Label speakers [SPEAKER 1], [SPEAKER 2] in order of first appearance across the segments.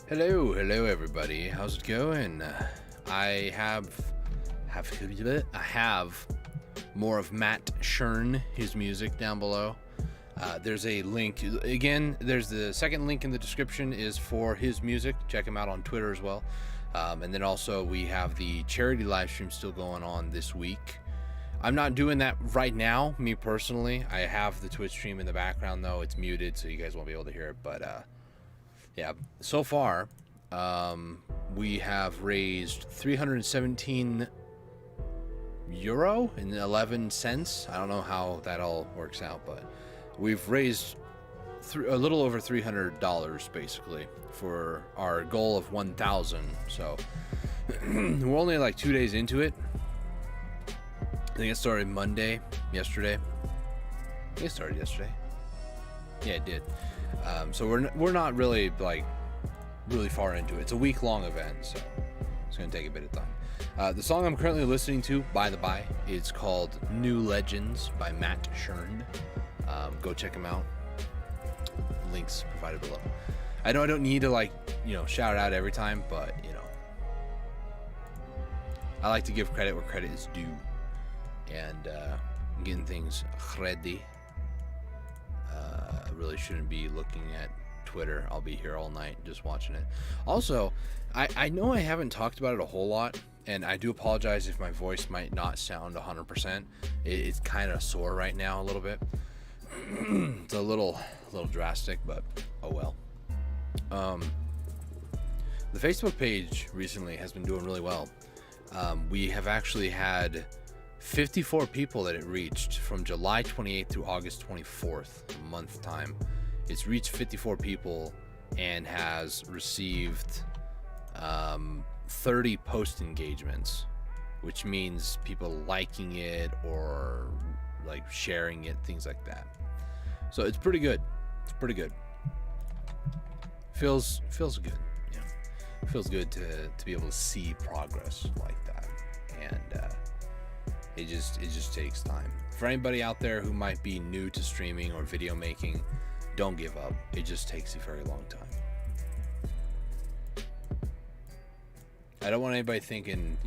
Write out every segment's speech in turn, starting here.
[SPEAKER 1] Hello everybody. How's it going? I have more of Matt Shern, his music down below. There's a link again. There's the second link in the description is for his music. Check him out on Twitter as well. And then also we have the charity live stream still going on this week. I'm not doing that right now, me personally. I have the Twitch stream in the background though. It's muted, so you guys won't be able to hear it. But yeah, so far we have raised 317 euro and 11 cents. I don't know how that all works out, but we've raised a little over $300 basically for our goal of 1,000. So we're only like 2 days into it. I think it started yesterday. I think it started yesterday. Yeah, it did. So we're not really like really far into it. It's a week-long event, so it's gonna take a bit of time. The song I'm currently listening to, by the by, is called "New Legends" by Matt Shern. Go check him out. Links provided below. I know I don't need to shout it out every time, but I like to give credit where credit is due, and getting things ready. I really shouldn't be looking at Twitter. I'll be here all night just watching it. Also, I know I haven't talked about it a whole lot, and I do apologize if my voice might not sound 100%. It's kind of sore right now a little bit. It's a little drastic, but oh well. The Facebook page recently has been doing really well. We have actually had 54 people that it reached from July 28th through August 24th, a month time. It's reached 54 people and has received 30 post engagements, which means people liking it or like sharing it, things like that. So it's pretty good. It's pretty good. Feels good. Yeah, feels good to be able to see progress like that, and it just takes time. For anybody out there who might be new to streaming or video making, don't give up. It just takes a very long time. I don't want anybody thinking,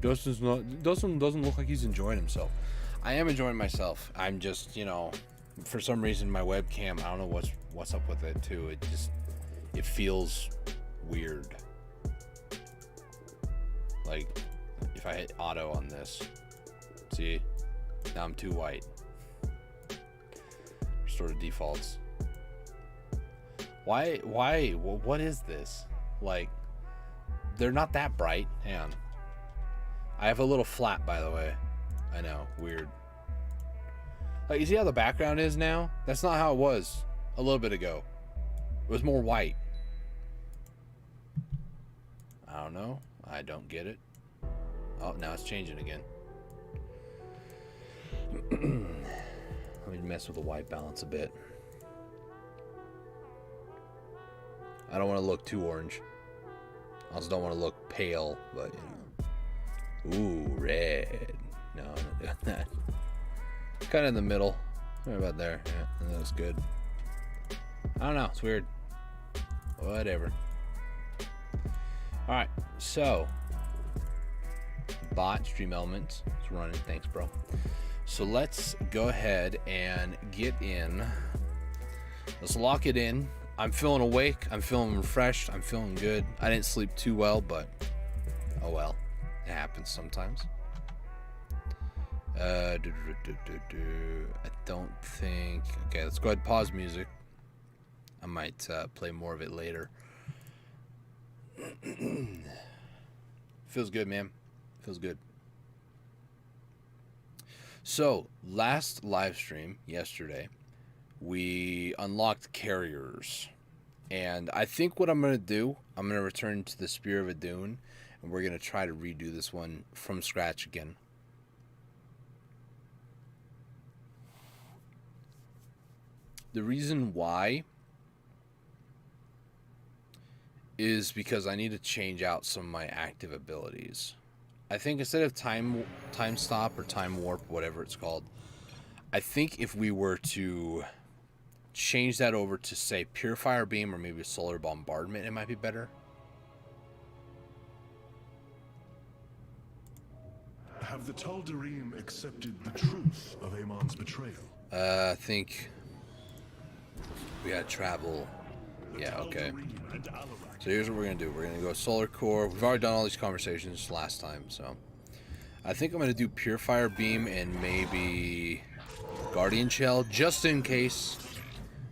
[SPEAKER 1] Dustin doesn't look like he's enjoying himself. I am enjoying myself. I'm just, for some reason my webcam, I don't know what's up with it too. It feels weird. Like if I hit auto on this, see, now I'm too white. Restore to defaults. Why? What is this? Like, they're not that bright. Hang on. I have a little flat, by the way. I know, weird. Like, you see how the background is now? That's not how it was a little bit ago. It was more white. I don't know. I don't get it. Oh, now it's changing again. Let me mess with the white balance a bit. I don't want to look too orange. I also don't want to look pale, but Ooh, red. No, I'm not doing that. Kind of in the middle. Right about there. Yeah, that looks good. I don't know. It's weird. Whatever. Alright, so bot stream elements. It's running. Thanks, bro. So let's go ahead and get in. Let's lock it in. I'm feeling awake. I'm feeling refreshed. I'm feeling good. I didn't sleep too well, but oh well. It happens sometimes. I don't think... Okay, let's go ahead and pause music. I might play more of it later. Feels good, man. Feels good. So, last live stream, yesterday, we unlocked carriers. And I think what I'm going to do, I'm going to return to the Spear of Adun, and we're going to try to redo this one from scratch again. The reason why is because I need to change out some of my active abilities. I think instead of time stop or time warp, whatever it's called, I think if we were to change that over to, say, Purifier Beam or maybe Solar Bombardment, it might be better.
[SPEAKER 2] Have the Tal'Darim accepted the truth of Amon's betrayal?
[SPEAKER 1] I think we gotta travel. Yeah, okay. So here's what we're gonna do. We're gonna go Solar Core. We've already done all these conversations last time, so I think I'm gonna do Purifier Beam and maybe Guardian Shell, just in case.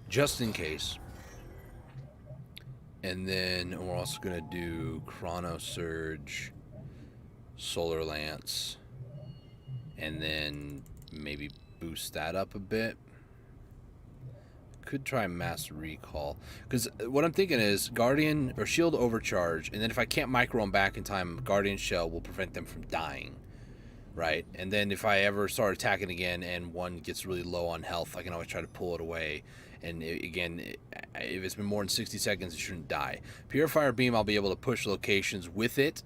[SPEAKER 1] Just in case. And then we're also gonna do Chrono Surge, Solar Lance, and then maybe boost that up a bit. Could try Mass Recall, because what I'm thinking is Guardian or Shield Overcharge, and then if I can't micro them back in time, Guardian Shell will prevent them from dying, right? And then if I ever start attacking again and one gets really low on health, I can always try to pull it away. And again, if it's been more than 60 seconds, it shouldn't die. Purifier Beam, I'll be able to push locations with it,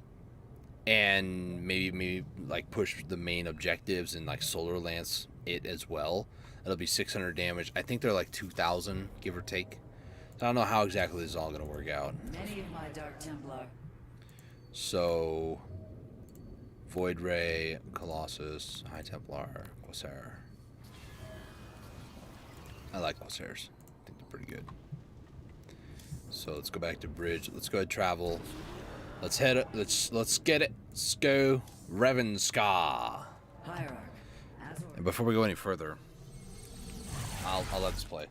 [SPEAKER 1] and maybe like push the main objectives and like Solar Lance it as well. That'll be 600 damage. I think they're like 2,000, give or take. So I don't know how exactly this is all going to work out.
[SPEAKER 3] Many of my Dark Templar.
[SPEAKER 1] So, Void Ray, Colossus, High Templar, Corsair. I like Corsairs. I think they're pretty good. So let's go back to bridge. Let's go ahead and travel. Let's head. Let's get it. Let's go Revenska.
[SPEAKER 3] Hierarch.
[SPEAKER 1] And before we go any further, I'll let this play.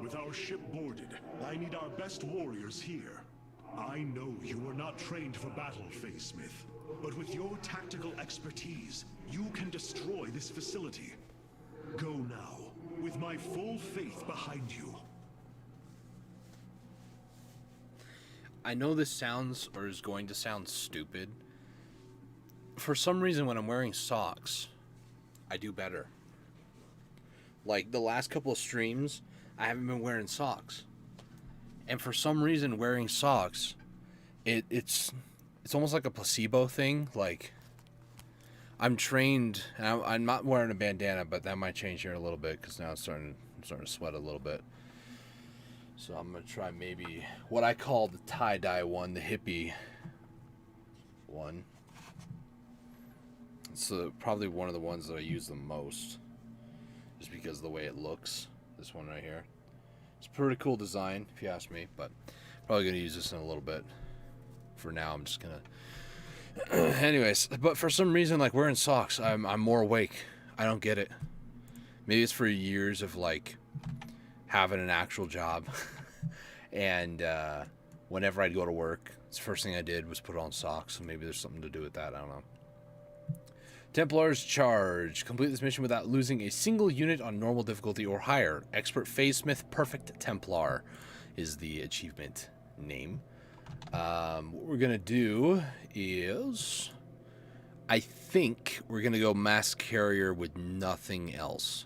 [SPEAKER 2] With our ship boarded, I need our best warriors here. I know you are not trained for battle, Smith, but with your tactical expertise, you can destroy this facility. Go now, with my full faith behind you.
[SPEAKER 1] I know this sounds, or is going to sound stupid. For some reason, when I'm wearing socks, I do better. Like, the last couple of streams, I haven't been wearing socks. And for some reason, wearing socks, it's almost like a placebo thing. Like, I'm trained, and I'm not wearing a bandana, but that might change here in a little bit, because now I'm starting to sweat a little bit. So I'm going to try maybe what I call the tie-dye one, the hippie one. It's probably one of the ones that I use the most, just because of the way it looks. This one right here. It's a pretty cool design, if you ask me, but probably going to use this in a little bit. For now, I'm just going to... Anyways, but for some reason, like, wearing socks, I'm more awake. I don't get it. Maybe it's for years of, like, having an actual job. And whenever I'd go to work, the first thing I did was put on socks. So maybe there's something to do with that. I don't know. Templar's Charge. Complete this mission without losing a single unit on normal difficulty or higher. Expert Smith Perfect Templar is the achievement name. What we're going to do is... I think we're going to go Mass Carrier with nothing else.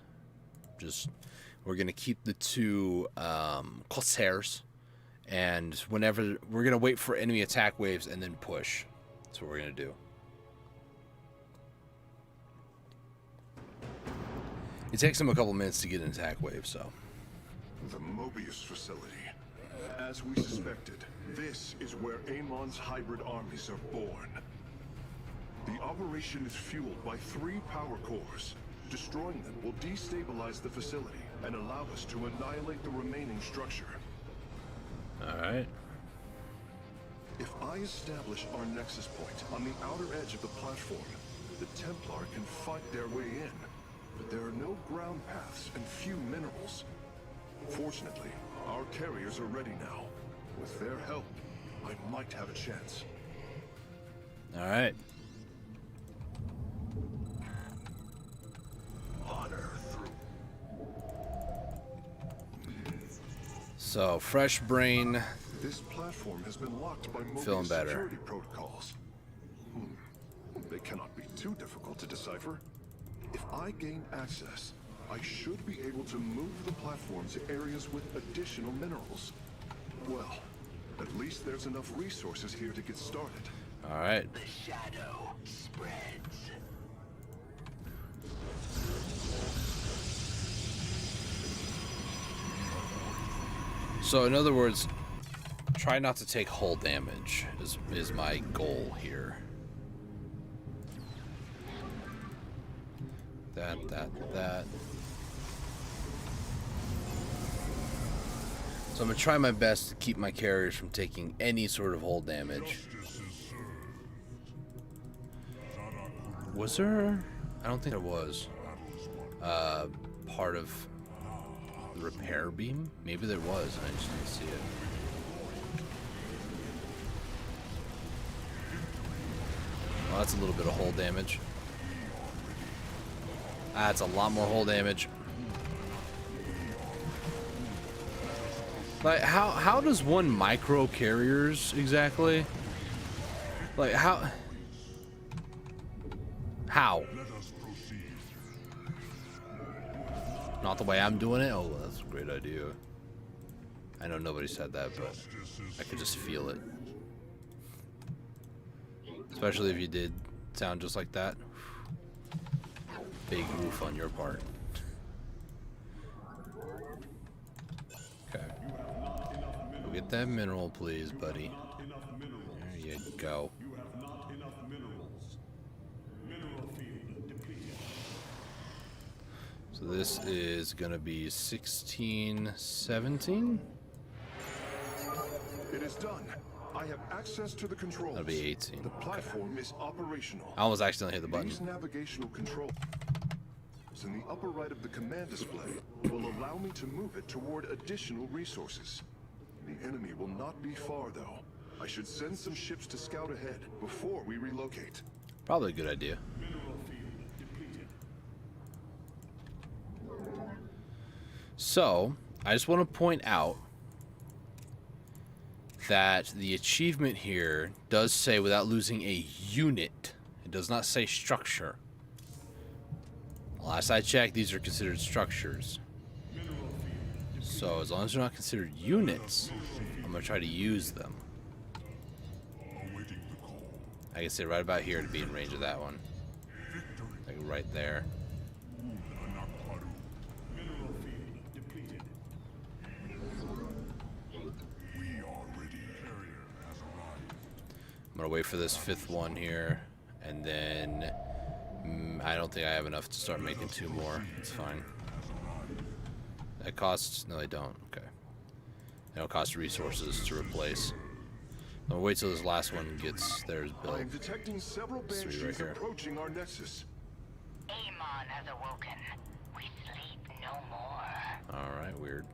[SPEAKER 1] We're going to keep the two Corsairs. And whenever... We're going to wait for enemy attack waves and then push. That's what we're going to do. It takes them a couple minutes to get an attack wave, so...
[SPEAKER 2] The Mobius facility. As we suspected, this is where Amon's hybrid armies are born. The operation is fueled by 3 power cores. Destroying them will destabilize the facility and allow us to annihilate the remaining structure.
[SPEAKER 1] Alright.
[SPEAKER 2] If I establish our nexus point on the outer edge of the platform, the Templar can fight their way in. But there are no ground paths and few minerals. Fortunately, our carriers are ready now. With their help, I might have a chance.
[SPEAKER 1] Alright.
[SPEAKER 2] Honor through.
[SPEAKER 1] So, fresh brain.
[SPEAKER 2] This platform has been locked by
[SPEAKER 1] Feeling
[SPEAKER 2] Mobius
[SPEAKER 1] better.
[SPEAKER 2] security protocols. They cannot be too difficult to decipher. If I gain access, I should be able to move the platform to areas with additional minerals. Well, at least there's enough resources here to get started.
[SPEAKER 1] All right.
[SPEAKER 4] The shadow spreads.
[SPEAKER 1] So in other words, try not to take hull damage is my goal here. That. So I'm gonna try my best to keep my carriers from taking any sort of hull damage. Was there? I don't think there was. Part of the repair beam? Maybe there was, and I just didn't see it. Well, that's a little bit of hull damage. That's a lot more hull damage. Like, how does one micro carriers exactly? Like, how? Not the way I'm doing it? Oh, that's a great idea. I know nobody said that, but I could just feel it. Especially if you did sound just like that. Big oof on your part. Okay. Go get that mineral, please, buddy. There you go. So this is gonna be 16, 17?
[SPEAKER 2] It is done. I have access to the controls.
[SPEAKER 1] That'll be 18.
[SPEAKER 2] The platform is operational.
[SPEAKER 1] I almost accidentally hit the button.
[SPEAKER 2] These navigational controls in the upper right of the command display will allow me to move it toward additional resources. The enemy will not be far, though. I should send some ships to scout ahead before we relocate.
[SPEAKER 1] Probably a good idea. So, I just want to point out that the achievement here does say without losing a unit. It does not say structure. Last I checked, these are considered structures. So, as long as they're not considered units, I'm going to try to use them. I can sit right about here to be in range of that one. Like right there. I'm gonna wait for this 5th one here, and then I don't think I have enough to start making 2 more. It's fine. That costs... No, they don't. Okay. They don't cost resources to replace. I'm gonna wait till this last one gets theirs built.
[SPEAKER 2] I'm detecting several banshees
[SPEAKER 1] right here.
[SPEAKER 2] approaching our nexus.
[SPEAKER 4] Amon has awoken. We sleep no more.
[SPEAKER 1] Alright, weird.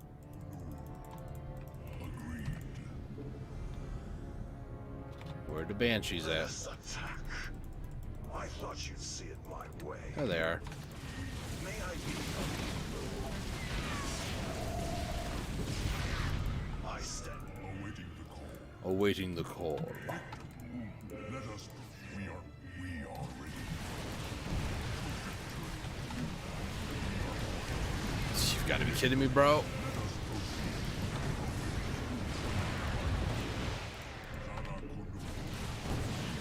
[SPEAKER 1] Where the banshees at?
[SPEAKER 5] Attack. I thought you'd see it my way.
[SPEAKER 1] There they are.
[SPEAKER 5] May I be? I stand
[SPEAKER 1] Awaiting the call.
[SPEAKER 5] Let us. We are ready.
[SPEAKER 1] You've got to be kidding me, bro.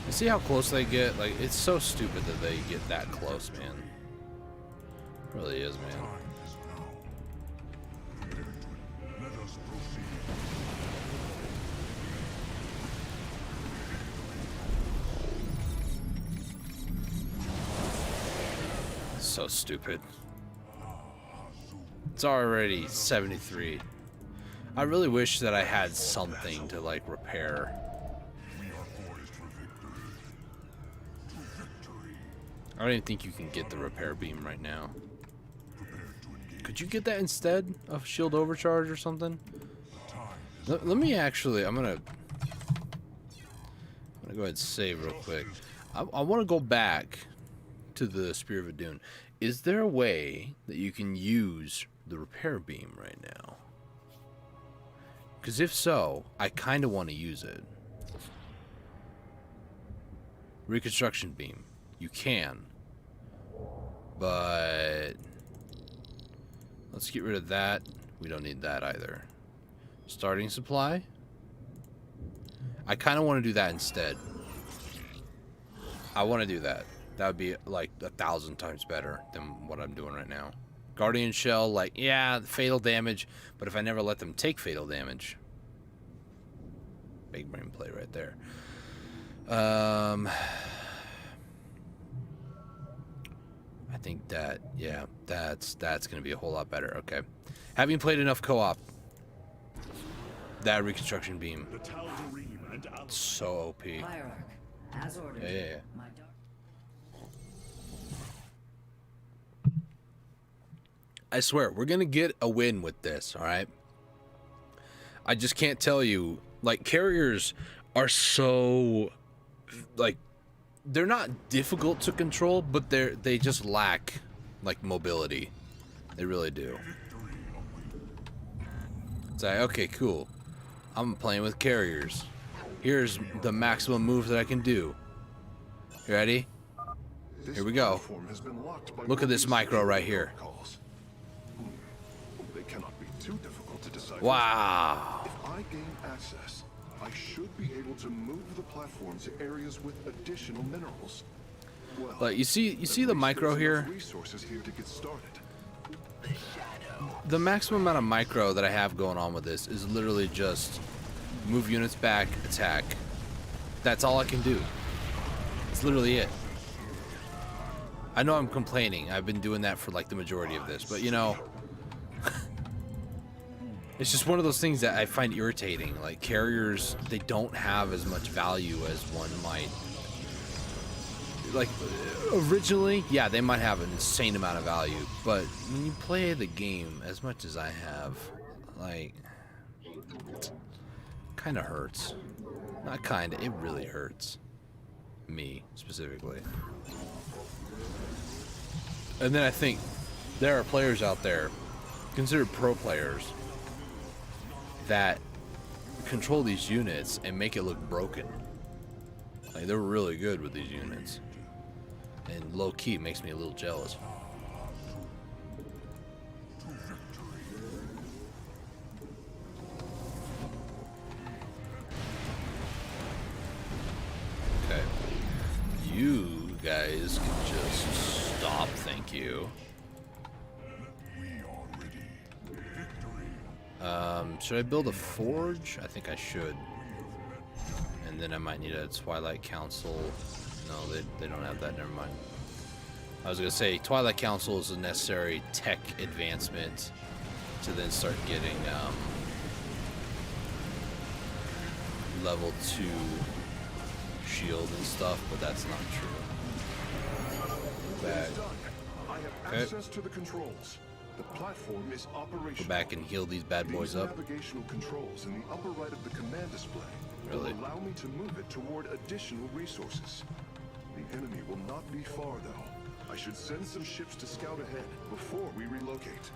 [SPEAKER 1] You see how close they get? Like, it's so stupid that they get that close, man. It really is, man.
[SPEAKER 5] Let us proceed.
[SPEAKER 1] So stupid. It's already 73. I really wish that I had something to, like, repair.
[SPEAKER 5] We are poised for victory. To victory.
[SPEAKER 1] I don't even think you can get the repair beam right now.
[SPEAKER 5] Prepared to engage.
[SPEAKER 1] Could you get that instead of shield overcharge or something? Let me actually, I'm gonna go ahead and save real quick. I want to go back to the Spear of Adun. Is there a way that you can use the repair beam right now? Because if so, I kind of want to use it. Reconstruction beam. You can. But let's get rid of that. We don't need that either. Starting supply. I kind of want to do that instead. I want to do that. That would be like 1,000 times better than what I'm doing right now. Guardian Shell, like, yeah, fatal damage, but if I never let them take fatal damage. Big brain play right there. I think that, yeah, that's going to be a whole lot better. Okay. Having played enough co-op, that reconstruction beam,
[SPEAKER 5] The Tal'Darim and
[SPEAKER 1] so OP.
[SPEAKER 3] Hierarch, as ordered.
[SPEAKER 1] Yeah.
[SPEAKER 3] My dark.
[SPEAKER 1] I swear, we're going to get a win with this, all right? I just can't tell you, like, carriers are so, like, they're not difficult to control, but they just lack, like, mobility. They really do. It's like, okay, cool. I'm playing with carriers. Here's the maximum move that I can do. You ready? Here we go. Look at this micro right here.
[SPEAKER 2] They cannot be too difficult to decipher.
[SPEAKER 1] Wow.
[SPEAKER 2] If I gain access, I should be able to move the platform to areas with additional minerals. Well,
[SPEAKER 1] Like, you see the micro here?
[SPEAKER 2] Resources here to get started.
[SPEAKER 1] The maximum amount of micro that I have going on with this is literally just move units back, attack. That's all I can do. It's literally it. I know I'm complaining. I've been doing that for like the majority of this, but you know, it's just one of those things that I find irritating. Like, carriers, they don't have as much value as one might. Like, originally, yeah, they might have an insane amount of value, but when you play the game as much as I have, like, kind of hurts. Not kind of, it really hurts. Me, specifically. And then I think there are players out there, considered pro players, that control these units and make it look broken. Like, they're really good with these units. And low-key makes me a little jealous. Okay. You guys can just stop, thank you. Should I build a forge? I think I should. And then I might need a Twilight Council. No, they don't have that, never mind. I was gonna say, Twilight Council is a necessary tech advancement to then start getting level 2 shield and stuff, but that's not true. Back.
[SPEAKER 2] I have access to the controls. The platform is operational.
[SPEAKER 1] Go back and heal these bad boys up.
[SPEAKER 2] Navigational controls in the upper right of the command display
[SPEAKER 1] Really?
[SPEAKER 2] will allow me to move it toward additional resources. The enemy will not be far, though. I should send some ships to scout ahead before we relocate.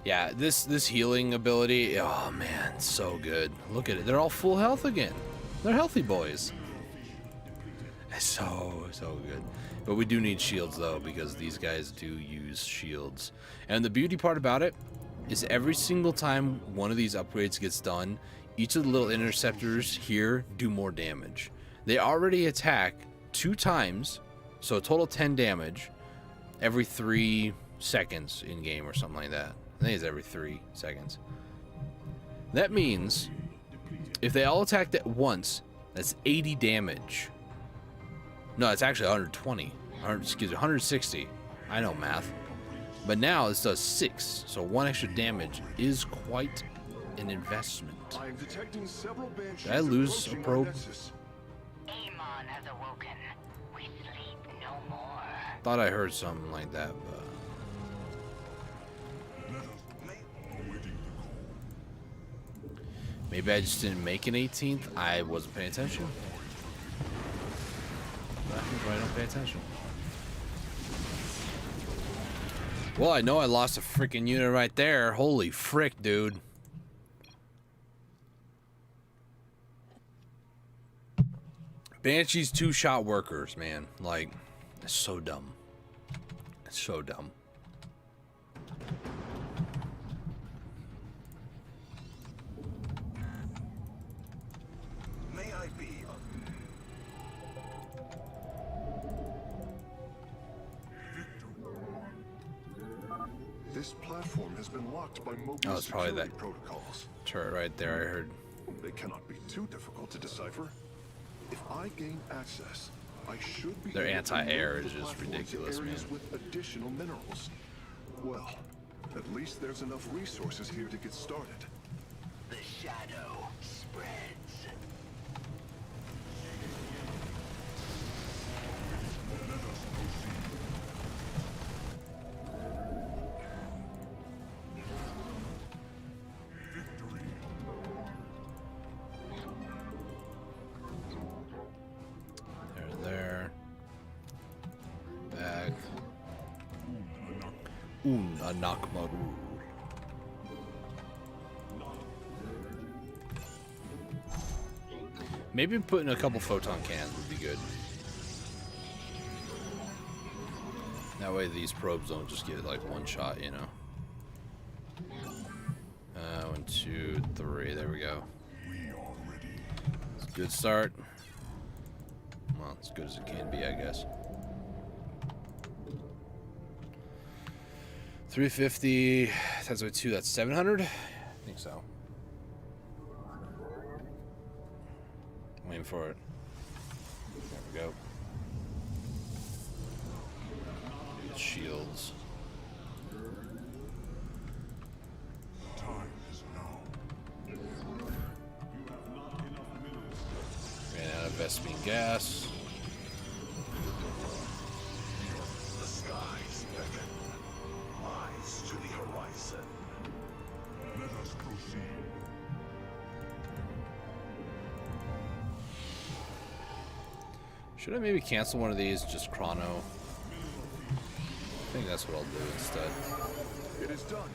[SPEAKER 1] Yeah, this healing ability, oh man, so good. Look at it. They're all full health again. They're healthy boys. It's so good. But we do need shields though, because these guys do use shields. And the beauty part about it is every single time one of these upgrades gets done, each of the little interceptors here do more damage. They already attack 2 times, so a total 10 damage every 3 seconds in game or something like that. I think it's every 3 seconds. That means if they all attacked at once, that's 80 damage. No, it's actually 120. Excuse me, 160. I know math. But now this does 6, so 1 extra damage is quite an investment.
[SPEAKER 2] I am detecting several banshees.
[SPEAKER 1] Did I lose a
[SPEAKER 2] approaching our
[SPEAKER 1] probe?
[SPEAKER 2] nexus.
[SPEAKER 4] Amon has awoken. We sleep no more.
[SPEAKER 1] Thought I heard something like that, but maybe I just didn't make an 18th. I wasn't paying attention. That means I don't pay attention. Well, I know I lost a freaking unit right there. Holy frick, dude. Banshee's 2-shot workers, man. Like, it's so dumb. It's so dumb.
[SPEAKER 2] May I be This platform has been locked by mobile
[SPEAKER 1] Oh, it's probably
[SPEAKER 2] security
[SPEAKER 1] that
[SPEAKER 2] protocols.
[SPEAKER 1] turret right there, I heard.
[SPEAKER 2] They cannot be too difficult to decipher. If I gain access, I should be
[SPEAKER 1] Their
[SPEAKER 2] able to
[SPEAKER 1] anti-air
[SPEAKER 2] move
[SPEAKER 1] is
[SPEAKER 2] the
[SPEAKER 1] just
[SPEAKER 2] platform to
[SPEAKER 1] ridiculous,
[SPEAKER 2] areas
[SPEAKER 1] man.
[SPEAKER 2] with additional minerals. Well, at least there's enough resources here to get started.
[SPEAKER 6] The shadow spreads.
[SPEAKER 1] There. Back. Anakmaru. Maybe putting a couple photon cans would be good. That way these probes don't just get like one shot, you know. 1, 2, 3. There we go. It's a good start. Well, as good as it can be, I guess. 350 times by 2, that's 700? I think so. Waiting for it. There we go. Shields.
[SPEAKER 5] Time is now.
[SPEAKER 1] Ran out of Vespine gas.
[SPEAKER 6] The skies beckon. Eyes to the horizon.
[SPEAKER 5] Let us proceed.
[SPEAKER 1] Should I maybe cancel one of these, just chrono? I think that's what I'll do instead.
[SPEAKER 2] It is done.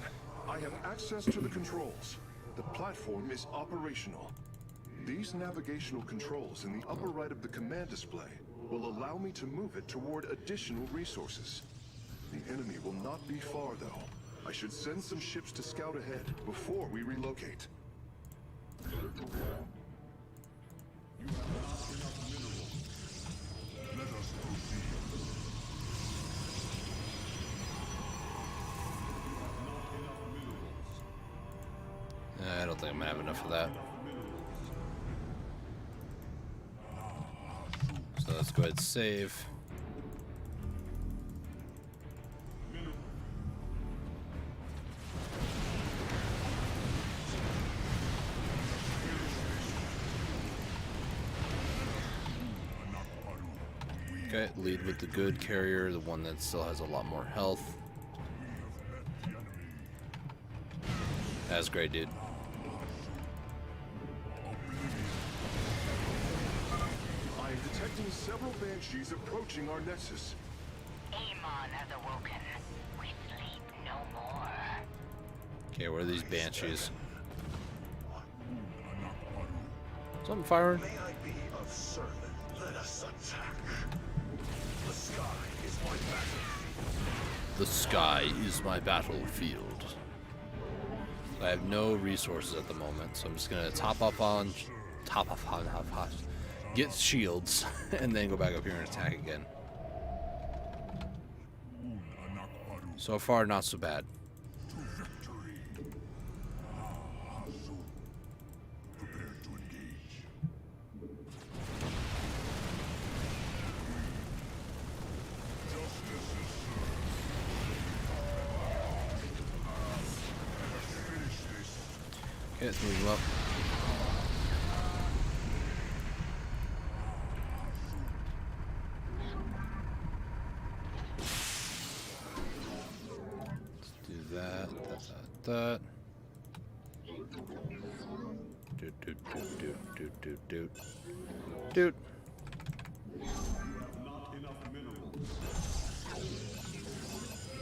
[SPEAKER 2] I have access to the controls. The platform is operational. These navigational controls in the upper right of the command display will allow me to move it toward additional resources. The enemy will not be far, though. I should send some ships to scout ahead before we relocate.
[SPEAKER 5] Let us proceed.
[SPEAKER 1] I don't think I'm gonna have enough of that. So let's go ahead and save. Okay, lead with the good carrier, the one that still has a lot more health. That's great, dude.
[SPEAKER 2] I am detecting several banshees approaching our nexus.
[SPEAKER 4] Amon has awoken. We sleep no more.
[SPEAKER 1] Okay, where are these banshees? Something firing?
[SPEAKER 6] May I be of service? Let us attack. The sky is my battlefield.
[SPEAKER 1] The sky is my battlefield. I have no resources at the moment, so I'm just gonna top up on, get shields, and then go back up here and attack again. So far, not so bad.
[SPEAKER 5] To victory. Prepare to engage. Justice is served. Finish this.
[SPEAKER 1] Okay, let's move up. Let's do that. That. Dude.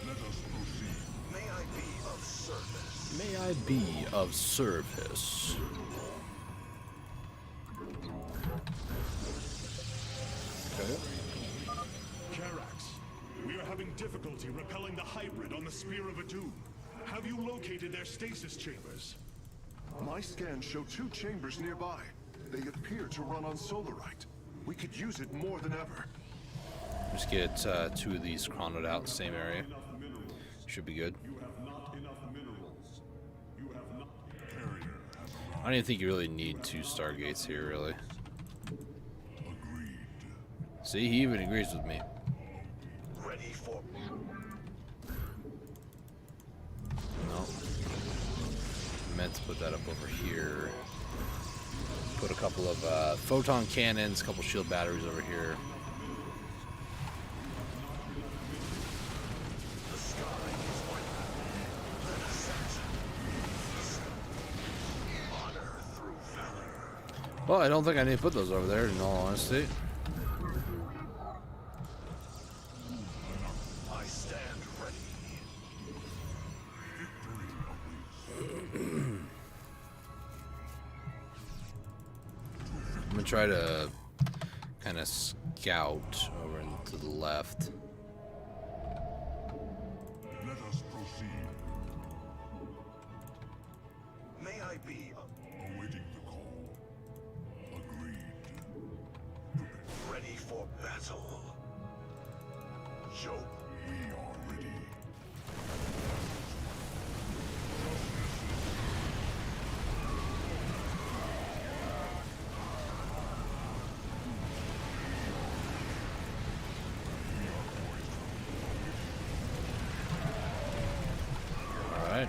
[SPEAKER 5] Let us proceed.
[SPEAKER 6] May I be of service?
[SPEAKER 1] May I be of service? Okay.
[SPEAKER 7] Karax, we are having difficulty repelling the hybrid on the Spear of Adum. Have you located their stasis chambers?
[SPEAKER 2] My scans show 2 chambers nearby. They appear to run on solarite. We could use it more than ever.
[SPEAKER 1] Just get 2 of these chronoed out, same area. Should be good.
[SPEAKER 7] You have not enough
[SPEAKER 1] I don't even think you really need 2 Stargates here, really.
[SPEAKER 5] Agreed.
[SPEAKER 1] See, he even agrees with me.
[SPEAKER 6] Ready for...
[SPEAKER 1] No. I meant to put that up over here. Put a couple of photon cannons, a couple shield batteries over here.
[SPEAKER 6] The sky is my battle. Let us set. Honor through valor.
[SPEAKER 1] Well, I don't think I need to put those over there, in all honesty.
[SPEAKER 6] I stand ready.
[SPEAKER 1] I'm gonna try to kind of scout over into the left.
[SPEAKER 5] Let us proceed.
[SPEAKER 6] May I be
[SPEAKER 5] Awaiting the call. Agreed.
[SPEAKER 6] ready for battle? Joe,
[SPEAKER 5] We are ready.
[SPEAKER 1] All right.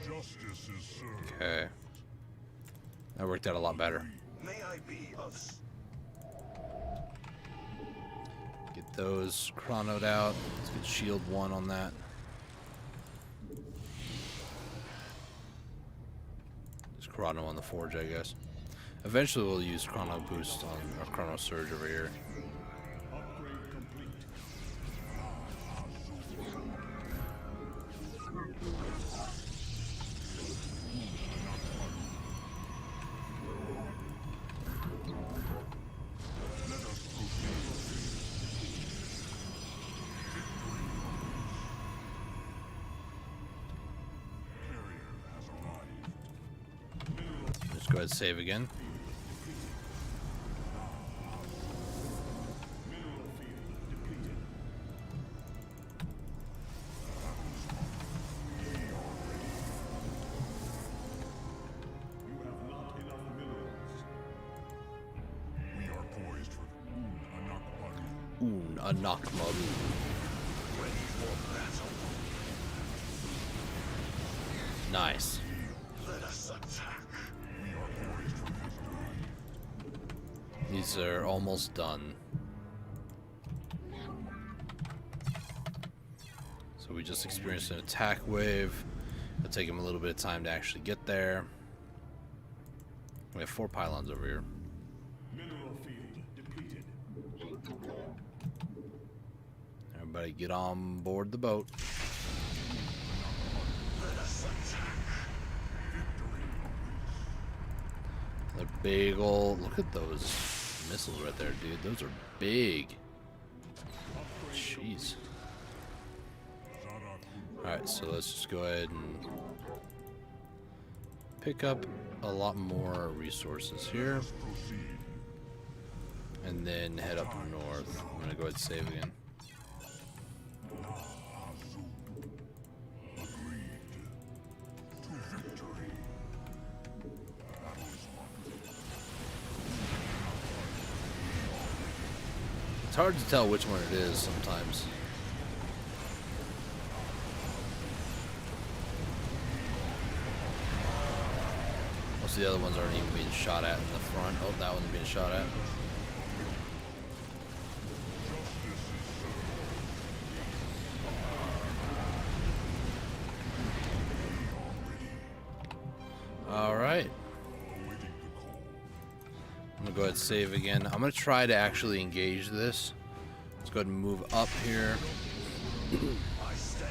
[SPEAKER 5] Justice is served.
[SPEAKER 1] Okay. That worked out a lot better.
[SPEAKER 6] may I be of...
[SPEAKER 1] Get those chronoed out. Let's get shield 1 on that. Just chrono on the forge, I guess. Eventually we'll use chrono boost on our chrono surge over here.
[SPEAKER 7] Upgrade complete.
[SPEAKER 5] Let us proceed. Carrier has arrived.
[SPEAKER 1] Just go ahead and save again.
[SPEAKER 7] Mineral field depleted. You have not enough minerals.
[SPEAKER 5] We are poised for Anakpadu.
[SPEAKER 1] Anakmaru.
[SPEAKER 6] Ready for battle.
[SPEAKER 1] Nice.
[SPEAKER 6] Let us attack.
[SPEAKER 5] We are poised for victory.
[SPEAKER 1] These are almost done. So we just experienced an attack wave. It'll take him a little bit of time to actually get there. We have 4 pylons over here.
[SPEAKER 7] Mineral field depleted.
[SPEAKER 1] Everybody get on board the boat.
[SPEAKER 6] Let us attack.
[SPEAKER 1] The big old, look at those missiles right there, dude. Those are big. Jeez. Alright, so let's just go ahead and pick up a lot more resources here.
[SPEAKER 5] Proceed.
[SPEAKER 1] And then head up north. I'm gonna go ahead and save again.
[SPEAKER 5] Agreed. To victory.
[SPEAKER 1] It's hard to tell which one it is sometimes. Most of the other ones aren't even being shot at in the front. Oh, that one's being shot at. Alright. I'm gonna go ahead and save again. I'm gonna try to actually engage this. Let's go ahead and move up here.
[SPEAKER 6] I stand.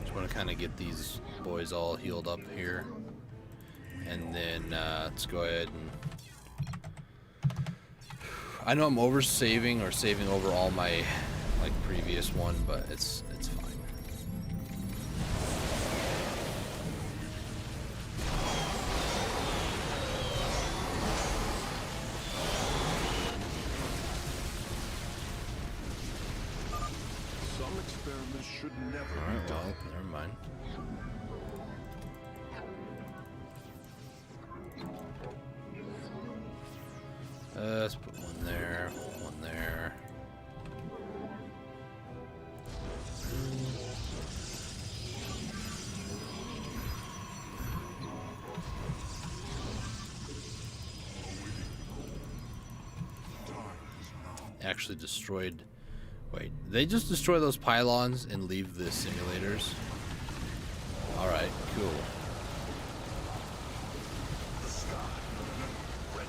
[SPEAKER 1] Just want to kind of get these boys all healed up here. And then let's go ahead and... I know I'm over saving or saving over all my like previous one, but it's fine.
[SPEAKER 2] experiments should never
[SPEAKER 1] Alright,
[SPEAKER 2] be done.
[SPEAKER 1] well, never mind. Let's put one there, one there. Actually destroyed. Wait, they just destroy those pylons and leave the simulators? Alright, cool.
[SPEAKER 6] The sky. Ready.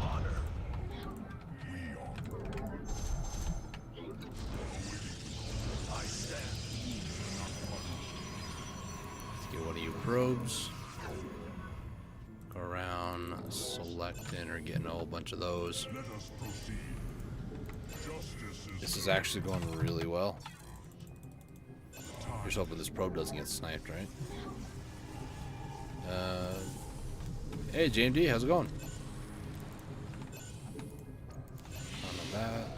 [SPEAKER 6] Honor. I stand.
[SPEAKER 1] Let's get one of you probes. Go around selecting or getting a whole bunch of those.
[SPEAKER 5] Let us proceed. Justice is
[SPEAKER 1] This is actually going really well. Just hoping this probe doesn't get sniped, right? Hey, JMD, how's it going? None of that.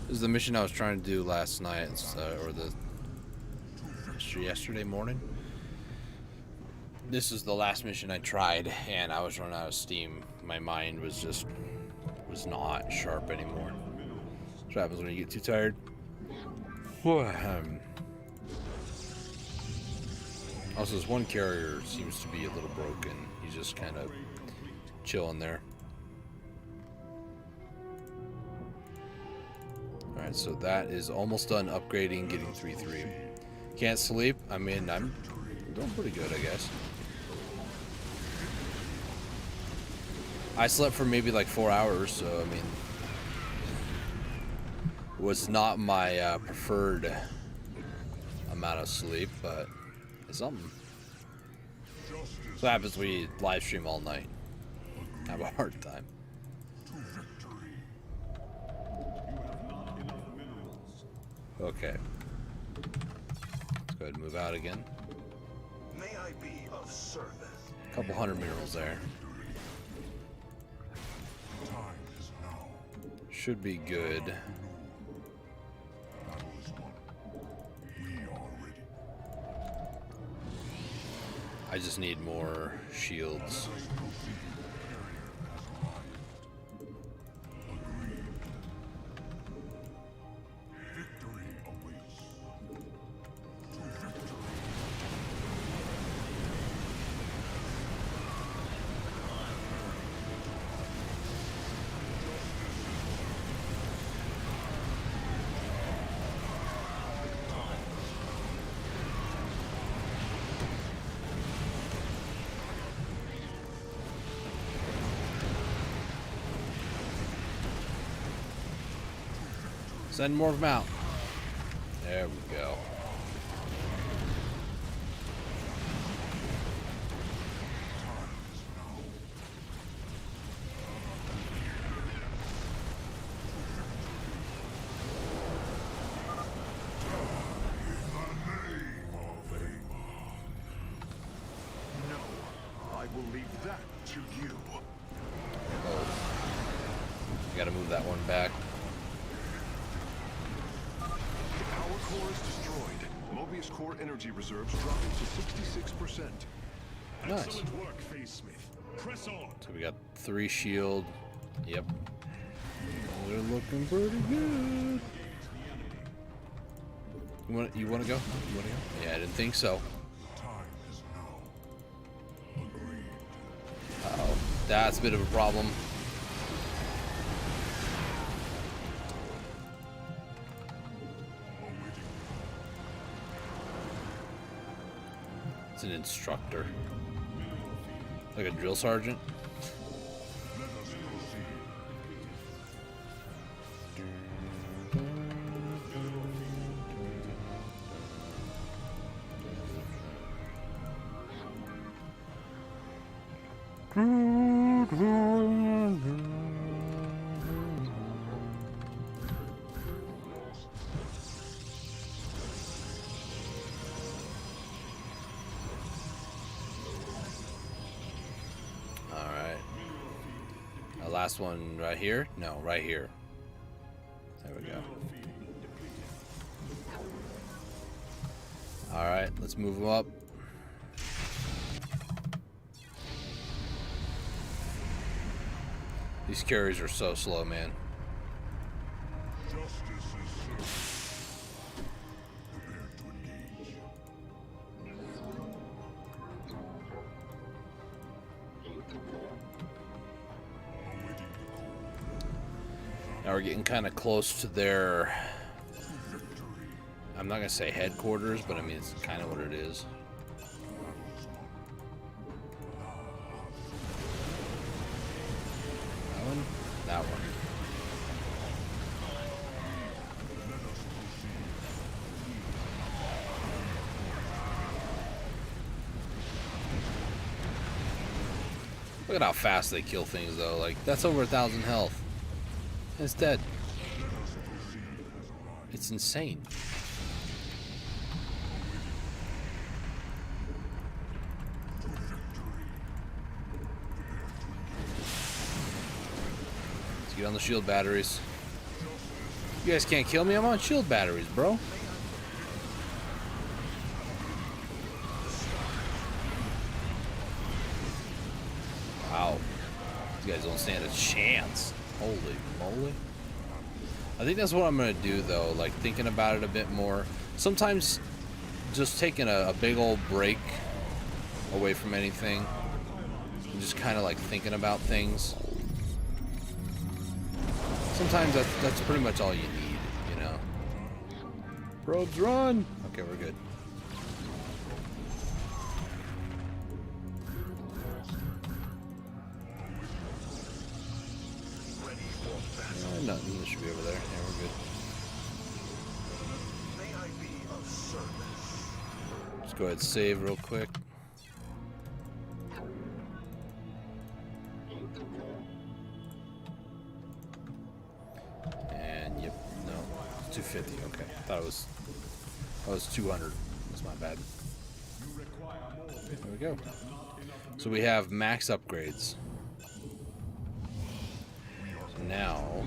[SPEAKER 1] This is the mission I was trying to do last night, or yesterday morning. This is the last mission I tried, and I was running out of steam. My mind was not sharp anymore. That's what happens when you get too tired. Also, this one carrier seems to be a little broken. He's just kind of chilling there. Alright, so that is almost done upgrading, getting 3-3. Can't sleep? I mean, I'm doing pretty good, I guess. I slept for maybe like 4 hours, so I mean, it was not my preferred amount of sleep, but it's something. So what happens when you live stream all night? Have a hard time. Okay. Let's go ahead and move out again.
[SPEAKER 6] May I be of service?
[SPEAKER 1] Couple hundred minerals there.
[SPEAKER 5] time is now.
[SPEAKER 1] Should be good.
[SPEAKER 5] Battle is won. We are ready.
[SPEAKER 1] I just need more shields.
[SPEAKER 5] Let us proceed. Carrier has arrived. Agreed. Victory awaits. To victory.
[SPEAKER 1] Send more of them out. There we go.
[SPEAKER 2] No, I will leave that to you.
[SPEAKER 1] Oh. Gotta move that one back.
[SPEAKER 2] The power core is destroyed. Mobius core energy reserves dropping to 66%.
[SPEAKER 1] Nice.
[SPEAKER 7] Excellent work, Phase Smith. Press on.
[SPEAKER 1] So we got 3 shield. Yep. They're looking pretty good. You wanna go? Yeah, I didn't think so.
[SPEAKER 5] Time is now. Agreed.
[SPEAKER 1] Uh-oh. That's a bit of a problem.
[SPEAKER 5] Awaiting.
[SPEAKER 1] It's an instructor. Like a drill sergeant.
[SPEAKER 5] Let us proceed.
[SPEAKER 1] last one right here? No, right here. There we go. Alright, let's move them up. These carriers are so slow, man.
[SPEAKER 5] Justice is served. Prepare to engage. Awaiting the call.
[SPEAKER 1] Now we're getting kind of close to their... I'm not going to say headquarters, but I mean, it's kind of what it is. That one? That one. Look at how fast they kill things, though. Like, that's over 1,000 health. And it's dead. It's insane. Let's get on the shield batteries. You guys can't kill me. I'm on shield batteries, bro. Wow. These guys don't stand a chance. Holy moly. I think that's what I'm going to do, though. Like, thinking about it a bit more. Sometimes just taking a big old break away from anything. And just kind of like thinking about things. Sometimes that's pretty much all you need, you know. Probes, run! Okay, we're good. Nothing. This should be over there. Yeah, we're good.
[SPEAKER 6] May I be of service?
[SPEAKER 1] Let's go ahead and save real quick. And yep, no, 250. Okay, I thought it was 200. That's my bad. There we go. So we have max upgrades. So now.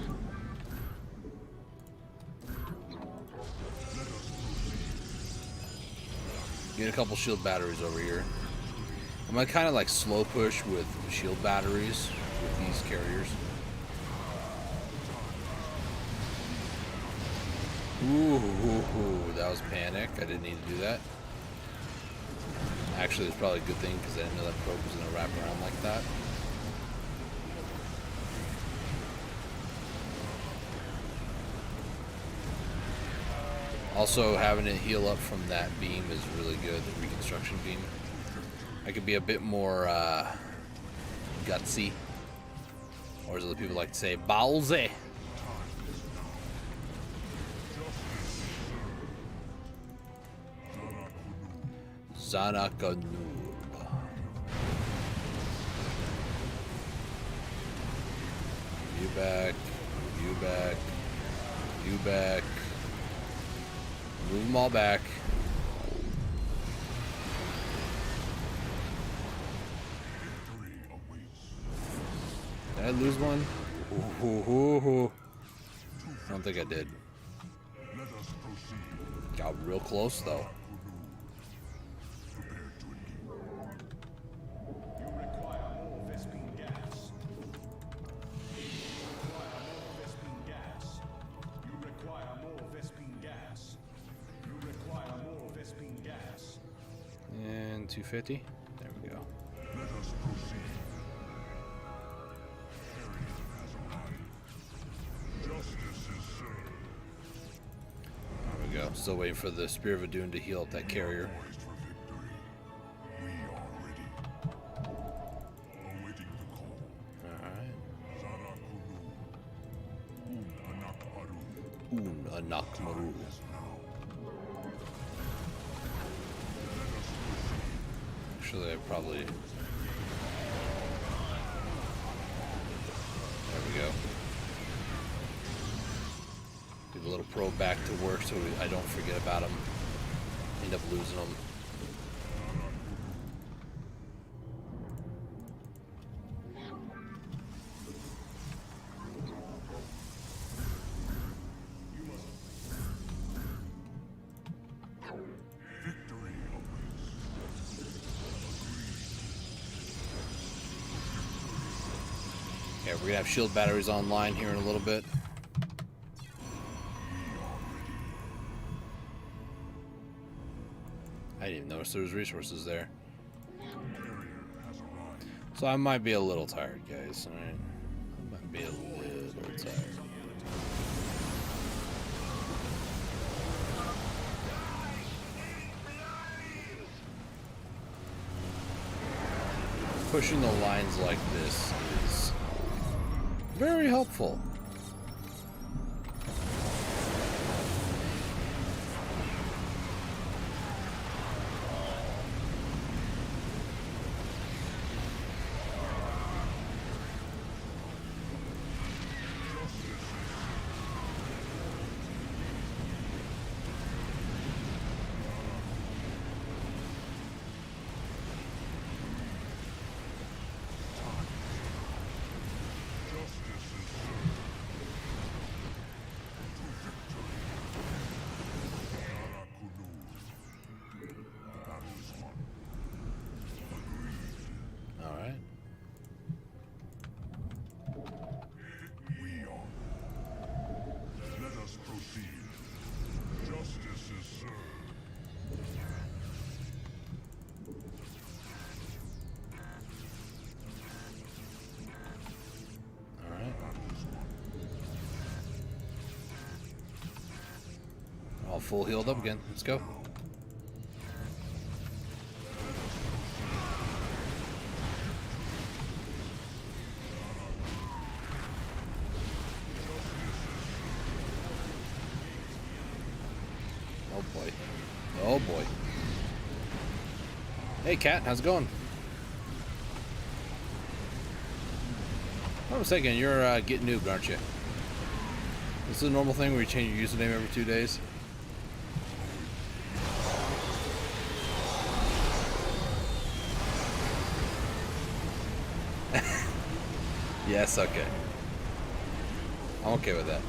[SPEAKER 1] Get a couple shield batteries over here. I'm gonna kind of like slow push with shield batteries with these carriers. Ooh, that was panic. I didn't need to do that. Actually, it's probably a good thing because I didn't know that probe was gonna wrap around like that. Also, having it heal up from that beam is really good, the reconstruction beam. I could be a bit more gutsy, or as other people like to say, ballsy. Zanaka noob. You back, you back, you back. Move them all back. Did I lose one? I don't think I did. Got real close though. And 250. There we go.
[SPEAKER 5] Let us proceed. Justice is served.
[SPEAKER 1] There we go. Still waiting for the Spear of Adun to heal up that carrier.
[SPEAKER 5] Poised for victory. We are ready. Awaiting the call.
[SPEAKER 1] Alright.
[SPEAKER 5] Zarakunu. Anakbaru.
[SPEAKER 1] Anakmaru. Actually, I probably... There we go. Get a little probe back to work so I don't forget about them. End up losing them. Yeah, we're gonna have shield batteries online here in a little bit. I didn't even notice there was resources there. So I might be a little tired, guys. Alright? I might be a little tired. Pushing the lines like this is very helpful. All full healed up again. Let's go. Oh boy. Oh boy. Hey Cat, how's it going? Hold on a second, you're getting noobed, aren't you? This is a normal thing where you change your username every 2 days. Yes, okay. I'm okay with that.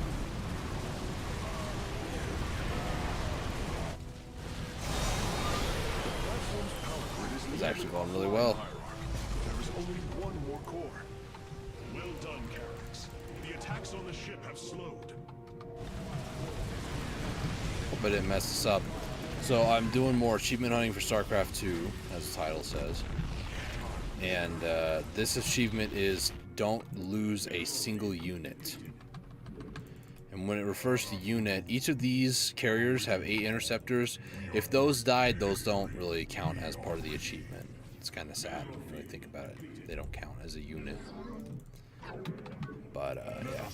[SPEAKER 1] It's actually going really well.
[SPEAKER 2] There is only one more core.
[SPEAKER 7] Well done, Carax. The attacks on the ship have slowed.
[SPEAKER 1] Hope I didn't mess this up. So I'm doing more achievement hunting for StarCraft 2, as the title says. And this achievement is don't lose a single unit. And when it refers to unit, each of these carriers have 8 interceptors. If those died, those don't really count as part of the achievement. It's kind of sad when you really think about it. They don't count as a unit. But yeah.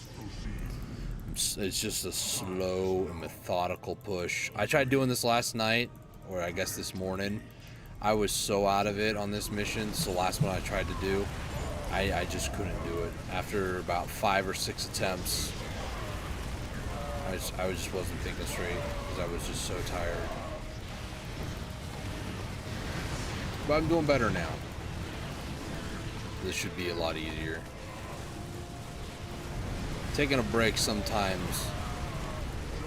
[SPEAKER 1] It's just a slow and methodical push. I tried doing this last night, or I guess this morning. I was so out of it on this mission. It's the last one I tried to do. I just couldn't do it. After about 5 or 6 attempts, I just wasn't thinking straight because I was just so tired. But I'm doing better now. This should be a lot easier. Taking a break sometimes,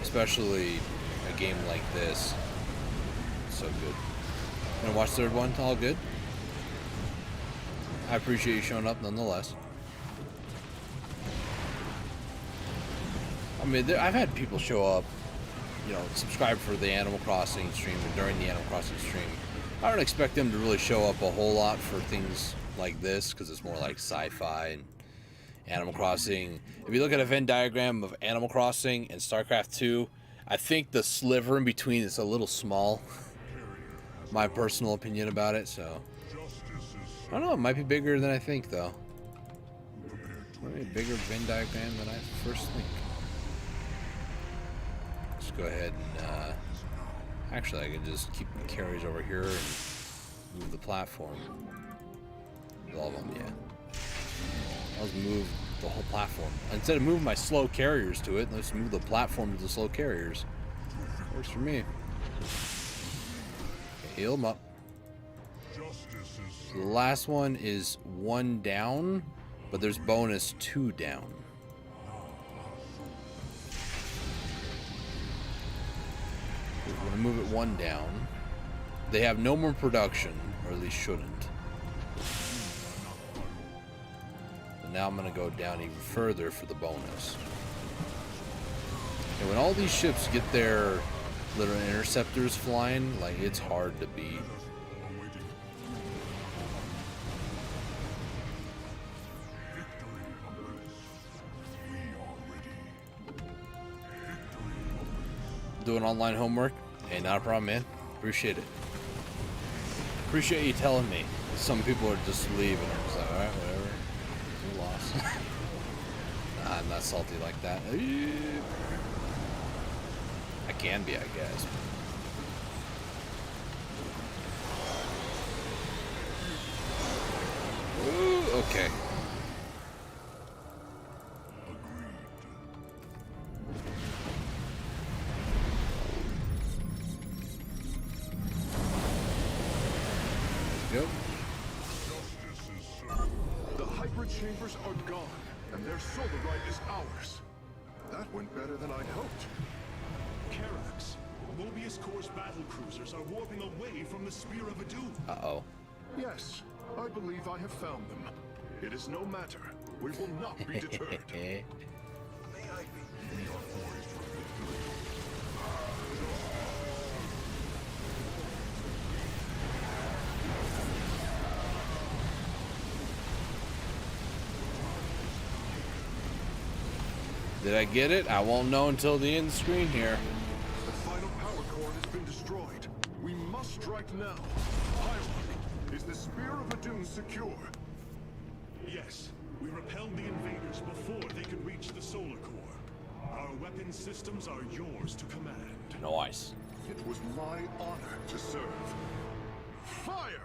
[SPEAKER 1] especially a game like this, is so good. Gonna watch the third one? All good? I appreciate you showing up nonetheless. I mean, I've had people show up, you know, subscribe for the Animal Crossing stream or during the Animal Crossing stream. I don't expect them to really show up a whole lot for things like this because it's more like sci-fi and Animal Crossing. If you look at a Venn diagram of Animal Crossing and StarCraft 2, I think the sliver in between is a little small. My personal opinion about it, so I don't know, it might be bigger than I think though. Maybe a bigger Venn diagram than I first think. Let's go ahead and actually I can just keep the carriers over here and move the platform. All of them, yeah. Let's move the whole platform. Instead of moving my slow carriers to it, let's move the platform to the slow carriers. Works for me. Heal them up. So the last one is 1 down, but there's bonus 2 down. We're going to move it 1 down. They have no more production, or at least shouldn't. The now I'm going to go down even further for the bonus. And when all these ships get their little interceptors flying, like, it's hard to beat. Doing online homework? Hey, not a problem, man. Appreciate it. Appreciate you telling me. Some people are just leaving. I'm just like, alright, whatever. We lost. Nah, I'm not salty like that. I can be, I guess. Ooh, okay. Yep.
[SPEAKER 2] The hybrid chambers are gone, and their solar right is ours. That went better than I'd hoped.
[SPEAKER 7] Karax, Mobius Corps battle cruisers are warping away from the Spear of Doom.
[SPEAKER 1] Uh-oh.
[SPEAKER 2] Yes, I believe I have found them. It is no matter. We will not be deterred.
[SPEAKER 6] May I be? We are poised for victory.
[SPEAKER 1] Did I get it? I won't know until the end screen here.
[SPEAKER 2] The final power core has been destroyed. We must strike now. Hierarch, is the Spear of Doom secure?
[SPEAKER 7] Yes, we repelled the invaders before they could reach the solar core. Our weapon systems are yours to command.
[SPEAKER 1] Nice.
[SPEAKER 2] It was my honor to serve. Fire!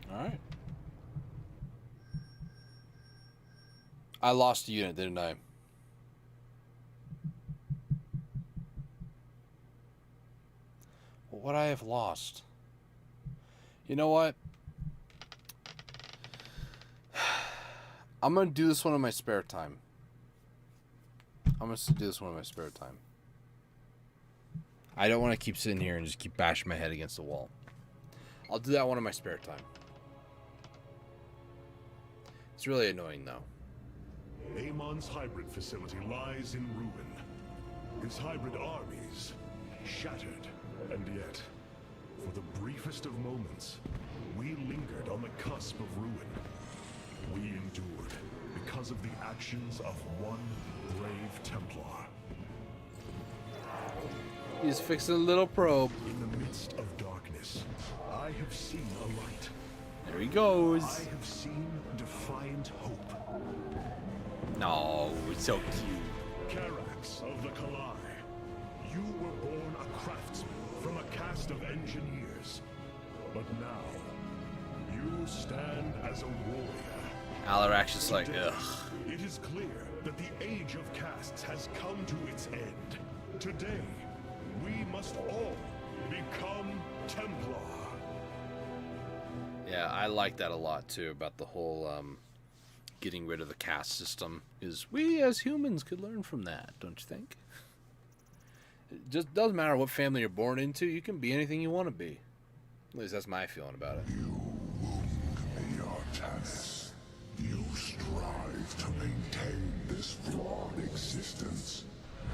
[SPEAKER 1] Alright. I lost a unit, didn't I? What would I have lost? You know what? I'm going to do this one in my spare time. I'm going to do this one in my spare time. I don't want to keep sitting here and just keep bashing my head against the wall. I'll do that one in my spare time. It's really annoying, though.
[SPEAKER 7] Amon's hybrid facility lies in ruin. His hybrid armies shattered. And yet, for the briefest of moments, we lingered on the cusp of ruin. We endured because of the actions of one brave Templar.
[SPEAKER 1] He's fixing a little probe.
[SPEAKER 7] In the midst of darkness, I have seen a light.
[SPEAKER 1] There he goes.
[SPEAKER 7] I have seen defiant hope.
[SPEAKER 1] No, it's so cute.
[SPEAKER 7] Karax of the Kalai, you were born a craftsman from a caste of engineers. But now, you stand as a warrior.
[SPEAKER 1] Alarax is like,
[SPEAKER 7] Today,
[SPEAKER 1] ugh.
[SPEAKER 7] it is clear that the age of castes has come to its end. Today, we must all become Templar.
[SPEAKER 1] Yeah, I like that a lot too, about the whole getting rid of the caste system. Because we as humans could learn from that, don't you think? It just doesn't matter what family you're born into, you can be anything you want to be. At least that's my feeling about it.
[SPEAKER 5] You wound me, Artanis. You strive to maintain this flawed existence,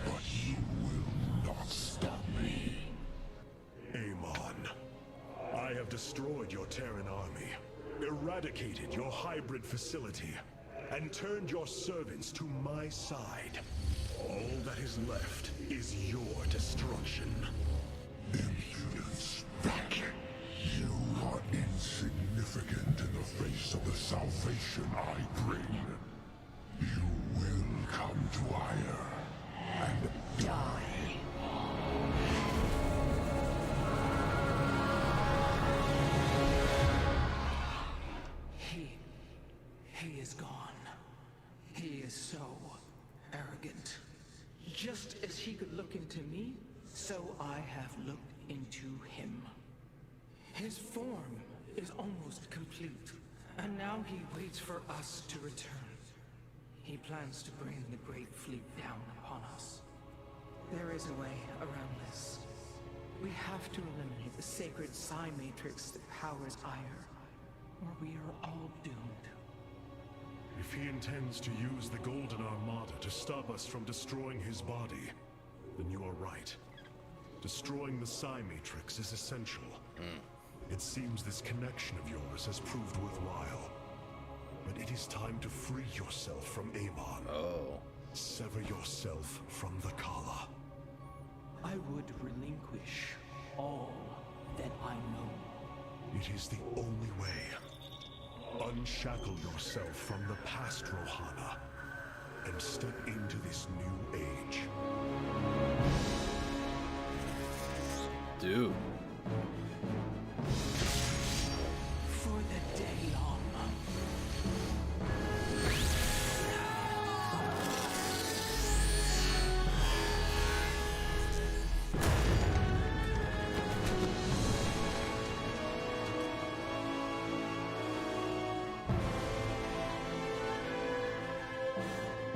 [SPEAKER 5] but you will not stop me.
[SPEAKER 7] Amon, I have destroyed your Terran army, eradicated your hybrid facility, and turned your servants to my side. All that is left is your destruction.
[SPEAKER 5] Impudence, back. You are insignificant in the face of the salvation I bring. You will come to Ire and die.
[SPEAKER 8] He is gone. He is so arrogant. Just as he could look into me, so I have looked into him. His form is almost complete, and now he waits for us to return. He plans to bring the Great Fleet down upon us. There is a way around this. We have to eliminate the sacred psi matrix that powers Ire, or we are all doomed.
[SPEAKER 7] If he intends to use the Golden Armada to stop us from destroying his body, then you are right. Destroying the psi matrix is essential. It seems this connection of yours has proved worthwhile. But it is time to free yourself from Amon.
[SPEAKER 1] Oh.
[SPEAKER 7] Sever yourself from the Kala.
[SPEAKER 8] I would relinquish all that I know.
[SPEAKER 7] It is the only way. Unshackle yourself from the past, Rohana, and step into this new age.
[SPEAKER 1] Dude.
[SPEAKER 8] For the day long.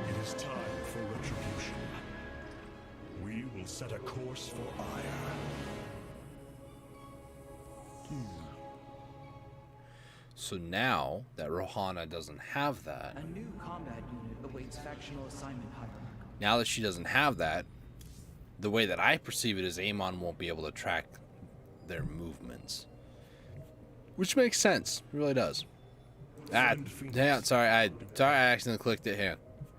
[SPEAKER 7] It is time for retribution. We will set a course for Ire.
[SPEAKER 1] So now that Rohana doesn't have that,
[SPEAKER 8] A new combat unit awaits factional assignment hierarchy.
[SPEAKER 1] now that she doesn't have that, the way that I perceive it is Amon won't be able to track their movements. Which makes sense. It really does. Damn, sorry, I accidentally clicked it here.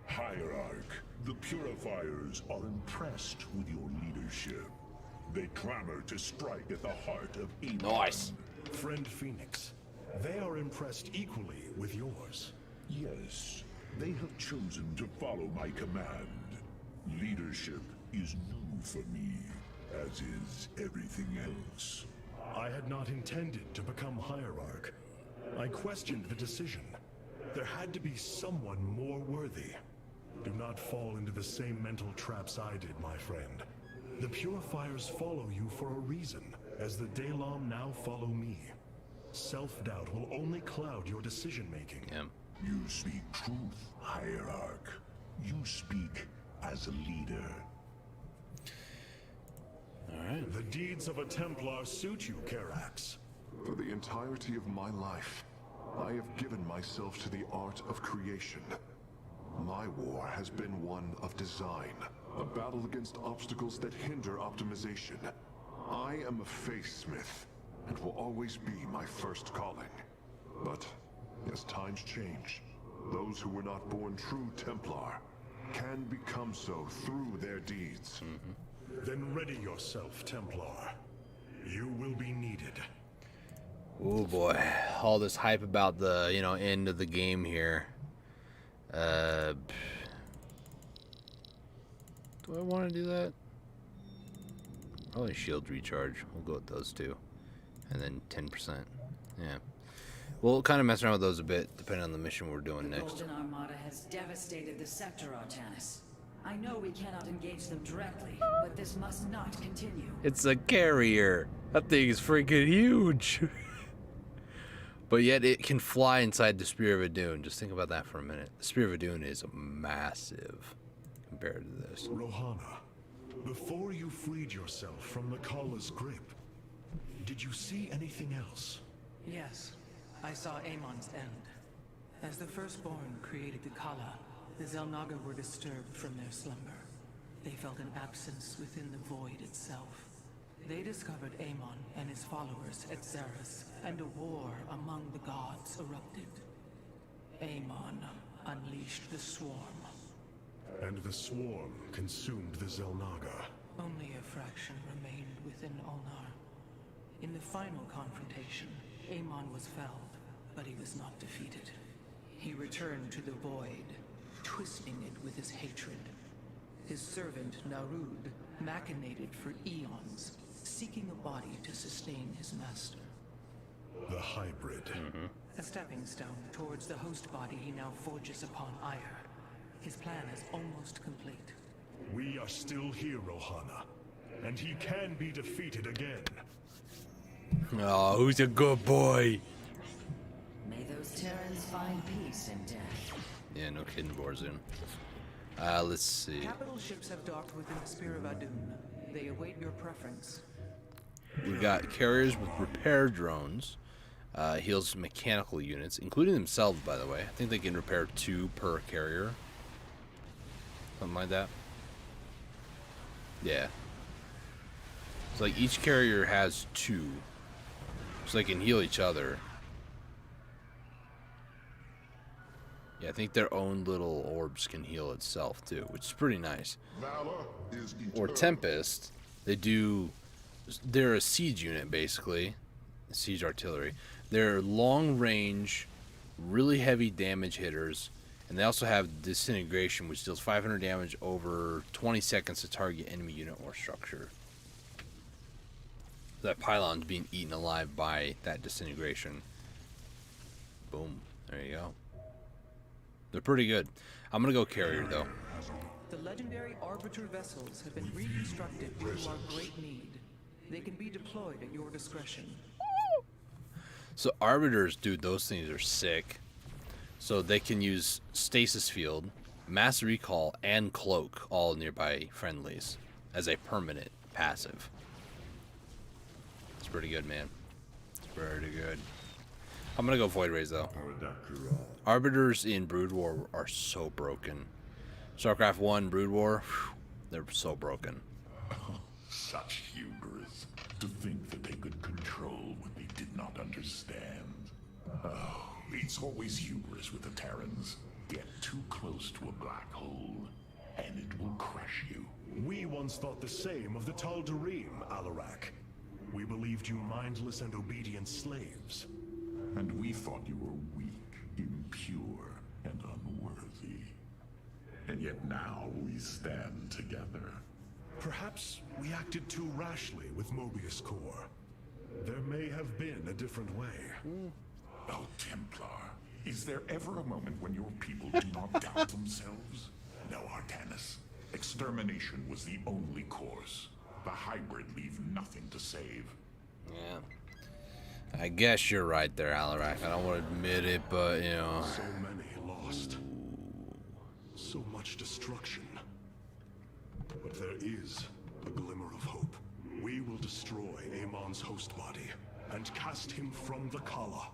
[SPEAKER 5] Hierarch, the Purifiers are impressed with your leadership. They clamor to strike at the heart of Amon.
[SPEAKER 1] Nice.
[SPEAKER 7] Friend Phoenix, they are impressed equally with yours.
[SPEAKER 5] Yes, they have chosen to follow my command. Leadership is new for me, as is everything else.
[SPEAKER 7] I had not intended to become Hierarch. I questioned the decision. There had to be someone more worthy. Do not fall into the same mental traps I did, my friend. The Purifiers follow you for a reason, as the Daylom now follow me. Self-doubt will only cloud your decision-making.
[SPEAKER 1] Yeah.
[SPEAKER 5] You speak truth, Hierarch. You speak as a leader.
[SPEAKER 1] Alright.
[SPEAKER 7] The deeds of a Templar suit you, Karax.
[SPEAKER 2] For the entirety of my life, I have given myself to the art of creation. My war has been one of design, a battle against obstacles that hinder optimization. I am a faithsmith, and will always be my first calling. But as times change, those who were not born true Templar can become so through their deeds.
[SPEAKER 7] Then ready yourself, Templar. You will be needed.
[SPEAKER 1] Oh boy, all this hype about the, end of the game here. Do I want to do that? Probably shield recharge. We'll go with those two. And then 10%. Yeah. We'll kind of mess around with those a bit, depending on the mission we're doing
[SPEAKER 3] The
[SPEAKER 1] next.
[SPEAKER 3] Golden Armada has devastated the sector, Artanis. I know we cannot engage them directly, but this must not continue.
[SPEAKER 1] It's a carrier. That thing is freaking huge. But yet it can fly inside the Spear of Adun. Just think about that for a minute. The Spear of Adun is massive compared to this.
[SPEAKER 7] Rohana, before you freed yourself from the Kala's grip, did you see anything else?
[SPEAKER 8] Yes, I saw Amon's end. As the Firstborn created the Kala, the Xel'Naga were disturbed from their slumber. They felt an absence within the void itself. They discovered Amon and his followers at Xeris, and a war among the gods erupted. Amon unleashed the Swarm.
[SPEAKER 7] And the Swarm consumed the Xel'Naga.
[SPEAKER 8] Only a fraction remained within Ulnar. In the final confrontation, Amon was felled, but he was not defeated. He returned to the void, twisting it with his hatred. His servant, Narud, machinated for eons, seeking a body to sustain his master.
[SPEAKER 7] The hybrid.
[SPEAKER 8] A stepping stone towards the host body he now forges upon Ire. His plan is almost complete.
[SPEAKER 7] We are still here, Rohana. And he can be defeated again.
[SPEAKER 1] Oh, who's a good boy?
[SPEAKER 3] May those Terrans find peace in death.
[SPEAKER 1] Yeah, no kidding, Borzun. Let's see.
[SPEAKER 8] Capital ships have docked within the Spear of Adun. They await your preference.
[SPEAKER 1] We've got carriers with repair drones. Heals mechanical units, including themselves, by the way. I think they can repair 2 per carrier. Something like that. Yeah. It's like each carrier has 2. So they can heal each other. Yeah, I think their own little orbs can heal itself too, which is pretty nice. Or Tempest, they're a siege unit basically, siege artillery. They're long range, really heavy damage hitters, and they also have disintegration, which deals 500 damage over 20 seconds to target enemy unit or structure. That pylon's being eaten alive by that disintegration. Boom. There you go. They're pretty good. I'm gonna go carrier though.
[SPEAKER 8] The legendary Arbiter vessels have been reconstructed due to our great need. They can be deployed at your discretion.
[SPEAKER 1] So Arbiters, dude, those things are sick. So they can use Stasis Field, Mass Recall, and Cloak, all nearby friendlies, as a permanent passive. It's pretty good, man. It's pretty good. I'm gonna go Void Rays though. Arbiters in Brood War are so broken. StarCraft 1, Brood War, whew, they're so broken.
[SPEAKER 5] Such hubris. To think that they could control what they did not understand. Oh, it's always hubris with the Terrans. Get too close to a black hole, and it will crush you.
[SPEAKER 7] We once thought the same of the Tal'Darim, Alarak. We believed you mindless and obedient slaves.
[SPEAKER 5] And we thought you were weak, impure, and unworthy. And yet now we stand together.
[SPEAKER 7] Perhaps we acted too rashly with Mobius Core. There may have been a different way.
[SPEAKER 5] Oh, Templar, is there ever a moment when your people do not doubt themselves? No, Artanis. Extermination was the only course. The hybrid leave nothing to save.
[SPEAKER 1] Yeah. I guess you're right there, Alarak. I don't want to admit it, but, you know.
[SPEAKER 7] So many lost. So much destruction. But there is a glimmer of hope. We will destroy Amon's host body and cast him from the Kala.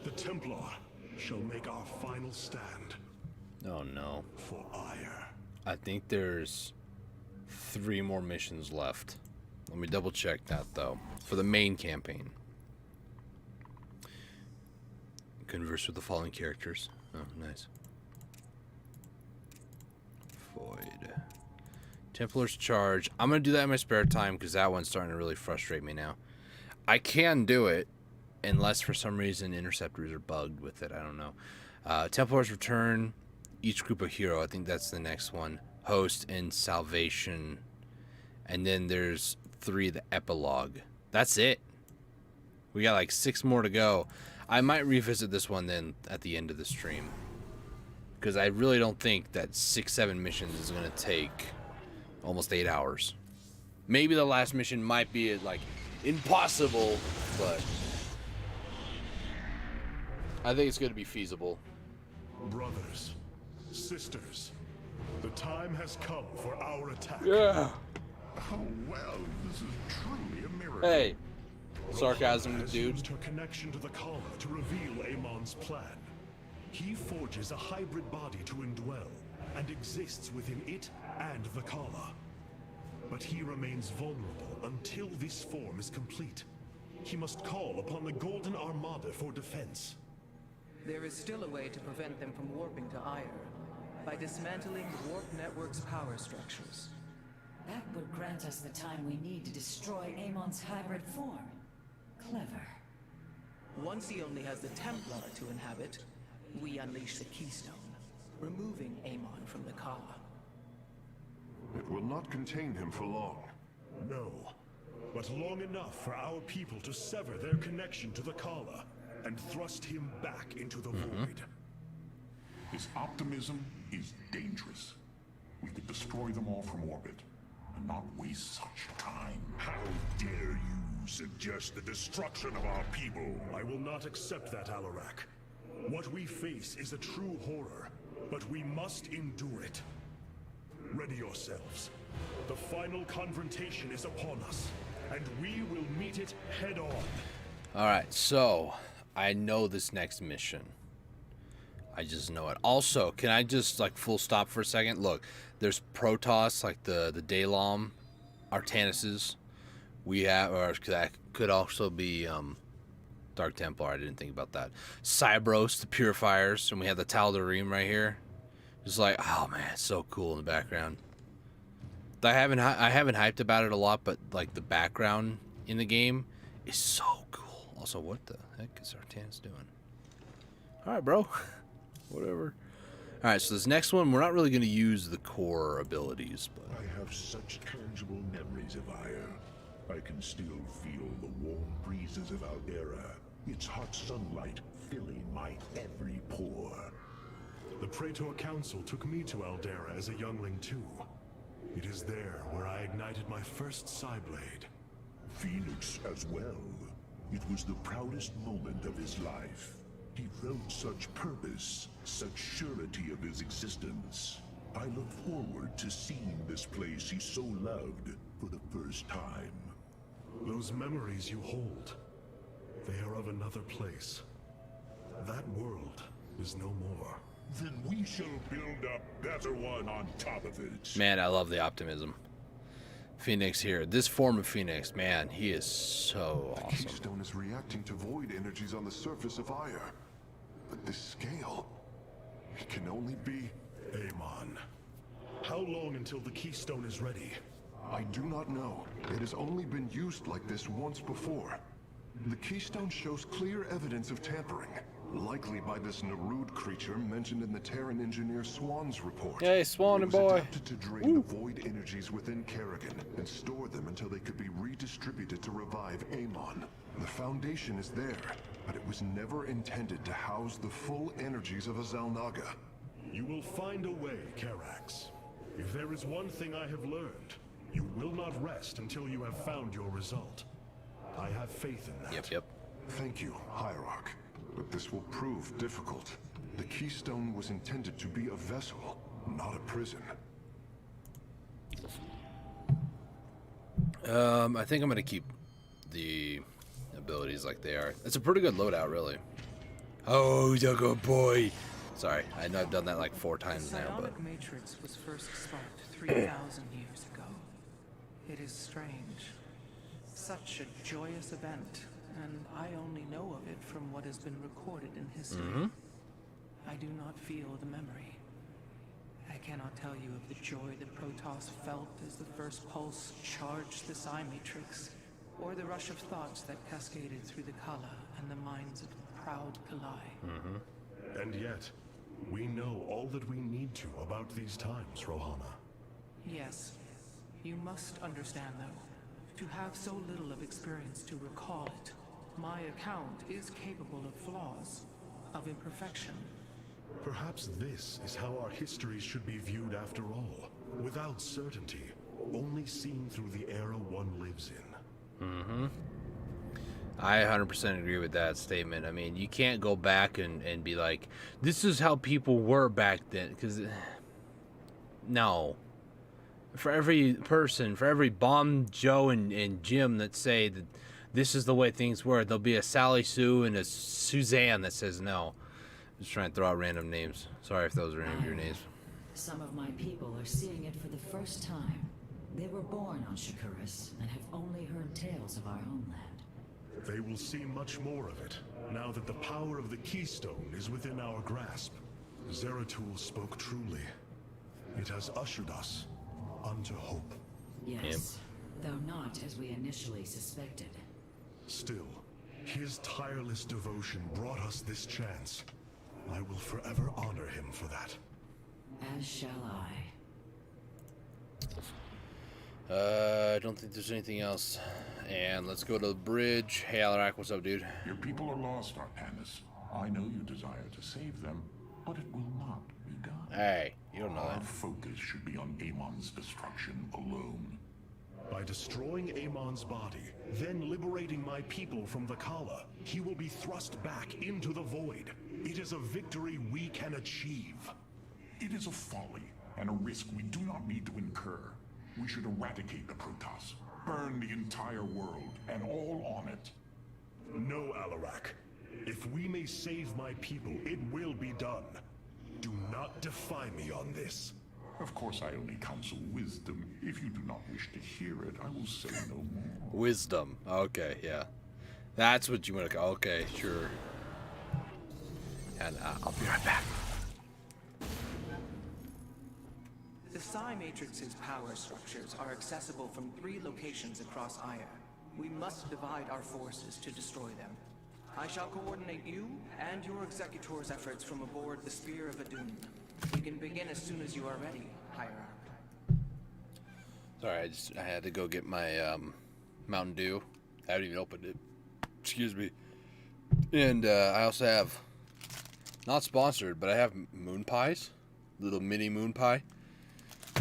[SPEAKER 7] The Templar shall make our final stand.
[SPEAKER 1] Oh no.
[SPEAKER 7] For ire.
[SPEAKER 1] I think there's 3 more missions left. Let me double check that though. For the main campaign. Converse with the following characters. Oh, nice. Void. Templar's Charge. I'm going to do that in my spare time because that one's starting to really frustrate me now. I can do it unless for some reason interceptors are bugged with it. I don't know. Templar's Return. Each group of hero. I think that's the next one. Host and Salvation. And then there's 3, the Epilogue. That's it. We got like 6 more to go. I might revisit this one then at the end of the stream. Because I really don't think that 6-7 missions is going to take almost 8 hours. Maybe the last mission might be like impossible, but I think it's going to be feasible.
[SPEAKER 7] Brothers, sisters, the time has come for our attack.
[SPEAKER 1] Yeah.
[SPEAKER 5] Oh, well, this is truly a miracle.
[SPEAKER 1] Hey. Sarcasm,
[SPEAKER 7] has
[SPEAKER 1] dude.
[SPEAKER 7] used her connection to the Kala to reveal Amon's plan. He forges a hybrid body to indwell and exists within it and the Kala. But he remains vulnerable until this form is complete. He must call upon the Golden Armada for defense.
[SPEAKER 8] There is still a way to prevent them from warping to Ire, by dismantling the warp network's power structures.
[SPEAKER 3] That would grant us the time we need to destroy Amon's hybrid form. Clever.
[SPEAKER 8] Once he only has the Templar to inhabit, we unleash the Keystone, removing Amon from the Kala.
[SPEAKER 2] It will not contain him for long.
[SPEAKER 7] No, but long enough for our people to sever their connection to the Kala and thrust him back into the void.
[SPEAKER 5] His optimism is dangerous. We could destroy them all from orbit and not waste such time.
[SPEAKER 6] How dare you suggest the destruction of our people?
[SPEAKER 7] I will not accept that, Alarak. What we face is a true horror, but we must endure it. Ready yourselves. The final confrontation is upon us. and we will meet it head on.
[SPEAKER 1] Alright, so I know this next mission. I just know it. Also, can I just like full stop for a second? Look, there's Protoss, like the Daylom Artanuses. We have, or that could also be Dark Templar. I didn't think about that. Cybros, the Purifiers, and we have the Tal'Darim right here. Just like, oh man, it's so cool in the background. I haven't hyped about it a lot, but like the background in the game is so cool. Also, what the heck is Artanus doing? All right, bro. Whatever. All right, so this next one, we're not really going to use the core abilities, but
[SPEAKER 5] I have such tangible memories of Ire. I can still feel the warm breezes of Aldera, its hot sunlight filling my every pore.
[SPEAKER 7] The Praetor Council took me to Aldera as a youngling too. It is there where I ignited my first Psyblade.
[SPEAKER 5] Phoenix as well. It was the proudest moment of his life. He felt such purpose, such surety of his existence. I look forward to seeing this place he so loved for the first time.
[SPEAKER 7] Those memories you hold, they are of another place. That world is no more.
[SPEAKER 5] Then we shall build a better one on top of it.
[SPEAKER 1] man, I love the optimism. Phoenix here. This form of Phoenix, man, he is so
[SPEAKER 2] The
[SPEAKER 1] awesome.
[SPEAKER 2] Keystone is reacting to void energies on the surface of Ire. But this scale, it can only be...
[SPEAKER 7] Amon, how long until the Keystone is ready?
[SPEAKER 2] I do not know. It has only been used like this once before. The Keystone shows clear evidence of tampering, likely by this Narud creature mentioned in the Terran engineer Swan's report.
[SPEAKER 1] Hey, Swan
[SPEAKER 2] It was
[SPEAKER 1] boy.
[SPEAKER 2] adapted to drain the void energies within Kerrigan and store them until they could be redistributed to revive Amon. The foundation is there, but it was never intended to house the full energies of a Zalnaga.
[SPEAKER 7] You will find a way, Karax. If there is one thing I have learned, you will not rest until you have found your result. I have faith in that.
[SPEAKER 1] Yep.
[SPEAKER 2] Thank you, Hierarch. But this will prove difficult. The Keystone was intended to be a vessel, not a prison.
[SPEAKER 1] I think I'm going to keep the abilities like they are. It's a pretty good loadout, really. Oh, you're a good boy. Sorry, I know I've done that like 4 times
[SPEAKER 8] The
[SPEAKER 1] now, but...
[SPEAKER 8] psionic matrix was first sparked 3,000 years ago. It is strange. Such a joyous event, and I only know of it from what has been recorded in history. I do not feel the memory. I cannot tell you of the joy that Protoss felt as the first pulse charged the psi matrix, or the rush of thoughts that cascaded through the Kala and the minds of the proud Kalai.
[SPEAKER 7] And yet, we know all that we need to about these times, Rohana.
[SPEAKER 8] Yes. You must understand, though, to have so little of experience to recall it, my account is capable of flaws, of imperfection.
[SPEAKER 7] Perhaps this is how our histories should be viewed after all. Without certainty, only seen through the era one lives in.
[SPEAKER 1] I 100% agree with that statement. I mean, you can't go back and be like, this is how people were back then, because... No. For every person, for every Bomb, Joe, and Jim that say that this is the way things were, there'll be a Sally Sue and a Suzanne that says no. Just trying to throw out random names. Sorry if those are any of your names.
[SPEAKER 3] Some of my people are seeing it for the first time. They were born on Shakuras and have only heard tales of our homeland.
[SPEAKER 7] They will see much more of it, now that the power of the Keystone is within our grasp. Zeratul spoke truly. It has ushered us unto hope.
[SPEAKER 3] Yes, though not as we initially suspected.
[SPEAKER 7] Still, his tireless devotion brought us this chance. I will forever honor him for that.
[SPEAKER 3] As shall I.
[SPEAKER 1] I don't think there's anything else. And let's go to the bridge. Hey, Alarak, what's up, dude?
[SPEAKER 5] Your people are lost, Artanis. I know you desire to save them, but it will not be done.
[SPEAKER 1] Hey, you don't know
[SPEAKER 5] Our
[SPEAKER 1] that.
[SPEAKER 5] focus should be on Amon's destruction alone.
[SPEAKER 7] By destroying Amon's body, then liberating my people from the Kala, he will be thrust back into the void. It is a victory we can achieve.
[SPEAKER 5] It is a folly and a risk we do not need to incur. We should eradicate the Protoss, burn burn the entire world, and all on it.
[SPEAKER 7] No, Alarak. If we may save my people, it will be done. Do not defy me on this.
[SPEAKER 5] Of course, I only counsel wisdom. If you do not wish to hear it, I will say no more.
[SPEAKER 1] Wisdom. Okay, yeah. That's what you want to. Okay, sure. And I'll be right back.
[SPEAKER 8] The Psi Matrix's power structures are accessible from 3 locations across Aya. We must divide our forces to destroy them. I shall coordinate you and your Executor's efforts from aboard the Spear of Adun. We can begin as soon as you are ready, Hierarch.
[SPEAKER 1] Sorry, I had to go get my Mountain Dew. I haven't even opened it. Excuse me. And I also have, not sponsored, but I have moon pies, little mini moon pie.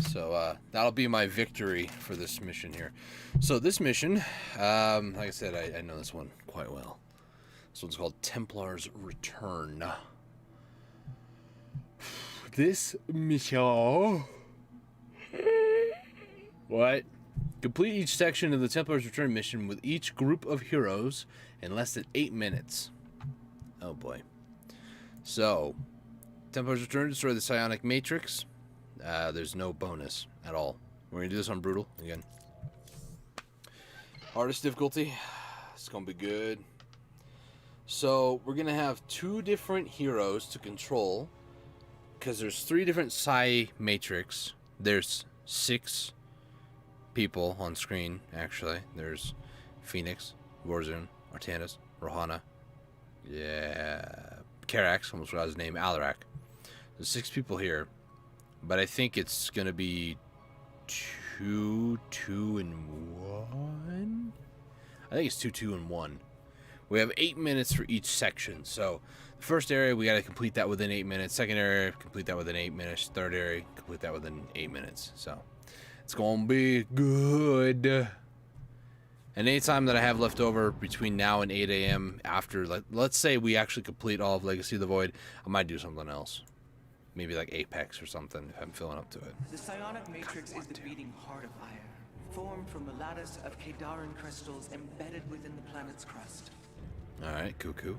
[SPEAKER 1] So that'll be my victory for this mission here. So this mission, like I said, I know this one quite well. This one's called Templar's Return. This mission... What? Complete each section of the Templar's Return mission with each group of heroes in less than 8 minutes. Oh boy. So, Templar's Return, destroy the psionic matrix. There's no bonus at all. We're going to do this on Brutal again. Hardest difficulty. It's going to be good. So, we're going to have 2 different heroes to control. Because there's 3 different psi matrix. There's 6 people on screen, actually. There's Phoenix, Warzone, Artanis, Rohana. Yeah. Karax, almost forgot his name, Alarak. There's 6 people here. But I think it's going to be 2, 2, and 1. I think it's 2, 2, and 1. We have 8 minutes for each section. So, the first area, we got to complete that within 8 minutes. Second area, complete that within 8 minutes. Third area, complete that within 8 minutes. So, it's going to be good. And any time that I have left over between now and 8 a.m. after, like, let's say we actually complete all of Legacy of the Void, I might do something else. Maybe like Apex or something if I'm feeling up to it.
[SPEAKER 8] The psionic matrix is the beating heart of Aya, formed from a lattice of Kadaran crystals embedded within the planet's crust.
[SPEAKER 1] Alright, cuckoo.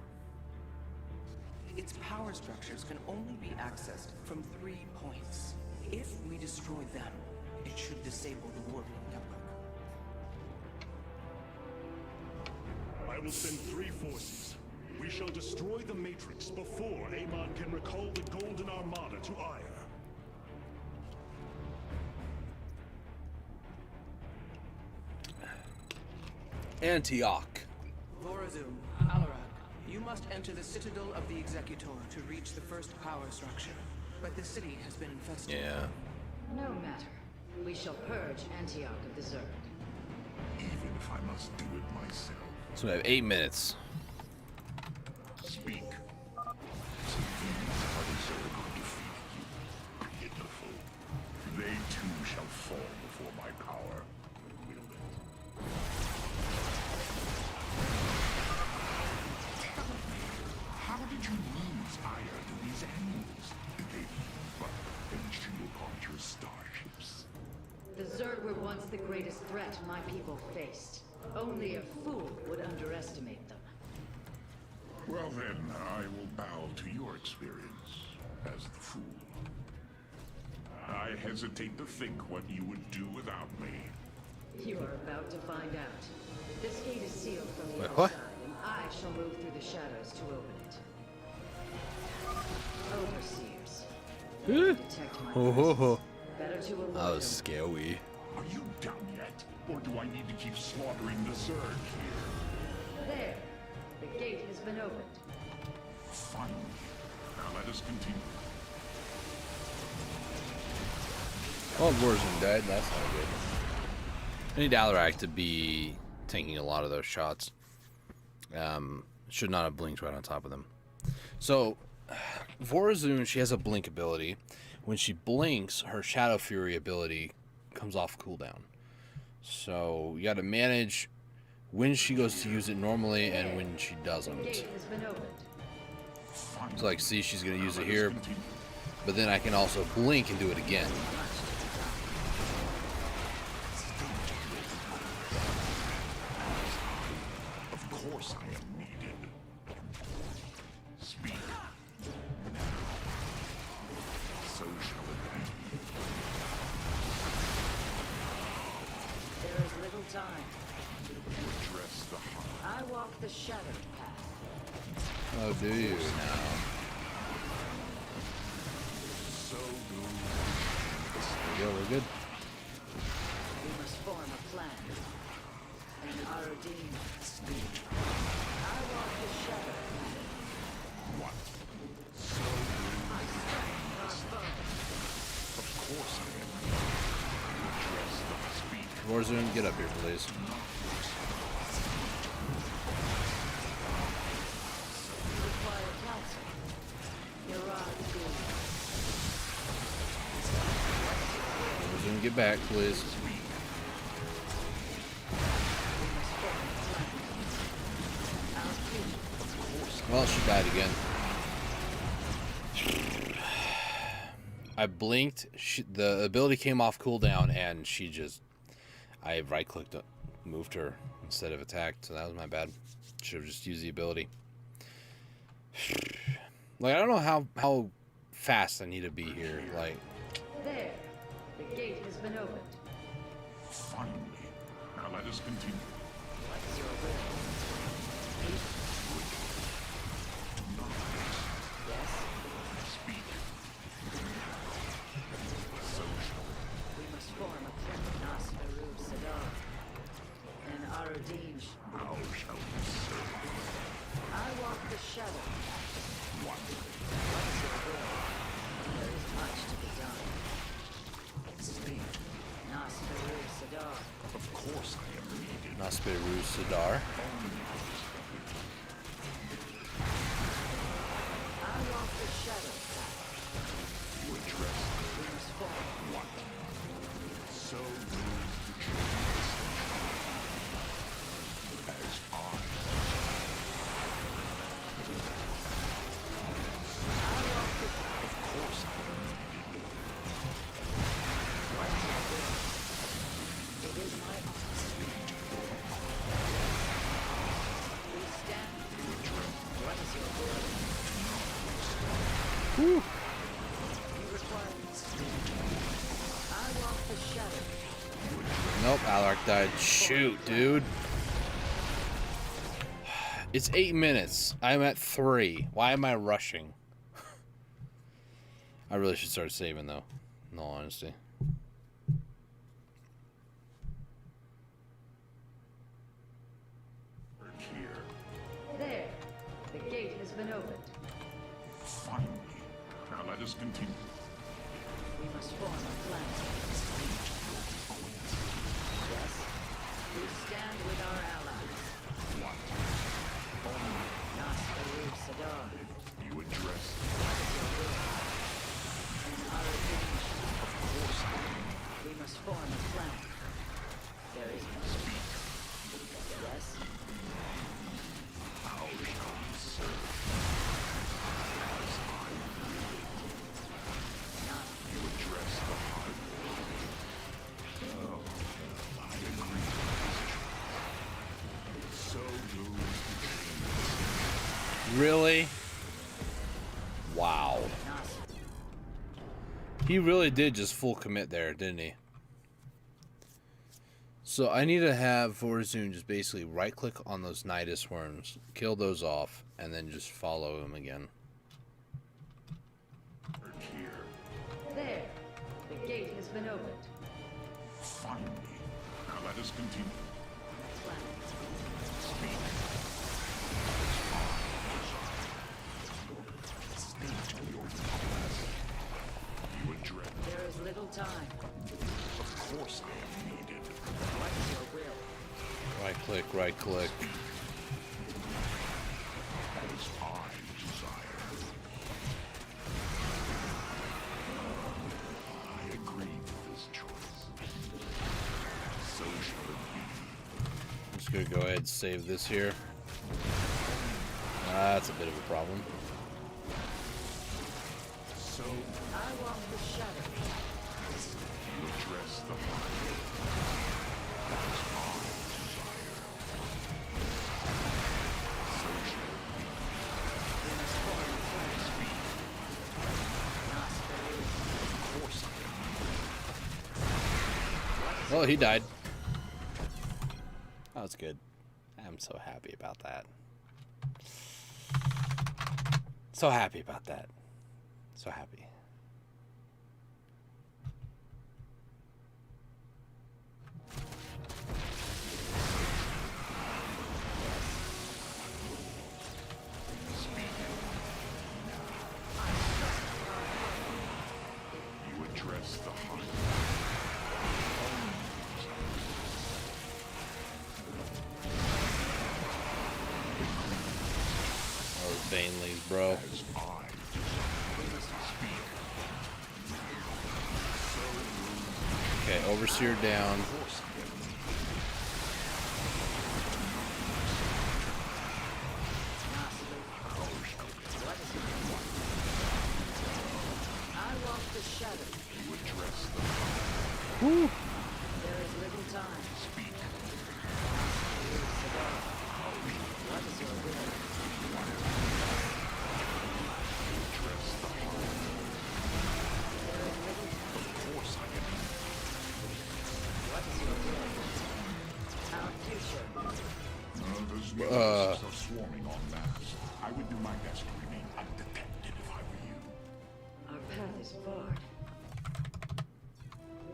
[SPEAKER 8] Its power structures can only be accessed from 3 points. If we destroy them, it should disable the warping network.
[SPEAKER 7] I will send 3 forces. We shall destroy the Matrix before Amon can recall the Golden Armada to Aya.
[SPEAKER 1] Antioch.
[SPEAKER 8] Vorazun, Alarak, you must enter the Citadel of the Executor to reach the first power structure. But the city has been infested.
[SPEAKER 1] Yeah.
[SPEAKER 3] No matter. We shall purge Antioch of the Zerg.
[SPEAKER 5] Even if I must do it myself.
[SPEAKER 1] So we have 8 minutes.
[SPEAKER 5] Speak. So these are the Zerg who defeated you. Pitiful. They too shall fall before my power. Will it? Tell me, how did you lose Aya to these animals? Did they but shield on your starships?
[SPEAKER 3] The Zerg were once the greatest threat my people faced. Only a fool would underestimate them.
[SPEAKER 5] Well then, I will bow to your experience as the fool. I hesitate to think what you would do without me.
[SPEAKER 3] You are about to find out. This gate is sealed from the
[SPEAKER 1] Wait,
[SPEAKER 3] outside,
[SPEAKER 1] what?
[SPEAKER 3] and I shall move through the shadows to open it. Overseers. Detect my presence. Better to avoid
[SPEAKER 1] That was
[SPEAKER 3] them.
[SPEAKER 1] scary.
[SPEAKER 5] Are you done yet? Or do I need to keep slaughtering the Zerg here?
[SPEAKER 3] There. The gate has been opened.
[SPEAKER 5] Finally. Now let us continue.
[SPEAKER 1] Oh, Warzone dead. That's not good. I need Alarak to be taking a lot of those shots. Should not have blinked right on top of them. So, Vorazun, she has a blink ability. When she blinks, her Shadow Fury ability comes off cooldown. So, you got to manage when she goes to use it normally and when she doesn't.
[SPEAKER 3] Gate has been opened.
[SPEAKER 1] So, like, see, she's going to use it here. But then I can also blink and do it again.
[SPEAKER 3] time.
[SPEAKER 2] Address the heart.
[SPEAKER 3] I walk the shadow path.
[SPEAKER 1] Oh, do you now?
[SPEAKER 2] So goes
[SPEAKER 1] There we go, we're good.
[SPEAKER 3] We must form a plan. And Aradin. I walk the shadow path.
[SPEAKER 2] what? So
[SPEAKER 3] I strike our foe.
[SPEAKER 2] of course I am. Address the speak.
[SPEAKER 1] Warzone, get up here, please.
[SPEAKER 3] Require counsel.
[SPEAKER 1] Warzone, get back, please. Well, she died again. I blinked. The ability came off cooldown, and she just... I right-clicked, moved her instead of attacked, so that was my bad. Should have just used the ability. Like, I don't know how fast I need to be here. Like,
[SPEAKER 3] There. The gate has been opened.
[SPEAKER 2] Finally. Now let us continue.
[SPEAKER 3] What's your will? Yes?
[SPEAKER 2] Speak. So shall
[SPEAKER 3] We must form a plan. Nasperu Sadar. And Aradin.
[SPEAKER 2] how shall we serve?
[SPEAKER 3] I walk the shadow.
[SPEAKER 2] What?
[SPEAKER 3] What's your will? There is much to be done.
[SPEAKER 2] Speak.
[SPEAKER 3] Nasperu Sadar.
[SPEAKER 2] Of course I am needed.
[SPEAKER 1] Nasperu Sadar.
[SPEAKER 3] I walk the shadow path.
[SPEAKER 2] You address
[SPEAKER 3] We must form.
[SPEAKER 2] what? So moves the truth. As I. Of course I am needed.
[SPEAKER 3] What's your will? It is my honor. We stand. What is your will?
[SPEAKER 1] Whew.
[SPEAKER 3] You require. I walk the shadow.
[SPEAKER 1] Nope, Alaric died. Shoot, dude. It's 8 minutes. I'm at 3. Why am I rushing? I really should start saving, though. In all honesty.
[SPEAKER 2] Here.
[SPEAKER 3] There. The gate has been opened.
[SPEAKER 2] Finally. Now let us continue.
[SPEAKER 3] We must form a plan. Yes. We stand with our allies.
[SPEAKER 2] What?
[SPEAKER 3] Nasperu Sadar.
[SPEAKER 2] You address.
[SPEAKER 3] And Aradin.
[SPEAKER 2] Of course I am.
[SPEAKER 3] We must form a plan. There is no speak. Yes.
[SPEAKER 2] How shall we serve? As I will.
[SPEAKER 3] Not
[SPEAKER 2] You address the heart. Oh, I agree. So moves the
[SPEAKER 1] Really? Wow.
[SPEAKER 3] Nas.
[SPEAKER 1] He really did just full commit there, didn't he? So I need to have Warzone just basically right-click on those Nidus worms, kill those off, and then just follow him again.
[SPEAKER 2] here.
[SPEAKER 3] There. The gate has been opened.
[SPEAKER 2] Finally. Now let us continue.
[SPEAKER 3] Plan.
[SPEAKER 2] Speak. You address.
[SPEAKER 3] There is little time.
[SPEAKER 2] Of course I am needed.
[SPEAKER 3] What's your will?
[SPEAKER 1] Right-click, right-click.
[SPEAKER 2] As I desire. I agree with this choice. So shall it be.
[SPEAKER 1] I'm just gonna go ahead and save this here. That's a bit of a problem.
[SPEAKER 2] So
[SPEAKER 3] I walk the shadow.
[SPEAKER 2] you address the heart. As I desire. So shall it be.
[SPEAKER 3] We must form a plan.
[SPEAKER 2] Speak.
[SPEAKER 3] Nasperu.
[SPEAKER 2] Of course I am needed.
[SPEAKER 1] Well, he died. was good. I'm so happy about that. So happy about that. So happy.
[SPEAKER 5] You address the heart.
[SPEAKER 1] Those Baneleys, bro.
[SPEAKER 5] As I speak.
[SPEAKER 1] Okay, Overseer down.
[SPEAKER 3] I walk the shadow.
[SPEAKER 5] You address the
[SPEAKER 1] Woo!
[SPEAKER 3] There is little time.
[SPEAKER 5] speak.
[SPEAKER 3] What is your will?
[SPEAKER 5] Address the heart.
[SPEAKER 3] There is little time.
[SPEAKER 5] The force I am.
[SPEAKER 3] What is your will? Our future.
[SPEAKER 5] There's no risks of swarming en masse. I would do my best to remain undetected if I were you.
[SPEAKER 3] Our path is barred.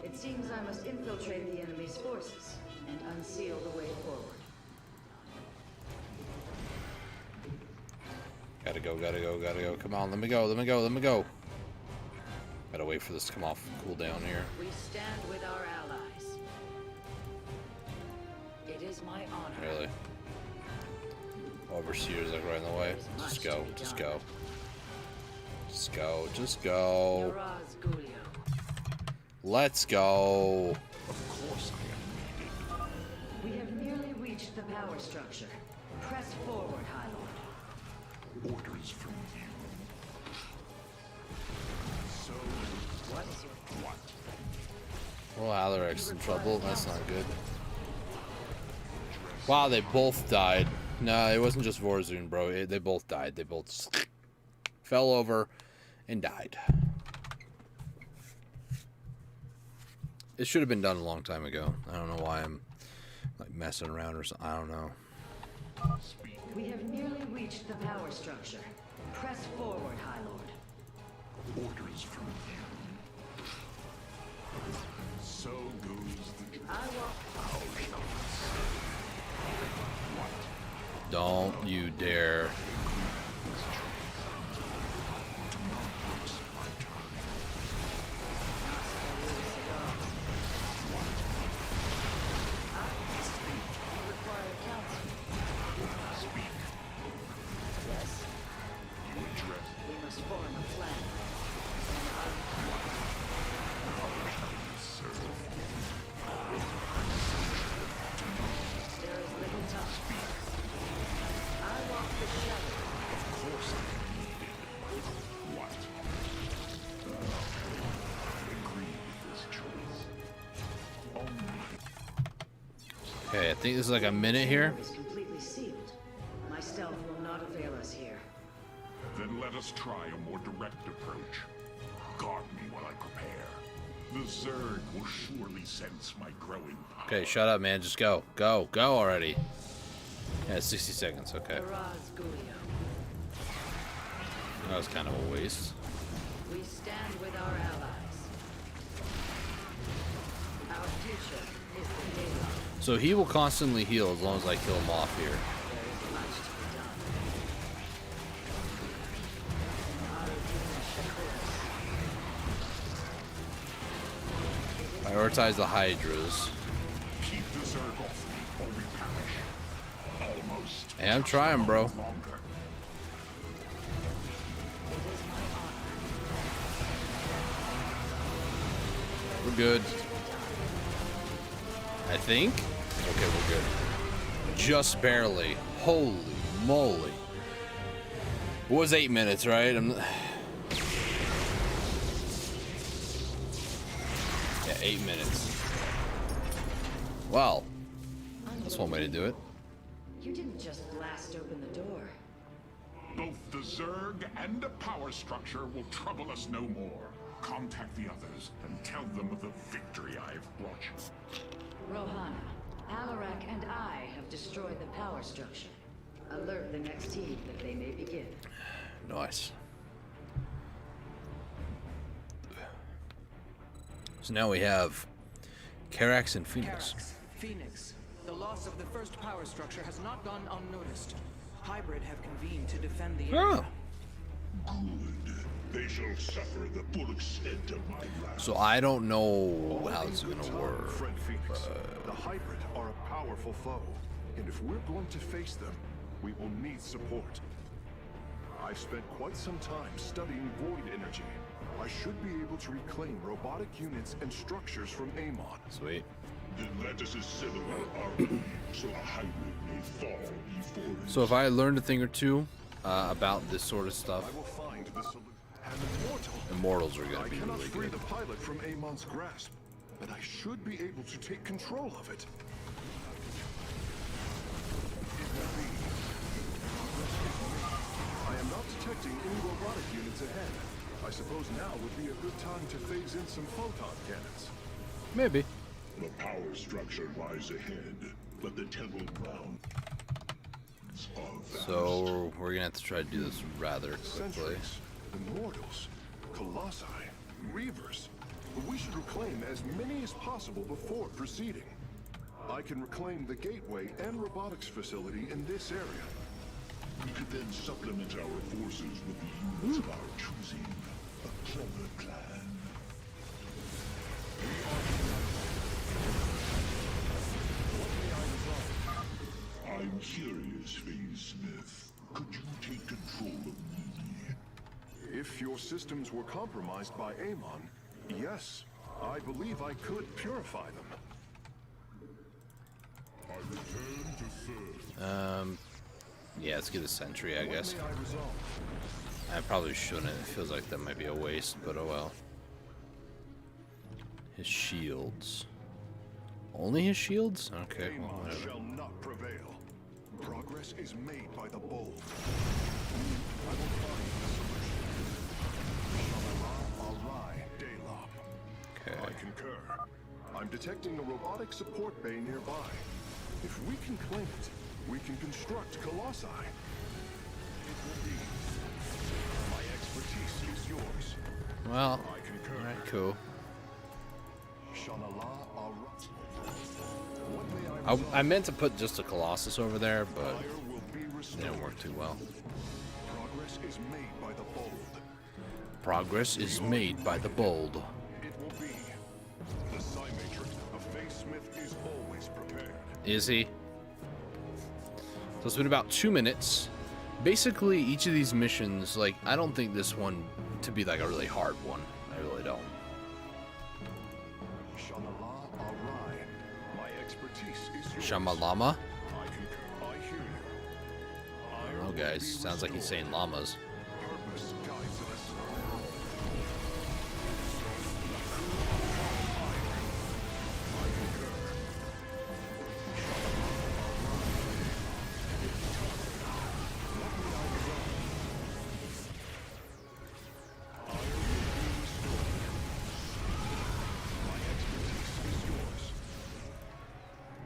[SPEAKER 3] It seems I must infiltrate the enemy's forces and unseal the way forward.
[SPEAKER 1] Gotta go, gotta go, gotta go. Come on, let me go, let me go, let me go. Gotta wait for this to come off cooldown here.
[SPEAKER 3] We stand with our allies. It is my honor.
[SPEAKER 1] Really? Overseer's like right in the way. Just go, just go. Just go, just go.
[SPEAKER 3] Miraz Gulio.
[SPEAKER 1] Let's go.
[SPEAKER 5] Of course I am needed.
[SPEAKER 3] We have nearly reached the power structure. Press forward, High Lord.
[SPEAKER 5] Orders from you. So,
[SPEAKER 3] What is your
[SPEAKER 5] what?
[SPEAKER 1] Well, Alaric's in trouble. That's not good. Wow, they both died. No, it wasn't just Vorzun, bro. They both died. They both just fell over and died. It should have been done a long time ago. I don't know why I'm like messing around or something. I don't know.
[SPEAKER 5] Speak.
[SPEAKER 3] We have nearly reached the power structure. Press forward, High Lord.
[SPEAKER 5] Orders from you. So goes the
[SPEAKER 3] I walk.
[SPEAKER 1] Don't you dare.
[SPEAKER 3] Require counsel.
[SPEAKER 5] speak.
[SPEAKER 3] Yes,
[SPEAKER 5] You address
[SPEAKER 3] we must form a plan. There is little time. I walk the shadow.
[SPEAKER 5] of course I am needed. What? I agree with this choice. Only
[SPEAKER 1] Okay, I think this is like a minute here.
[SPEAKER 3] Is completely sealed. My stealth will not avail us here.
[SPEAKER 5] then let us try a more direct approach. Guard me while I prepare. The Zerg will surely sense my growing power.
[SPEAKER 1] Okay, shut up, man. Just go. Go. Go already. Yeah, 60 seconds. Okay.
[SPEAKER 3] Miraz Gulio.
[SPEAKER 1] That was kind of a waste.
[SPEAKER 3] We stand with our allies. Our future is the daylight.
[SPEAKER 1] So he will constantly heal as long as I kill him off here.
[SPEAKER 3] There is much to be done.
[SPEAKER 1] Prioritize the Hydras.
[SPEAKER 5] Keep the Zerg off me or we perish. Almost.
[SPEAKER 1] Hey, I'm trying, bro.
[SPEAKER 5] Longer.
[SPEAKER 1] We're good. I think? Okay, we're good. Just barely. Holy moly. It was 8 minutes, right? Yeah, 8 minutes. Well, that's one way to do it.
[SPEAKER 3] You didn't just blast open the door.
[SPEAKER 5] Both the Zerg and the power structure will trouble us no more. Contact the others and tell them of the victory I have brought you.
[SPEAKER 3] Rohana, Alarak and I have Destroy the power structure. Alert the next team that they may begin.
[SPEAKER 1] Nice. So now we have Carax and Phoenix.
[SPEAKER 8] Carax, Phoenix. The loss of the first power structure has not gone unnoticed. Hybrid have convened to defend the area.
[SPEAKER 5] Good. They shall suffer the full extent of my wrath.
[SPEAKER 1] So I don't know how it's gonna work.
[SPEAKER 2] Friend Phoenix. The Hybrid are a powerful foe, and if we're going to face them, we will need support. I've spent quite some time studying void energy. I should be able to reclaim robotic units and structures from Amon.
[SPEAKER 1] Sweet.
[SPEAKER 5] Then let us assemble our army, so the Hybrid may fall before it.
[SPEAKER 1] So if I learned a thing or two about this sort of stuff,
[SPEAKER 2] I will find the solution. An immortal.
[SPEAKER 1] Immortals are gonna
[SPEAKER 2] I
[SPEAKER 1] be
[SPEAKER 2] cannot
[SPEAKER 1] really
[SPEAKER 2] free
[SPEAKER 1] good.
[SPEAKER 2] the pilot from Amon's grasp, but I should be able to take control of it. I am not detecting any robotic units ahead. I suppose now would be a good time to phase in some photon cannons.
[SPEAKER 1] Maybe.
[SPEAKER 5] The power structure lies ahead, but the temple ground are vast.
[SPEAKER 1] So we're gonna have to try to do this rather quickly.
[SPEAKER 2] Sentries, immortals, colossi, reavers. We should reclaim as many as possible before proceeding. I can reclaim the gateway and robotics facility in this area.
[SPEAKER 5] We could then supplement our forces with the units of our choosing. A clever plan. I'm curious, Phase Smith. Could you take control of me?
[SPEAKER 2] If your systems were compromised by Amon, yes, I believe I could purify them.
[SPEAKER 5] I return to serve.
[SPEAKER 1] Yeah, let's get a sentry, I guess.
[SPEAKER 2] What may I resolve?
[SPEAKER 1] I probably shouldn't. It feels like that might be a waste, but oh well. His shields. Only his shields? Okay, well,
[SPEAKER 2] Amon
[SPEAKER 1] whatever.
[SPEAKER 2] shall not prevail. Progress is made by the bold. I will find the solution. Shalala Arai Delop.
[SPEAKER 1] Okay.
[SPEAKER 2] I concur. I'm detecting a robotic support bay nearby. If we can claim it, we can construct colossi. It will be. My expertise is yours.
[SPEAKER 1] Well,
[SPEAKER 2] I concur.
[SPEAKER 1] alright, cool.
[SPEAKER 2] Shalala Arai. What may I resolve?
[SPEAKER 1] I meant to put just a Colossus over there, but
[SPEAKER 2] Fire will be
[SPEAKER 1] it
[SPEAKER 2] restored.
[SPEAKER 1] didn't work too well.
[SPEAKER 2] Progress is made by the bold.
[SPEAKER 1] Progress is made by the bold.
[SPEAKER 2] It will be. The Psy-Matrix of Phase Smith is always prepared.
[SPEAKER 1] Is he? So it's been about 2 minutes. Basically, each of these missions, like, I don't think this one to be like a really hard one. I really don't.
[SPEAKER 2] Shalala Arai. My expertise is yours.
[SPEAKER 1] Shamalama?
[SPEAKER 2] I concur. I hear you.
[SPEAKER 1] I don't know, guys. Sounds like he's saying llamas.
[SPEAKER 2] Purpose guides us.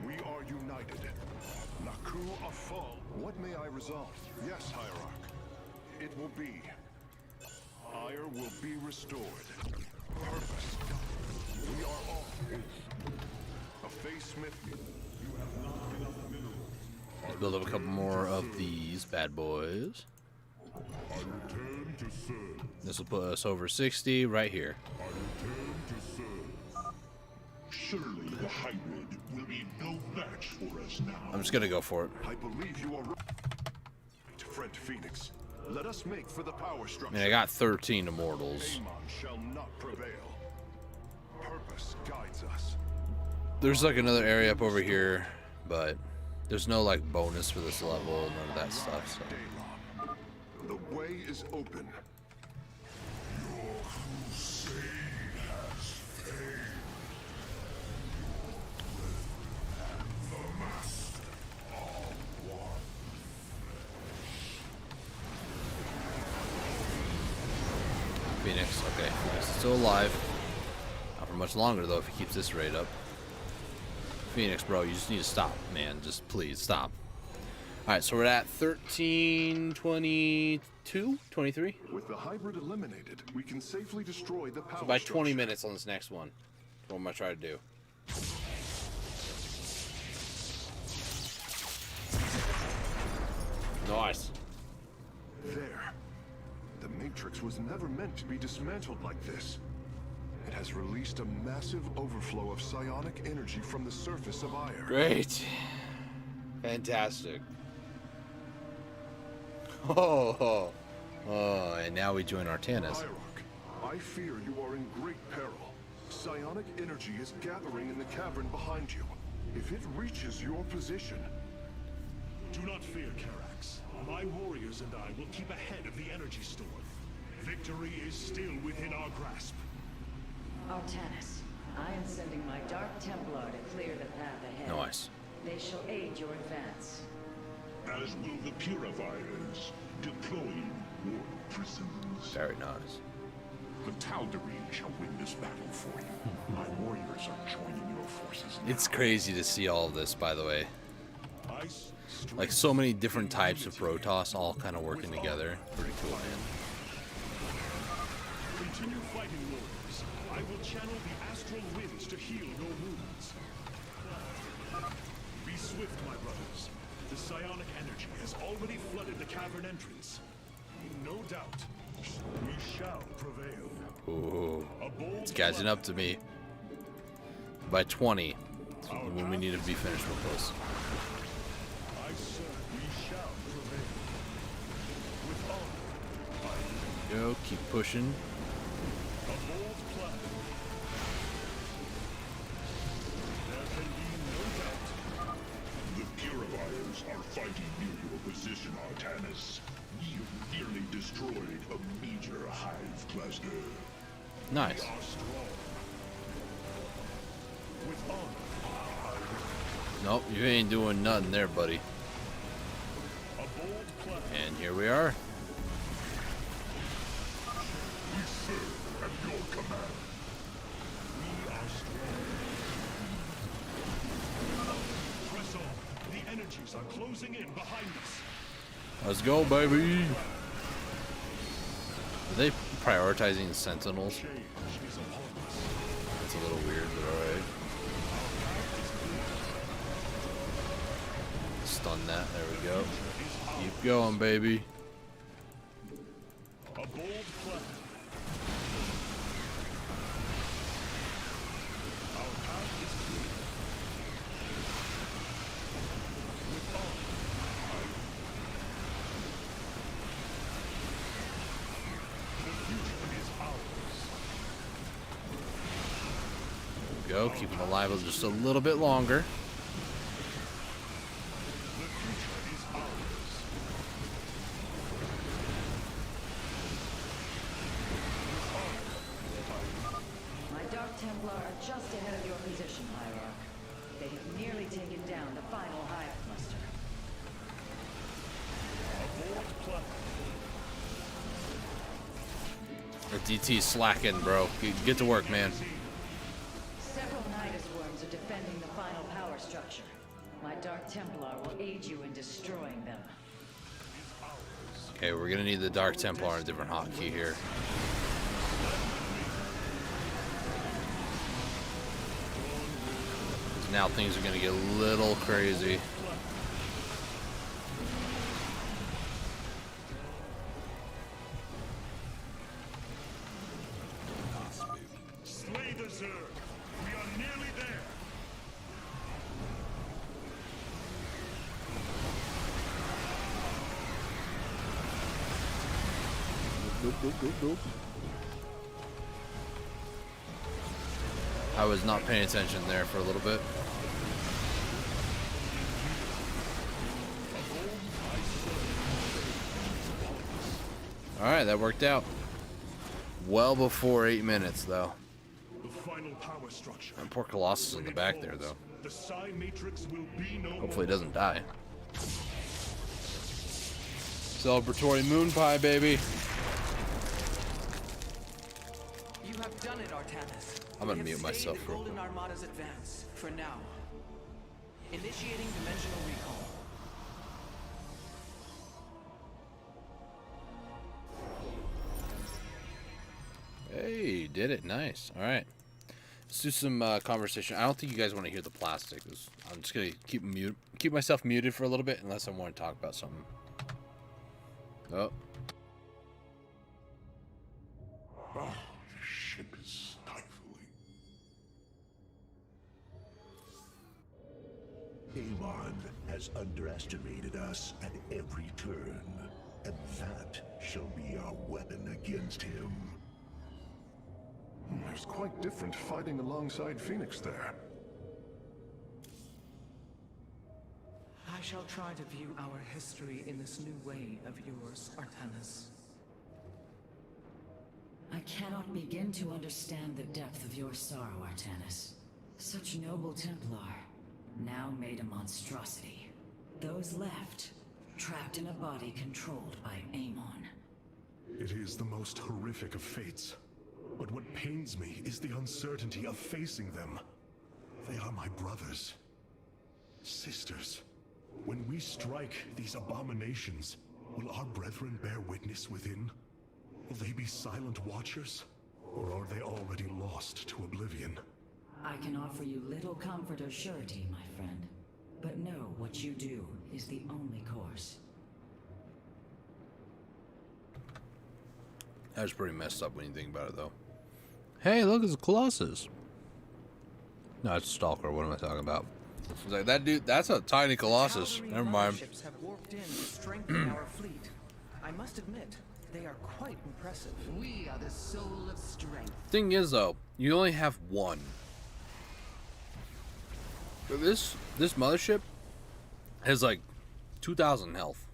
[SPEAKER 2] We are united. Naku Afal. What may I resolve? Yes, Hierarch. It will be. Ire will be restored. Purpose. We are all. A Phase Smith.
[SPEAKER 1] Let's build up a couple more of these bad boys.
[SPEAKER 5] I return to serve.
[SPEAKER 1] This will put us over 60 right here.
[SPEAKER 5] I return to serve. Surely the Hybrid will be no match for us now.
[SPEAKER 1] I'm just gonna go for it.
[SPEAKER 2] I believe you are right. Friend Phoenix. Let us make for the power
[SPEAKER 1] I
[SPEAKER 2] structure.
[SPEAKER 1] mean, I got 13 immortals.
[SPEAKER 2] Amon shall not prevail. Purpose guides us.
[SPEAKER 1] There's like another area up over here, but there's no like bonus for this level, none of that stuff. So
[SPEAKER 2] Delop. The way is open.
[SPEAKER 5] Your crusade has failed. The master of one.
[SPEAKER 1] Phoenix, okay, Phoenix is still alive. Not for much longer though if he keeps this rate up. Phoenix, bro, you just need to stop, man. Just please stop. Alright, so we're at 13, 22, 23?
[SPEAKER 2] With the hybrid eliminated, we can safely destroy the power
[SPEAKER 1] So by 20
[SPEAKER 2] structure.
[SPEAKER 1] minutes on this next one. What I'm going to try to do. Nice.
[SPEAKER 2] There. The Matrix was never meant to be dismantled like this. It has released a massive overflow of psionic energy from the surface of Ire.
[SPEAKER 1] Great. Fantastic. Oh, and now we join Artanis.
[SPEAKER 2] Hierarch, I fear you are in great peril. Psionic energy is gathering in the cavern behind you. If it reaches your position...
[SPEAKER 7] Do not fear, Carax. My warriors and I will keep ahead of the energy storm. Victory is still within our grasp.
[SPEAKER 3] Artanis, I am sending my Dark Templar to clear the path ahead.
[SPEAKER 1] Nice.
[SPEAKER 3] They shall aid your advance.
[SPEAKER 5] As will the Purifiers, deploying war prisons.
[SPEAKER 1] Very nice.
[SPEAKER 5] The Tal'Darim shall win this battle for you. My warriors are joining your forces now.
[SPEAKER 1] It's crazy to see all of this, by the way.
[SPEAKER 7] Ice,
[SPEAKER 1] Like so many different types of Protoss all kind of working together. Pretty cool, man.
[SPEAKER 7] Continue fighting, warriors. I will channel the astral winds to heal your wounds. Be swift, my brothers. The psionic energy has already flooded the cavern entrance. No doubt, we shall prevail.
[SPEAKER 1] Ooh,
[SPEAKER 7] A bold
[SPEAKER 1] it's catching up to me. By 20, when we need to be finished with this.
[SPEAKER 7] I said we shall prevail. With honor,
[SPEAKER 1] Go, keep pushing.
[SPEAKER 7] a bold plan. There can be no doubt.
[SPEAKER 5] The Purifiers are fighting near your position, Artanis. You nearly destroyed a major hive cluster.
[SPEAKER 1] Nice.
[SPEAKER 7] We are strong. With honor,
[SPEAKER 1] Nope, you ain't doing nothing there, buddy.
[SPEAKER 7] a bold plan.
[SPEAKER 1] And here we are.
[SPEAKER 5] We serve at your command.
[SPEAKER 7] We are strong. Press on. The energies are closing in behind us.
[SPEAKER 1] Let's go, baby. Are they prioritizing Sentinels?
[SPEAKER 7] Change is upon us.
[SPEAKER 1] That's a little weird, but alright. Stun that. There we go. Keep going, baby.
[SPEAKER 7] A bold plan. Our path is clear. With honor, the future is ours.
[SPEAKER 1] There we go. Keep them alive just a little bit longer.
[SPEAKER 7] The future is ours.
[SPEAKER 3] My Dark Templar are just ahead of your position, Hierarch. They have nearly taken down the final hive cluster.
[SPEAKER 7] A bold plan.
[SPEAKER 1] The DT's slacking, bro. Get to work, man.
[SPEAKER 3] Several Nidus worms are defending the final power structure. My Dark Templar will aid you in destroying them.
[SPEAKER 1] Okay, we're gonna need the Dark Templar on a different hotkey here. Now things are gonna get a little crazy.
[SPEAKER 7] Slay the Zerg. We are nearly there.
[SPEAKER 1] I was not paying attention there for a little bit. Alright, that worked out. Well before 8 minutes, though.
[SPEAKER 7] The final power structure.
[SPEAKER 1] And poor Colossus in the back there, though.
[SPEAKER 7] The Psi Matrix will be no
[SPEAKER 1] Hopefully he doesn't die. Celebratory moon pie, baby.
[SPEAKER 8] You have done it, Artanis.
[SPEAKER 1] I'm gonna
[SPEAKER 8] We have
[SPEAKER 1] mute
[SPEAKER 8] stayed
[SPEAKER 1] myself
[SPEAKER 8] the
[SPEAKER 1] real
[SPEAKER 8] Golden
[SPEAKER 1] quick.
[SPEAKER 8] Armada's advance for now. Initiating dimensional recall.
[SPEAKER 1] Hey, did it. Nice. All right. Let's do some conversation. I don't think you guys want to hear the plastic. I'm just going to keep myself muted for a little bit unless I want to talk about something. Oh.
[SPEAKER 5] Ah, the ship is stifling.
[SPEAKER 6] Amon has underestimated us at every turn, and that shall be our weapon against him.
[SPEAKER 2] It's quite different fighting alongside Phoenix there.
[SPEAKER 8] I shall try to view our history in this new way of yours, Artanis.
[SPEAKER 3] I cannot begin to understand the depth of your sorrow, Artanis. Such noble Templar, now made a monstrosity. Those left, trapped in a body controlled by Amon.
[SPEAKER 7] It is the most horrific of fates. But what pains me is the uncertainty of facing them. They are my brothers. Sisters. When we strike these abominations, will our brethren bear witness within? Will they be silent watchers? Or are they already lost to oblivion?
[SPEAKER 3] I can offer you little comfort or surety, my friend. But know what you do is the only course.
[SPEAKER 1] That's pretty messed up when you think about it, though. Hey, look, it's a Colossus. No, it's a Stalker. What am I talking about? It's like, that dude, that's a tiny Colossus. Never mind.
[SPEAKER 8] Ships have warped in to strengthen our fleet. I must admit, they are quite impressive.
[SPEAKER 9] We are the soul of strength.
[SPEAKER 1] Thing is, though, you only have one. But this mothership has like 2,000 health.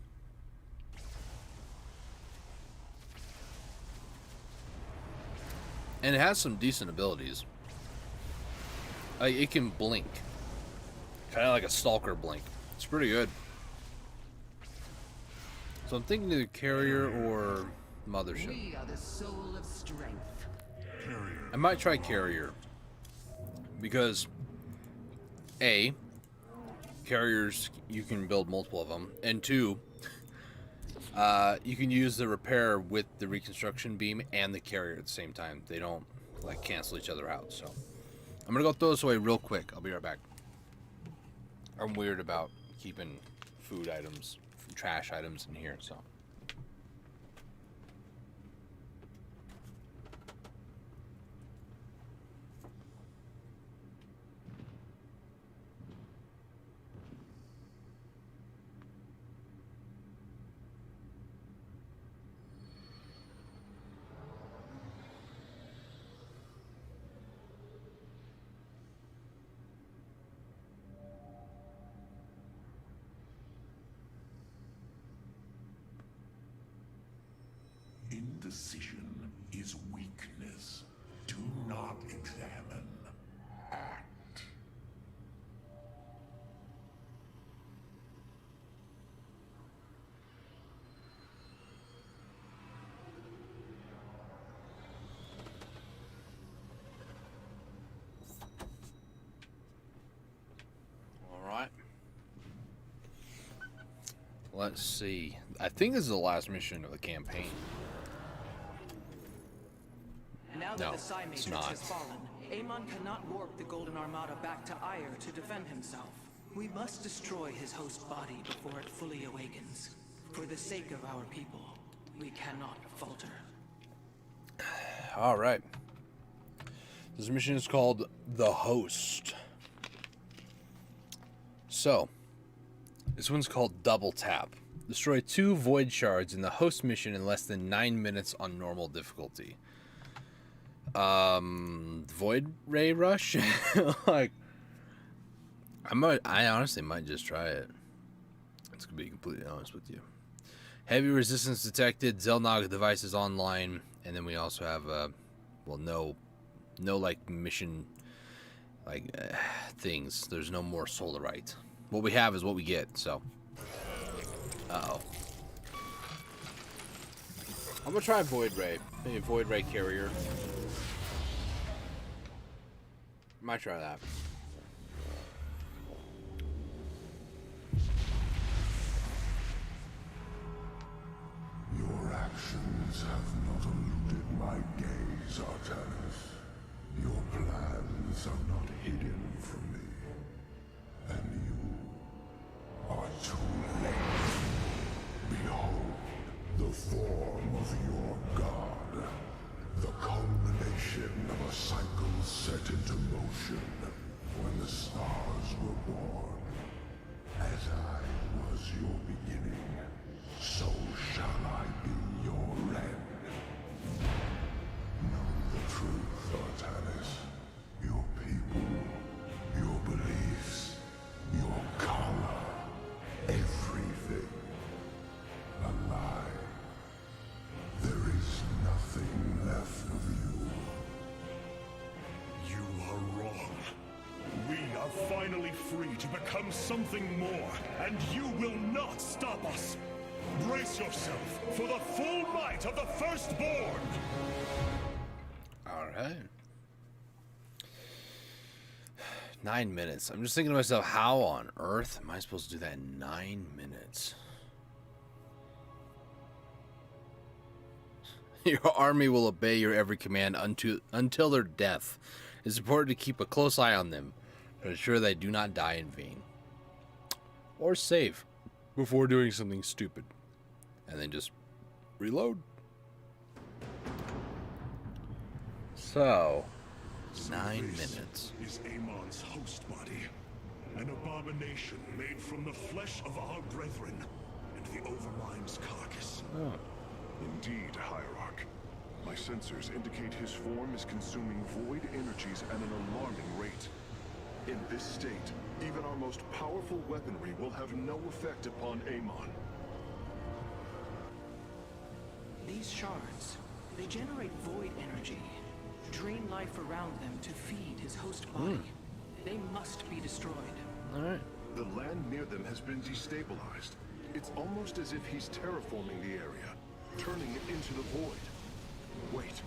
[SPEAKER 1] And it has some decent abilities. Like, it can blink. Kind of like a Stalker blink. It's pretty good. So I'm thinking either carrier or mothership.
[SPEAKER 9] We are the soul of strength.
[SPEAKER 1] I might try carrier. Because, A, carriers, you can build multiple of them. And 2, you can use the repair with the reconstruction beam and the carrier at the same time. They don't like cancel each other out. So I'm gonna go throw this away real quick. I'll be right back. I'm weird about keeping food items, trash items in here. So.
[SPEAKER 5] Indecision is weakness. Do not examine. Act.
[SPEAKER 1] All right. Let's see. I think this is the last mission of the campaign.
[SPEAKER 8] Now that
[SPEAKER 1] No,
[SPEAKER 8] the Psi
[SPEAKER 1] it's
[SPEAKER 8] Matrix
[SPEAKER 1] not.
[SPEAKER 8] has fallen, Amon cannot warp the Golden Armada back to Ire to defend himself. We must destroy his host body before it fully awakens. For the sake of our people, we cannot falter.
[SPEAKER 1] All right. This mission is called The Host. So, this one's called Double Tap. Destroy 2 void shards in the host mission in less than 9 minutes on normal difficulty. Void Ray Rush? Like, I honestly might just try it. It's gonna be completely honest with you. Heavy resistance detected, Zelnog devices online, and then we also have, well, no like mission, like, things. There's no more Solarite. What we have is what we get, so. Uh-oh. I'm gonna try Void Ray. Maybe Void Ray Carrier. Might try that.
[SPEAKER 5] form of your god. The culmination of a cycle set into motion when the stars were born. As I was your beginning, so shall I be your end. Know the truth, Artanis. Your people, your beliefs, your color, everything. A lie. There is nothing left of you.
[SPEAKER 7] You are wrong. We are finally free to become something more, and you will not stop us. Brace yourself for the full might of the Firstborn!
[SPEAKER 1] Alright. 9 minutes. I'm just thinking to myself, how on earth am I supposed to do that in 9 minutes? Your army will obey your every command until their death. It's important to keep a close eye on them to ensure they do not die in vain. Or save before doing something stupid. And then just reload. So, 9 minutes.
[SPEAKER 7] Is Amon's host body, an abomination made from the flesh of our brethren and the Overmind's carcass.
[SPEAKER 1] Oh.
[SPEAKER 2] Indeed, Hierarch. My sensors indicate his form is consuming void energies at an alarming rate. In this state, even our most powerful weaponry will have no effect upon Amon.
[SPEAKER 8] These shards, they generate void energy, drain life around them to feed his host body. They must be destroyed.
[SPEAKER 1] Alright.
[SPEAKER 2] The land near them has been destabilized. It's almost as if he's terraforming the area, turning it into the void. Wait,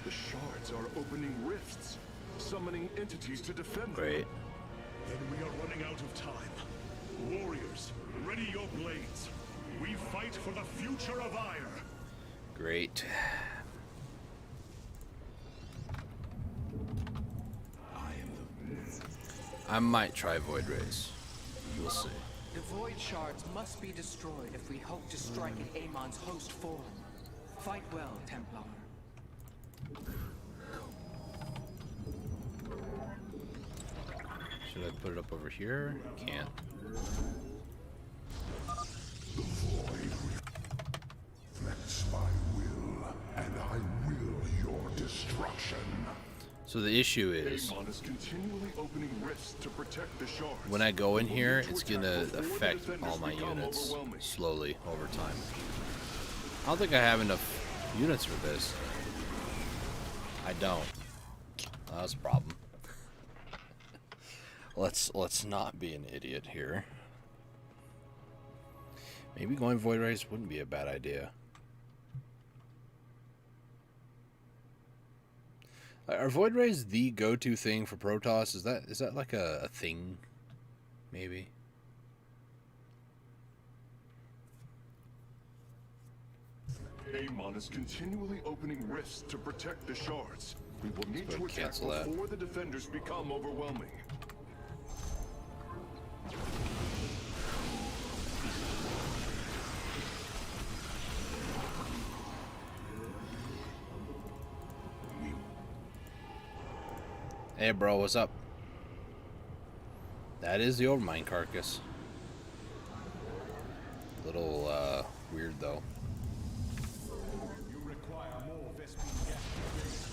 [SPEAKER 2] the shards are opening rifts, summoning entities to defend them.
[SPEAKER 1] Great.
[SPEAKER 7] Then we are running out of time. Warriors, ready your blades. We fight for the future of Ire.
[SPEAKER 1] Great. I might try Void Race. We'll see.
[SPEAKER 8] The void shards must be destroyed if we hope to strike at Amon's host form. Fight well, Templar.
[SPEAKER 1] Should I put it up over here? Can't.
[SPEAKER 5] The void reflects my will, and I will your destruction.
[SPEAKER 1] So the issue is,
[SPEAKER 2] Amon is continually opening rifts to protect the shards.
[SPEAKER 1] when I go in here, it's gonna affect all my units slowly over time. I don't think I have enough units for this. I don't. That's a problem. Let's not be an idiot here. Maybe going Void Race wouldn't be a bad idea. Are Void Rays the go-to thing for Protoss? Is that like a thing? Maybe.
[SPEAKER 2] Amon is continually opening rifts to protect the shards. We will need to attack
[SPEAKER 1] cancel that.
[SPEAKER 2] before the defenders become overwhelming.
[SPEAKER 1] Hey bro, what's up? That is the Overmind carcass. Little weird though.
[SPEAKER 7] You require more Vespene gas.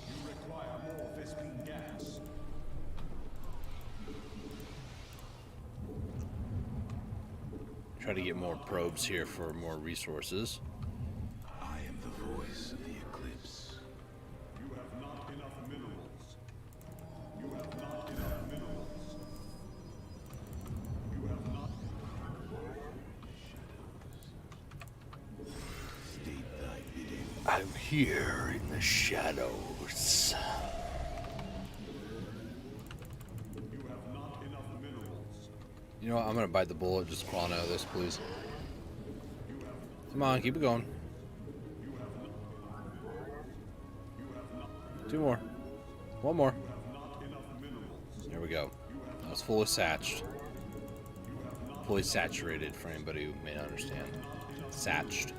[SPEAKER 7] You require more Vespene gas.
[SPEAKER 1] Try to get more probes here for more resources.
[SPEAKER 5] I am the voice of the eclipse.
[SPEAKER 7] You have not enough minerals. You have not enough minerals. You have not.
[SPEAKER 5] State thy bidding.
[SPEAKER 1] I'm here in the shadows.
[SPEAKER 7] You have not enough minerals.
[SPEAKER 1] You know what? I'm gonna bite the bullet. Just crawling out of this, please. Come on, keep it going. Two more. One more. There we go. That's fully satched. Fully saturated for anybody who may not understand. Satched.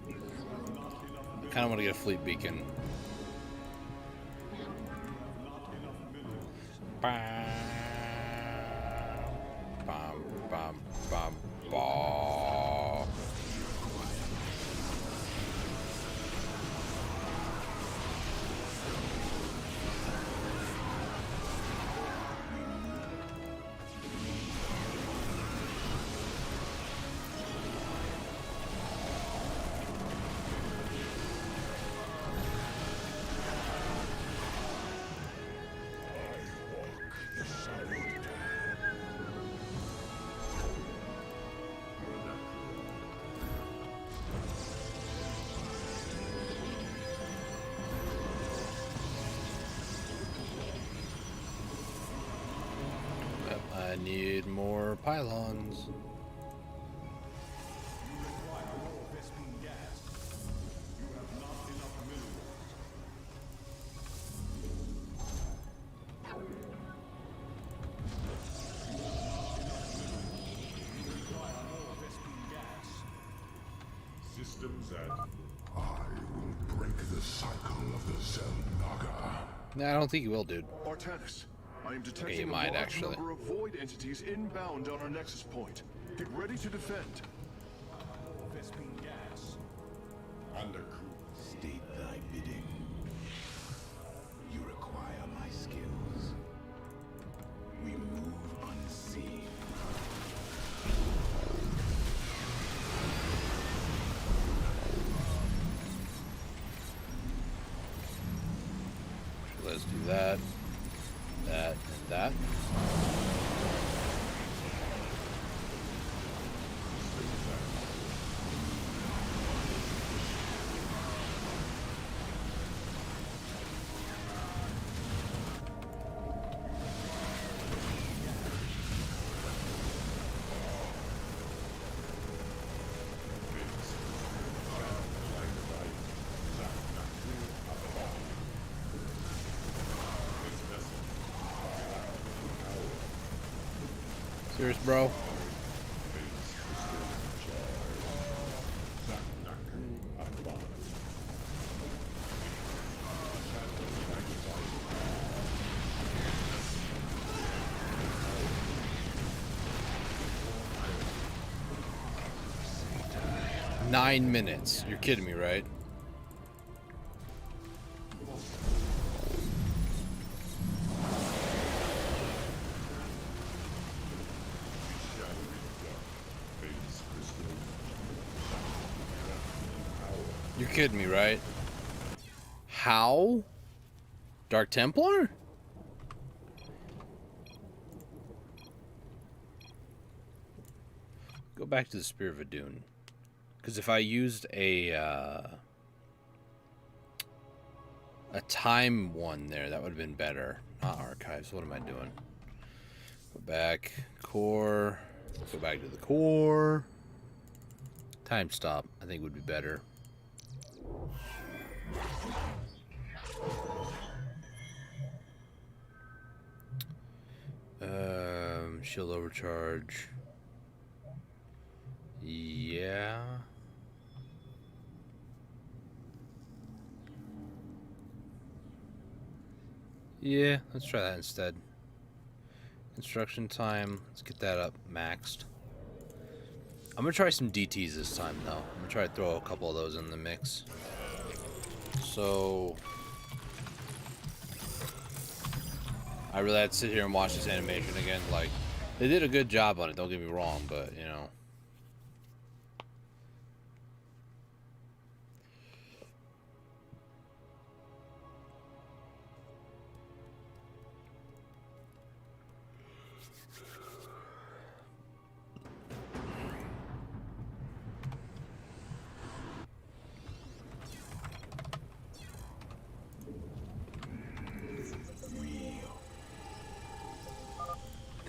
[SPEAKER 1] I kind of want to get a fleet beacon. Bam, bam, bam, bam, bam. I need more pylons.
[SPEAKER 5] Systems at... I will break the cycle of the Zelnaga.
[SPEAKER 1] Nah, I don't think you will, dude.
[SPEAKER 2] Artanis, I am detecting
[SPEAKER 1] you
[SPEAKER 2] a
[SPEAKER 1] might,
[SPEAKER 2] large
[SPEAKER 1] actually.
[SPEAKER 2] number of void entities inbound on our nexus point. Get ready to defend.
[SPEAKER 6] State thy bidding. You require my skills. We move unseen.
[SPEAKER 1] Let's do that, that, and that. Serious, bro? Nine minutes. You're kidding me, right? You're kidding me, right? How? Dark Templar? Go back to the Spear of Adun. Because if I used a time one there, that would have been better. Not archives. What am I doing? Go back. Core. Go back to the core. Time stop, I think would be better. Shield overcharge. Yeah. Yeah, let's try that instead. Construction time, let's get that up maxed. I'm gonna try some DTs this time though. I'm gonna try to throw a couple of those in the mix. So I really had to sit here and watch this animation again. Like, they did a good job on it, don't get me wrong, but you know.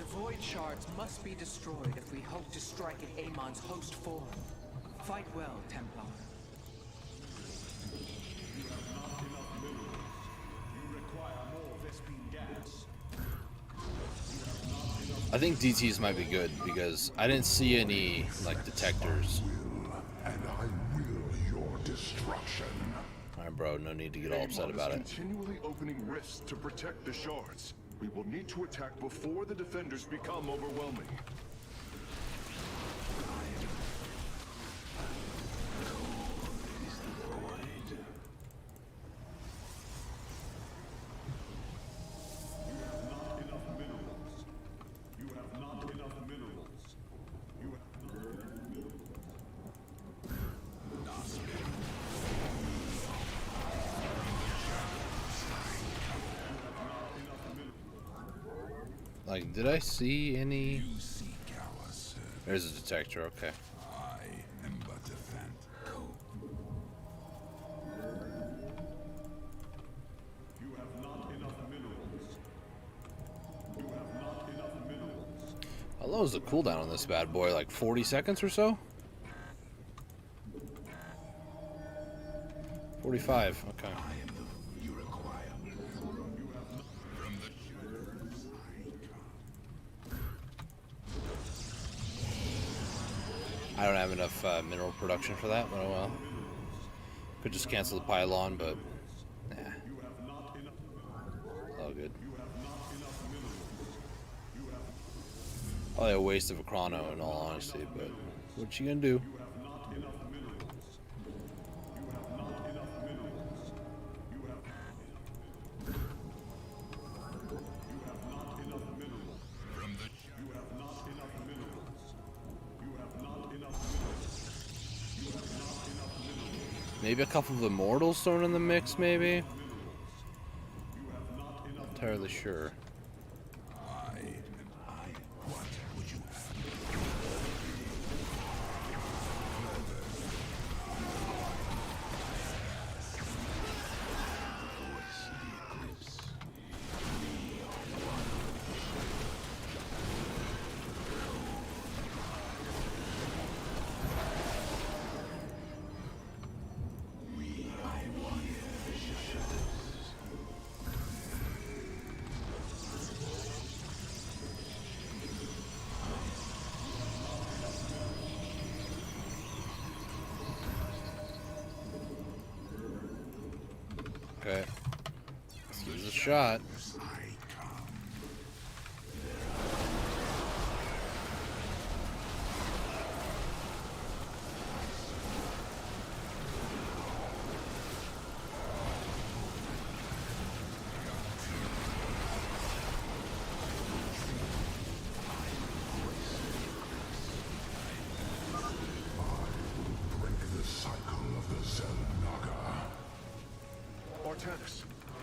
[SPEAKER 8] Void shards must be destroyed if we hope to strike at Amon's host form. Fight well, Templar.
[SPEAKER 1] I think DTs might be good because I didn't see any like detectors.
[SPEAKER 5] And I will your destruction.
[SPEAKER 1] Alright, bro, no need to get all upset about it.
[SPEAKER 2] Continually opening rifts to protect the shards. We will need to attack before the defenders become overwhelming.
[SPEAKER 1] Like, did I see any? There's a detector, okay.
[SPEAKER 5] I am but a phantom.
[SPEAKER 7] You have not enough minerals. You have not enough minerals.
[SPEAKER 1] How long is the cooldown on this bad boy? Like 40 seconds or so? 45, okay. I don't have enough mineral production for that, but oh well. Could just cancel the pylon, but nah. All good. Probably a waste of a chrono in all honesty, but what you gonna do? Maybe a couple of immortals thrown in the mix, maybe? Not entirely sure. Okay. Let's give this a shot.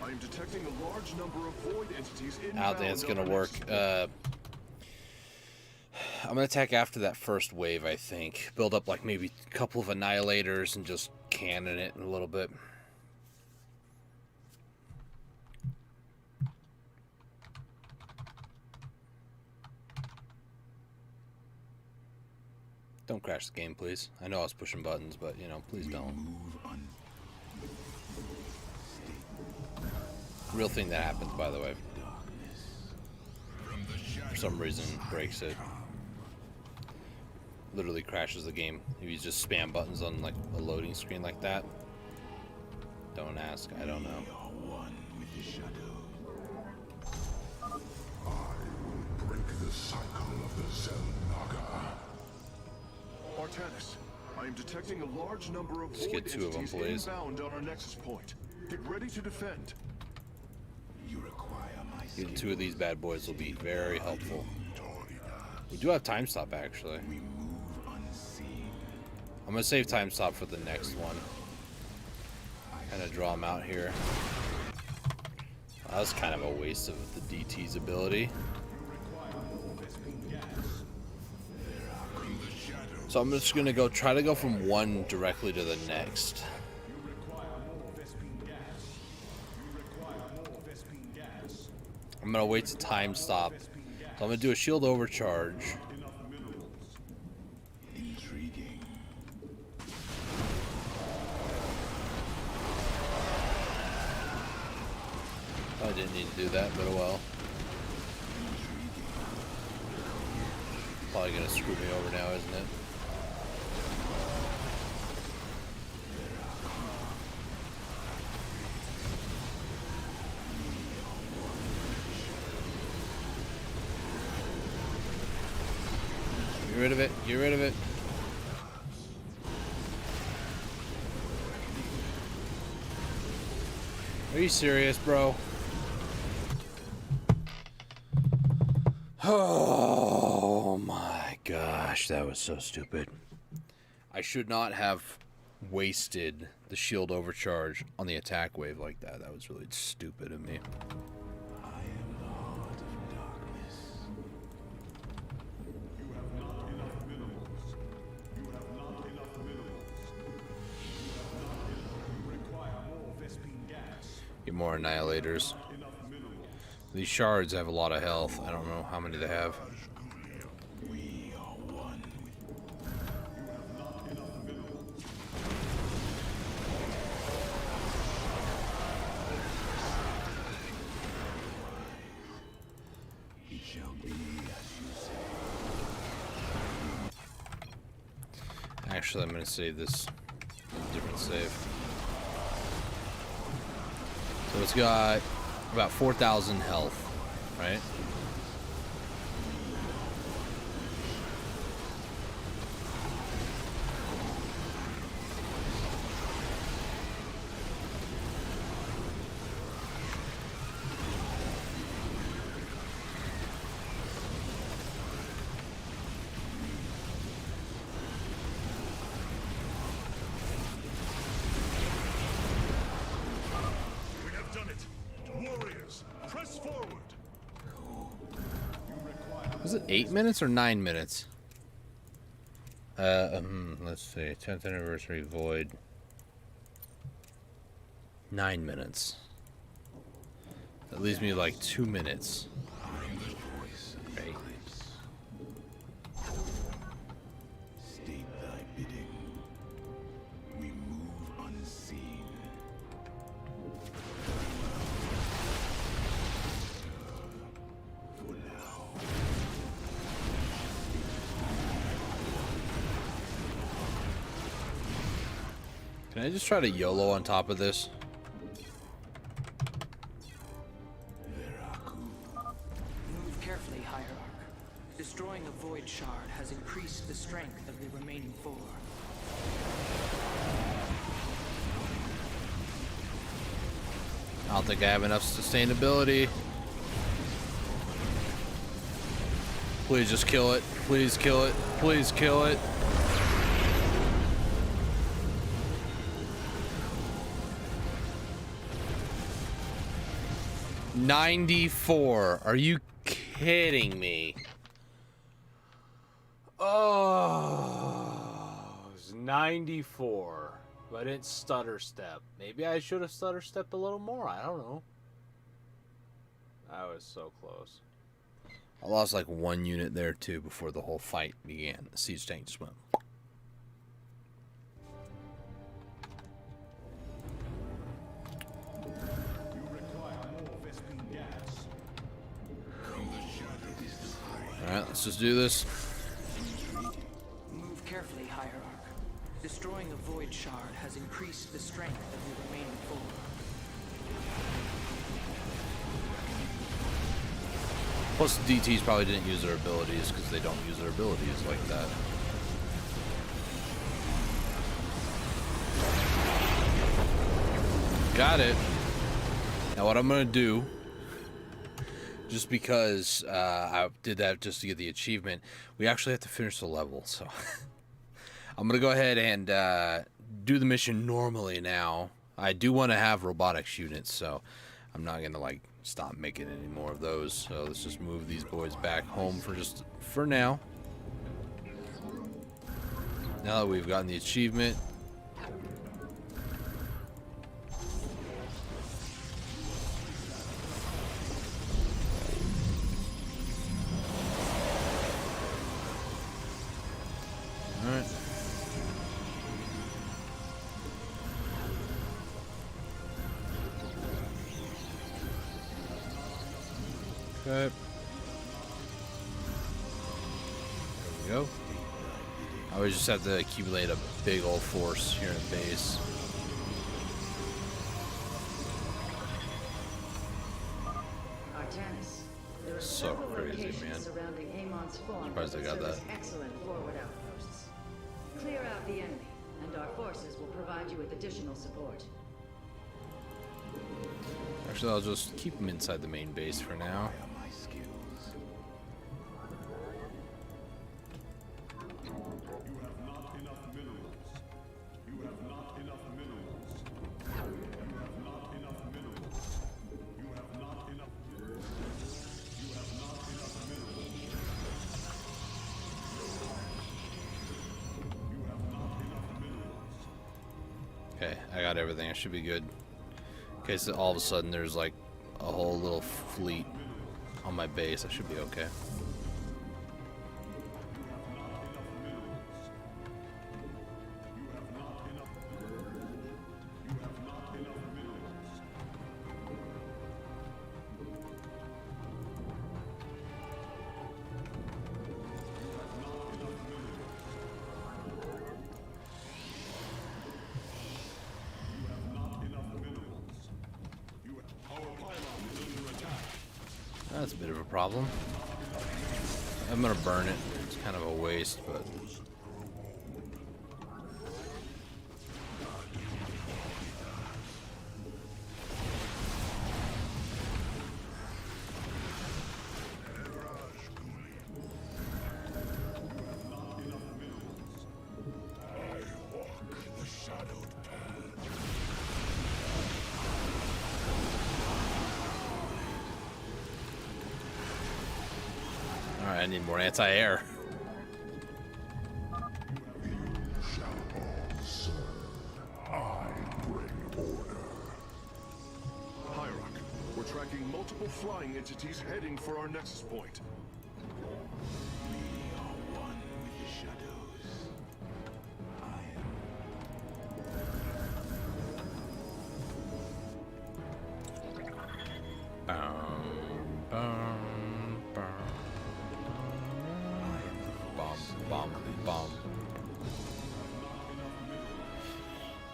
[SPEAKER 2] I am detecting a large number of void entities inbound.
[SPEAKER 1] I don't think it's gonna work. I'm gonna attack after that first wave, I think. Build up like maybe a couple of annihilators and just cannon it in a little bit. Don't crash the game, please. I know I was pushing buttons, but you know, please don't. Real thing that happens, by the way. For some reason, breaks it. Literally crashes the game if you just spam buttons on like a loading screen like that. Don't ask, I don't know.
[SPEAKER 5] I will break the cycle of the Zelnaga.
[SPEAKER 2] Artanis, I am detecting a large number of
[SPEAKER 1] Let's
[SPEAKER 2] void
[SPEAKER 1] get two of them,
[SPEAKER 2] entities
[SPEAKER 1] please.
[SPEAKER 2] inbound on our nexus point. Get ready to defend.
[SPEAKER 1] Getting two of these bad boys will be very helpful. We do have time stop actually. I'm gonna save time stop for the next one. Kind of draw them out here. That was kind of a waste of the DT's ability. So I'm just gonna try to go from one directly to the next. I'm gonna wait to time stop. So I'm gonna do a shield overcharge. I didn't need to do that, but oh well. Probably gonna screw me over now, isn't it? Get rid of it. Get rid of it. Are you serious, bro? Oh my gosh, that was so stupid. I should not have wasted the shield overcharge on the attack wave like that. That was really stupid of me. Get more annihilators. These shards have a lot of health. I don't know how many they have. Actually, I'm going to save this. Different save. So it's got about 4,000 health, right? Was it 8 minutes or 9 minutes? Let's see. 10th anniversary void. 9 minutes. That leaves me like 2 minutes. Right.
[SPEAKER 5] State thy bidding. We move unseen. For now.
[SPEAKER 1] Can I just try to YOLO on top of this?
[SPEAKER 8] Move carefully, Hierarch. Destroying a void shard has increased the strength of the remaining 4.
[SPEAKER 1] I don't think I have enough sustainability. Please just kill it. Please kill it. Please kill it. $94. Are you kidding me? Oh, it was 94. But I didn't stutter step. Maybe I should have stutter stepped a little more. I don't know. I was so close. I lost like 1 unit there too before the whole fight began. The siege tank just went. Alright, let's just do this.
[SPEAKER 8] Move carefully, Hierarch. Destroying a void shard has increased the strength of the remaining 4.
[SPEAKER 1] Plus, the DTs probably didn't use their abilities because they don't use their abilities like that. Got it. Now what I'm going to do, just because I did that just to get the achievement, we actually have to finish the level, so I'm going to go ahead and do the mission normally now. I do want to have robotics units, so I'm not going to like stop making any more of those. So let's just move these boys back home for now. Now that we've gotten the achievement. Alright. Okay. There we go. I always just have to accumulate a big old force here at base.
[SPEAKER 3] Artanis, there are
[SPEAKER 1] So
[SPEAKER 3] several
[SPEAKER 1] crazy,
[SPEAKER 3] locations
[SPEAKER 1] man.
[SPEAKER 3] surrounding Amon's farm
[SPEAKER 1] Surprised
[SPEAKER 3] that
[SPEAKER 1] they got
[SPEAKER 3] serve
[SPEAKER 1] that.
[SPEAKER 3] as excellent forward outposts. Clear out the enemy, and our forces will provide you with additional support.
[SPEAKER 1] Actually, I'll just keep them inside the main base for now. Okay, I got everything. I should be good. In case all of a sudden there's like a whole little fleet on my base, I should be okay. That's a bit of a problem. I'm gonna burn it. It's kind of a waste, but alright, I need more anti-air.
[SPEAKER 2] Hierarch, we're tracking multiple flying entities heading for our nexus point.
[SPEAKER 1] Bomb.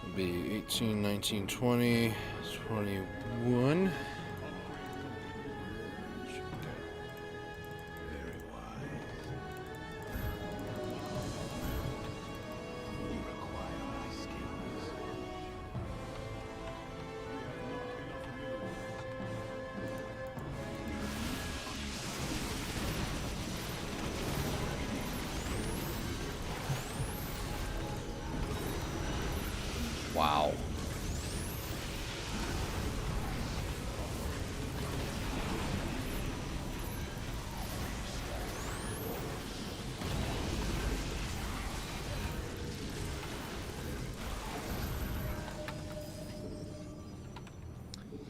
[SPEAKER 1] It'll be 18, 19, 20, 21. Wow.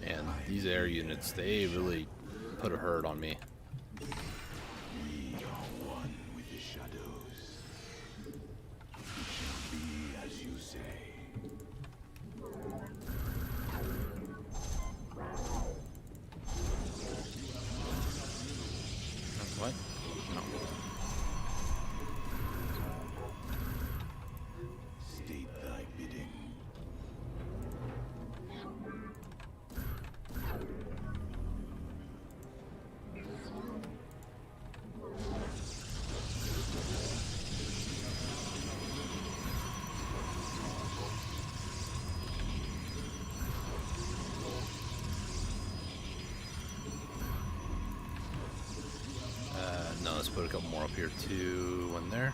[SPEAKER 1] Man, these air units, they really put a hurt on me. What? No.
[SPEAKER 6] State thy bidding.
[SPEAKER 1] No, let's put a couple more up here too. One there.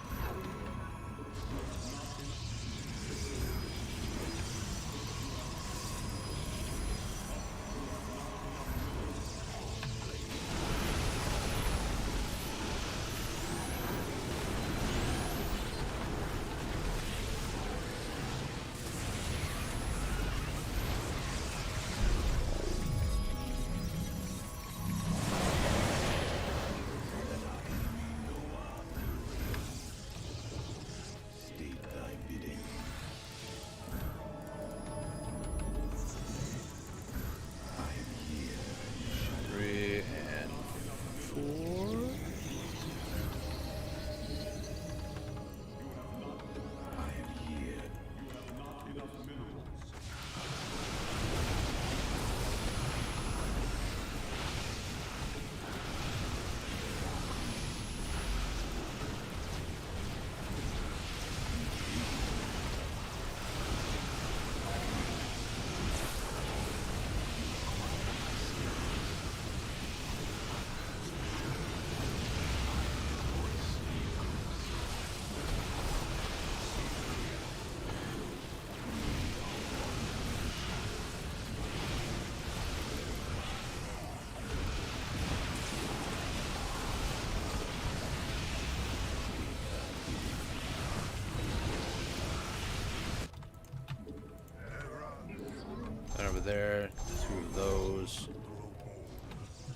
[SPEAKER 1] there, 2 of those,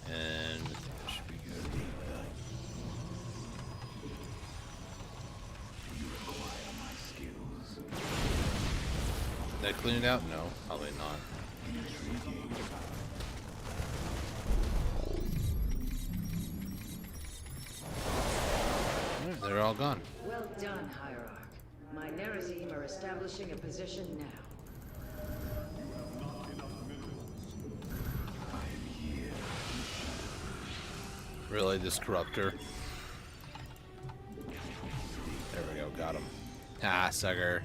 [SPEAKER 1] and that should be good. Did I clean it out? No, probably not. Alright, they're all gone.
[SPEAKER 3] Well done, Hierarch. My Nerazim are establishing a position now.
[SPEAKER 1] Really, this corruptor? There we go, got him. Ah, sucker.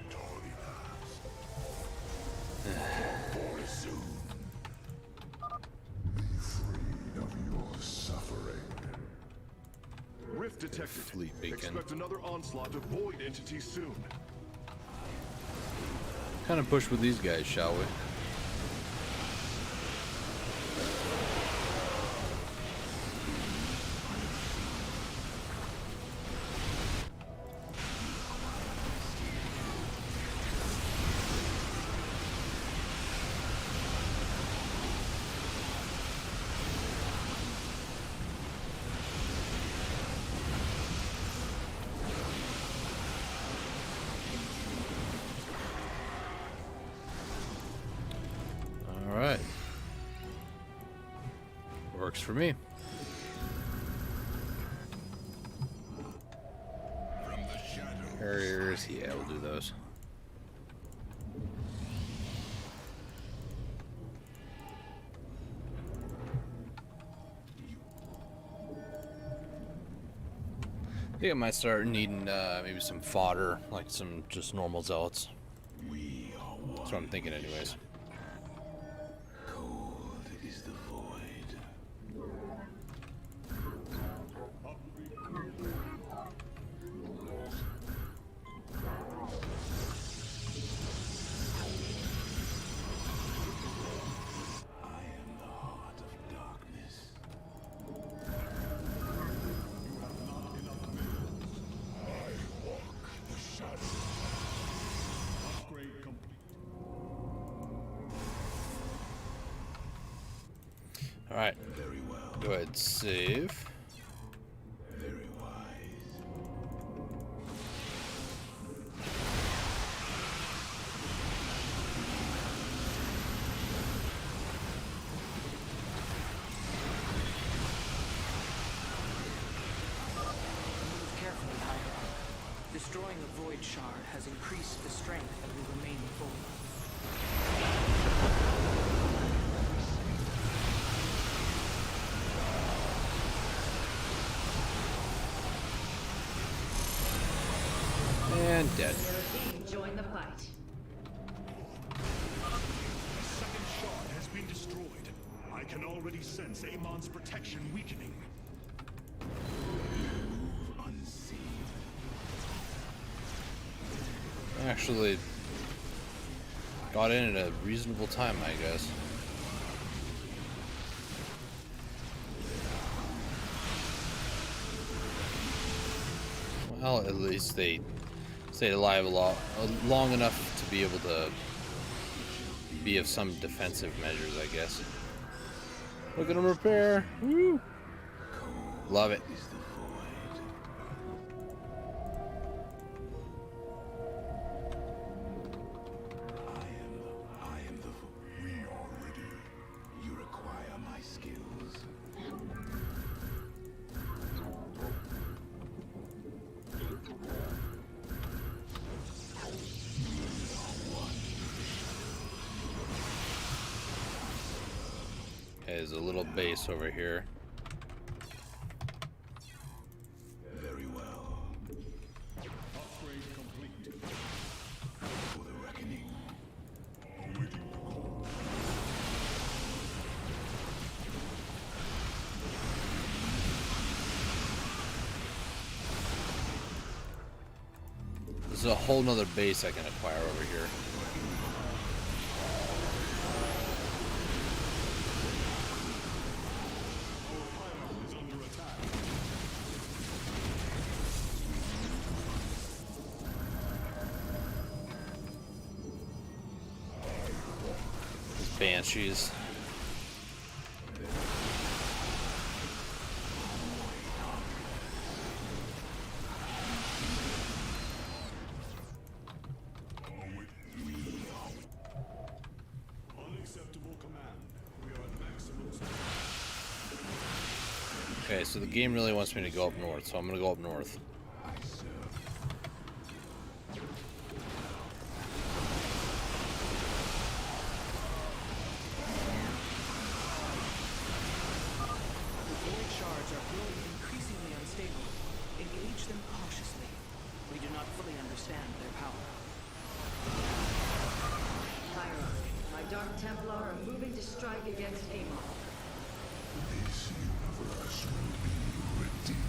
[SPEAKER 2] Rift detected.
[SPEAKER 1] Fleet beacon.
[SPEAKER 2] Expect another onslaught of void entities soon.
[SPEAKER 1] Kind of push with these guys, shall we? Alright. Works for me. Carriers, yeah, we'll do those. I think I might start needing maybe some fodder, like some just normal zealots. That's what I'm thinking anyways. Alright, go ahead and save.
[SPEAKER 5] Very wise.
[SPEAKER 8] Move carefully, Hierarch. Destroying a void shard has increased the strength of the remaining void.
[SPEAKER 1] And dead.
[SPEAKER 3] Nerazim, join the fight.
[SPEAKER 7] The second shard has been destroyed. I can already sense Amon's protection weakening.
[SPEAKER 1] Actually got in at a reasonable time, I guess. Well, at least they stayed alive long enough to be able to be of some defensive measures, I guess. Look at them repair. Woo! Love it. There's a little base over here.
[SPEAKER 5] Very well. Upgrade complete. For the reckoning. Awaiting the call.
[SPEAKER 1] There's a whole nother base I can acquire over here. banshees. Okay, so the game really wants me to go up north, so I'm gonna go up north.
[SPEAKER 3] Dark Templar are moving to strike against Amon.
[SPEAKER 5] This universe will be redeemed.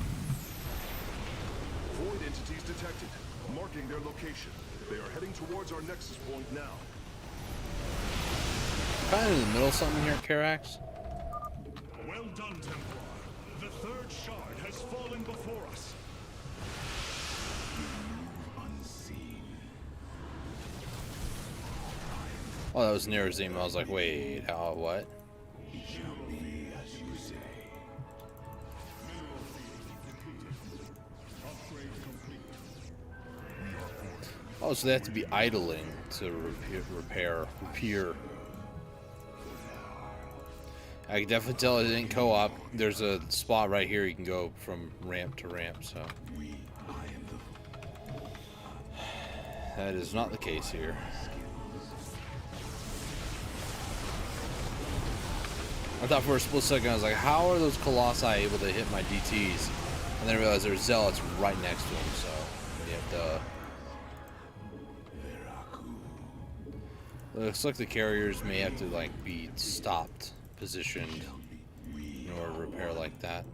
[SPEAKER 2] Void entities detected, marking their location. They are heading towards our nexus point now.
[SPEAKER 1] Kind of in the middle of something here, Karax.
[SPEAKER 7] Well done, Templar. The third shard has fallen before us.
[SPEAKER 1] Oh, that was near Zima. I was like, wait, how, what? Oh, so they have to be idling to repair. I can definitely tell it didn't co-op. There's a spot right here you can go from ramp to ramp, so. That is not the case here. I thought for a split second, I was like, how are those Colossi able to hit my DTs? And then I realized there's Zealots right next to them, so you have to... Looks like the carriers may have to, like, be stopped, positioned, in order to repair like that.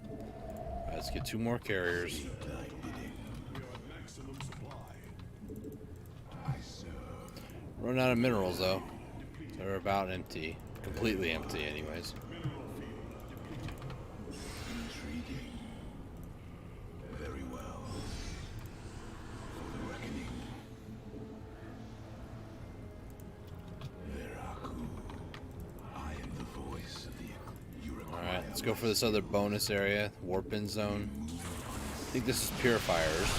[SPEAKER 1] Alright, let's get 2 more carriers. Run out of minerals though. They're about empty. Completely empty anyways.
[SPEAKER 5] Intriguing. Very well. For the reckoning. Veraku. I am the voice of the
[SPEAKER 1] Alright, let's go for this other bonus area. Warp-in zone. I think this is purifiers.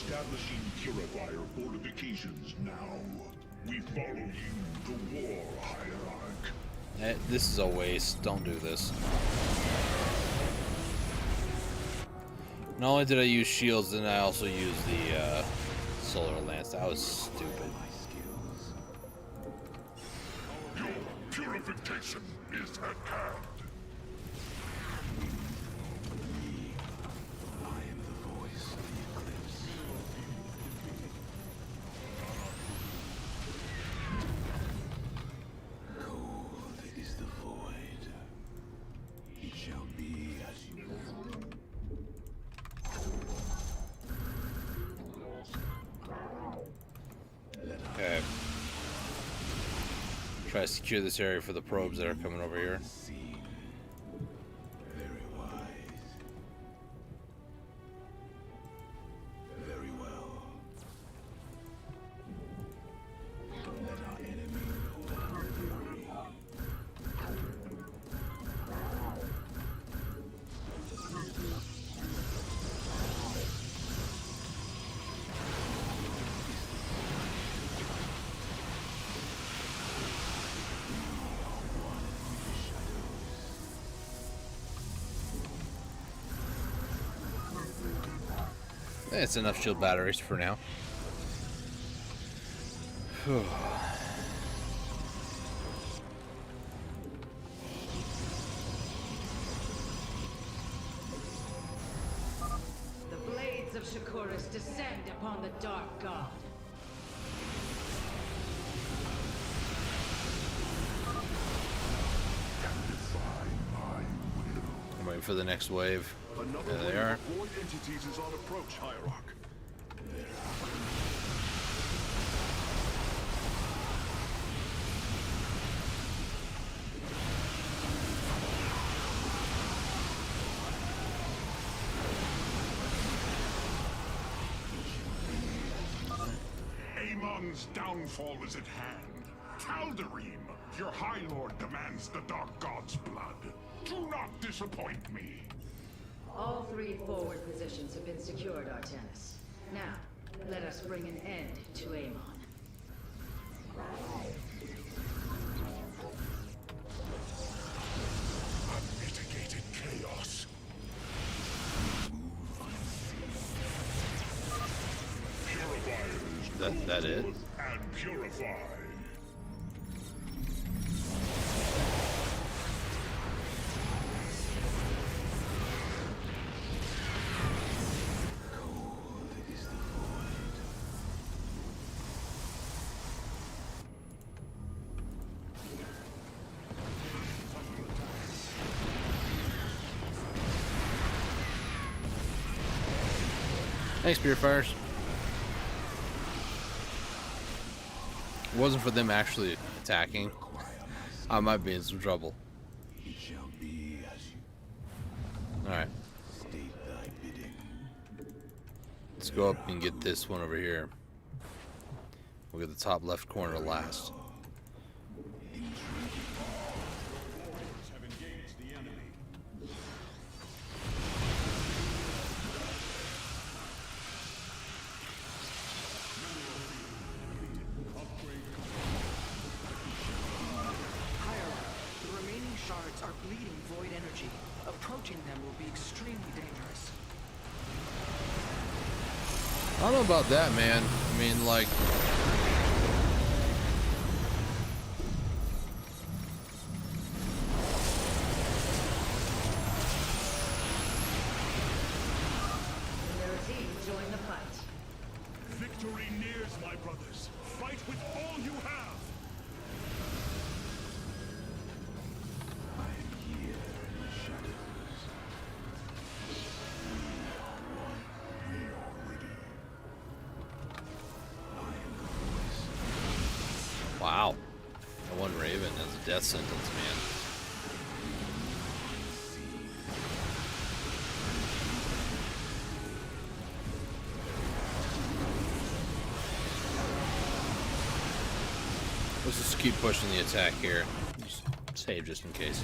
[SPEAKER 5] Establishing purifier fortifications now. We follow you, the war hierarch.
[SPEAKER 1] This is a waste. Don't do this. Not only did I use shields, then I also used the solar lance. That was stupid.
[SPEAKER 5] Your purification is at hand.
[SPEAKER 1] Okay. Try to secure this area for the probes that are coming over here.
[SPEAKER 5] Very wise. Very well. Let our enemy know our fury.
[SPEAKER 1] It's enough shield batteries for now.
[SPEAKER 3] Shakuras descend upon the Dark God.
[SPEAKER 1] I'm waiting for the next wave.
[SPEAKER 2] Another
[SPEAKER 1] There they
[SPEAKER 2] wave
[SPEAKER 1] are.
[SPEAKER 2] of void entities is on approach, Hierarch.
[SPEAKER 5] Amon's downfall is at hand. Tal'Darim, your High Lord demands the Dark God's blood. Do not disappoint me.
[SPEAKER 3] All 3 forward positions have been secured, Artanis. Now, let us bring an end to Amon.
[SPEAKER 5] Unmitigated chaos. Purifiers.
[SPEAKER 1] That it?
[SPEAKER 5] And purify.
[SPEAKER 1] Thanks, Purifiers. It wasn't for them actually attacking, I might be in some trouble.
[SPEAKER 6] It shall be as you
[SPEAKER 1] Alright,
[SPEAKER 6] state thy bidding.
[SPEAKER 1] let's go up and get this one over here. We'll get the top left corner last.
[SPEAKER 8] The remaining shards are bleeding void energy. Approaching them will be extremely dangerous.
[SPEAKER 1] I don't know about that, man. I mean, like...
[SPEAKER 3] Military, join the fight.
[SPEAKER 7] Victory nears, my brothers. Fight with all you have.
[SPEAKER 6] I am here in the shadows. We are ready. I am the voice.
[SPEAKER 1] Wow. That one Raven has a death sentence, man. Let's just keep pushing the attack here. Just save just in case.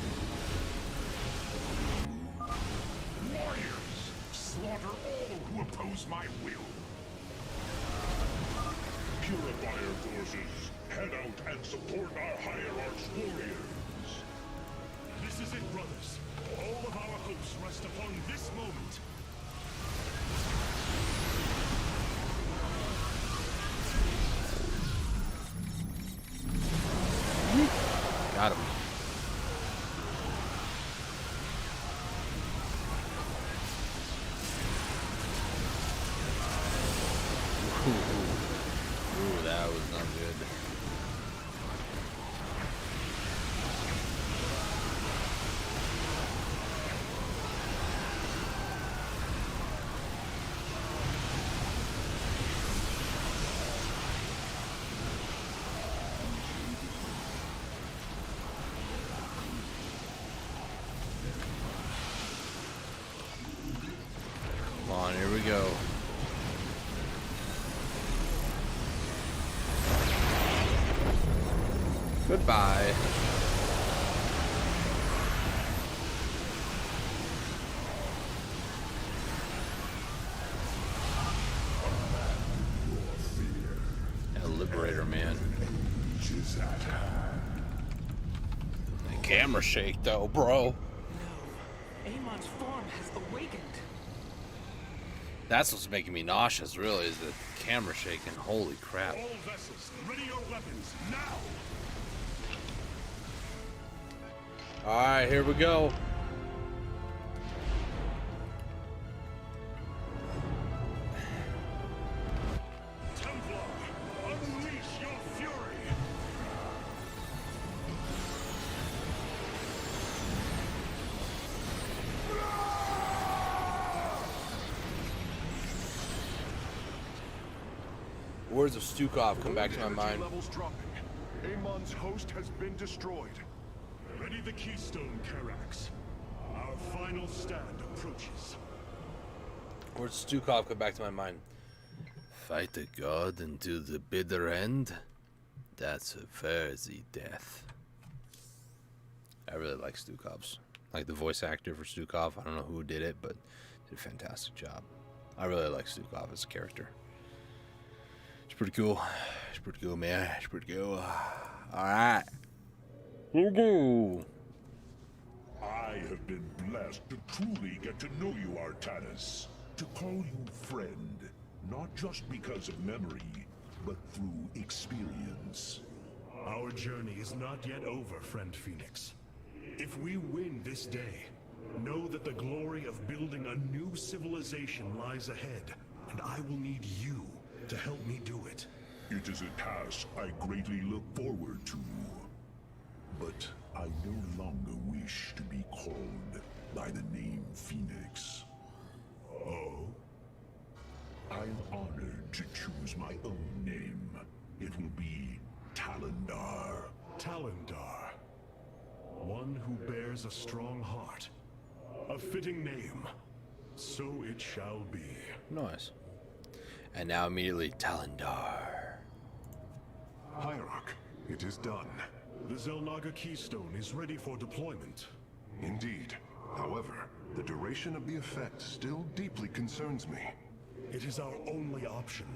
[SPEAKER 5] Warriors, slaughter all who oppose my will. Purifier forces, head out and support our Hierarch's warriors.
[SPEAKER 7] This is it, brothers. All of our hopes rest upon this moment.
[SPEAKER 1] Got him. Ooh, that was not good. Come on, here we go. Goodbye. Yeah, Liberator, man.
[SPEAKER 5] Is at hand.
[SPEAKER 1] The camera shake, though, bro.
[SPEAKER 8] No. Amon's form has awakened.
[SPEAKER 1] That's what's making me nauseous, really, is the camera shaking. Holy crap.
[SPEAKER 7] All vessels, ready your weapons, now!
[SPEAKER 1] Alright, here we go. Words of Stukov come back to my
[SPEAKER 2] Energy
[SPEAKER 1] mind.
[SPEAKER 2] levels dropping. Amon's host has been destroyed.
[SPEAKER 7] Ready the keystone, Karax. Our final stand approaches.
[SPEAKER 1] Words of Stukov come back to my mind. Fight a god until the bitter end? That's a worthy death. I really like Stukov's. Like the voice actor for Stukov. I don't know who did it, but did a fantastic job. I really like Stukov as a character. It's pretty cool. It's pretty cool, man. It's pretty cool. Alright. Woo-hoo.
[SPEAKER 5] I have been blessed to truly get to know you, Artanis. To call you friend, not just because of memory, but through experience.
[SPEAKER 7] Our journey is not yet over, friend Phoenix. If we win this day, know that the glory of building a new civilization lies ahead, and I will need you to help me do it.
[SPEAKER 5] It is a task I greatly look forward to. But I no longer wish to be called by the name Phoenix.
[SPEAKER 7] Oh?
[SPEAKER 5] I am honored to choose my own name. It will be Talendar.
[SPEAKER 7] Talendar. One who bears a strong heart. A fitting name. So it shall be.
[SPEAKER 1] Nice. And now immediately, Talendar.
[SPEAKER 2] Hierarch, it is done.
[SPEAKER 7] The Zelnaga keystone is ready for deployment.
[SPEAKER 2] Indeed. However, the duration of the effect still deeply concerns me.
[SPEAKER 7] It is our only option.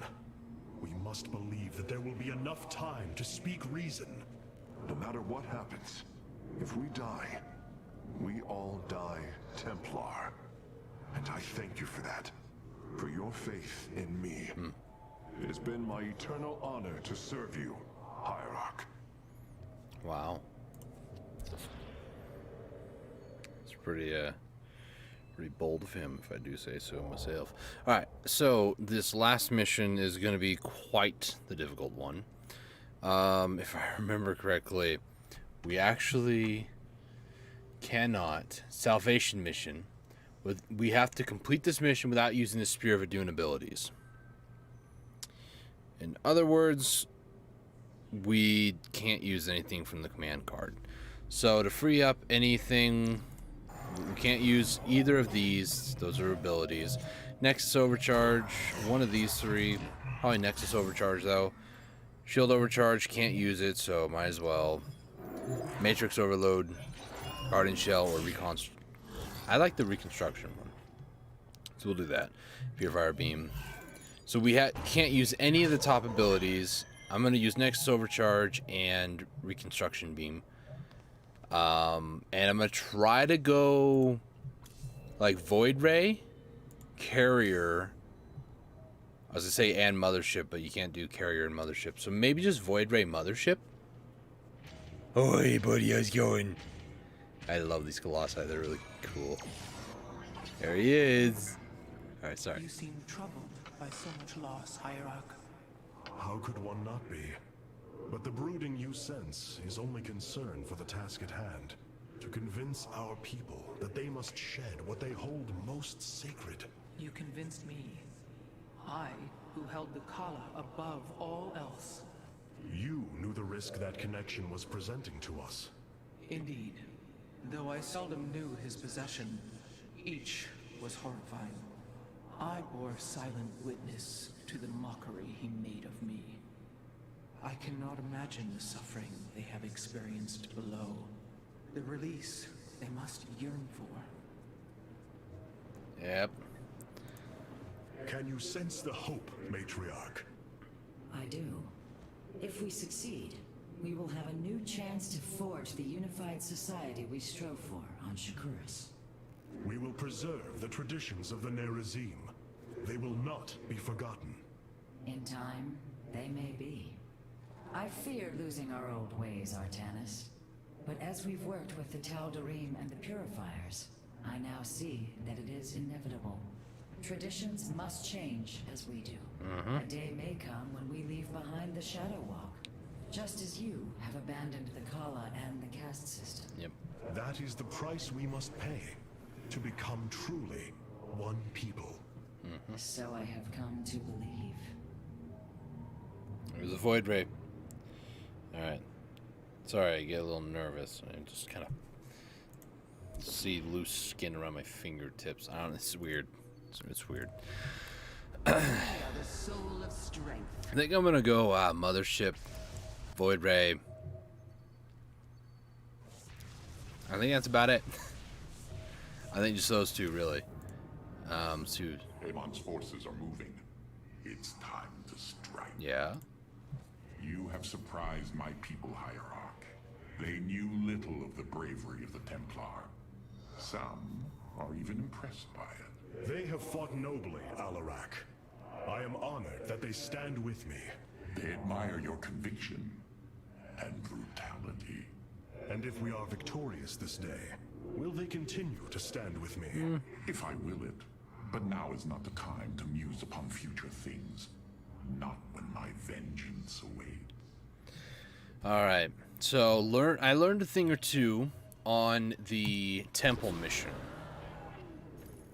[SPEAKER 7] We must believe that there will be enough time to speak reason.
[SPEAKER 2] No matter what happens, if we die, we all die Templar. And I thank you for that. For your faith in me. It has been my eternal honor to serve you, Hierarch.
[SPEAKER 1] Wow. It's pretty bold of him, if I do say so myself. Alright, so this last mission is going to be quite the difficult one. If I remember correctly, we actually cannot, salvation mission, we have to complete this mission without using the Spear of Adun abilities. In other words, we can't use anything from the command card. So to free up anything, we can't use either of these. Those are abilities. Nexus Overcharge, one of these three. Probably Nexus Overcharge though. Shield Overcharge, can't use it, so might as well. Matrix Overload, Guardian Shell, or Reconstruct. I like the Reconstruction one. So we'll do that. Purifier Beam. So we can't use any of the top abilities. I'm going to use Nexus Overcharge and Reconstruction Beam. And I'm going to try to go like Void Ray, Carrier. I was going to say and Mothership, but you can't do Carrier and Mothership. So maybe just Void Ray Mothership. Oh, hey buddy, how's it going? I love these Colossi. They're really cool. There he is. Alright, sorry.
[SPEAKER 8] You seem troubled by so much loss, Hierarch.
[SPEAKER 7] How could one not be? But the brooding you sense is only concern for the task at hand. To convince our people that they must shed what they hold most sacred.
[SPEAKER 8] You convinced me. I, who held the Kala above all else.
[SPEAKER 7] You knew the risk that connection was presenting to us.
[SPEAKER 8] Indeed. Though I seldom knew his possession, each was horrifying. I bore silent witness to the mockery he made of me. I cannot imagine the suffering they have experienced below. The release they must yearn for.
[SPEAKER 1] Yep.
[SPEAKER 7] Can you sense the hope, Matriarch?
[SPEAKER 3] I do. If we succeed, we will have a new chance to forge the unified society we strove for on Shakuras.
[SPEAKER 7] We will preserve the traditions of the Nerazim. They will not be forgotten.
[SPEAKER 3] In time, they may be. I fear losing our old ways, Artanis. But as we've worked with the Tal'Darim and the Purifiers, I now see that it is inevitable. Traditions must change as we do. A day may come when we leave behind the Shadow Walk, just as you have abandoned the Kala and the caste system.
[SPEAKER 1] Yep.
[SPEAKER 7] That is the price we must pay to become truly one people.
[SPEAKER 3] So I have come to believe.
[SPEAKER 1] was a void ray. Alright. Sorry, I get a little nervous. I just kind of see loose skin around my fingertips. I don't know, it's weird. It's weird.
[SPEAKER 9] They are the soul of strength.
[SPEAKER 1] I think I'm gonna go Mothership, Void Ray. I think that's about it. I think just those two, really.
[SPEAKER 5] Amon's forces are moving. It's time to strike.
[SPEAKER 1] Yeah.
[SPEAKER 5] You have surprised my people, Hierarch. They knew little of the bravery of the Templar. Some are even impressed by it.
[SPEAKER 7] They have fought nobly, Alarak. I am honored that they stand with me.
[SPEAKER 5] They admire your conviction and brutality.
[SPEAKER 7] And if we are victorious this day, will they continue to stand with me?
[SPEAKER 5] If I will it. But now is not the time to muse upon future things. Not when my vengeance awaits.
[SPEAKER 1] Alright. So I learned a thing or two on the temple mission.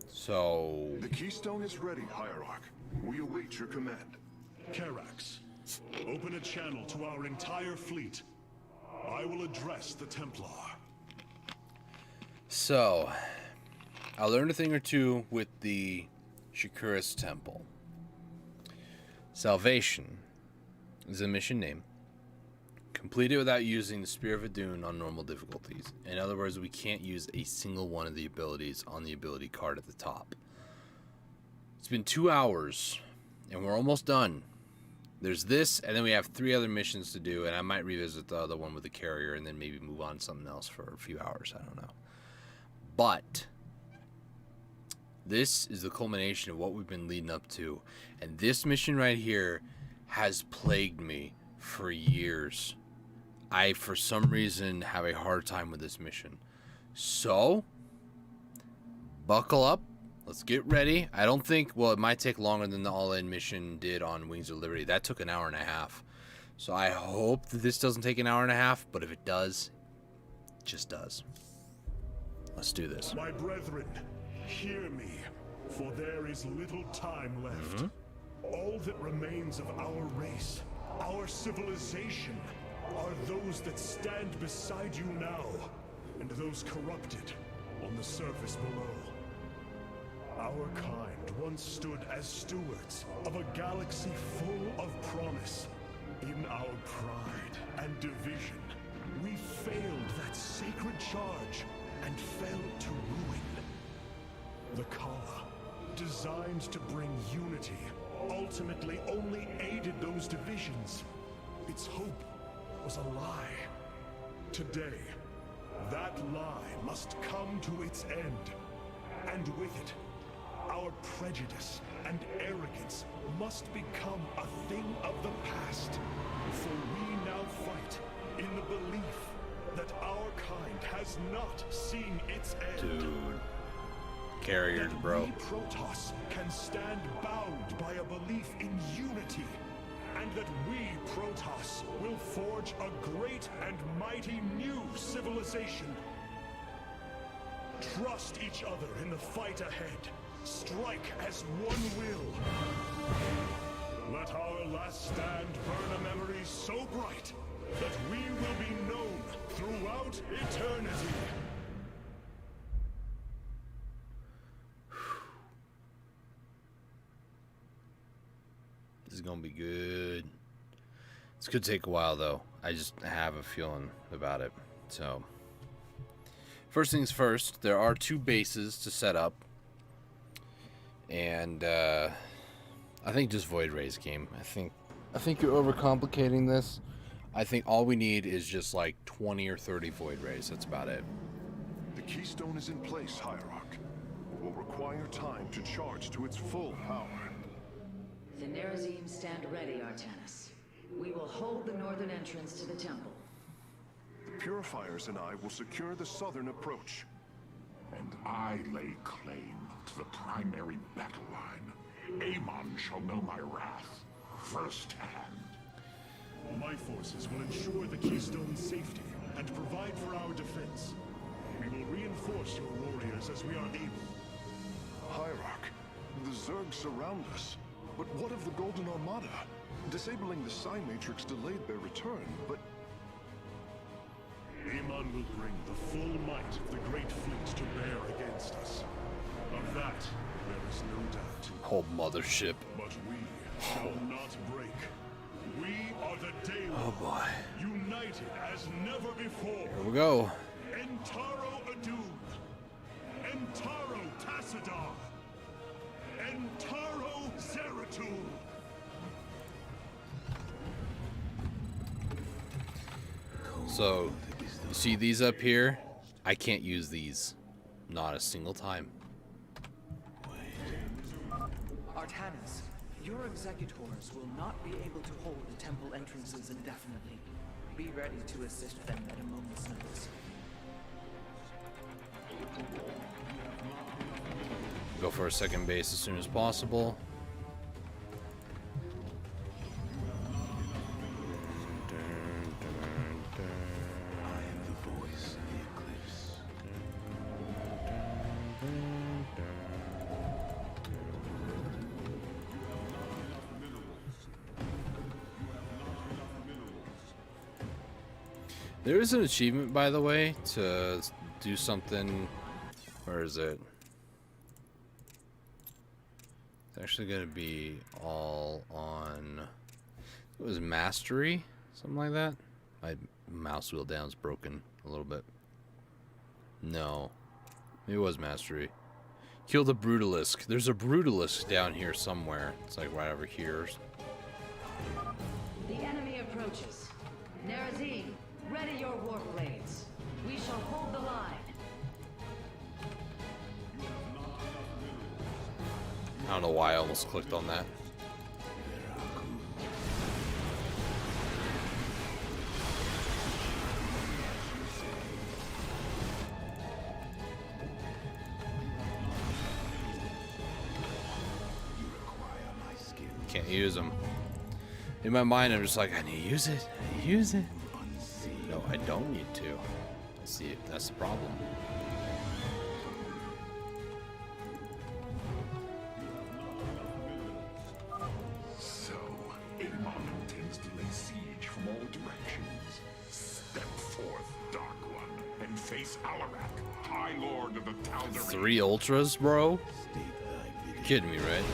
[SPEAKER 1] So
[SPEAKER 2] The keystone is ready, Hierarch. We await your command.
[SPEAKER 7] Karax, open a channel to our entire fleet. I will address the Templar.
[SPEAKER 1] So, I learned a thing or two with the Shakuras Temple. Salvation is a mission name. Complete it without using the Spear of Adun on normal difficulties. In other words, we can't use a single one of the abilities on the ability card at the top. It's been 2 hours, and we're almost done. There's this, and then we have 3 other missions to do, and I might revisit the other one with the carrier and then maybe move on to something else for a few hours. I don't know. But this is the culmination of what we've been leading up to. And this mission right here has plagued me for years. I, for some reason, have a hard time with this mission. So, buckle up. Let's get ready. I don't think, well, it might take longer than the All-In mission did on Wings of Liberty. That took an hour and a half. So I hope that this doesn't take an hour and a half, but if it does, it just does. Let's do this.
[SPEAKER 7] My brethren, hear me, for there is little time left. All that remains of our race, our civilization, are those that stand beside you now, and those corrupted on the surface below. Our kind once stood as stewards of a galaxy full of promise. In our pride and division, we failed that sacred charge and fell to ruin. The Kala, designed to bring unity, ultimately only aided those divisions. Its hope was a lie. Today, that lie must come to its end. And with it, our prejudice and arrogance must become a thing of the past. For we now fight in the belief that our kind has not seen its end.
[SPEAKER 1] Dude. Carriers, bro.
[SPEAKER 7] We Protoss can stand bound by a belief in unity. And that we Protoss will forge a great and mighty new civilization. Trust each other in the fight ahead. Strike as one will. Let our last stand burn a memory so bright that we will be known throughout eternity.
[SPEAKER 1] This is gonna be good. It's gonna take a while though. I just have a feeling about it. So, first things first, there are 2 bases to set up. And I think just Void Ray's game. I think you're overcomplicating this. I think all we need is just like 20 or 30 Void Rays. That's about it.
[SPEAKER 2] The keystone is in place, Hierarch. It will require time to charge to its full power.
[SPEAKER 3] The Nerazim stand ready, Artanis. We will hold the northern entrance to the temple.
[SPEAKER 2] The Purifiers and I will secure the southern approach.
[SPEAKER 5] And I lay claim to the primary battle line. Amon shall know my wrath firsthand.
[SPEAKER 7] My forces will ensure the Keystone's safety and provide for our defense. We will reinforce your warriors as we are able.
[SPEAKER 2] Hierarch, the Zerg surround us. But what of the Golden Armada? Disabling the psi matrix delayed their return, but
[SPEAKER 7] Amon will bring the full might of the Great Fleet to bear against us. Of that, there is no doubt.
[SPEAKER 1] Whole mothership.
[SPEAKER 7] But we shall not break. We are the Daewoo.
[SPEAKER 1] Oh boy.
[SPEAKER 7] United as never before.
[SPEAKER 1] Here we go.
[SPEAKER 7] Entaro Adun. Entaro Tassadar. Entaro Zeratul.
[SPEAKER 1] So, you see these up here? I can't use these. Not a single time.
[SPEAKER 8] Artanis, your executors will not be able to hold the temple entrances indefinitely. Be ready to assist them at a moment's notice.
[SPEAKER 1] Go for a second base as soon as possible. There is an achievement, by the way, to do something. Where is it? It's actually going to be all on. It was mastery, something like that. My mouse wheel down's broken a little bit. No, it was mastery. Kill the brutalisk. There's a brutalisk down here somewhere. It's like right over here.
[SPEAKER 3] The enemy approaches. Nerazine, ready your war blades. We shall hold the line.
[SPEAKER 1] I don't know why I almost clicked on that. Can't use them. In my mind, I'm just like, I need to use it. I need to use it. No, I don't need to. See, that's the problem.
[SPEAKER 5] So, Amon intends to lay siege from all directions. Step forth, Dark One, and face Alarak, High Lord of the Tal'Darim.
[SPEAKER 1] 3 ultras, bro? You're kidding me, right?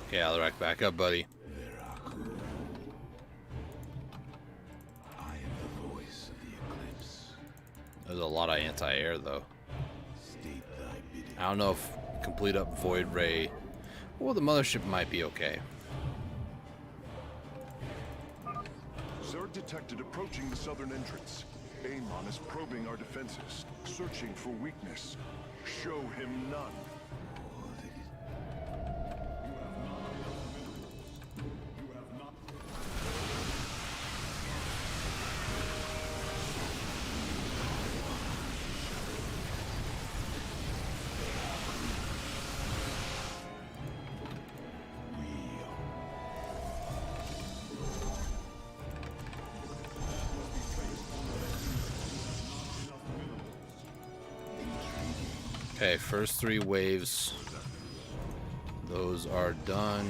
[SPEAKER 1] Okay, Alarak, back up, buddy.
[SPEAKER 5] I am the voice of the eclipse.
[SPEAKER 1] There's a lot of anti-air, though.
[SPEAKER 5] State thy bidding.
[SPEAKER 1] I don't know if complete up Void Ray. Well, the mothership might be okay.
[SPEAKER 2] Zerg detected approaching the southern entrance. Amon is probing our defenses, searching for weakness. Show him none.
[SPEAKER 1] Okay, first 3 waves. Those are done.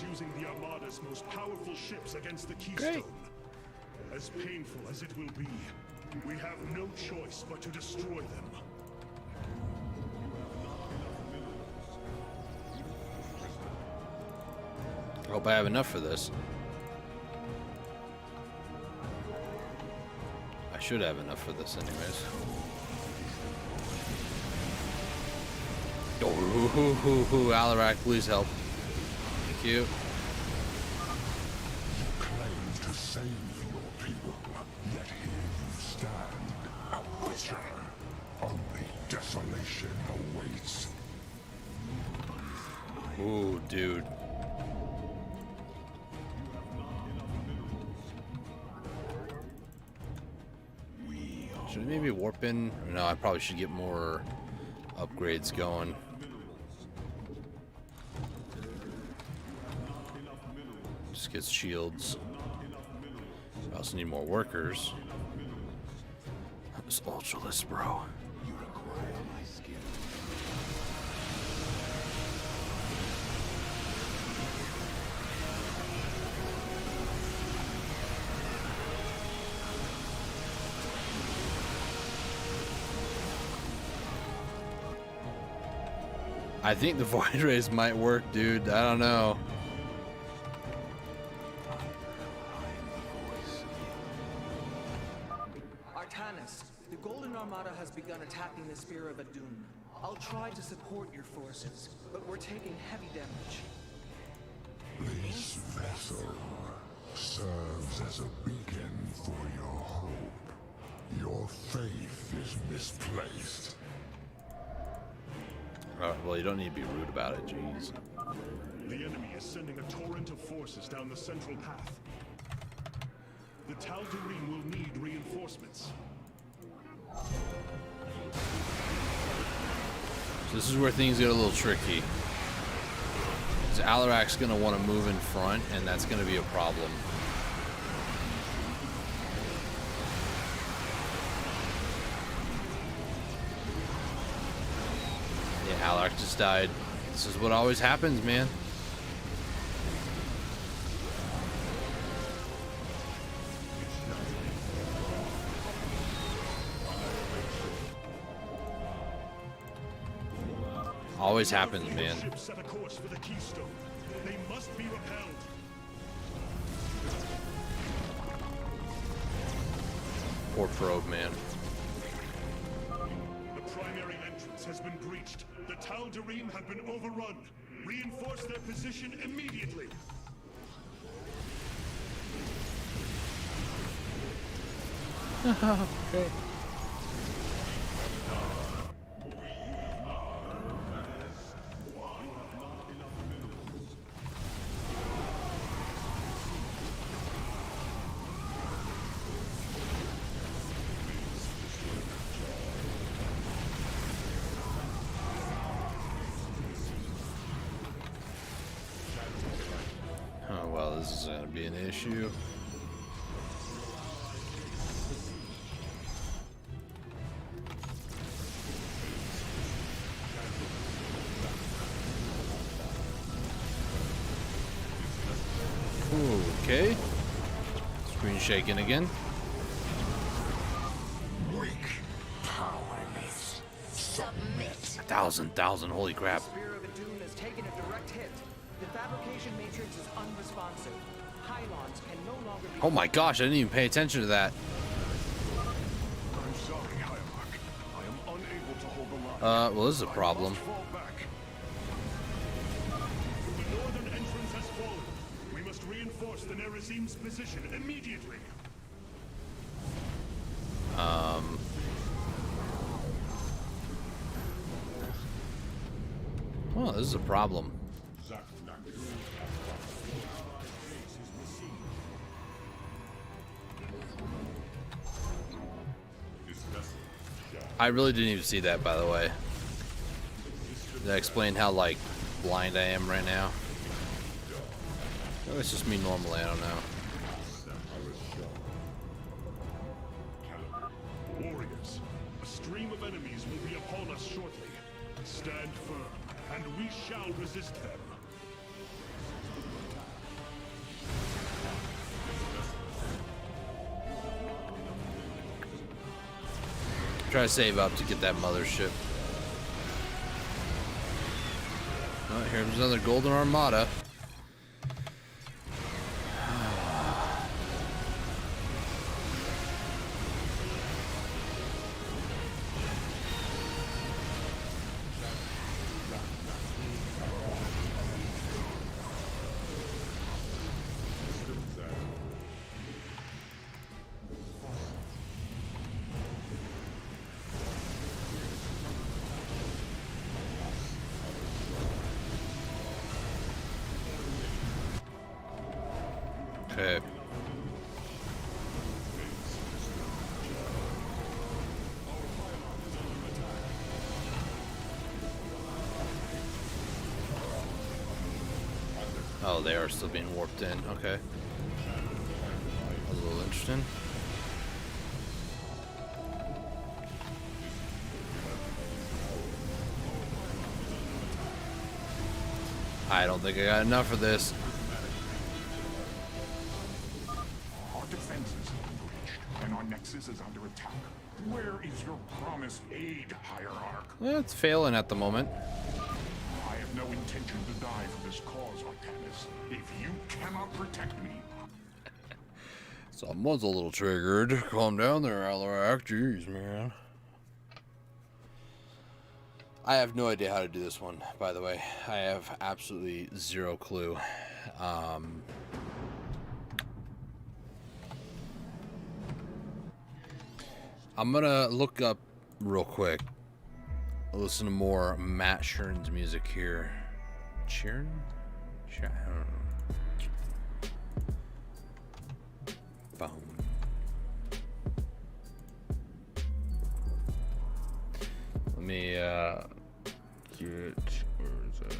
[SPEAKER 7] Using the Armada's most powerful ships against the Keystone.
[SPEAKER 1] Great.
[SPEAKER 7] As painful as it will be, we have no choice but to destroy them.
[SPEAKER 1] I hope I have enough for this. I should have enough for this anyways. Oh, Alarak, please help. Thank you.
[SPEAKER 5] Claims to save your people, yet here you stand, a butcher. Only desolation awaits.
[SPEAKER 1] Ooh, dude. Should I maybe warp in? No, I probably should get more upgrades going. Just gets shields. I also need more workers. It's ultraless, bro.
[SPEAKER 6] You require my skill.
[SPEAKER 1] I think the void rays might work, dude. I don't know.
[SPEAKER 8] Artanis, the Golden Armada has begun attacking the Spear of Adun. I'll try to support your forces, but we're taking heavy damage.
[SPEAKER 5] This vessel serves as a beacon for your hope. Your faith is misplaced.
[SPEAKER 1] Well, you don't need to be rude about it, jeez.
[SPEAKER 7] The enemy is sending a torrent of forces down the central path. The Tal'Darim will need reinforcements.
[SPEAKER 1] So this is where things get a little tricky. Because Alarak's going to want to move in front, and that's going to be a problem. Yeah, Alarak just died. This is what always happens, man. Always happens, man.
[SPEAKER 7] Ships set a course for the Keystone. They must be repelled.
[SPEAKER 1] Poor probe, man.
[SPEAKER 7] The primary entrance has been breached. The Tal'Darim have been overrun. Reinforce their position immediately.
[SPEAKER 1] Okay. Oh, well, this is going to be an issue. Ooh, okay. Screen shaking again.
[SPEAKER 5] Weak, powerless, submit.
[SPEAKER 1] 1,000, holy crap.
[SPEAKER 8] The Spear of Adun has taken a direct hit. The fabrication matrix is unresponsive. Pylons can no longer be...
[SPEAKER 1] Oh my gosh, I didn't even pay attention to that.
[SPEAKER 2] I'm sorry, Hylark. I am unable to hold the line.
[SPEAKER 1] Well, this is a problem.
[SPEAKER 2] I must fall back.
[SPEAKER 7] The northern entrance has fallen. We must reinforce the Nerazim's position immediately.
[SPEAKER 1] Oh, this is a problem. I really didn't even see that, by the way. Did that explain how, like, blind I am right now? Oh, it's just me normally, I don't know.
[SPEAKER 7] Warriors, a stream of enemies will be upon us shortly. Stand firm, and we shall resist them.
[SPEAKER 1] Try to save up to get that mothership. Oh, here's another Golden Armada. Okay. Oh, they are still being warped in. Okay. A little interesting. I don't think I got enough of this.
[SPEAKER 5] Our defenses are breached, and our nexus is under attack. Where is your promised aid, Hierarch?
[SPEAKER 1] Well, it's failing at the moment.
[SPEAKER 5] I have no intention to die for this cause, Artanis. If you cannot protect me...
[SPEAKER 1] Someone's a little triggered. Calm down there, Alarak. Jeez, man. I have no idea how to do this one, by the way. I have absolutely zero clue. I'm gonna look up real quick. Listen to more Matt Shern's music here. Shern? I don't know. Boom. Let me get, where is it?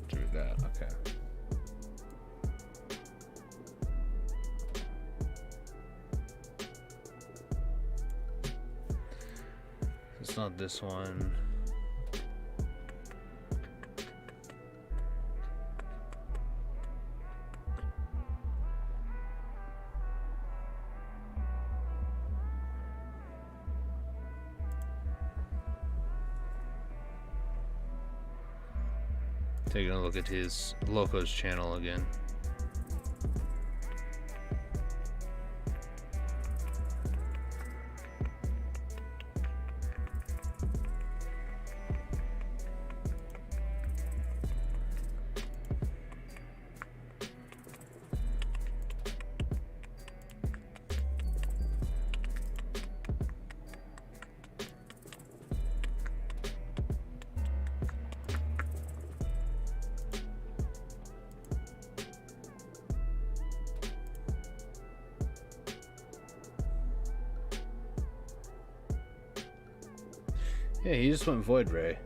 [SPEAKER 1] Do that, okay. It's not this one. Taking a look at his Lowko's channel again. Yeah, he just went Void Ray.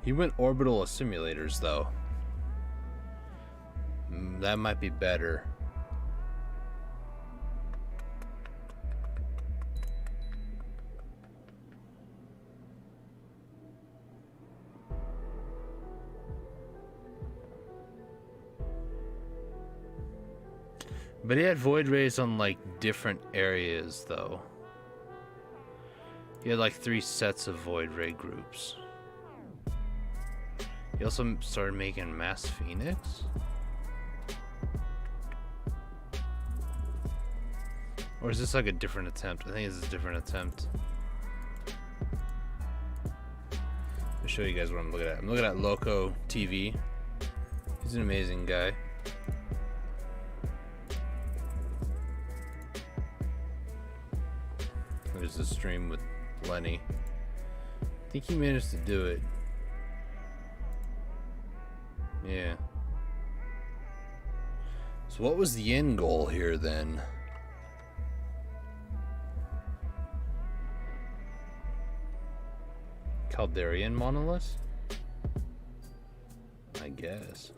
[SPEAKER 1] He went Orbital Simulators, though. That might be better. But he had Void Rays on, like, different areas, though. He had, like, 3 sets of Void Ray groups. He also started making Mass Phoenix? Or is this, like, a different attempt? I think it's a different attempt. Let me show you guys what I'm looking at. I'm looking at Lowko TV. He's an amazing guy. There's a stream with Lenny. I think he managed to do it. Yeah. So what was the end goal here then? Caldarian monolith? I guess.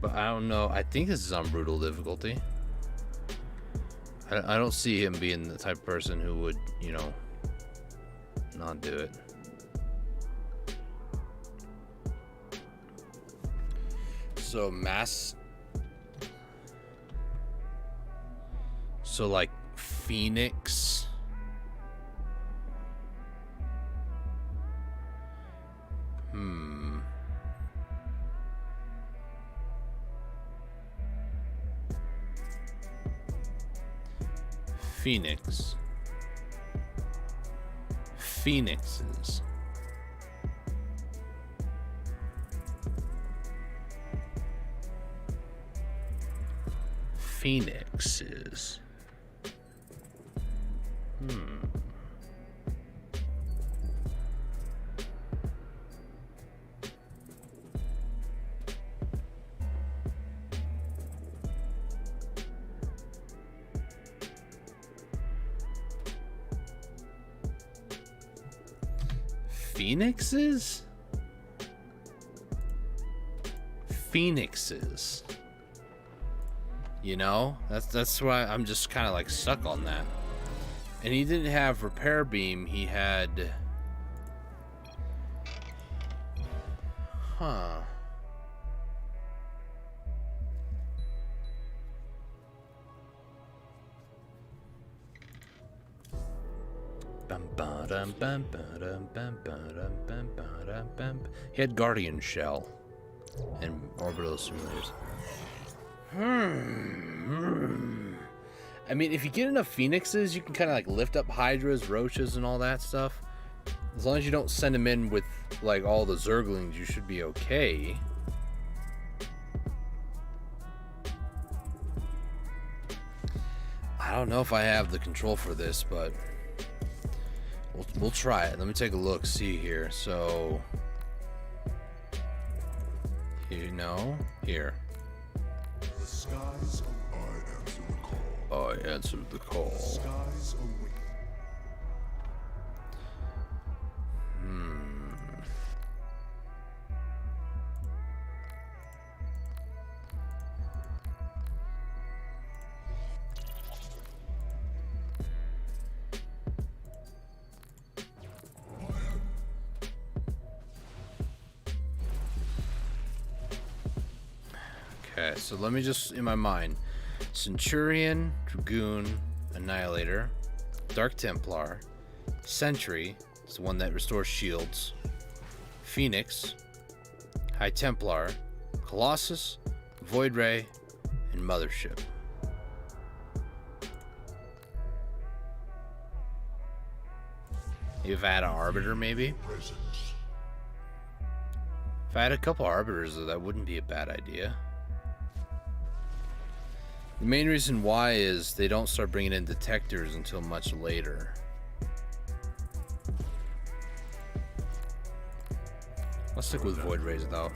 [SPEAKER 1] But I don't know. I think this is on brutal difficulty. I don't see him being the type of person who would, you know, not do it. So So like Phoenix. Phoenix. Phoenixes. Phoenixes. Phoenixes? Phoenixes. You know, that's why I'm just kind of like stuck on that. And he didn't have repair beam. He had, huh? He had Guardian Shell and Orbital Simulators. I mean, if you get enough Phoenixes, you can kind of like lift up Hydras, Roaches, and all that stuff. As long as you don't send them in with like all the Zerglings, you should be okay. I don't know if I have the control for this, but we'll try it. Let me take a look, see here. So, you know, here.
[SPEAKER 5] The skies, I answer the call.
[SPEAKER 1] I answered the call.
[SPEAKER 5] Skies await.
[SPEAKER 1] Okay, so let me just, in my mind, Centurion, Dragoon, Annihilator, Dark Templar, Sentry, it's the one that restores shields, Phoenix, High Templar, Colossus, Void Ray, and Mothership. If I had an Arbiter, maybe? If I had a couple Arbiters, though, that wouldn't be a bad idea. The main reason why is they don't start bringing in detectors until much later. I'll stick with Void Rays though.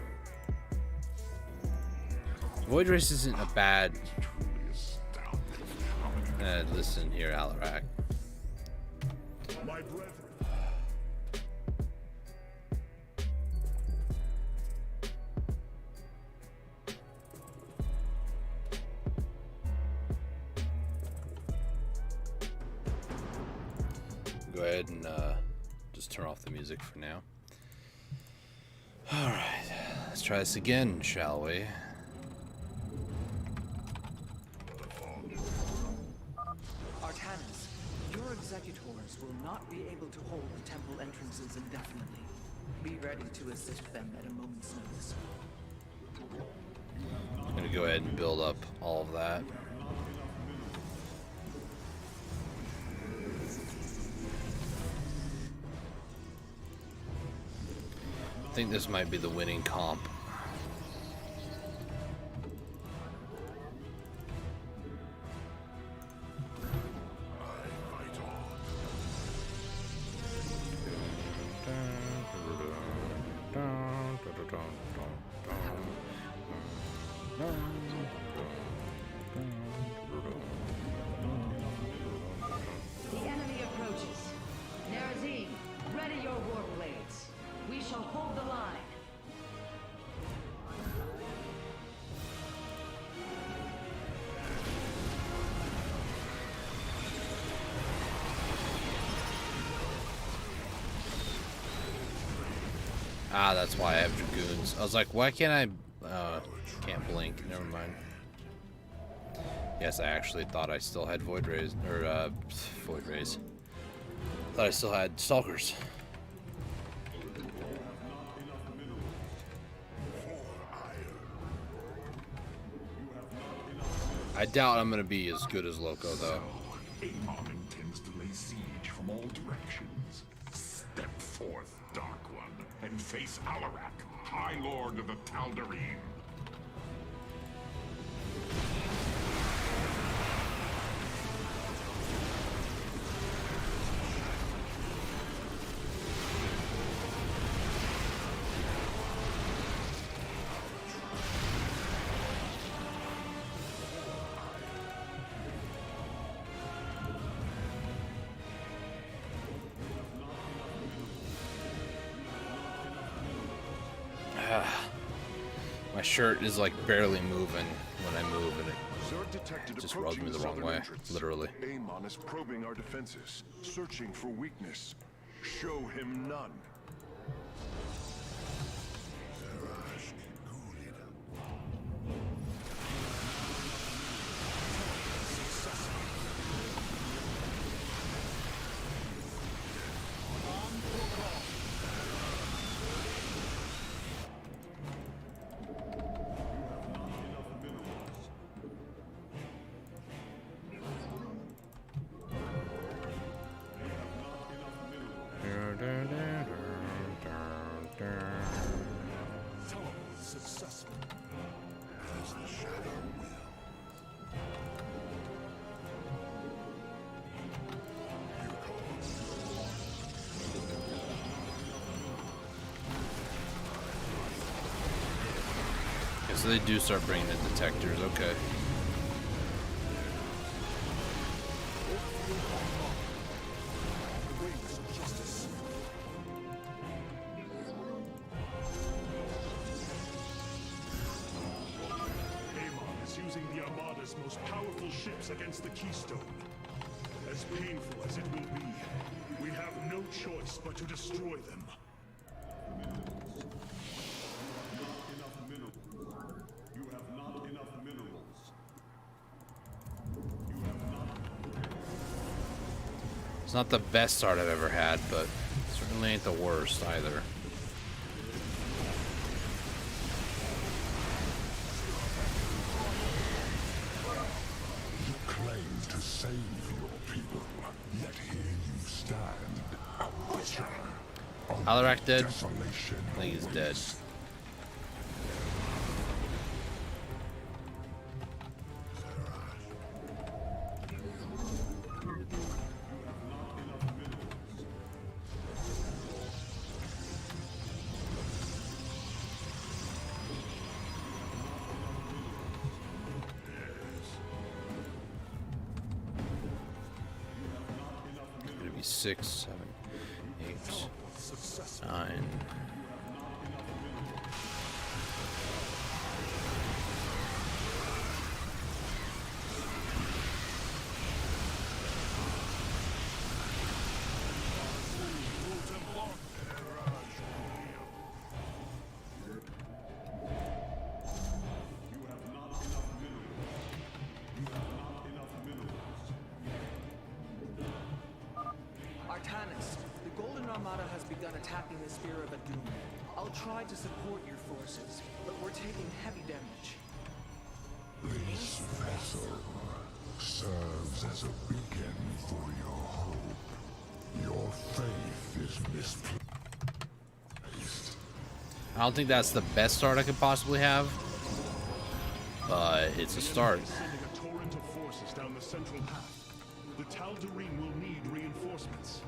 [SPEAKER 1] Void Rays isn't a bad... listen here, Alarak.
[SPEAKER 7] My brethren.
[SPEAKER 1] Go ahead and just turn off the music for now. Alright, let's try this again, shall we?
[SPEAKER 8] Artanis, your executors will not be able to hold the temple entrances indefinitely. Be ready to assist them at a moment's notice.
[SPEAKER 1] I'm gonna go ahead and build up all of that. I think this might be the winning comp.
[SPEAKER 3] The enemy approaches. Nerazim, ready your war blades. We shall hold the line.
[SPEAKER 1] Ah, that's why I have Dragoons. I was like, why can't I... can't blink. Never mind. Yes, I actually thought I still had Void Rays. Or, Void Rays. Thought I still had Stalkers. I doubt I'm gonna be as good as Lowko, though.
[SPEAKER 5] Amon intends to lay siege from all directions. Step forth, Dark One, and face Alarak, High Lord of the Tal'Darim.
[SPEAKER 1] My shirt is like barely moving when I move, and
[SPEAKER 2] Zerg detected
[SPEAKER 1] it just rubs me the wrong
[SPEAKER 2] southern
[SPEAKER 1] way,
[SPEAKER 2] entrance.
[SPEAKER 1] literally.
[SPEAKER 2] Amon is probing our defenses, searching for weakness. Show him none.
[SPEAKER 1] So they do start bringing in detectors, okay.
[SPEAKER 7] Amon is using the Armada's most powerful ships against the Keystone. As painful as it will be, we have no choice but to destroy them.
[SPEAKER 1] It's not the best start I've ever had, but certainly ain't the worst either.
[SPEAKER 5] You claim to save your people, yet here you stand, a butcher.
[SPEAKER 1] Alarak dead?
[SPEAKER 5] Desolation
[SPEAKER 1] I think he's dead. Gonna be 6, 7, 8, 9.
[SPEAKER 8] Artanis, the Golden Armada has begun attacking the Spear of Adun. I'll try to support your forces, but we're taking heavy damage.
[SPEAKER 5] This vessel serves as a beacon for your hope. Your faith is misplaced.
[SPEAKER 1] I don't think that's the best start I could possibly have, but it's a start.
[SPEAKER 7] Sending a torrent of forces down the central path. The Tal'Darim will need reinforcements.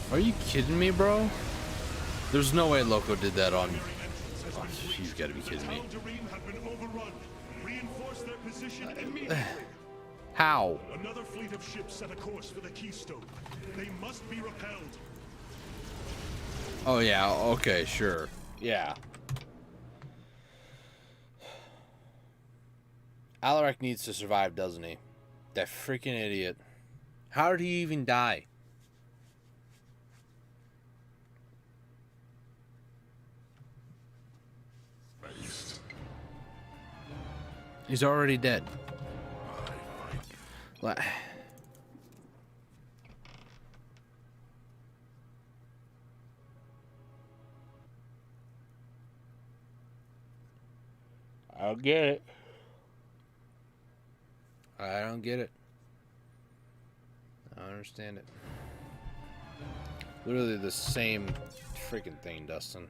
[SPEAKER 1] Are you kidding me, bro? There's no way Lowko did that on... Oh, you've got to be kidding me.
[SPEAKER 7] Tal'Darim have been overrun. Reinforce their position immediately.
[SPEAKER 1] How?
[SPEAKER 7] Another fleet of ships set a course for the Keystone. They must be repelled.
[SPEAKER 1] Oh, yeah, okay, sure. Yeah. Alarak needs to survive, doesn't he? That freaking idiot. How did he even die? He's already dead. What? I don't get it. I don't get it. I don't understand it. Literally the same freaking thing, Dustin.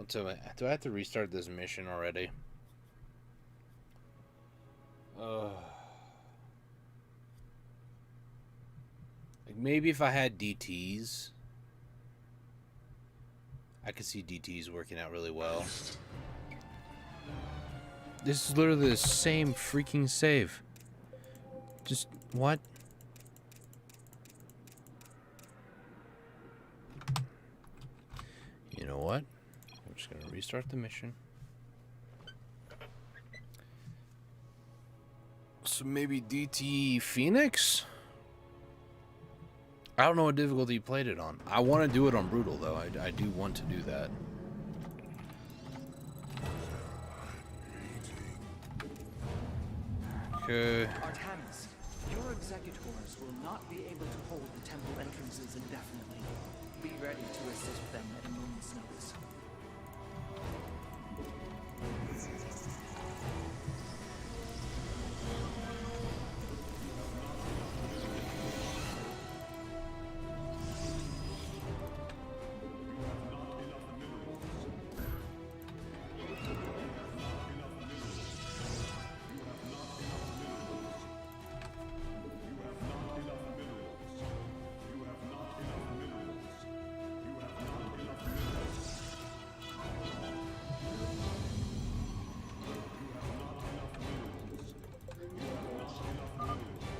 [SPEAKER 1] do I have to restart this mission already? Like maybe if I had DTs, I could see DTs working out really well. This is literally the same freaking save. Just what? You know what? I'm just gonna restart the mission. So maybe DT Phoenix? I don't know what difficulty you played it on. I want to do it on Brutal though. I do want to do that. Okay.
[SPEAKER 8] Artanis, your executors will not be able to hold the temple entrances indefinitely. Be ready to assist them at a moment's notice.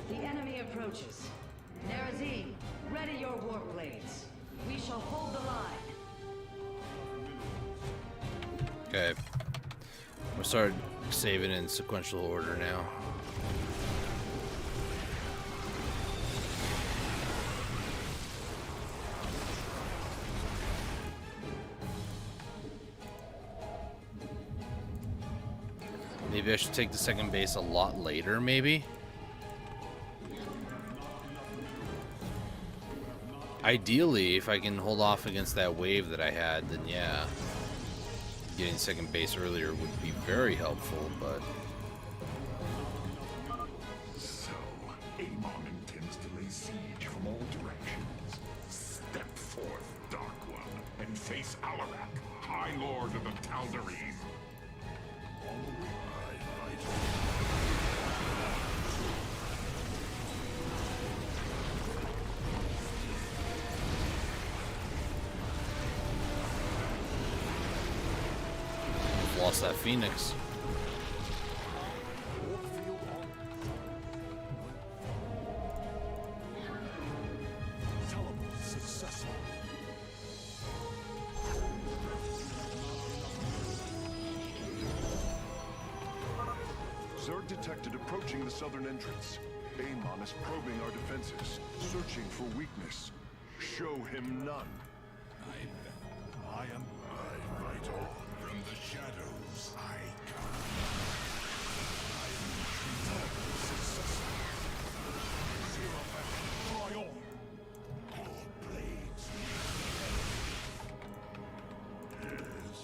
[SPEAKER 3] The enemy approaches. Nerazim, ready your war blades. We shall hold the line.
[SPEAKER 1] Okay. We'll start saving in sequential order now. Maybe I should take the second base a lot later, maybe? Ideally, if I can hold off against that wave that I had, then yeah. Getting second base earlier would be very helpful, but...
[SPEAKER 6] So, Amon intends to lay siege from all directions. Step forth, Dark One, and face Alarak, High Lord of the Tal'Darim.
[SPEAKER 1] Lost that Phoenix.
[SPEAKER 2] Zerg detected approaching the southern entrance. Amon is probing our defenses, searching for weakness. Show him none.
[SPEAKER 5] I fight on from the shadows. I come. Try on. Our blades. Yes.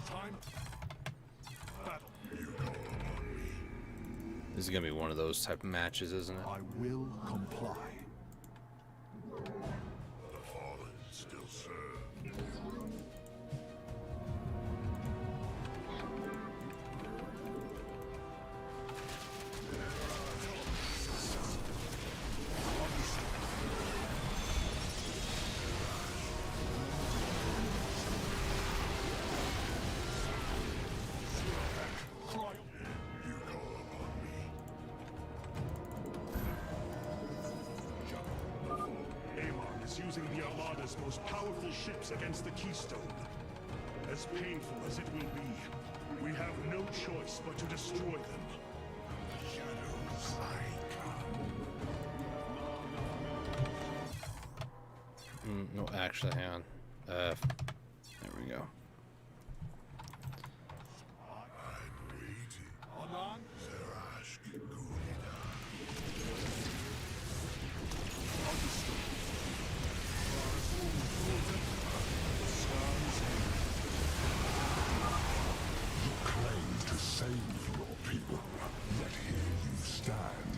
[SPEAKER 5] Time. Battle. You call upon me.
[SPEAKER 1] This is gonna be one of those type of matches, isn't it?
[SPEAKER 2] I will comply.
[SPEAKER 5] The fallen still serve. You call upon me.
[SPEAKER 7] Amon is using the Armada's most powerful ships against the Keystone. As painful as it will be, we have no choice but to destroy them.
[SPEAKER 5] The shadows I come.
[SPEAKER 1] No, actually, hang on. There we go.
[SPEAKER 5] I'm waiting. Anan? Zerash Gulida. You claim to save your people, yet here you stand,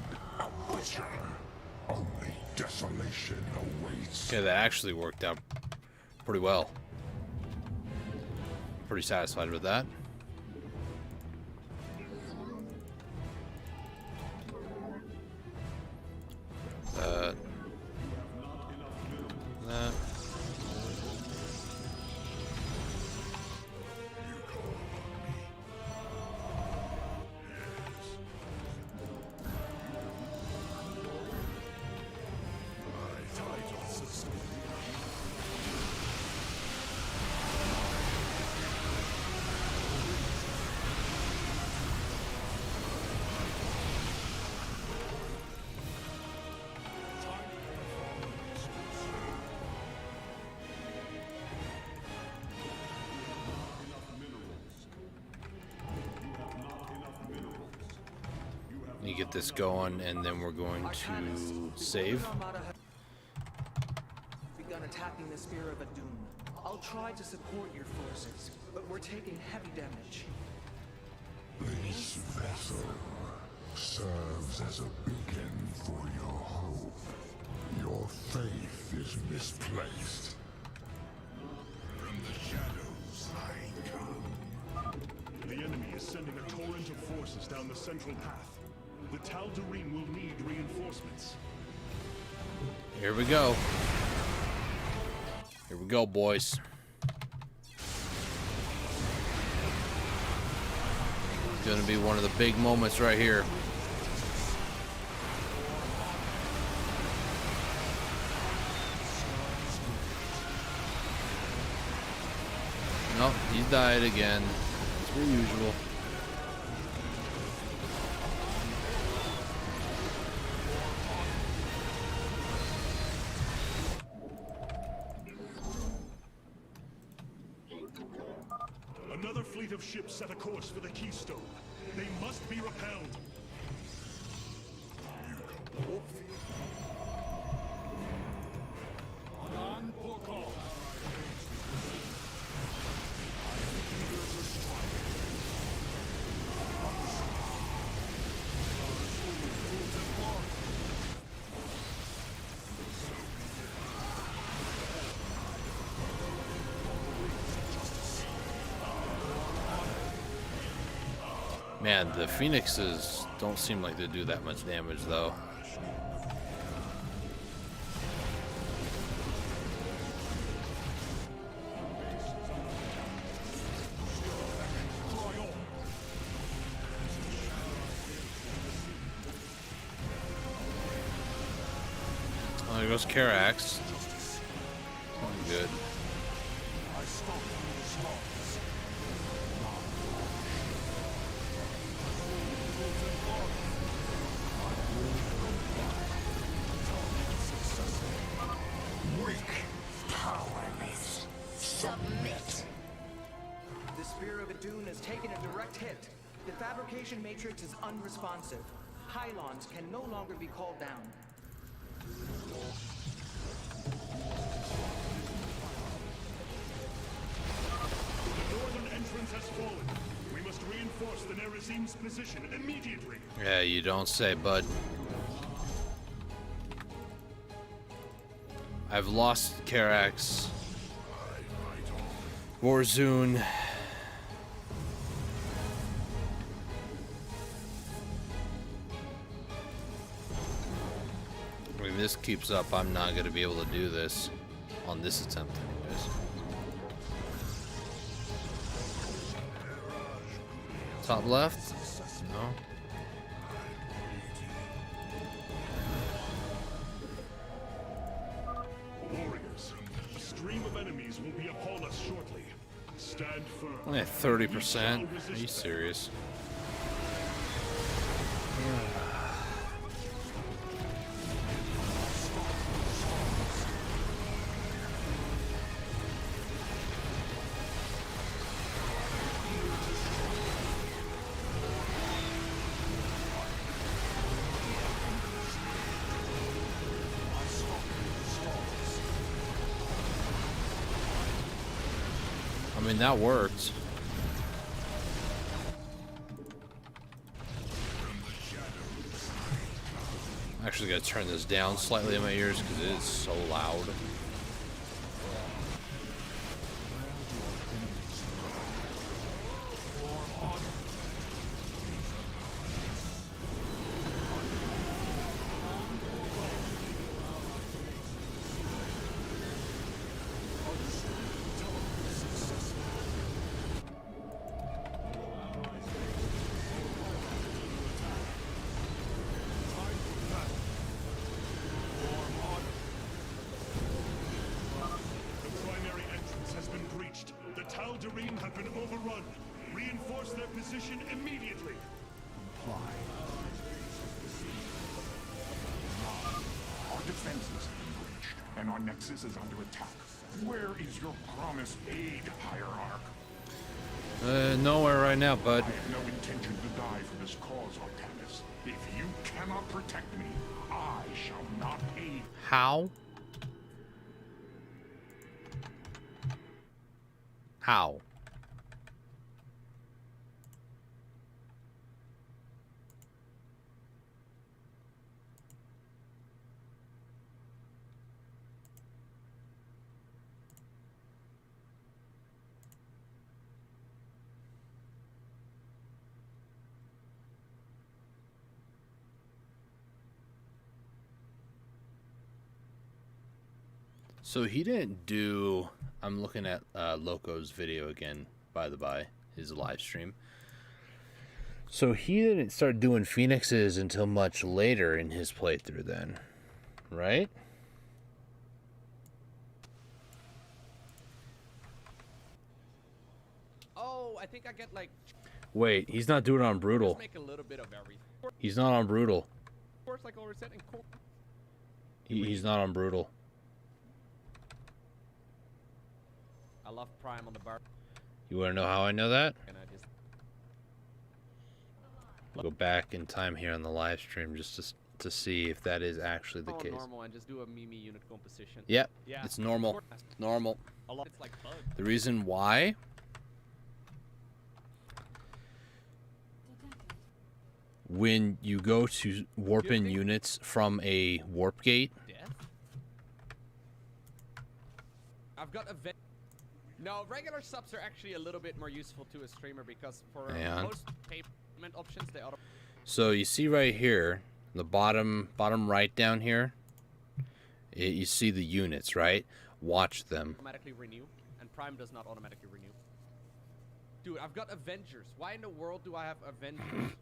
[SPEAKER 1] Okay, that actually worked out pretty well. Pretty satisfied with that. That. You get this going, and then we're going to save.
[SPEAKER 8] Begun attacking the Spear of Adun. I'll try to support your forces, but we're taking heavy damage.
[SPEAKER 5] This vessel serves as a beacon for your hope. Your faith is misplaced. From the shadows I come.
[SPEAKER 7] The enemy is sending a torrent of forces down the central path. The Tal'Darim will need reinforcements.
[SPEAKER 1] Here we go. Here we go, boys. It's gonna be one of the big moments right here. Nope, he died again. As per usual.
[SPEAKER 7] Another fleet of ships set a course for the Keystone. They must be repelled.
[SPEAKER 1] Man, the Phoenixes don't seem like they do that much damage, though. Oh, there goes Karax. Good.
[SPEAKER 9] Powerless. Submit.
[SPEAKER 8] The Spear of Adun has taken a direct hit. The fabrication matrix is unresponsive. Pylons can no longer be called down.
[SPEAKER 7] The northern entrance has fallen. We must reinforce the Nerazim's position immediately.
[SPEAKER 1] Yeah, you don't say, bud. I've lost Karax. Warzone. I mean, this keeps up, I'm not going to be able to do this on this attempt anyways. Top left? No.
[SPEAKER 7] Warriors, a stream of enemies will be upon us shortly. Stand firm.
[SPEAKER 1] Only at 30%? Are you serious? I mean, that worked. I actually gotta turn this down slightly in my ears because it is so loud.
[SPEAKER 7] have been overrun. Reinforce their position immediately.
[SPEAKER 6] Comply. Our defenses have been breached, and our nexus is under attack. Where is your promised aid, Hierarch?
[SPEAKER 1] Nowhere right now, bud.
[SPEAKER 6] I have no intention to die for this cause, Artanis. If you cannot protect me, I shall not aid.
[SPEAKER 1] How? How? So he didn't do... I'm looking at Lowko's video again, by the by, his live stream. So he didn't start doing phoenixes until much later in his playthrough then, right?
[SPEAKER 10] Oh, I think I get like...
[SPEAKER 1] Wait, he's not doing it on brutal.
[SPEAKER 10] Just make a little bit of everything.
[SPEAKER 1] He's not on brutal.
[SPEAKER 10] Of course, like over setting.
[SPEAKER 1] He's not on brutal.
[SPEAKER 10] I love Prime on the bar.
[SPEAKER 1] You want to know how I know that?
[SPEAKER 10] And I just...
[SPEAKER 1] I'll go back in time here on the live stream just to see if that is actually the case.
[SPEAKER 10] Normal and just do a Mimi unit composition.
[SPEAKER 1] Yep,
[SPEAKER 10] Yeah.
[SPEAKER 1] it's normal. It's normal.
[SPEAKER 10] A lot. It's like bug.
[SPEAKER 1] The reason why... When you go to warp in units from a warp gate...
[SPEAKER 10] Death? I've got a vet... No, regular subs are actually a little bit more useful to a streamer because for most payment options, they auto...
[SPEAKER 1] So you see right here, the bottom right down here, you see the units, right? Watch them.
[SPEAKER 10] Automatically renew, and Prime does not automatically renew. Dude, I've got Avengers. Why in the world do I have Avengers?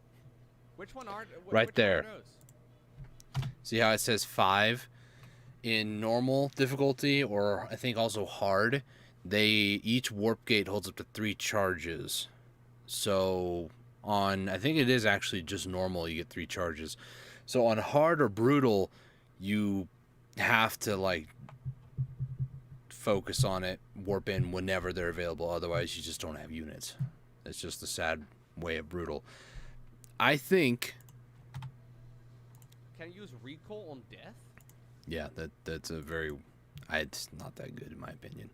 [SPEAKER 10] Which one are...
[SPEAKER 1] Right there.
[SPEAKER 10] One are those?
[SPEAKER 1] See how it says 5 in normal difficulty, or I think also hard? Each warp gate holds up to 3 charges. So on, I think it is actually just normal, you get 3 charges. So on hard or brutal, you have to like focus on it, warp in whenever they're available. Otherwise, you just don't have units. It's just the sad way of brutal. I think...
[SPEAKER 10] Can you use recall on death?
[SPEAKER 1] Yeah, that's a very... It's not that good in my opinion.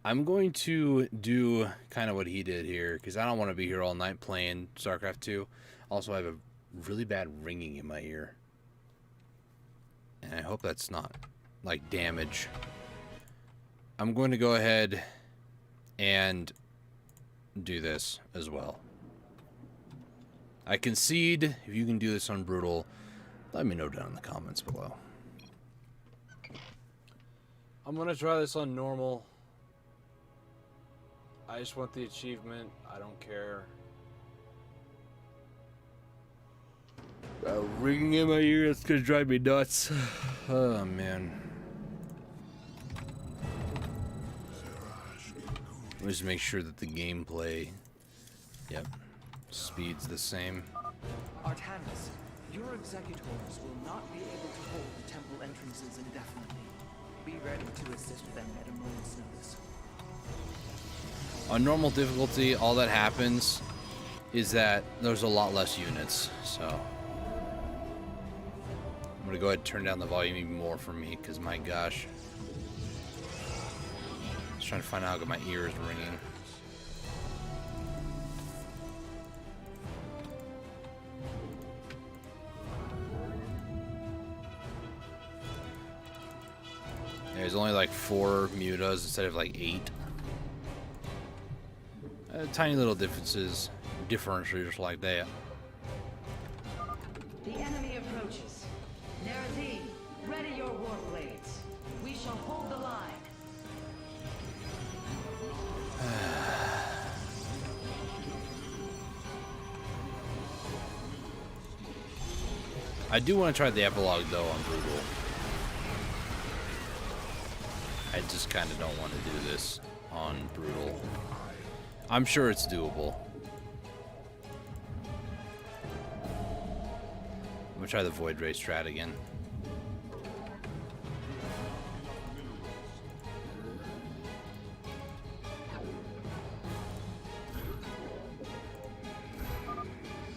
[SPEAKER 1] I'm going to do kind of what he did here, because I don't want to be here all night playing StarCraft 2. Also, I have a really bad ringing in my ear. And I hope that's not, like, damage. I'm going to go ahead and do this as well. I concede. If you can do this on brutal, let me know down in the comments below. I'm going to try this on normal. I just want the achievement. I don't care. Ringing in my ear, that's going to drive me nuts. Oh, man. Let me just make sure that the gameplay... Yep. Speed's the same.
[SPEAKER 8] Artanis, your executors will not be able to hold the temple entrances indefinitely. Be ready to assist them at a moment's notice.
[SPEAKER 1] On normal difficulty, all that happens is that there's a lot less units, so... I'm gonna go ahead and turn down the volume even more for me, because my gosh. Just trying to find out how good my ear is ringing. There's only like 4 mutas instead of like 8. Tiny little differences, differentiators like that.
[SPEAKER 3] The enemy approaches. Nerazine, ready your war blades. We shall hold the line.
[SPEAKER 1] I do want to try the epilogue though on brutal. I just kind of don't want to do this on brutal. I'm sure it's doable. I'm gonna try the Void Ray strat again.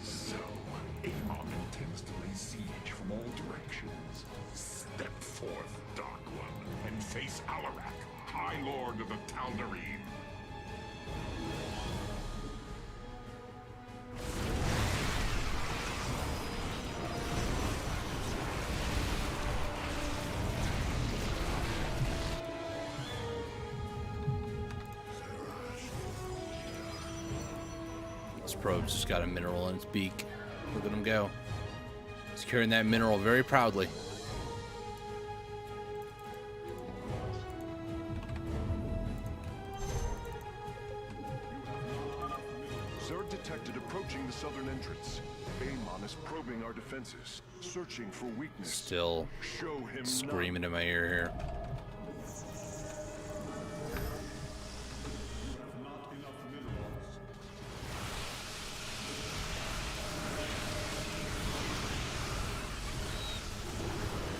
[SPEAKER 6] So, Amon intends to lay siege from all directions. Step forth, Dark One, and face Alarak, High Lord of the Tal'Darim.
[SPEAKER 1] This probe's just got a mineral in its beak. Look at him go. He's carrying that mineral very proudly.
[SPEAKER 2] Zerg detected approaching the southern entrance. Amon is probing our defenses, searching for weakness.
[SPEAKER 1] Still
[SPEAKER 2] Show him
[SPEAKER 1] screaming in my ear here.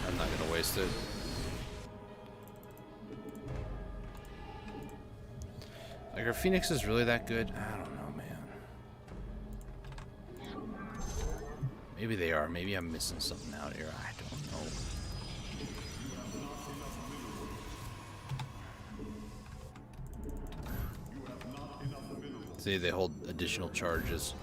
[SPEAKER 1] I'm not gonna waste it. Like, are Phoenixes really that good? I don't know, man. Maybe they are. Maybe I'm missing something out here. I don't know. See, they hold additional charges.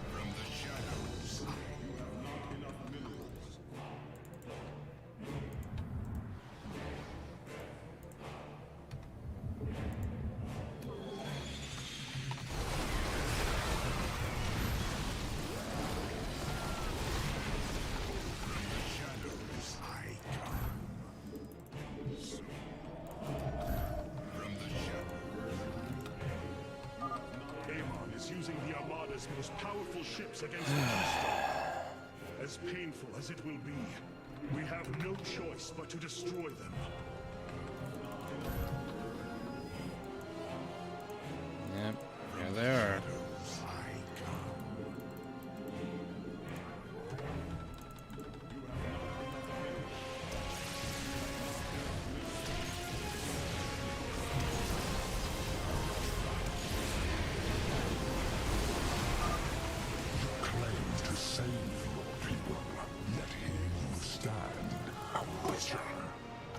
[SPEAKER 7] Using the Armada's most powerful ships against the Keystone. As painful as it will be, we have no choice but to destroy them.
[SPEAKER 1] Yep, here they are.
[SPEAKER 5] Save your people, yet here you stand, a witcher.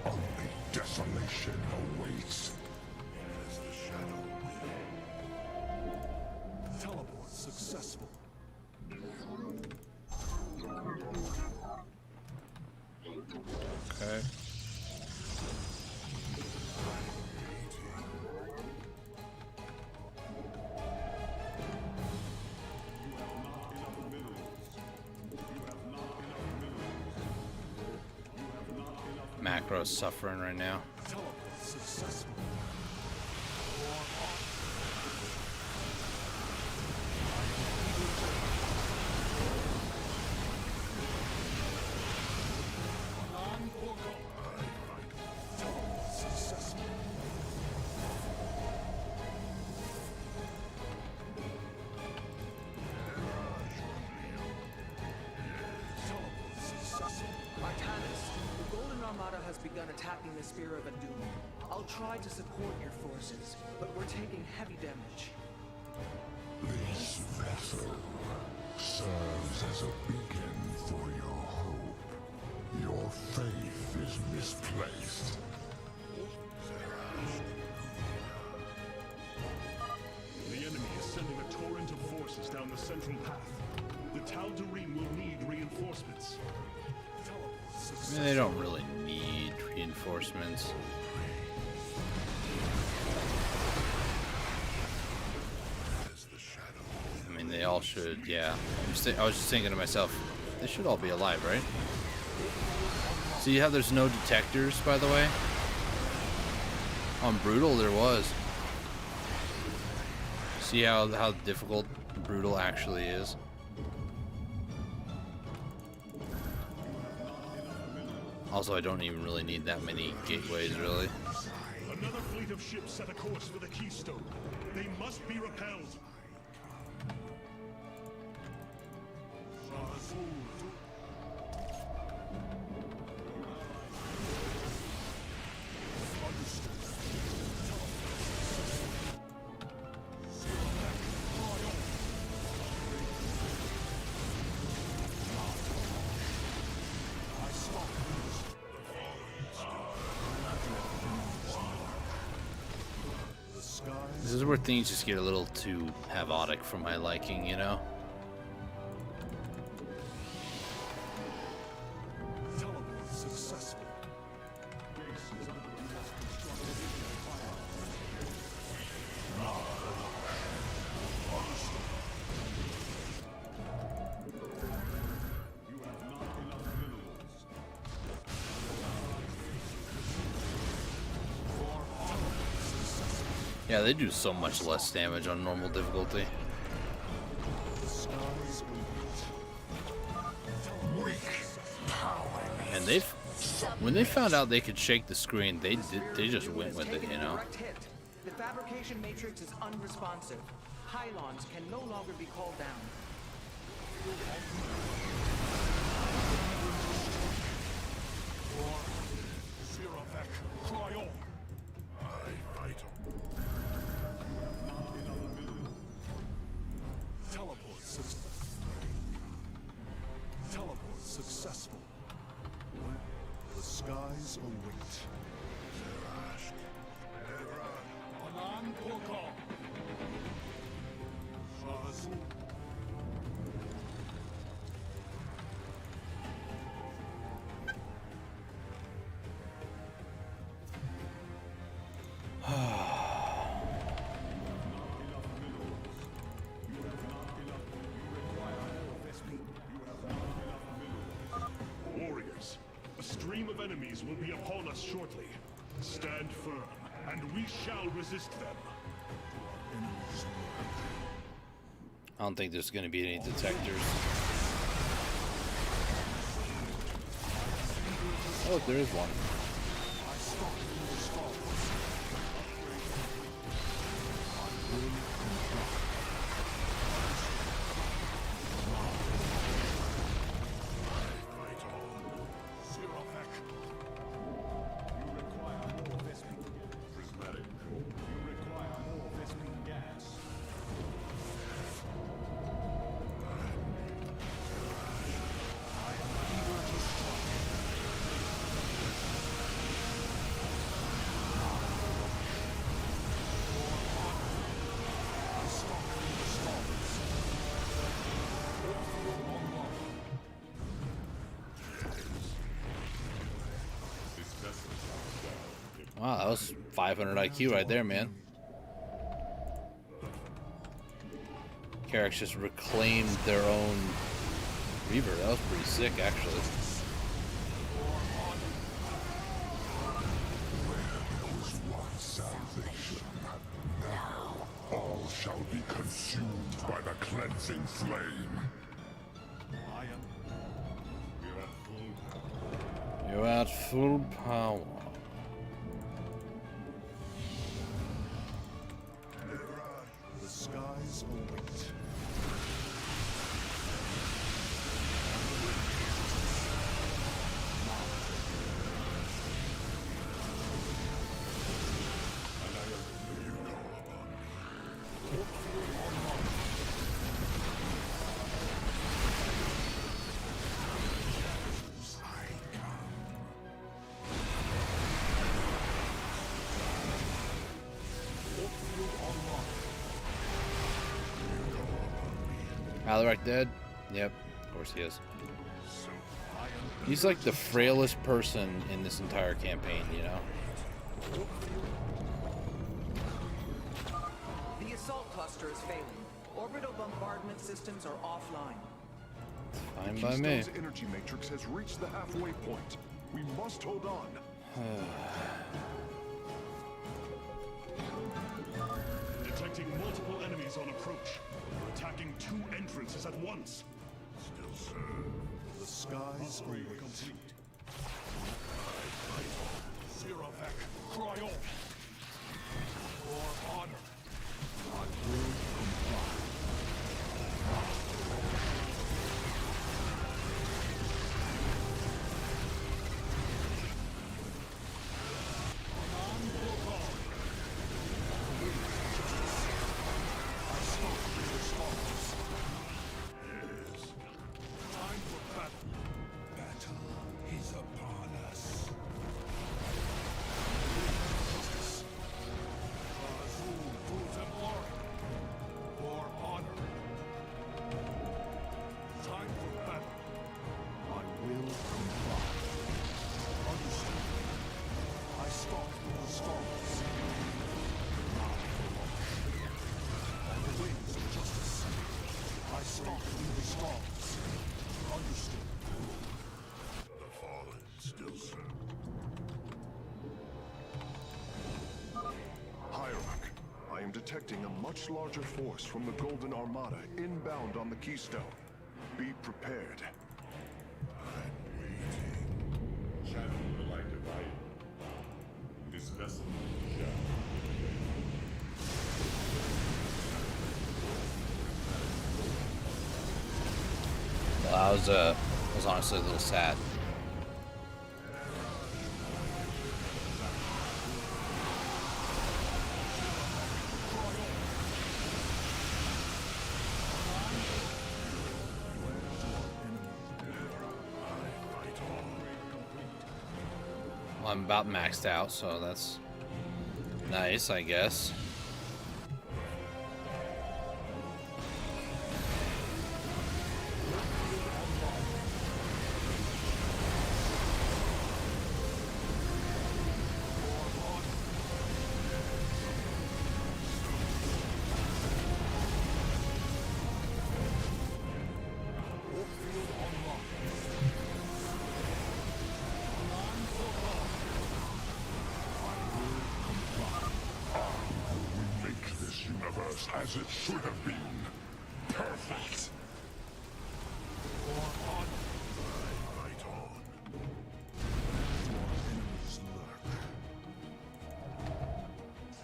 [SPEAKER 5] Only desolation awaits. As the shadow will.
[SPEAKER 7] Teleport successful.
[SPEAKER 1] Okay. Macro's suffering right now.
[SPEAKER 7] Teleport successful.
[SPEAKER 8] Begun attacking the Spear of Doom. I'll try to support your forces, but we're taking heavy damage.
[SPEAKER 5] This vessel serves as a beacon for your hope. Your faith is misplaced.
[SPEAKER 7] The enemy is sending a torrent of forces down the central path. The Tal'Darim will need reinforcements.
[SPEAKER 1] I mean, they don't really need reinforcements. I mean, they all should, yeah. I was just thinking to myself, they should all be alive, right? See how there's no detectors, by the way? On Brutal, there was. See how difficult Brutal actually is? Also, I don't even really need that many gateways, really.
[SPEAKER 7] Another fleet of ships set a course for the Keystone. They must be repelled.
[SPEAKER 1] where things just get a little too havoc for my liking, you know?
[SPEAKER 7] Teleport successful. Base is under U.S. You have not enough minerals.
[SPEAKER 1] Yeah, they do so much less damage on normal difficulty. And when they found out they could shake the screen, they just went with it, you know.
[SPEAKER 8] The fabrication matrix is unresponsive. Pylons can no longer be called down.
[SPEAKER 7] Teleport successful. The skies await. Warriors, a stream of enemies will be upon us shortly. Stand firm, and we shall resist them.
[SPEAKER 1] I don't think there's going to be any detectors. Oh, look, there is one. Wow, that was 500 IQ right there, man. Carracks just reclaimed their own Reaver. That was pretty sick, actually.
[SPEAKER 5] Now all shall be consumed by the cleansing flame.
[SPEAKER 1] You're at full power.
[SPEAKER 7] The skies await.
[SPEAKER 1] Alaric dead? Yep, of course he is. He's like the frailest person in this entire campaign, you know?
[SPEAKER 8] The assault cluster is failing. Orbital bombardment systems are offline.
[SPEAKER 1] Fine by me.
[SPEAKER 2] Keystone's energy matrix has reached the halfway point. We must hold on.
[SPEAKER 7] Detecting multiple enemies on approach. We're attacking 2 entrances at once. Still, sir. The skies await. Complete. Zerovec, cry on. For honor. I will comply. Stop through the storms. Understood.
[SPEAKER 5] The fallen still serve.
[SPEAKER 2] Hierarch, I am detecting a much larger force from the Golden Armada inbound on the Keystone. Be prepared.
[SPEAKER 5] I'm waiting.
[SPEAKER 6] Channel the light divine. This vessel shall.
[SPEAKER 1] Well, I was honestly a little sad. Well, I'm about maxed out, so that's nice, I guess.
[SPEAKER 5] Make this universe as it should have been. Perfect. Fight on.
[SPEAKER 7] Enemies lurk.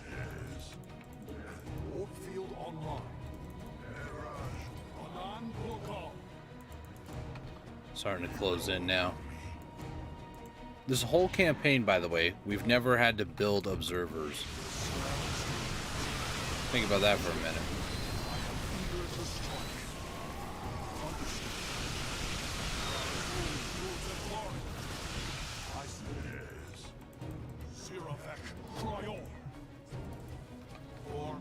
[SPEAKER 5] Yes.
[SPEAKER 7] Warp field online. Anan Lowko.
[SPEAKER 1] Starting to close in now. This whole campaign, by the way, we've never had to build observers. Think about that for a minute.
[SPEAKER 7] Eager to strike. Understood. I see. Yes. Sirafek, Cryon. Or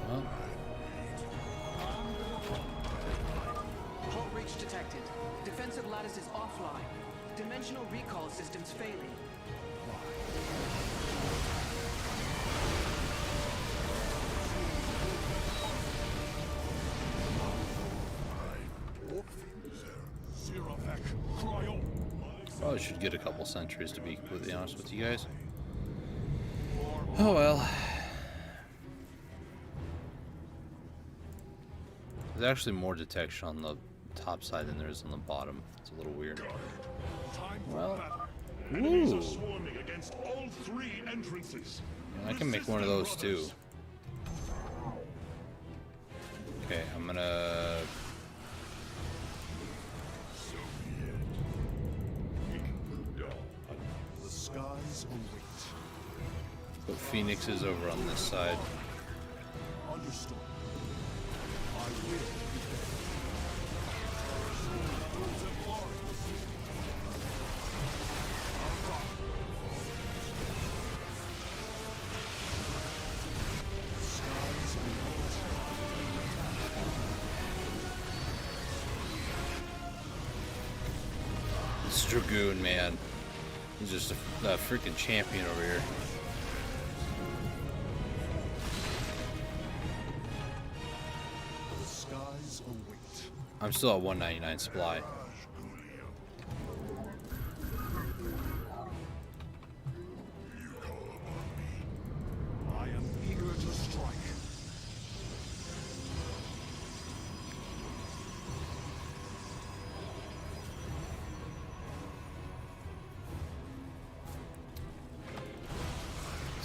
[SPEAKER 1] Well,
[SPEAKER 8] Hull breach detected. Defensive lattice is offline. Dimensional recall systems failing.
[SPEAKER 7] warp field. Sirafek, Cryon.
[SPEAKER 1] probably should get a couple sentries, to be completely honest with you guys. Oh well. There's actually more detection on the top side than there is on the bottom. It's a little weird.
[SPEAKER 7] Time for
[SPEAKER 1] Well,
[SPEAKER 7] battle.
[SPEAKER 5] Enemies
[SPEAKER 1] ooh,
[SPEAKER 5] are swarming against all three entrances.
[SPEAKER 1] I can make one of those too. Okay, I'm gonna
[SPEAKER 7] The skies await.
[SPEAKER 1] put phoenixes over on this side.
[SPEAKER 7] Understood. I will be there. Skies await.
[SPEAKER 1] This Dragoon, man. He's just a freaking champion over here.
[SPEAKER 7] The skies await.
[SPEAKER 1] I'm still at 199 supply.
[SPEAKER 7] I am eager to strike.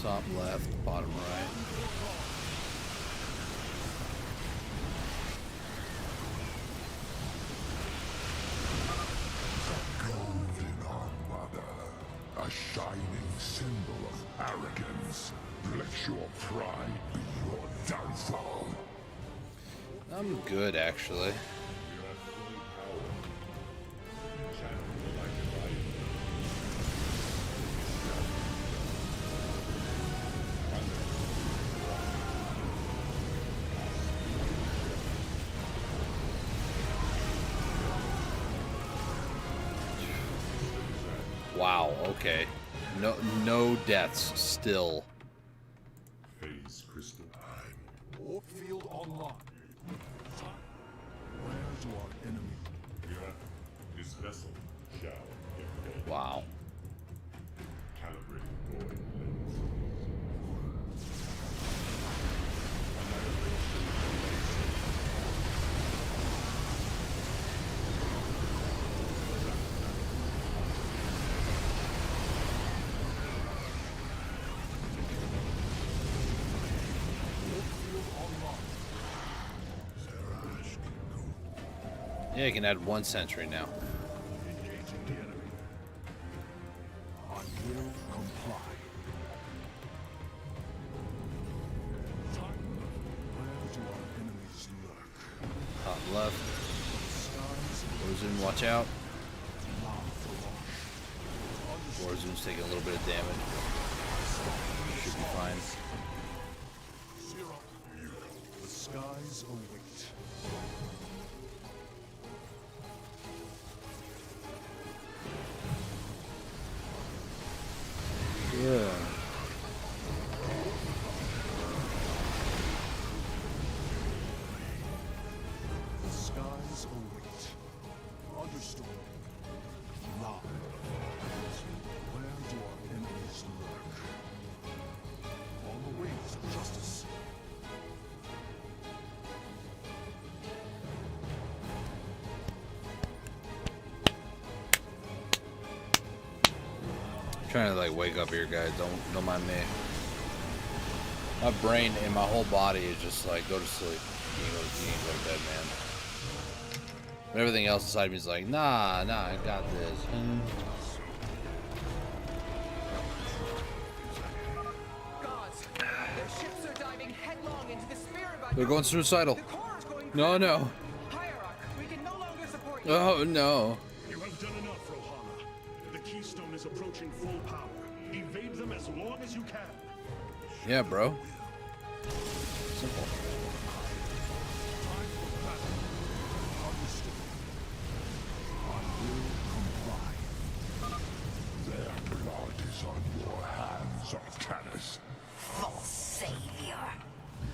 [SPEAKER 1] Top left, bottom right.
[SPEAKER 5] Golden Armada, a shining symbol of arrogance. Let your pride be your downfall.
[SPEAKER 1] I'm good, actually. Wow, okay. No deaths still.
[SPEAKER 5] Phase crystal.
[SPEAKER 2] Warp field online. Where do our enemy?
[SPEAKER 5] Yeah. This vessel shall invade.
[SPEAKER 1] Wow.
[SPEAKER 5] Calibrating void lens.
[SPEAKER 1] Yeah, you can add 1 sentry now.
[SPEAKER 2] Engaging the enemy. I will comply. Where do our enemies lurk?
[SPEAKER 1] Top left.
[SPEAKER 2] Skies
[SPEAKER 1] Warzone, watch out.
[SPEAKER 2] Understood.
[SPEAKER 1] Warzone's taking a little bit of damage. Should be fine.
[SPEAKER 2] Zero. The skies await.
[SPEAKER 1] Yeah.
[SPEAKER 2] The skies await. Understood. Now, where do our enemies lurk? On the wings of justice.
[SPEAKER 1] Trying to like wake up here, guys. Don't mind me. My brain and my whole body is just like, go to sleep. You need to go to bed, man. But everything else inside me is like, nah, I got this.
[SPEAKER 8] Gods, their ships are diving headlong into the sphere about
[SPEAKER 1] They're going suicidal.
[SPEAKER 8] The core is going
[SPEAKER 1] No.
[SPEAKER 8] Hierarch, we can no longer support you.
[SPEAKER 1] Oh no.
[SPEAKER 7] You have done enough, Rohana. The Keystone is approaching full power. Evade them as long as you can.
[SPEAKER 1] Yeah, bro. Simple.
[SPEAKER 5] Their blood is on your hands, Arcanus.
[SPEAKER 4] False savior.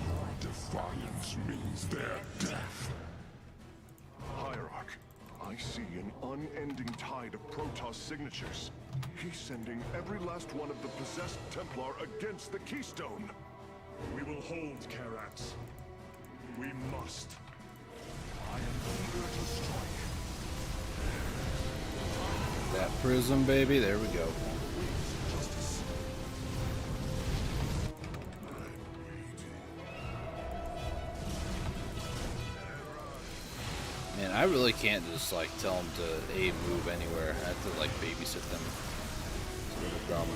[SPEAKER 5] Your defiance means their death.
[SPEAKER 2] Hierarch, I see an unending tide of Protoss signatures. He's sending every last one of the possessed Templar against the Keystone.
[SPEAKER 7] We will hold Karax. We must.
[SPEAKER 2] I am eager to strike.
[SPEAKER 1] That prism, baby. There we go.
[SPEAKER 2] Justice.
[SPEAKER 1] Man, I really can't just like tell them to move anywhere. I have to like babysit them. It's a little dumb.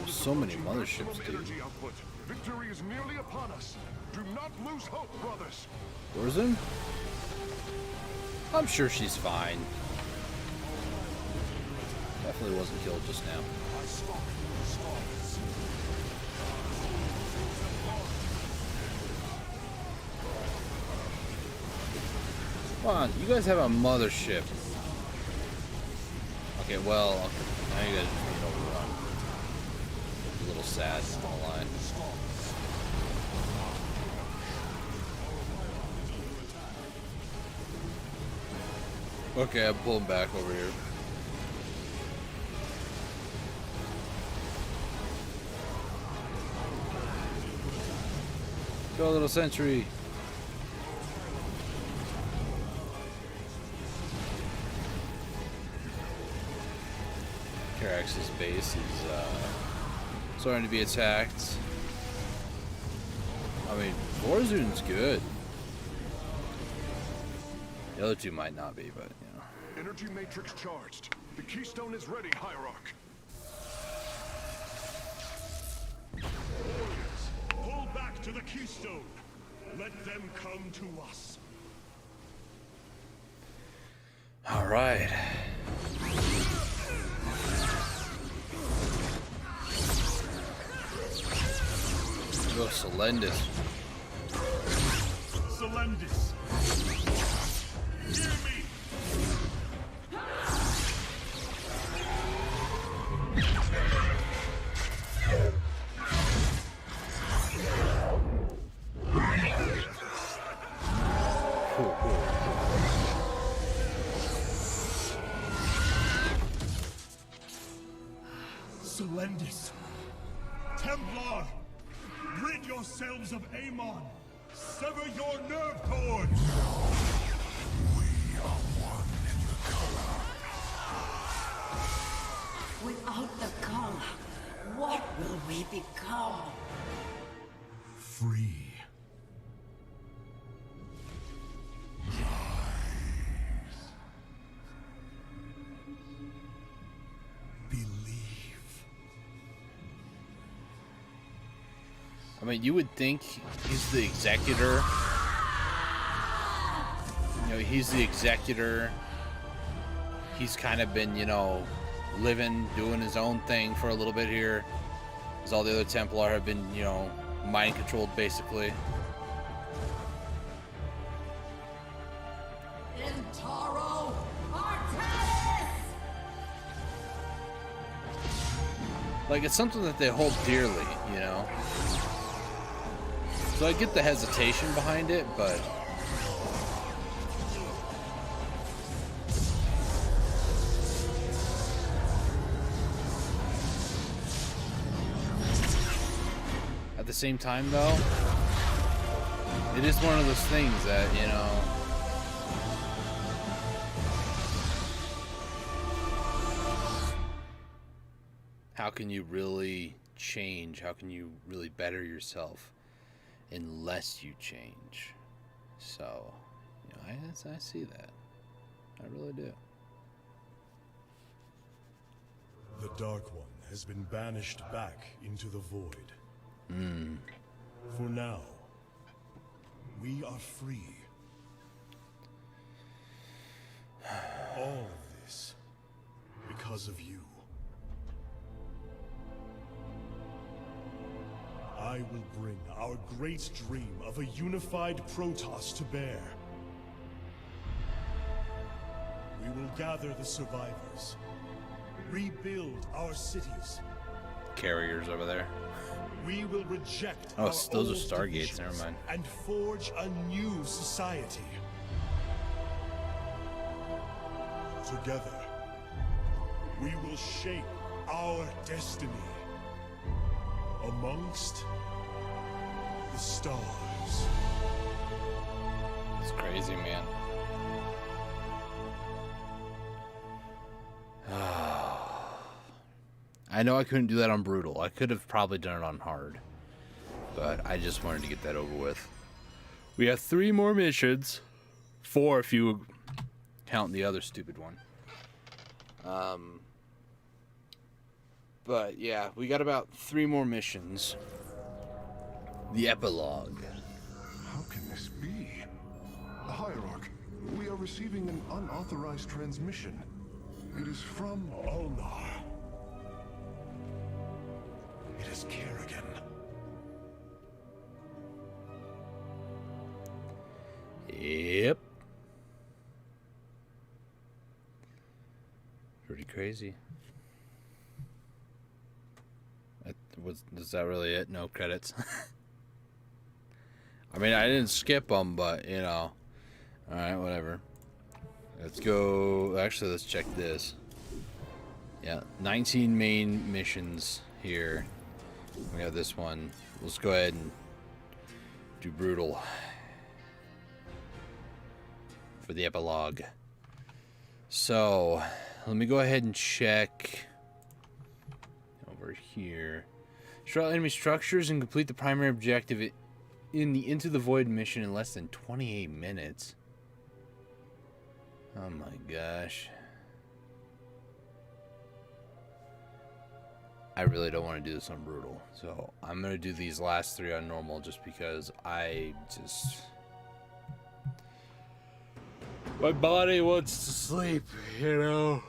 [SPEAKER 1] So many motherships, dude.
[SPEAKER 2] Energy output. Victory is nearly upon us. Do not lose hope, brothers.
[SPEAKER 1] Warzone? I'm sure she's fine. Definitely wasn't killed just now.
[SPEAKER 2] I stalk the stars.
[SPEAKER 1] Come on, you guys have a mothership. Okay, well, now you guys just need overrun. A little sad, not gonna lie. Okay, I'm pulling back over here. Go, little sentry. Karax's base is starting to be attacked. I mean, Warzone's good. The other two might not be, but you know.
[SPEAKER 2] Energy matrix charged. The Keystone is ready, Hierarch.
[SPEAKER 7] Pull back to the Keystone. Let them come to us.
[SPEAKER 1] All right. Go, Selendis.
[SPEAKER 7] Solendis! Hear me! Solendis! Templar! Rid yourselves of Amon! Sever your nerve cords!
[SPEAKER 5] We are one in the color.
[SPEAKER 3] Without the color, what will we become?
[SPEAKER 5] Free.
[SPEAKER 1] I mean, you would think he's the executor. You know, he's the executor. He's kind of been, you know, living, doing his own thing for a little bit here. As all the other Templar have been, you know, mind controlled basically.
[SPEAKER 9] Intaro Artanis!
[SPEAKER 1] Like, it's something that they hold dearly, you know? So I get the hesitation behind it, but... At the same time, though, it is one of those things that, you know... How can you really change? How can you really better yourself unless you change? So, you know, I see that. I really do.
[SPEAKER 7] The Dark One has been banished back into the void. For now, we are free. All of this because of you. I will bring our great dream of a unified Protoss to bear. We will gather the survivors, rebuild our cities.
[SPEAKER 1] Carriers over there.
[SPEAKER 7] We will reject
[SPEAKER 1] Oh,
[SPEAKER 7] our
[SPEAKER 1] those
[SPEAKER 7] old
[SPEAKER 1] are Stargates,
[SPEAKER 7] divisions
[SPEAKER 1] never mind.
[SPEAKER 7] and forge a new society. Together, we will shape our destiny amongst the stars.
[SPEAKER 1] It's crazy, man. I know I couldn't do that on Brutal. I could have probably done it on Hard. But I just wanted to get that over with. We have 3 more missions. 4 if you count the other stupid one. But yeah, we got about 3 more missions. The epilogue.
[SPEAKER 2] How can this be? Hierarch, we are receiving an unauthorized transmission. It is from
[SPEAKER 7] Ulnar. It is Kerrigan.
[SPEAKER 1] Yep. Pretty crazy. Is that really it? No credits. I mean, I didn't skip them, but, you know. Alright, whatever. Let's go. Actually, let's check this. Yeah, 19 main missions here. We have this one. Let's go ahead and do Brutal for the epilogue. So, let me go ahead and check over here. Destroy all enemy structures and complete the primary objective in the Into the Void mission in less than 28 minutes. Oh my gosh. I really don't want to do this on Brutal. So I'm going to do these last 3 on normal just because my body wants to sleep, you know.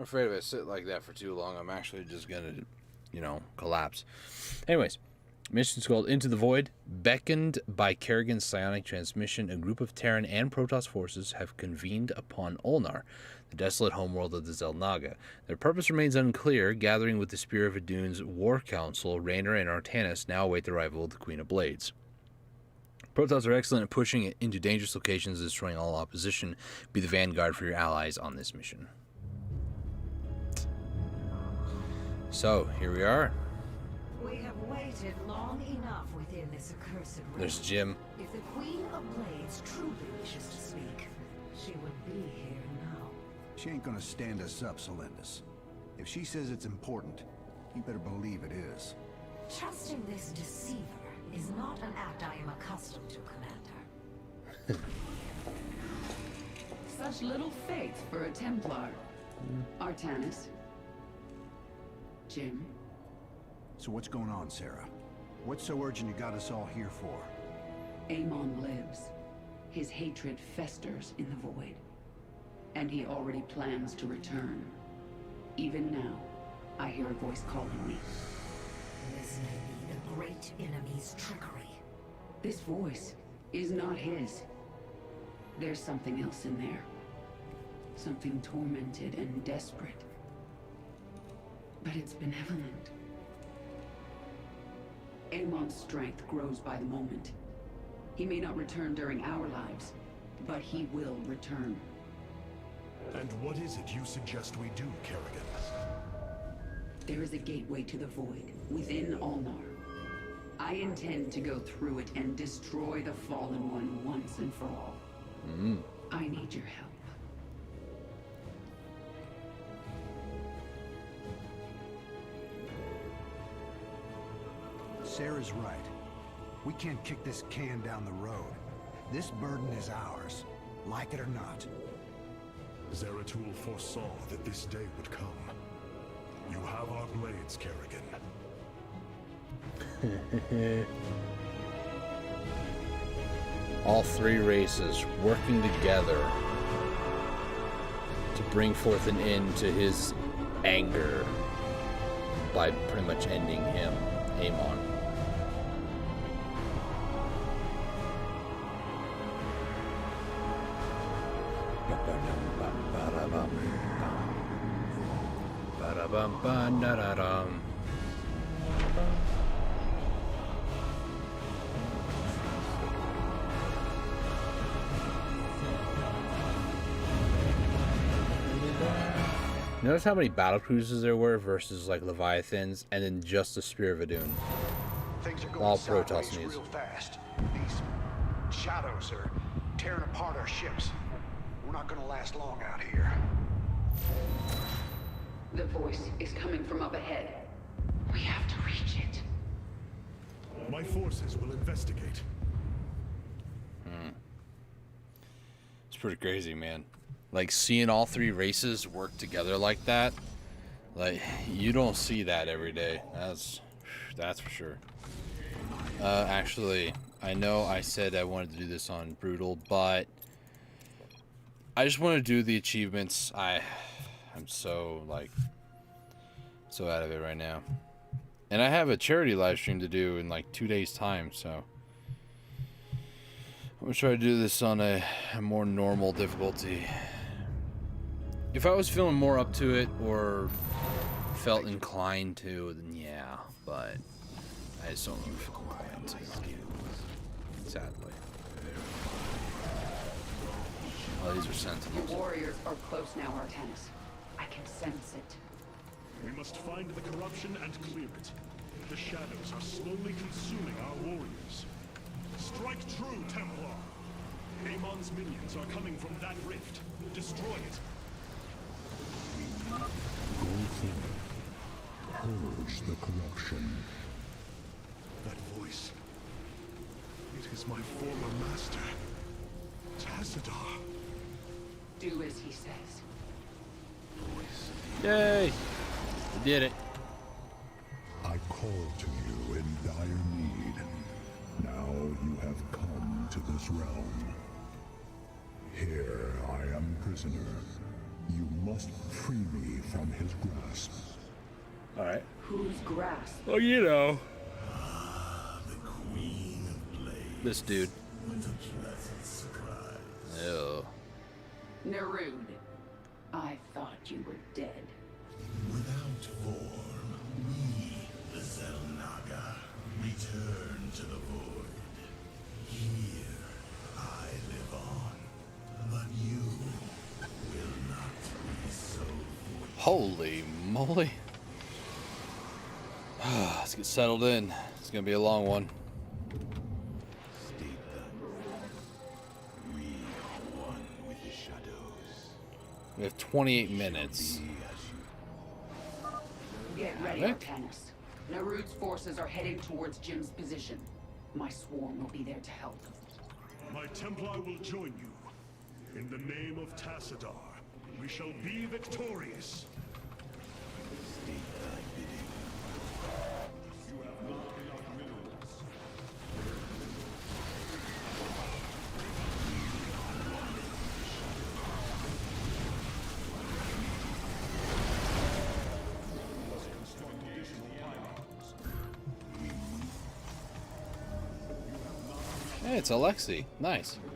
[SPEAKER 1] I'm afraid if I sit like that for too long, I'm actually just gonna, you know, collapse. Anyways, mission's called Into the Void. Beckoned by Kerrigan's psionic transmission, a group of Terran and Protoss forces have convened upon Ulnar, the desolate homeworld of the Xel'Naga. Their purpose remains unclear. Gathering with the Spear of Adun's War Council, Raynor and Artanis now await the arrival of the Queen of Blades. Protoss are excellent at pushing it into dangerous locations and destroying all opposition. Be the vanguard for your allies on this mission. So, here we are.
[SPEAKER 3] We have waited long enough within this accursed realm.
[SPEAKER 1] There's Jim.
[SPEAKER 3] If the Queen of Blades truly wishes to speak, she would be here now.
[SPEAKER 11] She ain't gonna stand us up, Solendis. If she says it's important, you better believe it is.
[SPEAKER 3] Trusting this deceiver is not an act I am accustomed to, Commander.
[SPEAKER 9] Such little faith for a Templar. Artanis. Jim.
[SPEAKER 11] So what's going on, Sarah? What's so urgent you got us all here for?
[SPEAKER 9] Amon lives. His hatred festers in the void. And he already plans to return. Even now, I hear a voice calling me.
[SPEAKER 3] This may be the great enemy's trickery.
[SPEAKER 9] This voice is not his. There's something else in there. Something tormented and desperate. But it's benevolent. Amon's strength grows by the moment. He may not return during our lives, but he will return.
[SPEAKER 7] And what is it you suggest we do, Kerrigan?
[SPEAKER 9] There is a gateway to the void within Ulnar. I intend to go through it and destroy the Fallen One once and for all. I need your help.
[SPEAKER 11] Sarah's right. We can't kick this can down the road. This burden is ours, like it or not.
[SPEAKER 7] Zeratul foresaw that this day would come. You have our blades, Kerrigan.
[SPEAKER 1] All three races working together to bring forth an end to his anger by pretty much ending him, Amon. Ba-da-bum-ba-da-da-dum. Notice how many battle cruisers there were versus like Leviathans, and then just the Spear of Adun.
[SPEAKER 11] Things are going
[SPEAKER 1] All
[SPEAKER 11] sideways
[SPEAKER 1] Protoss needs.
[SPEAKER 11] real fast. These shadows are tearing apart our ships. We're not gonna last long out here.
[SPEAKER 9] The voice is coming from up ahead. We have to reach it.
[SPEAKER 7] My forces will investigate.
[SPEAKER 1] It's pretty crazy, man. Like, seeing all three races work together like that, like, you don't see that every day. That's for sure. Actually, I know I said I wanted to do this on Brutal, but I just want to do the achievements. I'm so, like, so out of it right now. And I have a charity live stream to do in, like, 2 days' time, so I'm going to try to do this on a more normal difficulty. If I was feeling more up to it or felt inclined to, then yeah, but I just don't really feel inclined to, sadly. Oh, these are sentinels.
[SPEAKER 9] Your warriors are close now, Artanis. I can sense it.
[SPEAKER 7] We must find the corruption and clear it. The shadows are slowly consuming our warriors. Strike true, Templar! Amon's minions are coming from that rift. Destroy it.
[SPEAKER 5] Purge the corruption.
[SPEAKER 7] That voice. It is my former master. Tassadar.
[SPEAKER 9] Do as he says.
[SPEAKER 1] Yay! We did it.
[SPEAKER 5] I called to you in dire need. Now you have come to this realm. Here I am prisoner, You must free me from his grasp.
[SPEAKER 1] All right.
[SPEAKER 9] Whose grasp?
[SPEAKER 1] Oh, you know.
[SPEAKER 5] The Queen of Blades.
[SPEAKER 1] This dude.
[SPEAKER 5] What a pleasant surprise.
[SPEAKER 1] Ew.
[SPEAKER 9] Nerud. I thought you were dead.
[SPEAKER 5] Without form, we, the Zelnaga, return to the void. Here, I live on, but you will not be so.
[SPEAKER 1] Holy moly. Let's get settled in. It's going to be a long one.
[SPEAKER 5] State them. We are one with the shadows.
[SPEAKER 1] We have 28 minutes.
[SPEAKER 9] Get ready,
[SPEAKER 1] Rick?
[SPEAKER 9] Artanis. Nerud's forces are heading towards Jim's position. My swarm will be there to help.
[SPEAKER 7] My Templar will join you. In the name of Tassadar, we shall be victorious.
[SPEAKER 5] State thy bidding.
[SPEAKER 7] You have not enough minerals. We must construct additional pylons.
[SPEAKER 1] Hey, it's Alexei. Nice.
[SPEAKER 7] You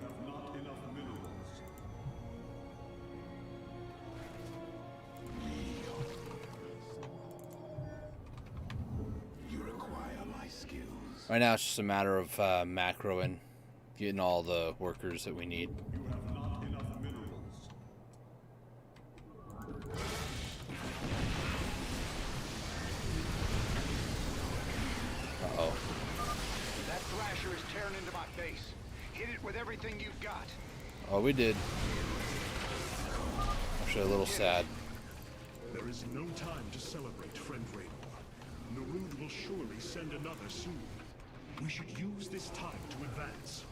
[SPEAKER 7] have not enough minerals.
[SPEAKER 5] You require my skills.
[SPEAKER 1] Right now, it's just a matter of macroing, getting all the workers that we need.
[SPEAKER 7] You have not enough minerals.
[SPEAKER 1] Uh-oh.
[SPEAKER 11] That Thrasher is tearing into my base. Hit it with everything you've got.
[SPEAKER 1] Oh, we did. Actually, a little sad.
[SPEAKER 7] There is no time to celebrate, friend Raynor. Nerud will surely send another soon. We should use this time to advance.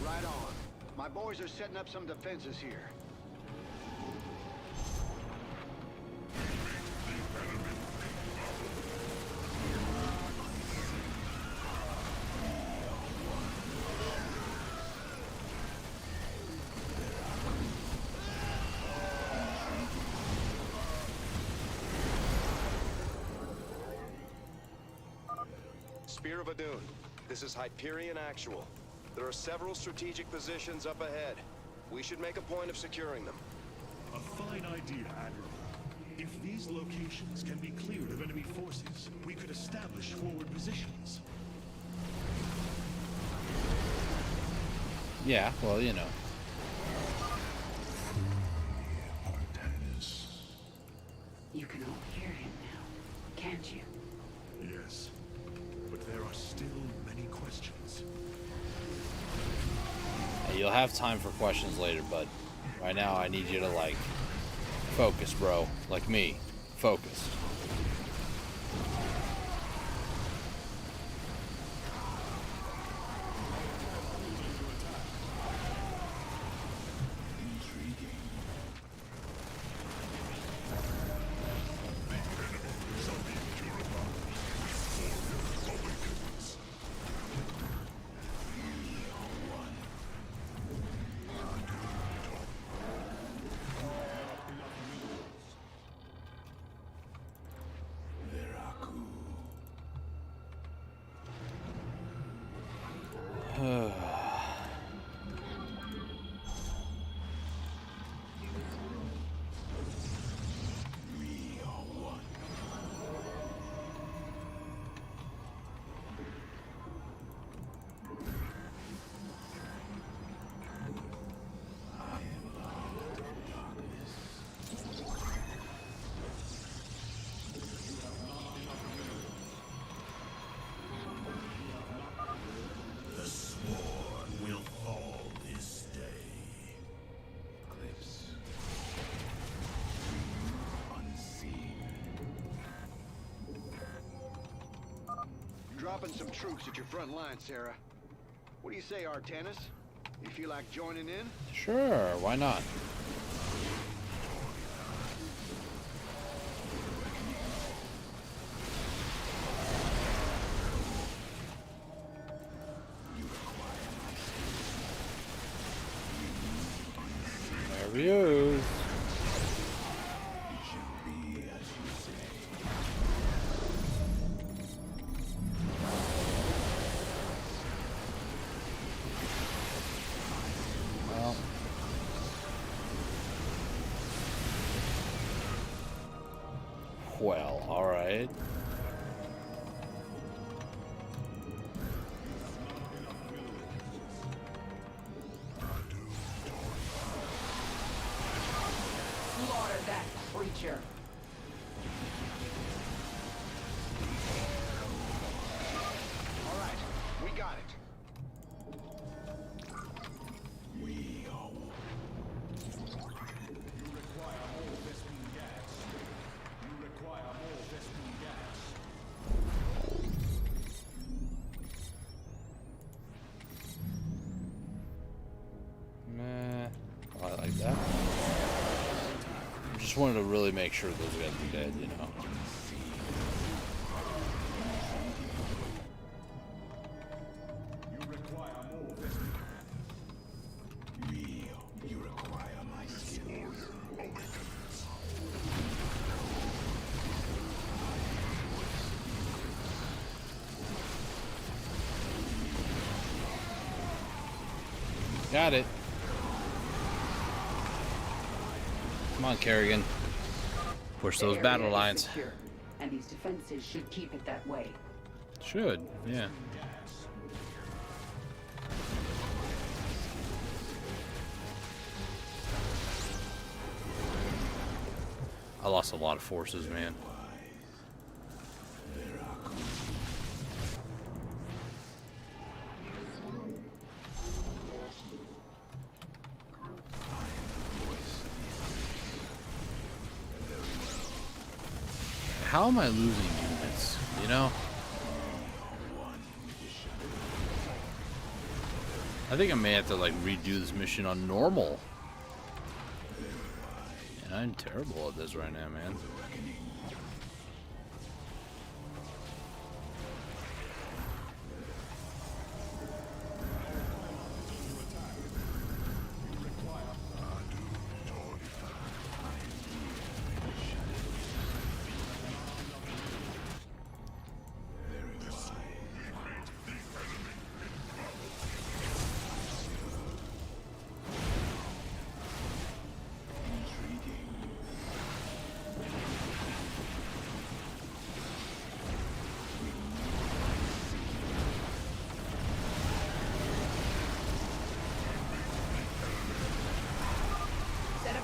[SPEAKER 11] Right on. My boys are setting up some defenses here.
[SPEAKER 12] Spear of Adun. This is Hyperion Actual. There are several strategic positions up ahead. We should make a point of securing them.
[SPEAKER 7] A fine idea, Admiral. If these locations can be cleared of enemy forces, we could establish forward positions.
[SPEAKER 1] Yeah, well, you know.
[SPEAKER 5] Artanis.
[SPEAKER 9] You can all hear him now, can't you?
[SPEAKER 7] Yes, but there are still many questions.
[SPEAKER 1] Hey, you'll have time for questions later, but right now I need you to, like, focus, bro. Like me. Focus.
[SPEAKER 5] The sword
[SPEAKER 13] dropping some troops at your front line, Sarah. What do you say, Artanis? You feel like joining in?
[SPEAKER 1] Sure, why not? There he is. Well, all right.
[SPEAKER 9] Slaughter that creature.
[SPEAKER 13] All right, we got it.
[SPEAKER 1] I like that. Just wanted to really make sure those guys were dead, you know. Got it. Come on, Kerrigan. Push those battle lines.
[SPEAKER 9] Secure, and these defenses should keep it that way.
[SPEAKER 1] Should, yeah. I lost a lot of forces, man. How am I losing units, you know? I think I may have to like redo this mission on normal. And I'm terrible at this right now, man.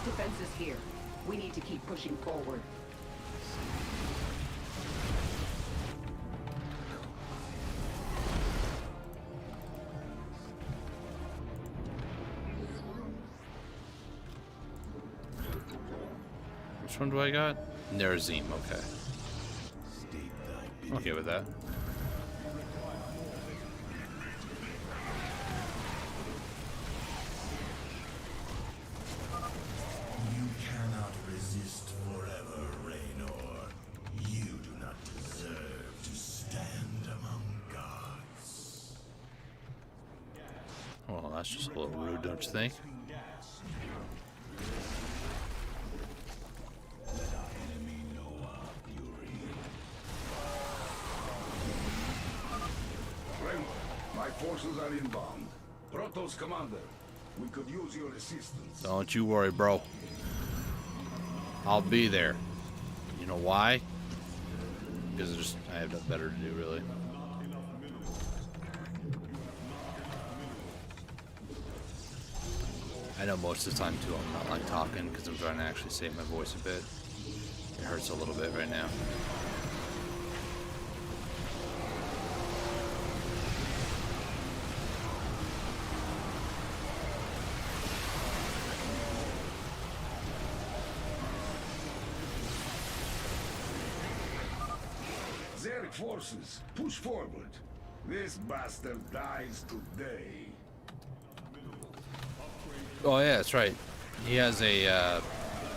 [SPEAKER 9] Defenses here. We need to keep pushing forward.
[SPEAKER 1] Which one do I got? Nerazim, okay. Okay with that. Well, that's just a little rude, don't you think?
[SPEAKER 14] Friend, my forces are inbound. Protoss commander, we could use your assistance.
[SPEAKER 1] Don't you worry, bro. I'll be there. You know why? Because I have nothing better to do, really. I know most of the time too I'm not like talking because I'm trying to actually save my voice a bit. It hurts a little bit right now.
[SPEAKER 14] There right, forces. Push forward. This bastard dies today.
[SPEAKER 1] Oh yeah, that's right. He has a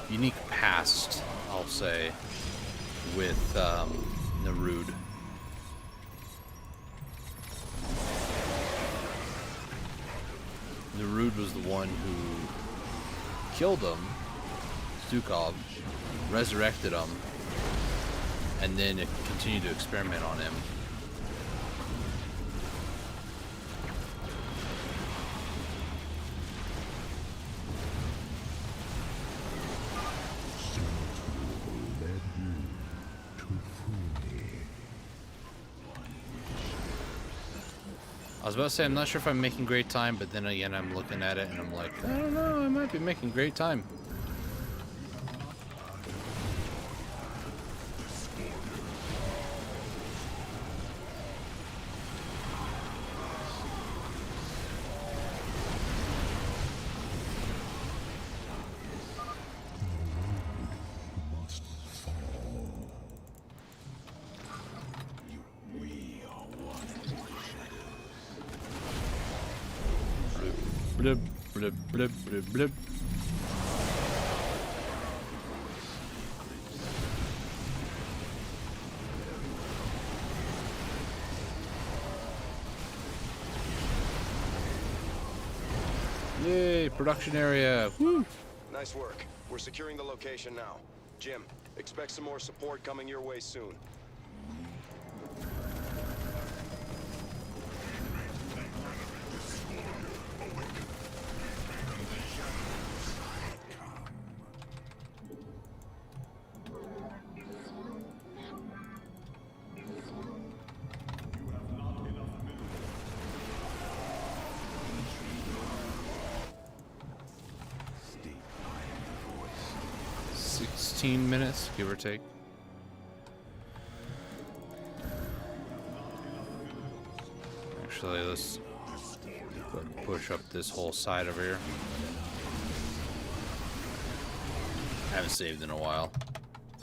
[SPEAKER 1] unique past, I'll say, with Narud. Narud was the one who killed him, Stukov, resurrected him, and then it continued to experiment on him. I was about to say, I'm not sure if I'm making great time, but then again, I'm looking at it and I'm like, I don't know, I might be making great time. Blip, blip, blip, blip, blip. Yay, production area. Woo!
[SPEAKER 12] Nice work. We're securing the location now. Jim, expect some more support coming your way soon.
[SPEAKER 1] Minutes, give or take. Actually, let's go ahead and push up this whole side over here. I haven't saved in a while.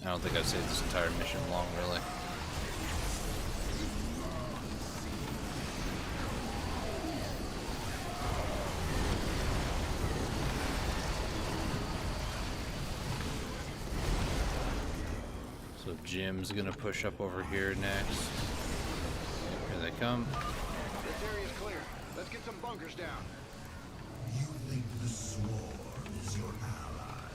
[SPEAKER 1] I don't think I've saved this entire mission long, really. So Jim's gonna push up over here next. Here they come.
[SPEAKER 13] This area's clear. Let's get some bunkers down.
[SPEAKER 5] You think the Swarm is your ally?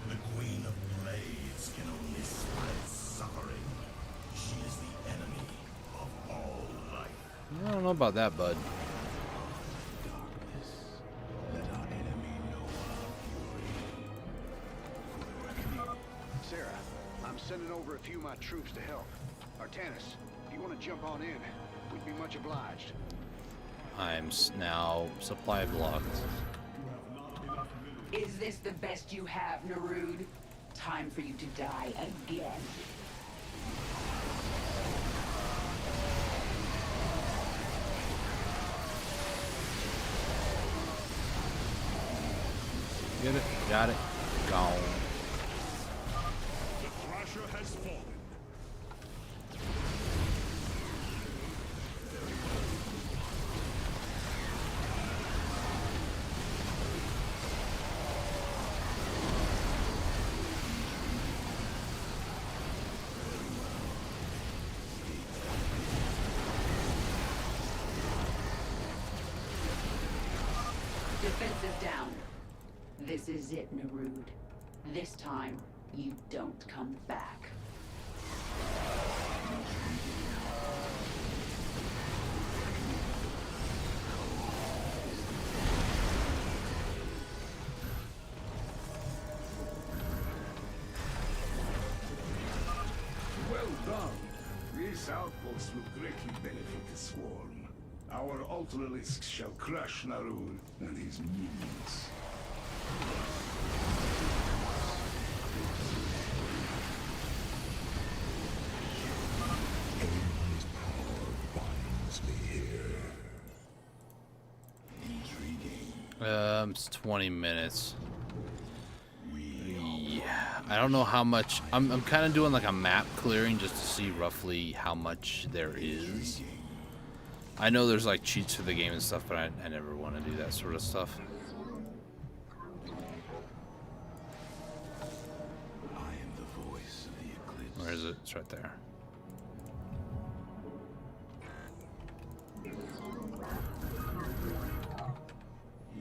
[SPEAKER 5] The Queen of Blades can only spread suffering. She is the enemy of all life.
[SPEAKER 1] I don't know about that, bud.
[SPEAKER 5] Let our enemy know our fury.
[SPEAKER 13] Sarah, I'm sending over a few of my troops to help. Artanis, if you want to jump on in, we'd be much obliged.
[SPEAKER 1] I'm now supply blocked.
[SPEAKER 9] Is this the best you have, Narud? Time for you to die again.
[SPEAKER 1] Get it? Got it. Gone.
[SPEAKER 7] The Thrasher has fallen.
[SPEAKER 9] Defenses down. This is it, Narud. This time, you don't come back.
[SPEAKER 14] Well done. This outpost will greatly benefit the Swarm. Our Ultralisks shall crush Narud and his minions.
[SPEAKER 5] His power binds me here. Intriguing.
[SPEAKER 1] It's 20 minutes. Yeah, I don't know how much. I'm kind of doing like a map clearing just to see roughly how much there is. I know there's like cheats for the game and stuff, but I never want to do that sort of stuff.
[SPEAKER 5] I am the voice of the eclipse.
[SPEAKER 1] Where is it? It's right there.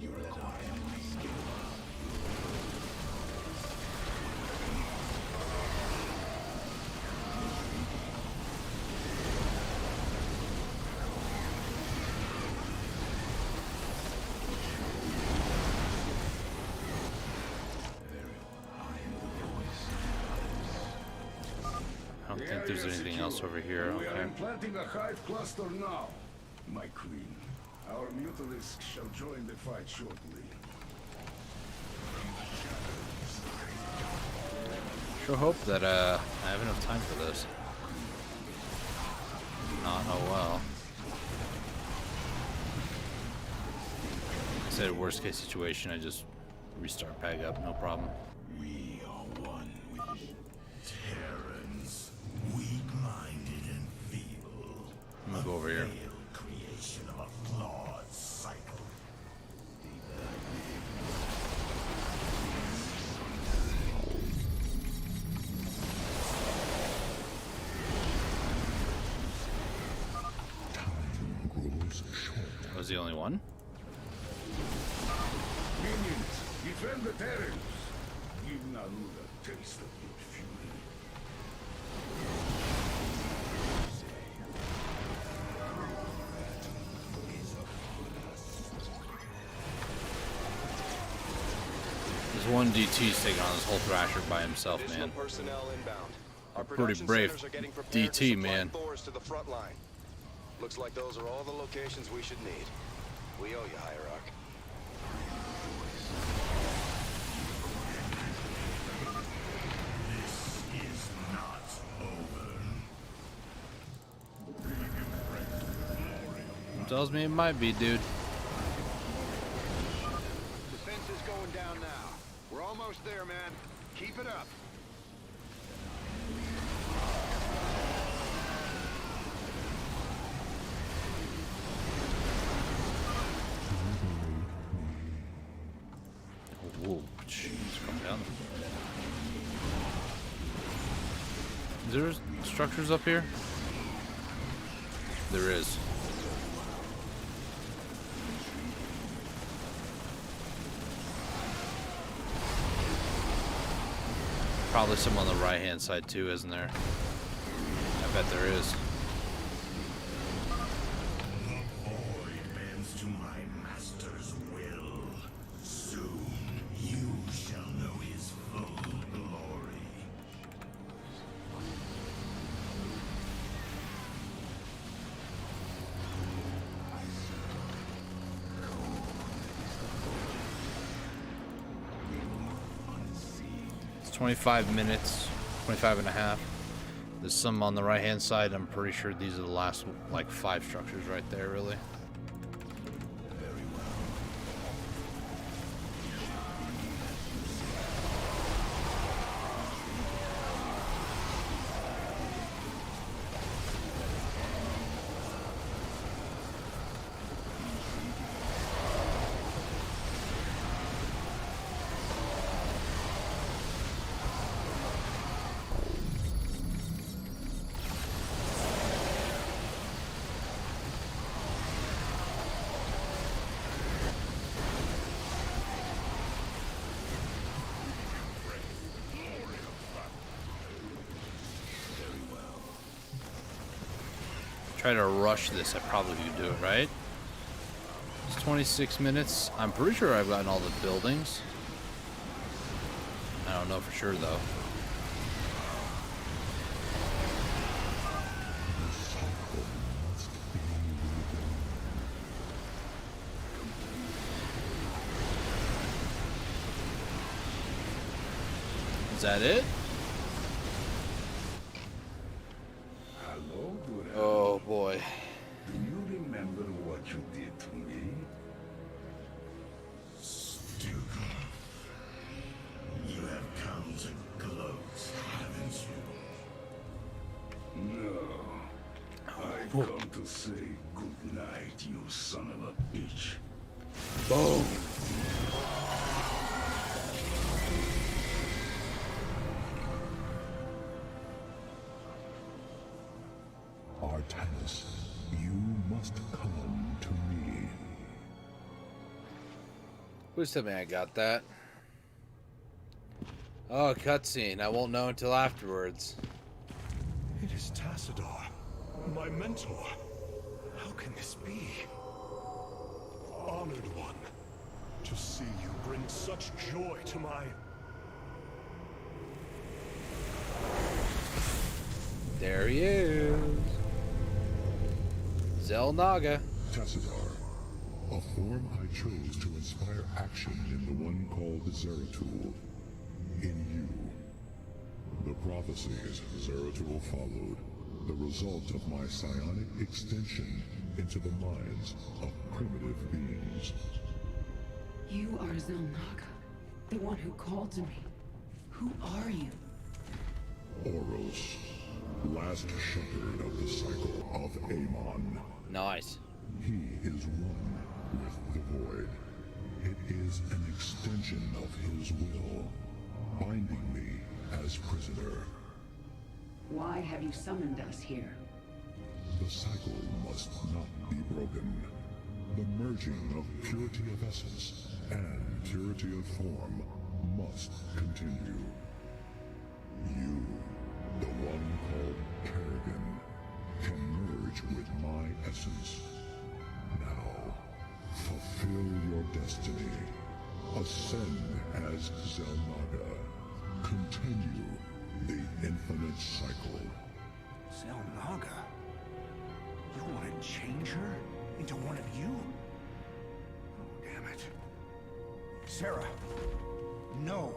[SPEAKER 5] You require my skill.
[SPEAKER 1] I don't think there's anything else over here.
[SPEAKER 14] We are
[SPEAKER 1] Okay.
[SPEAKER 14] implanting a hive cluster now. My queen, our mutalisks shall join the fight shortly.
[SPEAKER 1] Sure hope that I have enough time for this. Not, oh well. I said worst case situation, I just restart Peg up, no problem.
[SPEAKER 5] We are one with Terrans, weak-minded and feeble.
[SPEAKER 1] I'm gonna go over here.
[SPEAKER 5] Failed creation of a flawed cycle.
[SPEAKER 1] That was the only one?
[SPEAKER 14] Minions, defend the Terrans. Give Naru a taste of your fury.
[SPEAKER 1] This one DT's taking on this whole Thrasher by himself, man.
[SPEAKER 12] Personnel inbound. Our
[SPEAKER 1] Pretty
[SPEAKER 12] production
[SPEAKER 1] brave
[SPEAKER 12] centers are getting prepared to
[SPEAKER 1] DT,
[SPEAKER 12] supply
[SPEAKER 1] man.
[SPEAKER 12] Thors to the front line. Looks like those are all the locations we should need. We owe you, Hierarch.
[SPEAKER 5] This is not over.
[SPEAKER 1] Tells me it might be, dude.
[SPEAKER 13] Defense is going down now. We're almost there, man. Keep it up.
[SPEAKER 1] Whoa, jeez, come down. Is there structures up here? There is. Probably some on the right-hand side too, isn't there? I bet there is.
[SPEAKER 5] The void bends to my master's will. Soon you shall know his full glory.
[SPEAKER 1] It's 25 minutes, 25 and a half. There's some on the right-hand side. I'm pretty sure these are the last, like, 5 structures right there, really. Try to rush this, I probably could do it, right? It's 26 minutes. I'm pretty sure I've gotten all the buildings. I don't know for sure, though. Is that it?
[SPEAKER 14] Hello, Duran.
[SPEAKER 1] Oh boy.
[SPEAKER 14] Do you remember what you did to me?
[SPEAKER 5] Stupid. You have come to gloat
[SPEAKER 14] I've come to say good night, you son of a bitch.
[SPEAKER 1] Boom.
[SPEAKER 5] Artanis, you must come to me.
[SPEAKER 1] Who's telling me I got that? Oh, cutscene. I won't know until afterwards.
[SPEAKER 7] It is Tassadar, my mentor. How can this be? Honored one, to see you bring such joy to my...
[SPEAKER 1] There he is. Xel'Naga.
[SPEAKER 5] Tassadar, a form I chose to inspire action in the one called Zeratul. In you. The prophecies Zeratul followed, the result of my psionic extension into the minds of primitive beings.
[SPEAKER 9] You are Xel'Naga, the one who called to me. Who are you?
[SPEAKER 5] Oros, last shepherd of the cycle of Amon.
[SPEAKER 1] Nice.
[SPEAKER 5] He is one with the void. It is an extension of his will, binding me as prisoner.
[SPEAKER 9] Why have you summoned us here?
[SPEAKER 5] The cycle must not be broken. The merging of purity of essence and purity of form must continue. You, the one called Kerrigan, can merge with my essence. Now, fulfill your destiny. Ascend as Xel'Naga. Continue the infinite cycle.
[SPEAKER 11] Xel'Naga? You want to change her into one of you? Oh, damn it. Sarah, no.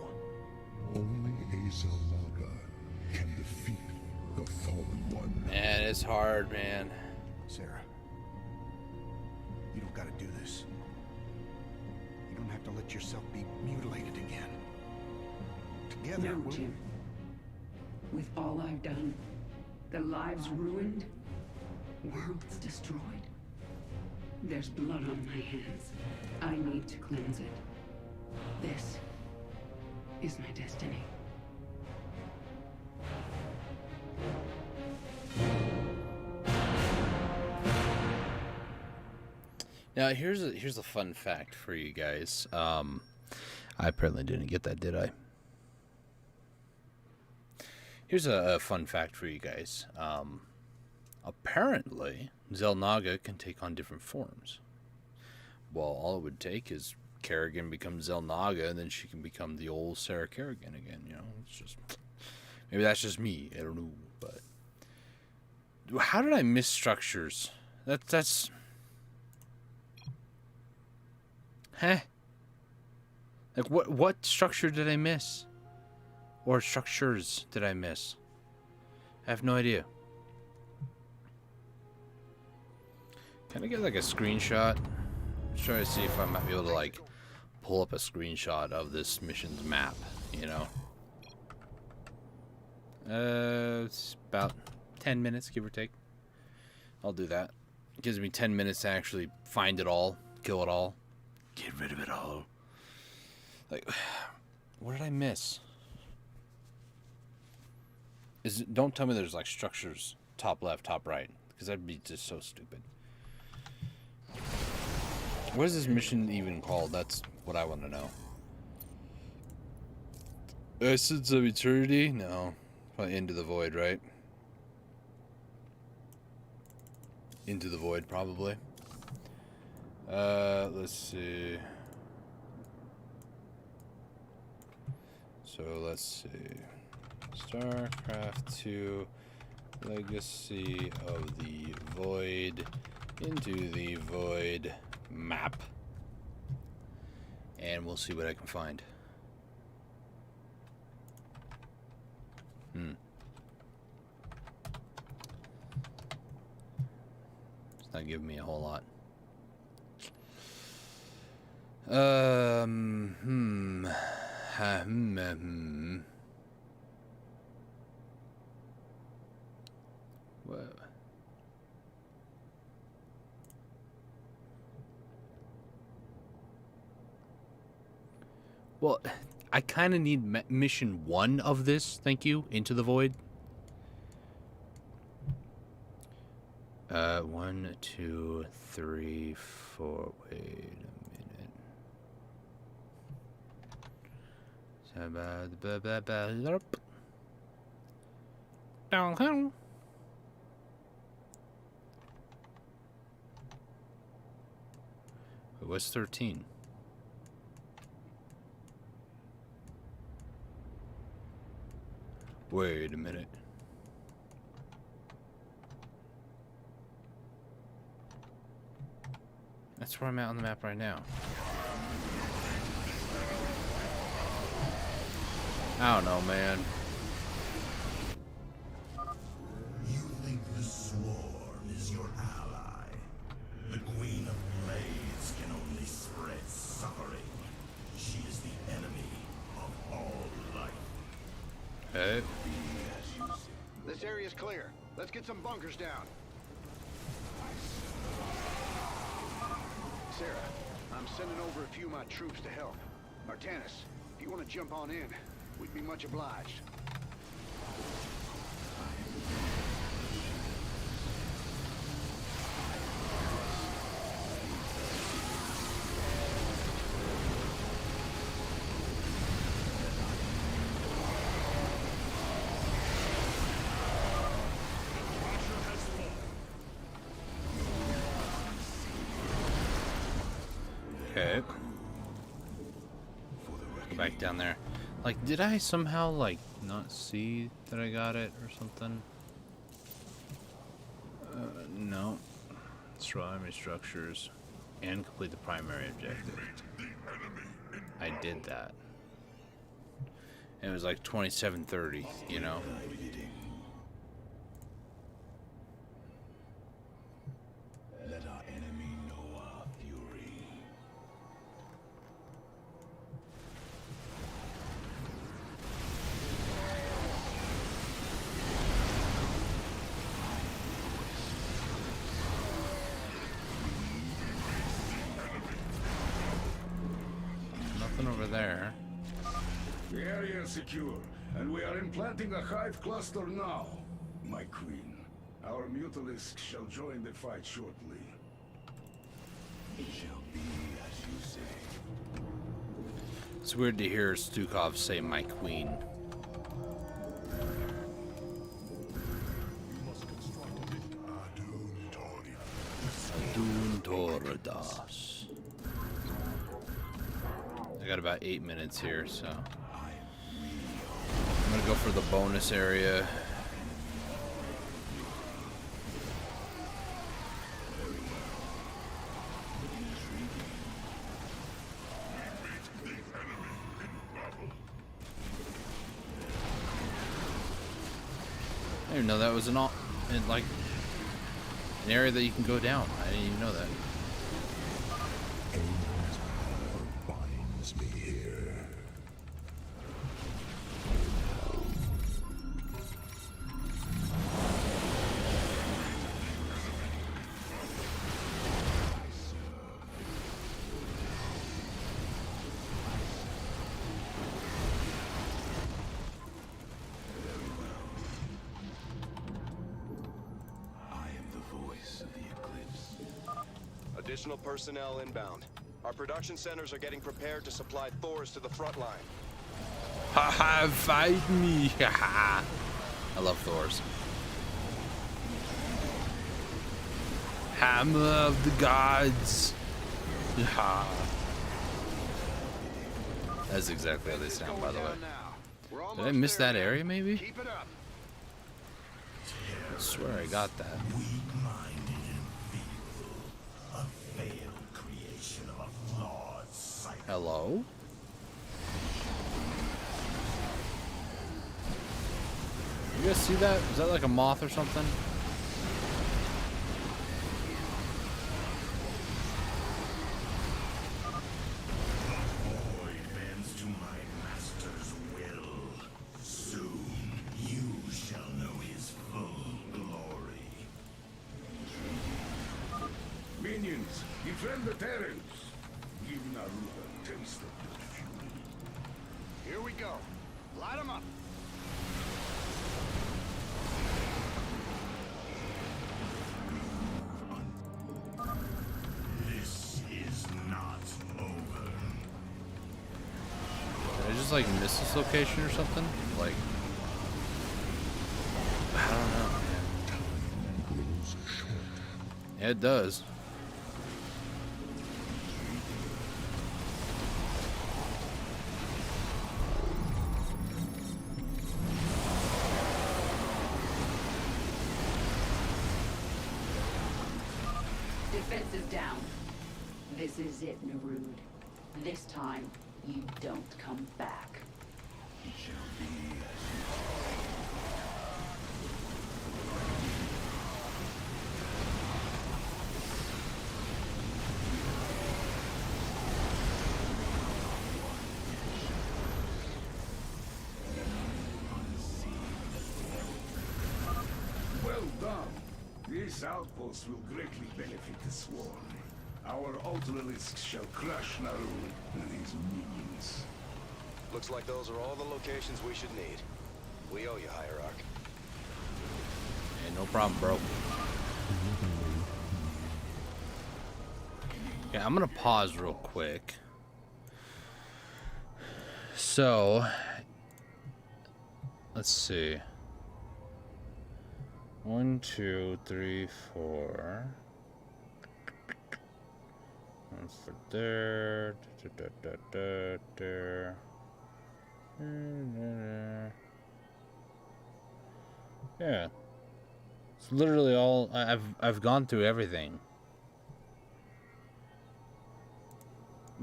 [SPEAKER 5] Only a Xel'Naga can defeat the Fallen One.
[SPEAKER 1] Man, it's hard, man.
[SPEAKER 11] Sarah, you don't gotta do this. You don't have to let yourself be mutilated again. Together,
[SPEAKER 9] No,
[SPEAKER 11] we'll...
[SPEAKER 9] Jim. With all I've done, the lives ruined, worlds destroyed. There's blood on my hands. I need to cleanse it. This is my destiny.
[SPEAKER 1] Now here's a fun fact for you guys. I apparently didn't get that, did I? Here's a fun fact for you guys. Apparently, Xel'Naga can take on different forms. Well, all it would take is Kerrigan becomes Xel'Naga, and then she can become the old Sarah Kerrigan again. You know, it's just maybe that's just me. I don't know, but how did I miss structures? That's. Huh? Like what structure did I miss? Or structures did I miss? I have no idea. Can I get like a screenshot? Let's try to see if I might be able to like pull up a screenshot of this mission's map, you know? It's about 10 minutes, give or take. I'll do that. It gives me 10 minutes to actually find it all, kill it all, get rid of it all. Like, what did I miss? Don't tell me there's like structures top left, top right, because that'd be just so stupid. What is this mission even called? That's what I want to know. Essence of Eternity? No. Probably Into the Void, right? Into the Void, probably. Let's see. So let's see. StarCraft 2 Legacy of the Void, Into the Void map, and we'll see what I can find. It's not giving me a whole lot. Well, I kind of need mission 1 of this. Thank you. Into the Void. 1, 2, 3, 4. Wait a minute. It was 13. Wait a minute. That's where I'm at on the map right now. I don't know, man.
[SPEAKER 5] You think the Swarm is your ally? The Queen of Blades can only spread suffering. She is the enemy of all life.
[SPEAKER 1] Hey.
[SPEAKER 13] This area's clear. Let's get some bunkers down. Sarah, I'm sending over a few of my troops to help. Artanis, if you want to jump on in, we'd be much obliged.
[SPEAKER 1] Okay. Go back down there. Like, did I somehow, like, not see that I got it or something? No. Destroy enemy structures and complete the primary objective. I did that. And it was like 27:30, you know?
[SPEAKER 5] Let our enemy know our fury.
[SPEAKER 1] Nothing over there.
[SPEAKER 14] The area is secure, and we are implanting a hive cluster now. My queen, our mutalisks shall join the fight shortly.
[SPEAKER 5] It shall be as you say.
[SPEAKER 1] It's weird to hear Stukov say "my queen." Adun Tordas. I got about 8 minutes here, so I'm gonna go for the bonus area. I didn't even know that was like an area that you can go down. I didn't even know that.
[SPEAKER 5] Aemon's power binds me here.
[SPEAKER 12] Additional personnel inbound. Our production centers are getting prepared to supply Thors to the front line.
[SPEAKER 1] Haha, fight me! Haha. I love Thors. Hammer of the gods. Ha. That's exactly how they sound, by the way. Did I miss that area, maybe?
[SPEAKER 13] Keep it up.
[SPEAKER 1] I swear I got that.
[SPEAKER 5] Weak-minded and feeble. A failed creation of a flawed cycle.
[SPEAKER 1] Hello? You guys see that? Is that like a moth or something?
[SPEAKER 5] Void bends to my master's will. Soon you shall know his full glory.
[SPEAKER 14] Minions, defend the Terrans. Give Naruto a taste of the fury.
[SPEAKER 13] go. Light them up.
[SPEAKER 5] This is not over.
[SPEAKER 1] Did I just like miss this location or something? Like, I don't know. Yeah, it does.
[SPEAKER 9] Defense is down. This is it, Narud. This time, you don't come back.
[SPEAKER 5] It shall be.
[SPEAKER 14] Well done. This outpost will greatly benefit the Swarm. Our Ultralisks shall crush Narud and his minions.
[SPEAKER 12] Looks like those are all the locations we should need. We owe you, Hierarch.
[SPEAKER 1] Hey, no problem, bro. Okay, I'm gonna pause real quick. So, let's see. 1, 2, 3, 4. One for there. There. Yeah. It's literally all I've gone through everything.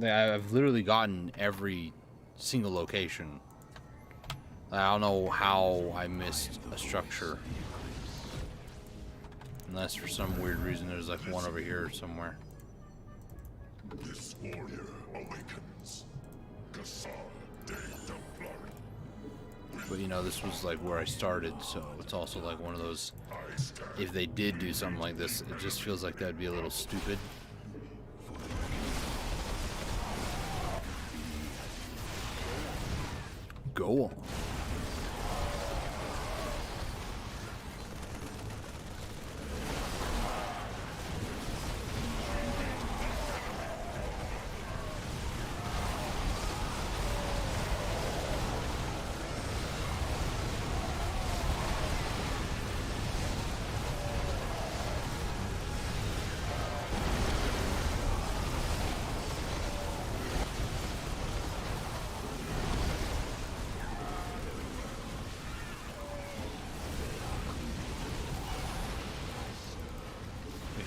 [SPEAKER 1] I've literally gotten every single location. I don't know how I missed a structure. Unless for some weird reason there's like one over here somewhere.
[SPEAKER 5] This warrior awakens.
[SPEAKER 1] But you know, this was like where I started, so it's also like one of those, if they did do something like this, it just feels like that'd be a little stupid. Go on.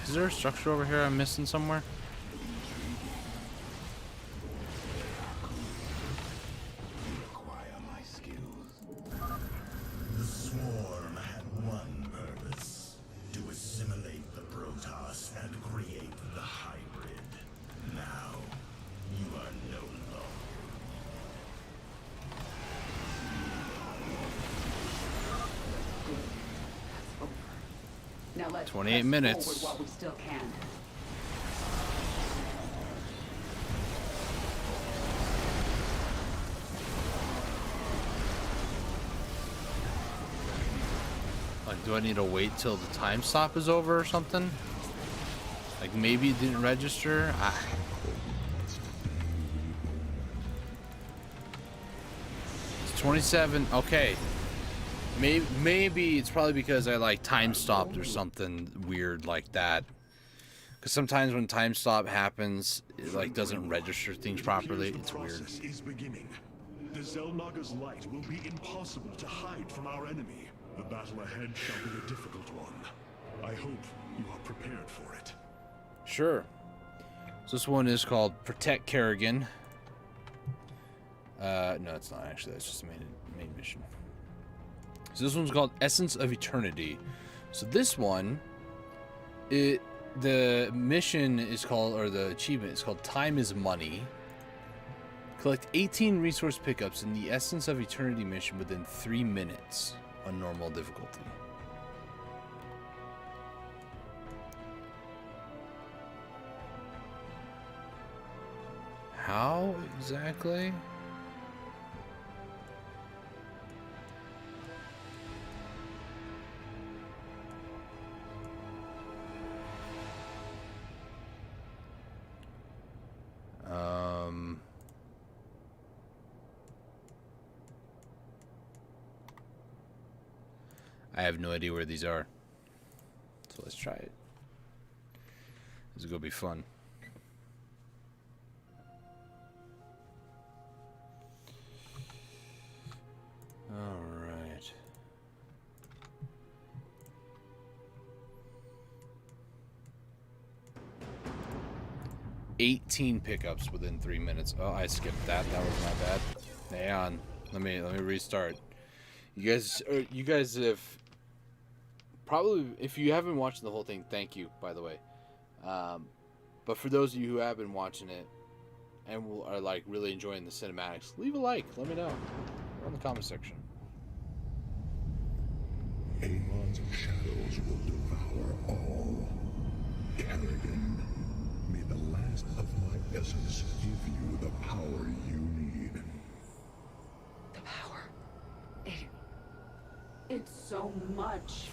[SPEAKER 1] Is there a structure over here I'm missing somewhere?
[SPEAKER 5] The Swarm had one purpose: to assimilate the Protoss and create the hybrid. Now, you are no longer.
[SPEAKER 9] Now let's
[SPEAKER 1] 28
[SPEAKER 9] press
[SPEAKER 1] minutes.
[SPEAKER 9] forward while we still can.
[SPEAKER 1] Like, do I need to wait till the time stop is over or something? Like, maybe it didn't register? It's 27. Okay. Maybe it's probably because I like time stopped or something weird like that. Because sometimes when time stop happens, it like doesn't register things properly. It's weird.
[SPEAKER 7] The process is beginning. The Xelnaga's light will be impossible to hide from our enemy. The battle ahead shall be a difficult one. I hope you are prepared for it.
[SPEAKER 1] Sure. So this one is called Protect Kerrigan. No, it's not actually. That's just the main mission. So this one's called Essence of Eternity. So this one, the mission is called, or the achievement is called Time is Money. Collect 18 resource pickups in the Essence of Eternity mission within 3 minutes on normal difficulty. How exactly? I have no idea where these are. So let's try it. This is gonna be fun. All right. $18 pickups within 3 minutes. Oh, I skipped that. That was my bad. Hang on. Let me restart. You guys have probably, if you haven't watched the whole thing, thank you, by the way. But for those of you who have been watching it and are like really enjoying the cinematics, leave a like. Let me know in the comment section.
[SPEAKER 5] Amon's shadows will devour all. Kerrigan, may the last of my essence give you the power you need.
[SPEAKER 9] The power. It's so much.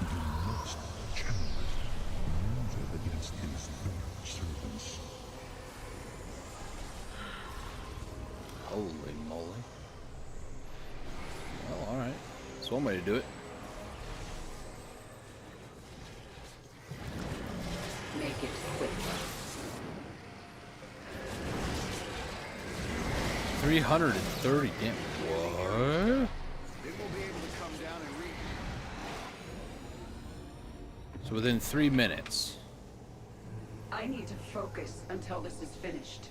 [SPEAKER 5] You must channel it. Use it against these dark servants.
[SPEAKER 1] Holy moly. Well, alright. That's one way to do it.
[SPEAKER 9] Make it quick.
[SPEAKER 1] 330 damn. What?
[SPEAKER 13] They will be able to come down and reach.
[SPEAKER 1] So within 3 minutes.
[SPEAKER 9] I need to focus until this is finished.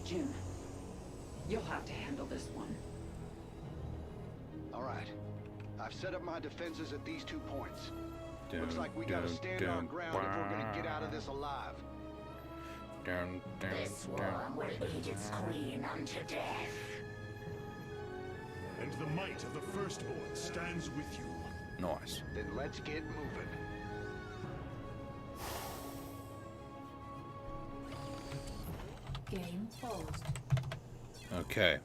[SPEAKER 9] Jim, you'll have to handle this one.
[SPEAKER 13] All right. I've set up my defenses at these 2 points. Looks like we gotta stand our ground if we're gonna get out of this alive.
[SPEAKER 4] This swarm will eat its queen unto death.
[SPEAKER 7] And the might of the Firstborn stands with you.
[SPEAKER 1] Nice.
[SPEAKER 13] Then let's get moving.
[SPEAKER 15] Game closed.
[SPEAKER 1] Okay.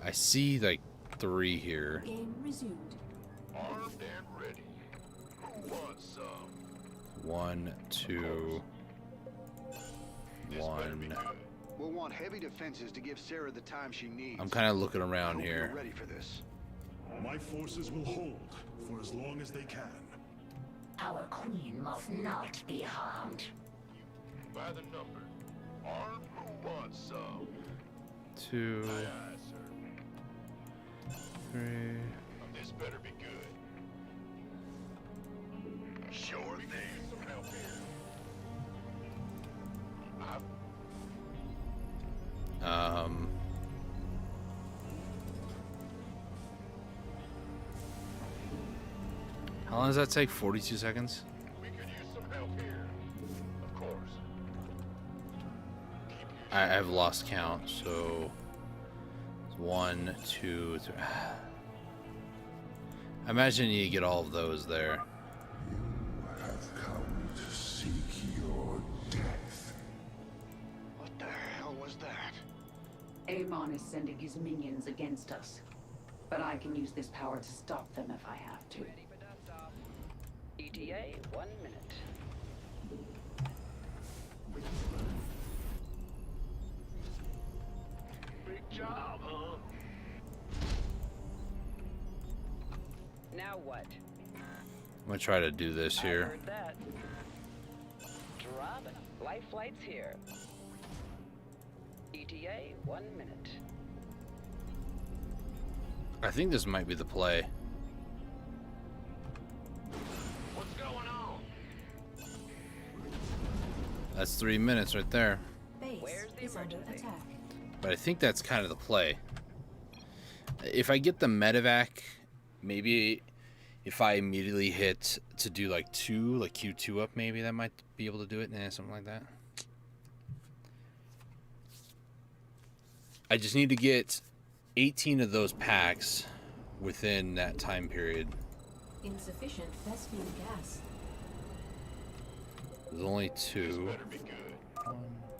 [SPEAKER 1] I see like 3 here.
[SPEAKER 15] Game resumed.
[SPEAKER 6] Armed and ready. Who wants some?
[SPEAKER 1] 1, 2, 1.
[SPEAKER 13] We'll want heavy defenses to give Sarah the time she needs.
[SPEAKER 1] I'm kind of looking around
[SPEAKER 13] Hope
[SPEAKER 1] here.
[SPEAKER 13] you're ready for this.
[SPEAKER 7] My forces will hold for as long as they can.
[SPEAKER 4] Our queen must not be harmed.
[SPEAKER 6] By the number. Armed, who wants some?
[SPEAKER 1] 2,
[SPEAKER 6] Aye, aye, sir.
[SPEAKER 1] 3.
[SPEAKER 6] This better be good. Sure thing. Some help here.
[SPEAKER 1] How long does that take? 42 seconds?
[SPEAKER 6] We could use some help here. Of course.
[SPEAKER 1] I've lost count, so 1, 2, 3. I imagine you get all of those there.
[SPEAKER 5] You have come to seek your death.
[SPEAKER 13] What the hell was that?
[SPEAKER 9] Amon is sending his minions against us. But I can use this power to stop them if I have to.
[SPEAKER 16] ETA, 1 minute.
[SPEAKER 6] Big job, huh?
[SPEAKER 16] Now what?
[SPEAKER 1] I'm gonna try to do this
[SPEAKER 16] I
[SPEAKER 1] here.
[SPEAKER 16] heard that. Drop it. Life flight's here. ETA, 1 minute.
[SPEAKER 1] I think this might be the play.
[SPEAKER 6] What's going on?
[SPEAKER 1] That's 3 minutes right there.
[SPEAKER 15] Base is under attack.
[SPEAKER 1] But I think that's kind of the play. If I get the medevac, maybe if I immediately hit to do like 2, like Q2 up, maybe that might be able to do it. Something like that. I just need to get 18 of those packs within that time period.
[SPEAKER 15] Insufficient Thespian gas.
[SPEAKER 1] There's only 2.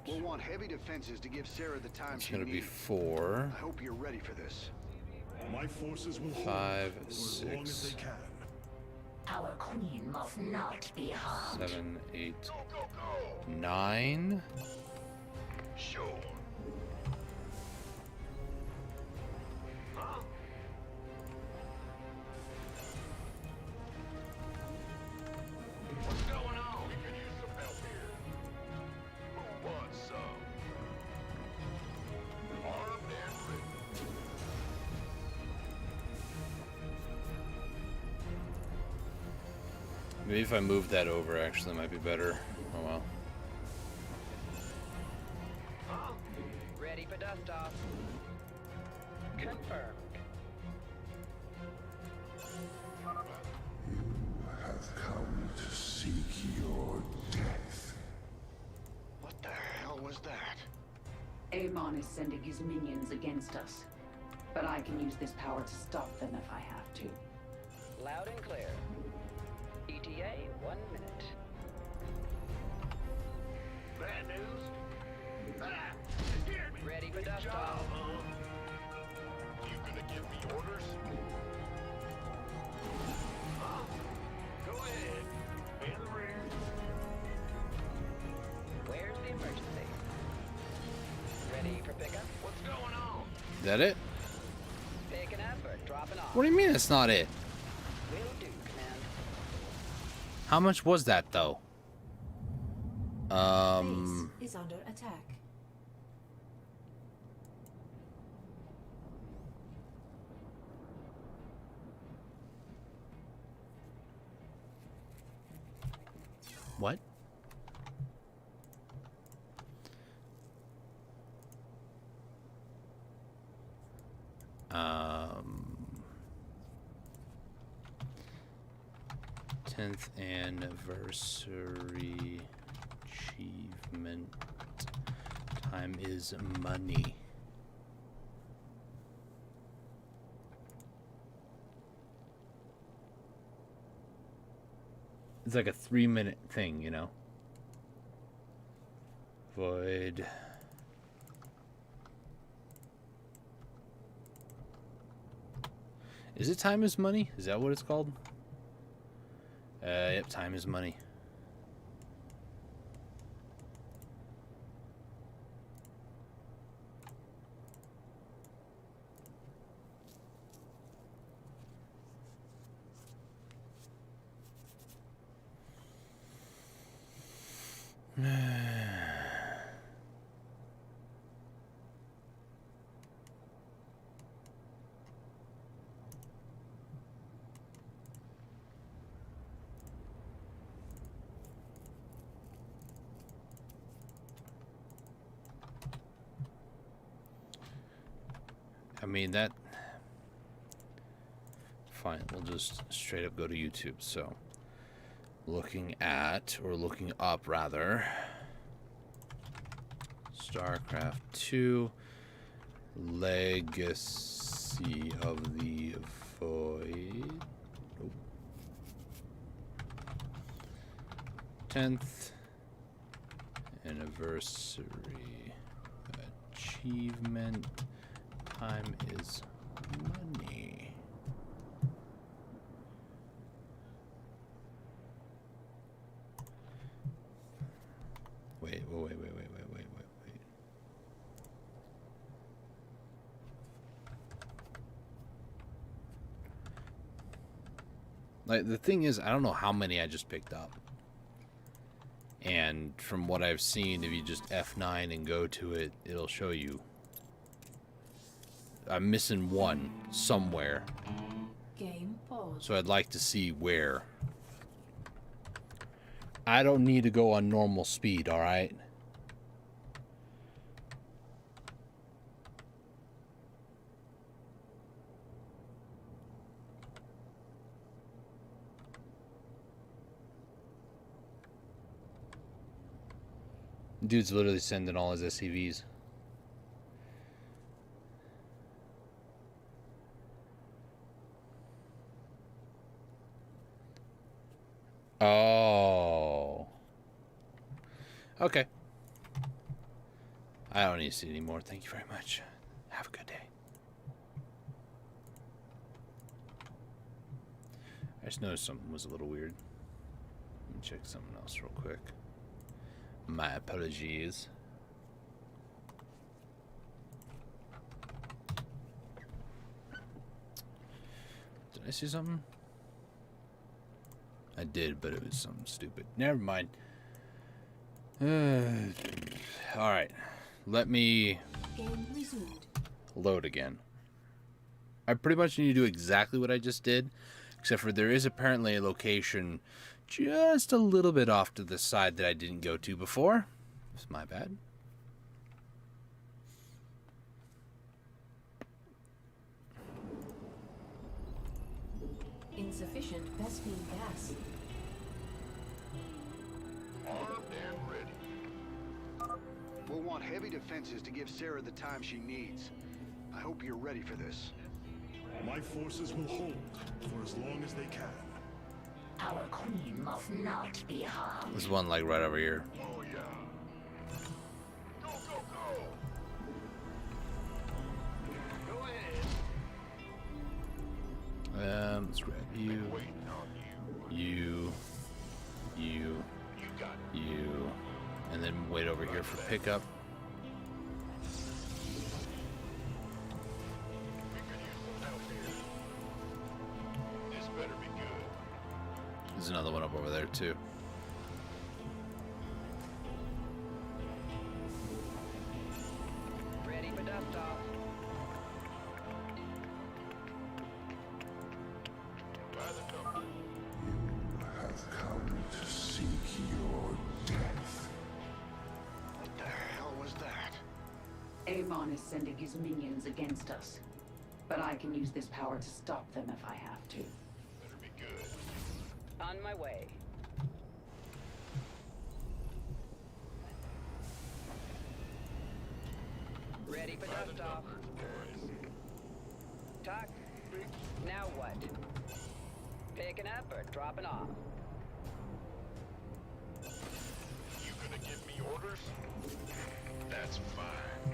[SPEAKER 13] We'll want heavy defenses to give Sarah the time
[SPEAKER 1] It's
[SPEAKER 13] she
[SPEAKER 1] gonna be
[SPEAKER 13] needs.
[SPEAKER 1] 4,
[SPEAKER 13] I hope you're ready for this.
[SPEAKER 7] My forces will hold
[SPEAKER 1] 5,
[SPEAKER 7] for as long as
[SPEAKER 1] 6,
[SPEAKER 7] they can.
[SPEAKER 4] Our queen must not be harmed.
[SPEAKER 1] 7, 8, 9.
[SPEAKER 6] Sure.
[SPEAKER 1] Maybe if I move that over, actually, might be better. Oh well.
[SPEAKER 16] Ready for dust off. Confirmed.
[SPEAKER 5] Have come to seek your death.
[SPEAKER 13] What the hell was that?
[SPEAKER 9] Amon is sending his minions against us. But I can use this power to stop them if I have to.
[SPEAKER 16] Loud and clear. ETA, 1 minute.
[SPEAKER 13] Bad news? Ah!
[SPEAKER 16] Ready for dust off.
[SPEAKER 13] You gonna give me orders? Go ahead. In the rear.
[SPEAKER 16] Where's the emergency? Ready for pickup?
[SPEAKER 13] What's going on?
[SPEAKER 1] Is that it?
[SPEAKER 16] Picking up or dropping off?
[SPEAKER 1] What do you mean it's not it?
[SPEAKER 16] Will do, command.
[SPEAKER 1] How much was that though?
[SPEAKER 15] Base is under attack.
[SPEAKER 1] What? Um, 10th anniversary achievement. Time is money. It's like a 3-minute thing, you know? Void. Is it time is money? Is that what it's called? Yep, time is money. I mean, that... Fine, we'll just straight up go to YouTube. So, looking at, or looking up rather, StarCraft 2, Legacy of the Void. Nope. 10th anniversary achievement. Time is money. Wait. Like, the thing is, I don't know how many I just picked up. And from what I've seen, if you just F9 and go to it, it'll show you. I'm missing one somewhere.
[SPEAKER 15] Game pause.
[SPEAKER 1] So I'd like to see where. I don't need to go on normal speed, alright? Dude's literally sending all his SCVs. Oh. Okay. I don't need to see anymore. Thank you very much. Have a good day. I just noticed something was a little weird. Let me check something else real quick. My apologies. Did I see something? I did, but it was something stupid. Never mind. Alright. Let me
[SPEAKER 15] Game resumed.
[SPEAKER 1] load again. I pretty much need to do exactly what I just did, except for there is apparently a location just a little bit off to the side that I didn't go to before. It's my bad.
[SPEAKER 15] Insufficient Vespine gas.
[SPEAKER 13] Armed and ready. We'll want heavy defenses to give Sarah the time she needs. I hope you're ready for this.
[SPEAKER 7] My forces will hold for as long as they can.
[SPEAKER 4] Our queen must not be harmed.
[SPEAKER 1] There's one like right over here.
[SPEAKER 6] Oh, yeah. Go, go, go! Go ahead.
[SPEAKER 1] Let's grab you. You, and then wait over here for pickup.
[SPEAKER 6] This better be good.
[SPEAKER 1] There's another one up over there too.
[SPEAKER 8] Ready for dust off.
[SPEAKER 5] Have come to seek your death.
[SPEAKER 13] What the hell was that?
[SPEAKER 9] Amon is sending his minions against us. But I can use this power to stop them if I have to.
[SPEAKER 6] Better be good.
[SPEAKER 8] On my way. Ready for dust off. Talk. Now what? Picking up or dropping off?
[SPEAKER 6] You gonna give me orders? That's fine.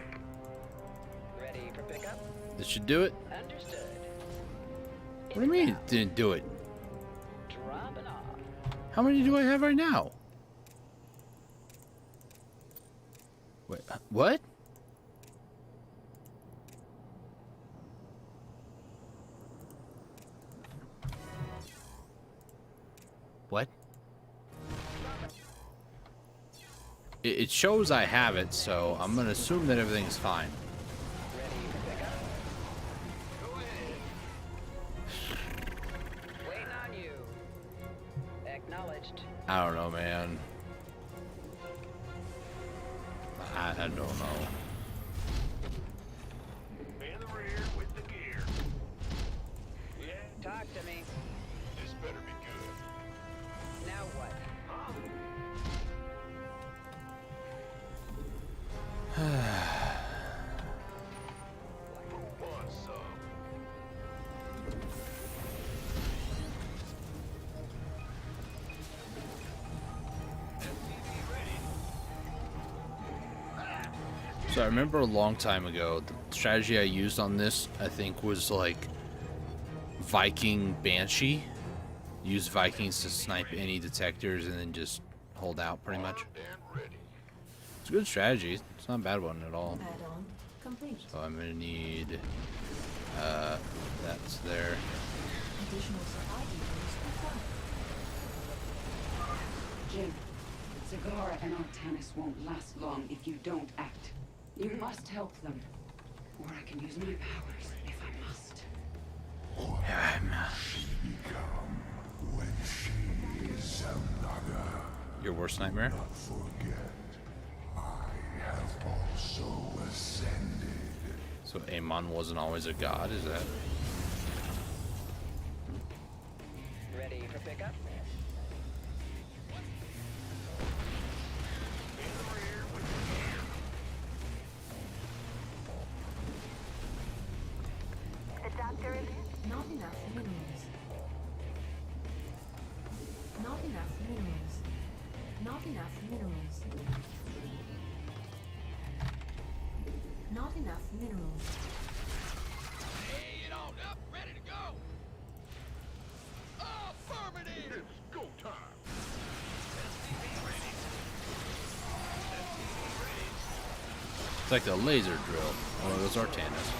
[SPEAKER 8] Ready for pickup?
[SPEAKER 1] This should do it.
[SPEAKER 8] Understood.
[SPEAKER 1] What do you mean it didn't do it?
[SPEAKER 8] Dropping off.
[SPEAKER 1] How many do I have right now? Wait, what? What? It shows I have it, so I'm gonna assume that everything's fine.
[SPEAKER 8] Waiting on you. Acknowledged.
[SPEAKER 1] I don't know, man. I don't know.
[SPEAKER 6] In the rear with the gear. Yeah.
[SPEAKER 8] Talk to me.
[SPEAKER 6] This better be good.
[SPEAKER 8] Now what?
[SPEAKER 6] Who wants some?
[SPEAKER 1] So I remember a long time ago, the strategy I used on this, I think, was like Viking Banshee. Use Vikings to snipe any detectors and then just hold out pretty much. It's a good strategy. It's not a bad one at all.
[SPEAKER 15] Add-on complete.
[SPEAKER 1] So I'm gonna need that's there.
[SPEAKER 15] Additional supply depots required.
[SPEAKER 9] Jim, Zagara and Artanis won't last long if you don't act. You must help them. Or I can use my powers if I must.
[SPEAKER 5] Become when she is another.
[SPEAKER 1] Your worst nightmare?
[SPEAKER 5] Not forget, I have also ascended.
[SPEAKER 1] So Amon wasn't always a god, is that?
[SPEAKER 8] Ready for pickup?
[SPEAKER 15] The doctor is not enough minerals. Not enough minerals. Not enough minerals. Not enough minerals.
[SPEAKER 6] Hey, it on up, ready to go. Affirmative. It's go time.
[SPEAKER 1] It's like a laser drill. Oh, those Artanis.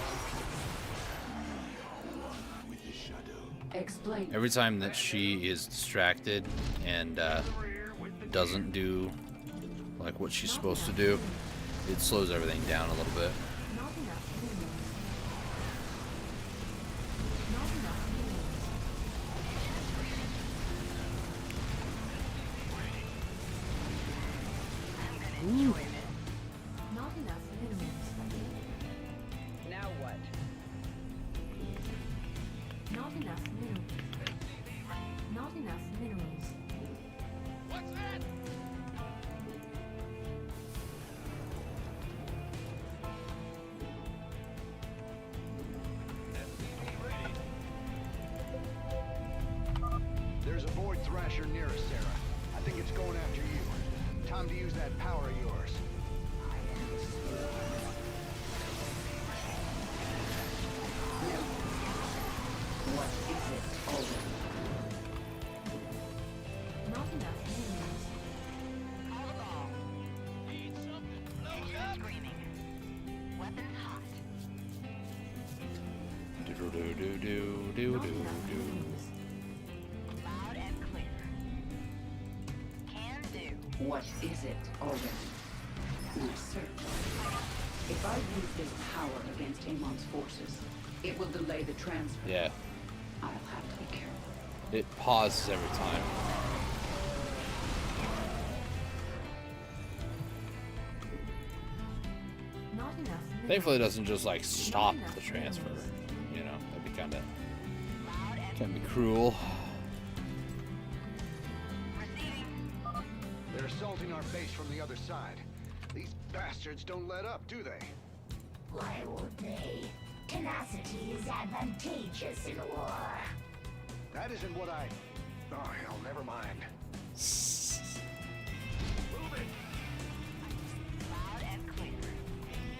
[SPEAKER 9] Explain.
[SPEAKER 1] Every time that she is distracted and doesn't do like what she's supposed to do, it slows everything down a little bit.
[SPEAKER 15] Not enough minerals. Not enough minerals.
[SPEAKER 13] crusher near us, Sarah. I think it's going after you. Time to use that power of yours.
[SPEAKER 9] What is it, Alden?
[SPEAKER 15] Not enough minerals.
[SPEAKER 4] Call the ball. Need something. Engine screaming. Weapons hot.
[SPEAKER 1] Do do do do do do do.
[SPEAKER 4] Loud and clear. Can do.
[SPEAKER 9] What is it, Alden? My search. If I use this power against Amon's forces, it will delay the transfer.
[SPEAKER 1] Yeah.
[SPEAKER 9] I'll have to be careful.
[SPEAKER 1] It pauses every time.
[SPEAKER 15] Not enough minerals.
[SPEAKER 1] Thankfully, it doesn't just like stop the transfer. You know, that'd be kind of cruel.
[SPEAKER 13] They're assaulting our base from the other side. These bastards don't let up, do they?
[SPEAKER 17] Why would they? Tenacity is advantageous in war.
[SPEAKER 13] That isn't what I... Oh, hell, never mind.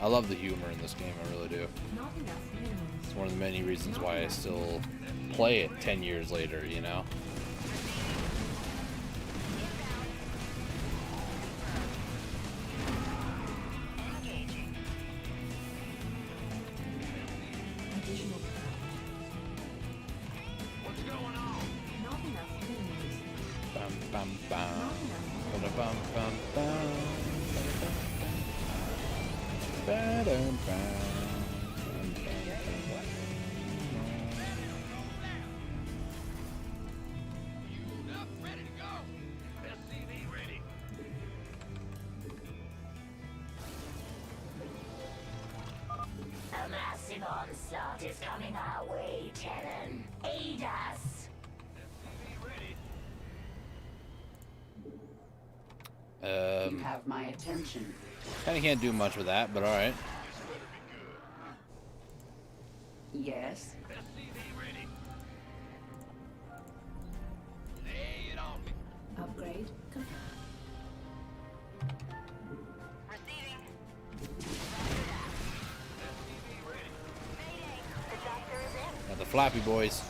[SPEAKER 1] I love the humor in this game, I really do.
[SPEAKER 15] Not enough minerals.
[SPEAKER 1] It's one of the many reasons why I still play it 10 years later, you know?
[SPEAKER 15] Additional.
[SPEAKER 13] What's going on?
[SPEAKER 15] Not enough minerals.
[SPEAKER 1] Bum bum bum. Ba-da-bum bum bum. Ba-dum bum.
[SPEAKER 17] A massive onslaught is coming our way, Terran. Aid us.
[SPEAKER 9] You have my attention.
[SPEAKER 1] Kinda can't do much with that, but alright.
[SPEAKER 9] Yes?
[SPEAKER 15] Upgrade complete.
[SPEAKER 1] Got the Flappy Boys.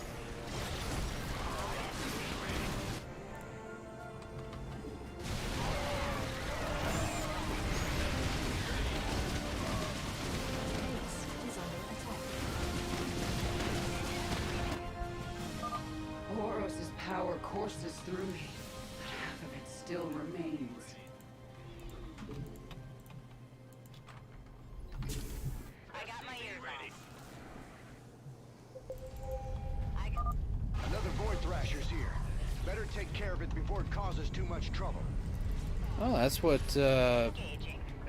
[SPEAKER 9] Horos's power courses through me, but half of it still remains.
[SPEAKER 4] I got my ears
[SPEAKER 13] Another Void Thrasher's here. Better take care of it before it causes too much trouble.
[SPEAKER 1] Oh, that's what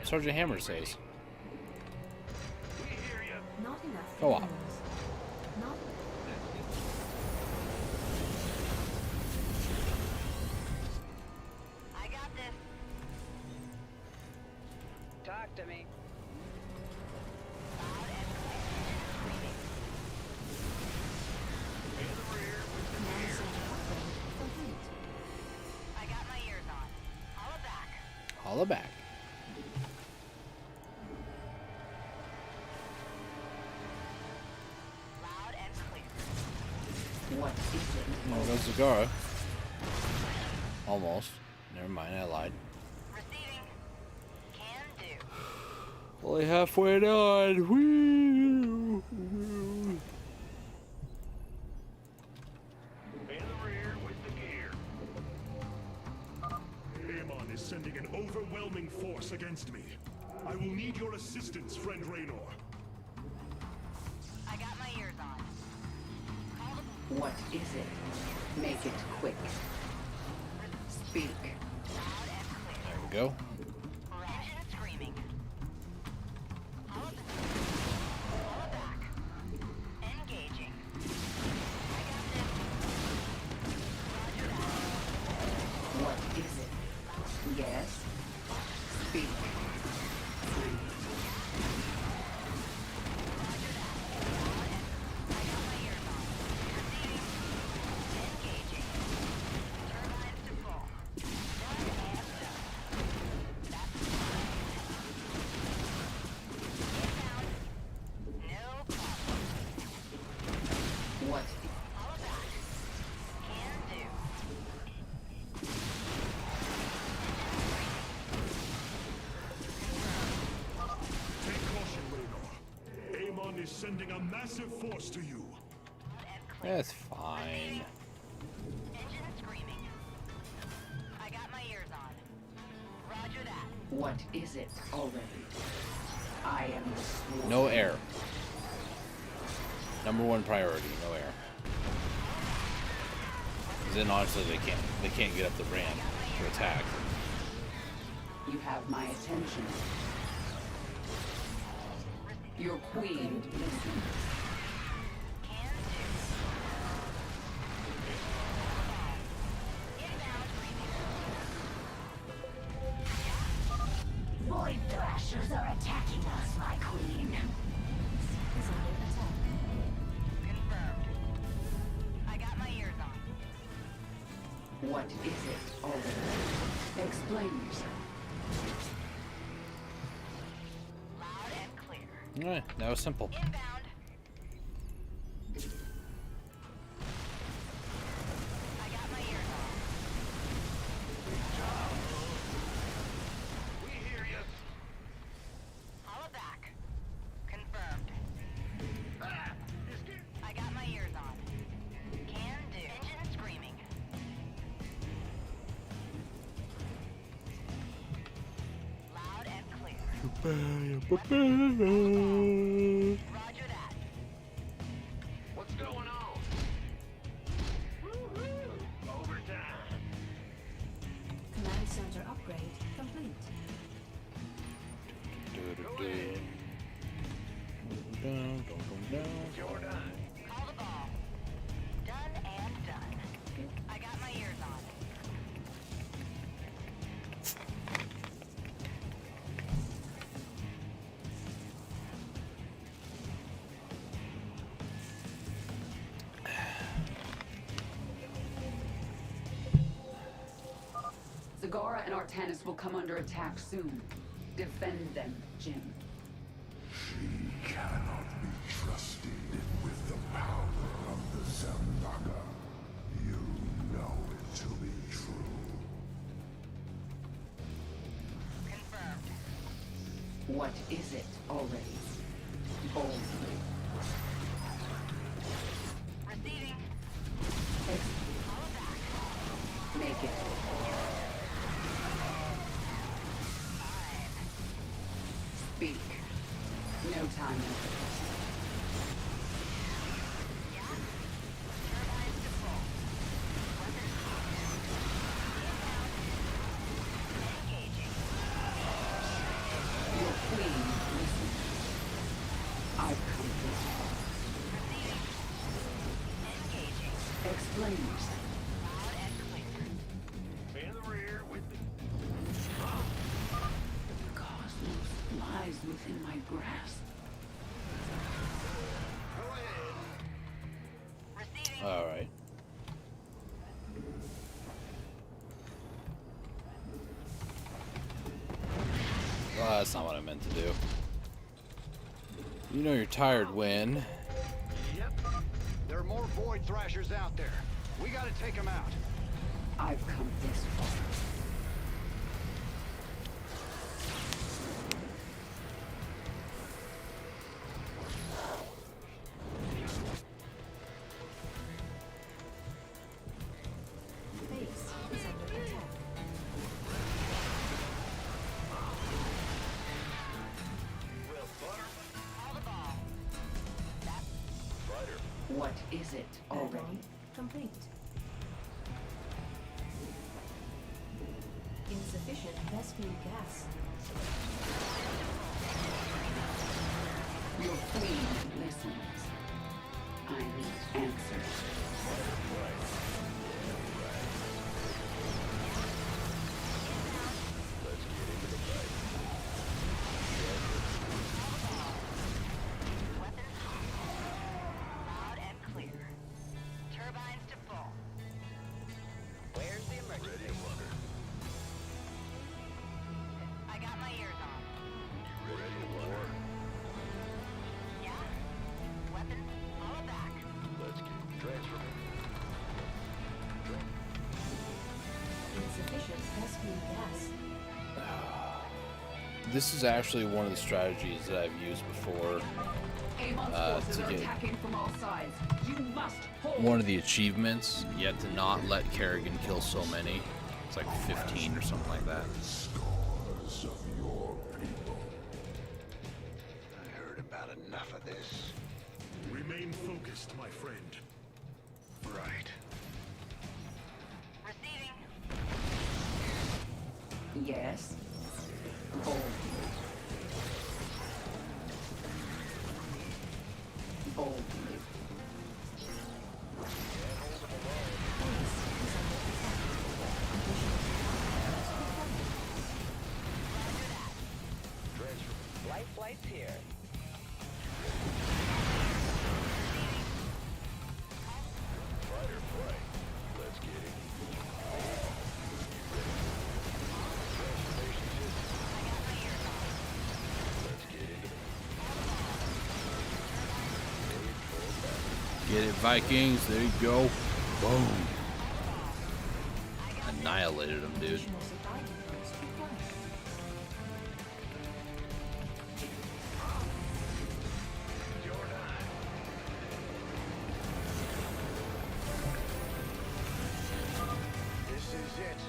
[SPEAKER 1] Sergeant Hammer says.
[SPEAKER 15] Not enough
[SPEAKER 1] Go on.
[SPEAKER 15] minerals. Not
[SPEAKER 4] I got this.
[SPEAKER 16] Talk to me.
[SPEAKER 4] I got my ears on. Holla back.
[SPEAKER 1] Holla back.
[SPEAKER 4] Loud and clear.
[SPEAKER 9] What is it?
[SPEAKER 1] There goes Zagara. Almost. Never mind, I lied.
[SPEAKER 4] Receiving. Can do.
[SPEAKER 1] Only halfway done. Woo!
[SPEAKER 7] Amon is sending an overwhelming force against me. I will need your assistance, friend Raynor.
[SPEAKER 4] I got my ears on.
[SPEAKER 9] What is it? Make it quick. Speak.
[SPEAKER 1] There we go.
[SPEAKER 4] Engine screaming. Holla back. Engaging.
[SPEAKER 9] What is it? Yes? Speak.
[SPEAKER 4] Turbines
[SPEAKER 7] is sending a massive force to you.
[SPEAKER 1] That's fine.
[SPEAKER 4] Engine screaming. I got my ears on. Roger that.
[SPEAKER 9] What is it already? I am the swarm.
[SPEAKER 1] No air. #1 priority, no air. Then honestly they can't get up the ramp to attack.
[SPEAKER 9] You have my attention. Your queen listens.
[SPEAKER 17] Void Thrashers are attacking us, my queen.
[SPEAKER 15] Is under attack.
[SPEAKER 4] Confirmed. I got my ears on.
[SPEAKER 9] What is it already? Explain yourself.
[SPEAKER 4] Loud and clear.
[SPEAKER 1] Alright, that was simple.
[SPEAKER 4] Inbound. I got my ears on. We hear you. Holla back. Confirmed. I got my ears on. Can do. Engine screaming. Loud and clear. Roger that. What's going on? Woo-hoo! Overtime.
[SPEAKER 15] Command center upgrade complete.
[SPEAKER 4] You're done. Call the ball. Done and done. I got my ears on.
[SPEAKER 9] Zagara and Artanis will come under attack soon. Defend them, Jim.
[SPEAKER 5] She cannot be trusted with the power of the Zambaka. You know it to be true.
[SPEAKER 4] Confirmed.
[SPEAKER 9] What is it already? Boldly.
[SPEAKER 4] Receiving.
[SPEAKER 9] Holla back. Make it. Speak. No time.
[SPEAKER 4] Turbines to full. Weapons hot. Engaging.
[SPEAKER 9] Your queen listens. I've come this far.
[SPEAKER 4] Receiving. Engaging.
[SPEAKER 9] Explain yourself.
[SPEAKER 4] Loud and clear.
[SPEAKER 6] In the rear with me.
[SPEAKER 9] The cosmos lies within my grasp.
[SPEAKER 4] Receiving.
[SPEAKER 1] Alright. Well, that's not what I meant to do. You know you're tired when...
[SPEAKER 13] Yep. There are more Void Thrashers out there. We gotta take them out.
[SPEAKER 9] I've come this far.
[SPEAKER 15] Base is under attack.
[SPEAKER 4] Call the ball.
[SPEAKER 9] What is it already?
[SPEAKER 15] Add-on complete. Insufficient Vespene gas.
[SPEAKER 9] Your queen listens. I need answers.
[SPEAKER 4] Weapons hot. Loud and clear. Turbines to full. Where's the emergency? I got my ears on. Yeah? Weapons, follow back.
[SPEAKER 12] Let's get transferring.
[SPEAKER 15] Insufficient Vespene gas.
[SPEAKER 1] This is actually one of the strategies that I've used before to get one of the achievements. You have to not let Kerrigan kill so many. It's like 15 or something like that.
[SPEAKER 5] Scars of your people.
[SPEAKER 13] I heard about enough of this.
[SPEAKER 7] Remain focused, my friend.
[SPEAKER 13] Right.
[SPEAKER 4] Receiving.
[SPEAKER 9] Yes. Boldly. Boldly.
[SPEAKER 16] Life flight's here.
[SPEAKER 6] Fighter flight. Let's get it. Let's get into it.
[SPEAKER 1] Get it, Vikings. There you go. Boom. Annihilated them, dude.
[SPEAKER 13] This is it.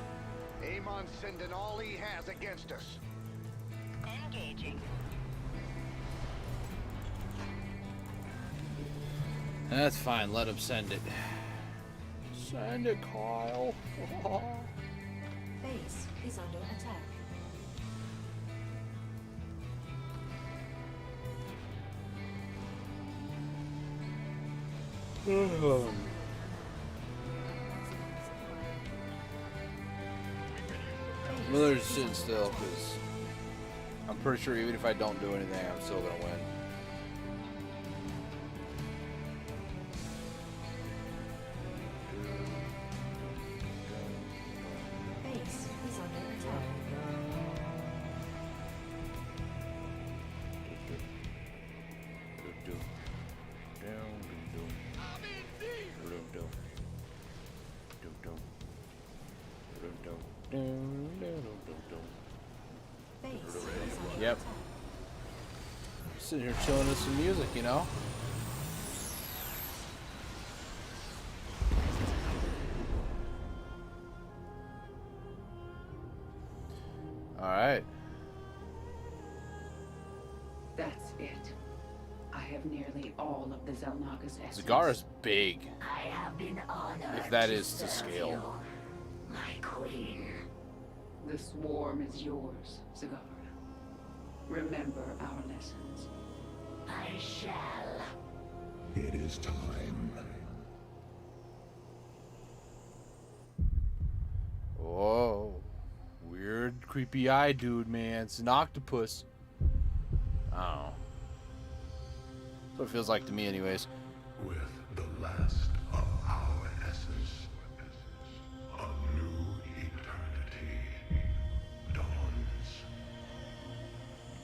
[SPEAKER 13] Amon's sending all he has against us.
[SPEAKER 4] Engaging.
[SPEAKER 1] That's fine. Let him send it. Send it, Kyle.
[SPEAKER 15] Base is under attack.
[SPEAKER 1] Miller's sitting still because I'm pretty sure even if I don't do anything, I'm still gonna win.
[SPEAKER 15] Base is under attack. Base is under
[SPEAKER 1] Yep.
[SPEAKER 15] attack.
[SPEAKER 1] Sitting here chilling with some music, you know? Alright.
[SPEAKER 9] That's it. I have nearly all of the Zelnaga's essence.
[SPEAKER 1] Zagara's big.
[SPEAKER 17] I have been honored
[SPEAKER 1] If that is to
[SPEAKER 17] serve
[SPEAKER 1] scale.
[SPEAKER 17] you, my queen.
[SPEAKER 9] The swarm is yours, Zagara. Remember our lessons.
[SPEAKER 17] I shall.
[SPEAKER 5] It is time.
[SPEAKER 1] Whoa. Weird, creepy eye dude, man. It's an octopus. I don't know. That's what it feels like to me, anyways.
[SPEAKER 5] With the last of our essence, a new eternity dawns.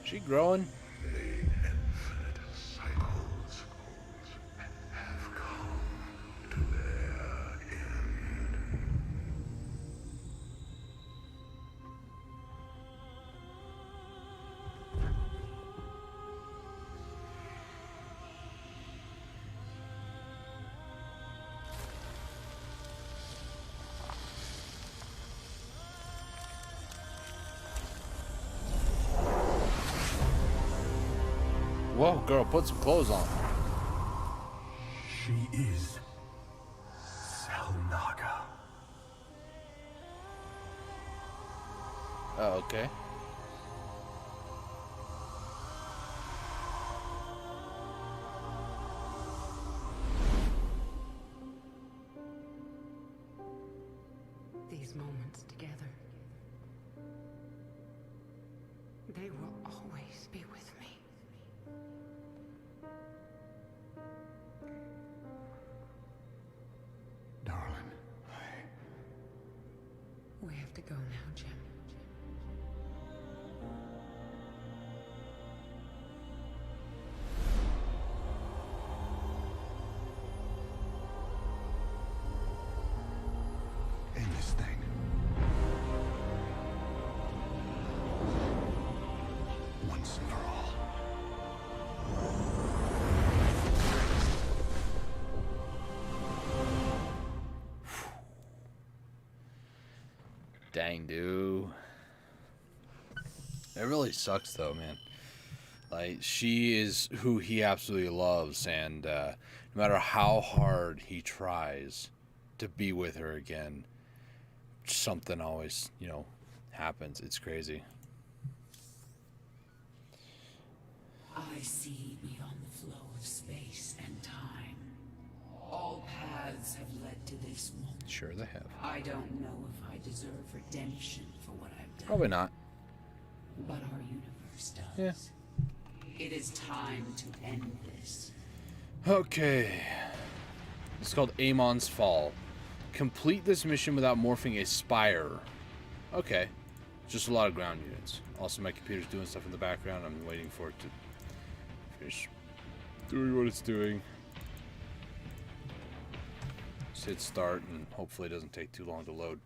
[SPEAKER 1] She growing?
[SPEAKER 5] The infinite cycles have come to their end.
[SPEAKER 1] Whoa, girl, put some clothes on.
[SPEAKER 5] She is Zelnaga.
[SPEAKER 1] Oh, okay.
[SPEAKER 8] These moments together, they will always be with me.
[SPEAKER 11] Darling.
[SPEAKER 8] We have to go now, Jim.
[SPEAKER 11] End this thing.
[SPEAKER 1] Dang, dude. It really sucks, though, man. Like, she is who he absolutely loves, and no matter how hard he tries to be with her again, something always, you know, happens. It's crazy.
[SPEAKER 3] I see beyond the flow of space and time. All paths have led to this moment.
[SPEAKER 1] Sure they have.
[SPEAKER 3] I don't know if I deserve redemption for what I've done.
[SPEAKER 1] Probably not.
[SPEAKER 3] But our universe does.
[SPEAKER 1] Yeah.
[SPEAKER 3] It is time to end this.
[SPEAKER 1] Okay. It's called Amon's Fall. Complete this mission without morphing a spire. Okay. Just a lot of ground units. Also, my computer's doing stuff in the background. I'm waiting for it to finish doing what it's doing. Just hit start, and hopefully it doesn't take too long to load.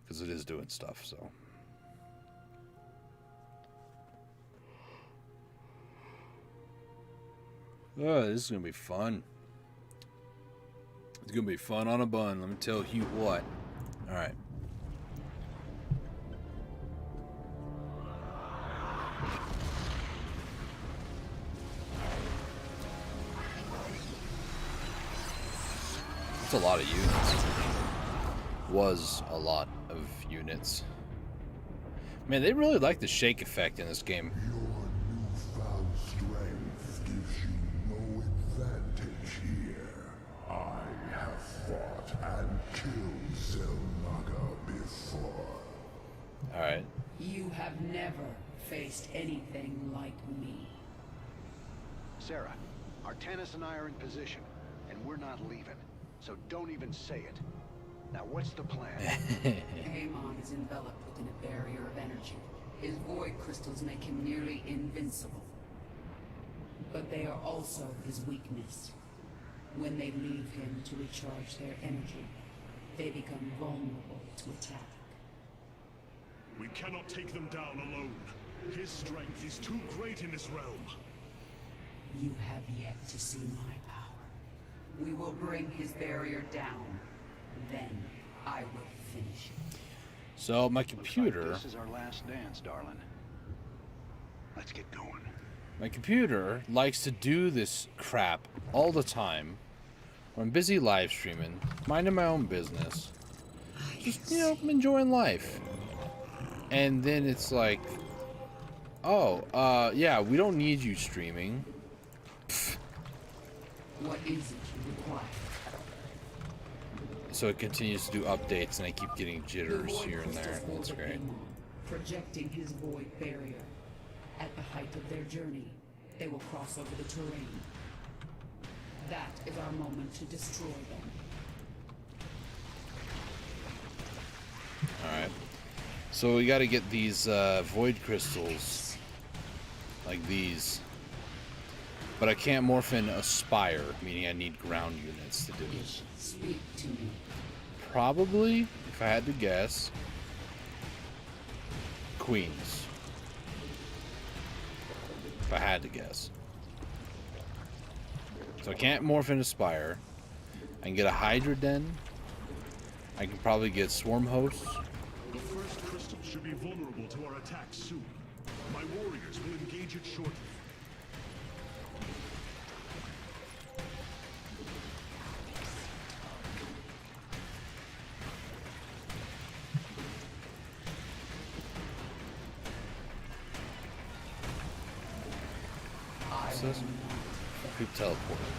[SPEAKER 1] Because it is doing stuff, so... Oh, this is going to be fun. It's going to be fun on a bun, let me tell you what. Alright. That's a lot of units. Was a lot of units. Man, they really like the shake effect in this game. Alright.
[SPEAKER 3] You have never faced anything like me.
[SPEAKER 13] Sarah, Artanis and I are in position, and we're not leaving. So don't even say it. Now what's the plan?
[SPEAKER 3] Amon is enveloped within a barrier of energy. His void crystals make him nearly invincible. But they are also his weakness. When they leave him to recharge their energy, they become vulnerable to attack.
[SPEAKER 7] We cannot take them down alone. His strength is too great in this realm.
[SPEAKER 3] You have yet to see my power. We will bring his barrier down. Then I will finish it.
[SPEAKER 1] So my computer...
[SPEAKER 13] This is our last dance, darling. Let's get going.
[SPEAKER 1] My computer likes to do this crap all the time. When I'm busy live streaming, minding my own business. Just, you know, enjoying life. And then it's like, oh, yeah, we don't need you streaming. Pfft.
[SPEAKER 3] What is it you require?
[SPEAKER 1] So it continues to do updates, and I keep getting jitters here and there. That's great.
[SPEAKER 3] Projecting his void barrier. At the height of their journey, they will cross over the terrain. That is our moment to destroy them.
[SPEAKER 1] Alright. So we gotta get these void crystals. Like these. But I can't morph in a spire, meaning I need ground units to do it.
[SPEAKER 3] Speak to me.
[SPEAKER 1] Probably, if I had to guess, queens. If I had to guess. So I can't morph into spire. I can get a Hydra Den. I can probably get swarm hosts.
[SPEAKER 7] The first crystal should be vulnerable to our attacks soon. My warriors will engage it shortly.
[SPEAKER 1] Who teleported?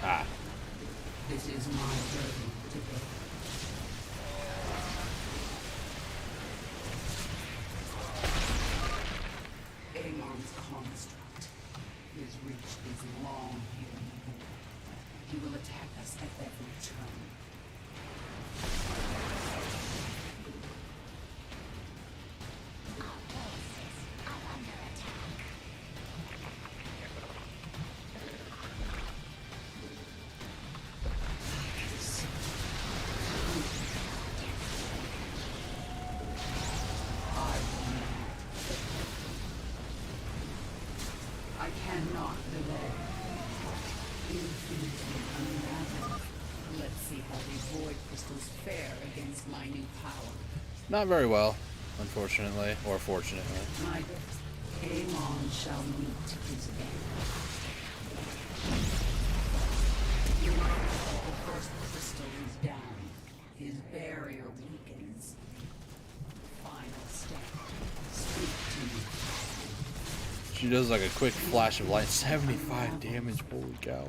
[SPEAKER 1] Ah.
[SPEAKER 3] This is my journey to go. Amon's construct. His reach is long here. He will attack us at every turn. I cannot delay. Infinity unraveled. Let's see how these void crystals fare against my new power.
[SPEAKER 1] Not very well, unfortunately, or fortunately.
[SPEAKER 9] My Amon shall meet his end. The first crystal is down. His barrier weakens. Final step. Speak to me.
[SPEAKER 1] She does like a quick flash of light. 75 damage. Holy cow.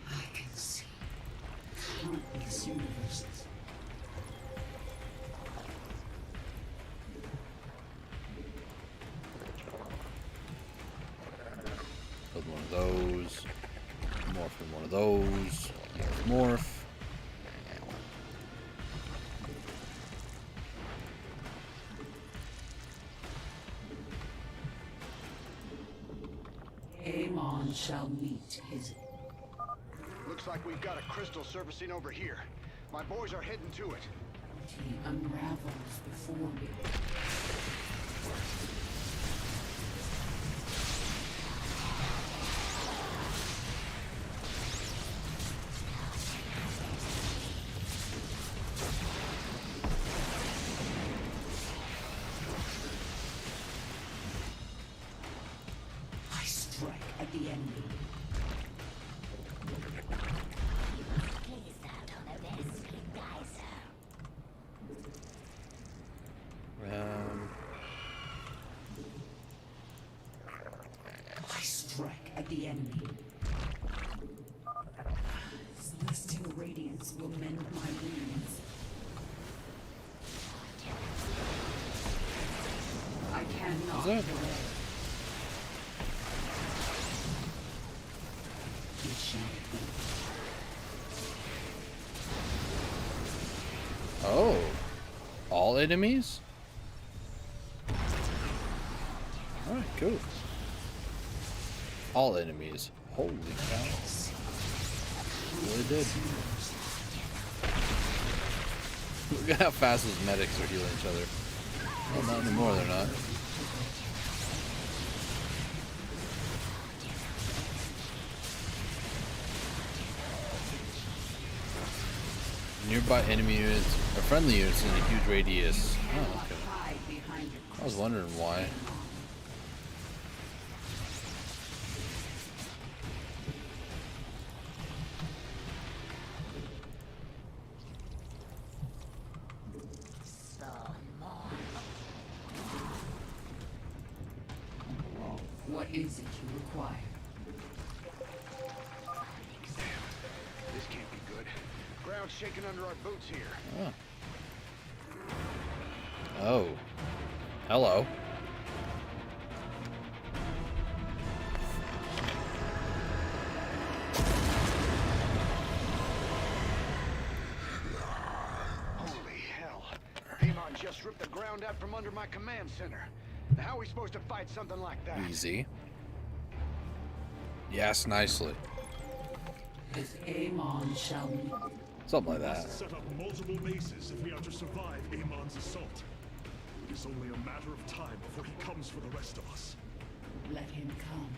[SPEAKER 9] I can see countless universes.
[SPEAKER 1] Build one of those. Morph in one of those. Morph.
[SPEAKER 9] Amon shall meet his...
[SPEAKER 13] Looks like we've got a crystal surfacing over here. My boys are heading to it.
[SPEAKER 9] He unravels before me. I strike at the enemy. I strike at the enemy. Celestial radiance will mend my wounds. I cannot delay. It shall be.
[SPEAKER 1] Oh. All enemies? Alright, cool. All enemies. Holy cow. Really did. Look at how fast those medics are healing each other. Well, not anymore, they're not. Nearby enemy units, or friendly units in a huge radius. Oh, okay. I was wondering why.
[SPEAKER 9] What is it you require?
[SPEAKER 13] This can't be good. Ground's shaking under our boots here.
[SPEAKER 1] Oh. Oh. Hello.
[SPEAKER 13] Holy hell. Amon just ripped the ground out from under my command center. How are we supposed to fight something like that?
[SPEAKER 1] Easy. Yes, nicely.
[SPEAKER 9] His Amon shall meet.
[SPEAKER 1] Something like that.
[SPEAKER 7] Set up multiple bases if we are to survive Amon's assault. It is only a matter of time before he comes for the rest of us.
[SPEAKER 9] Let him come.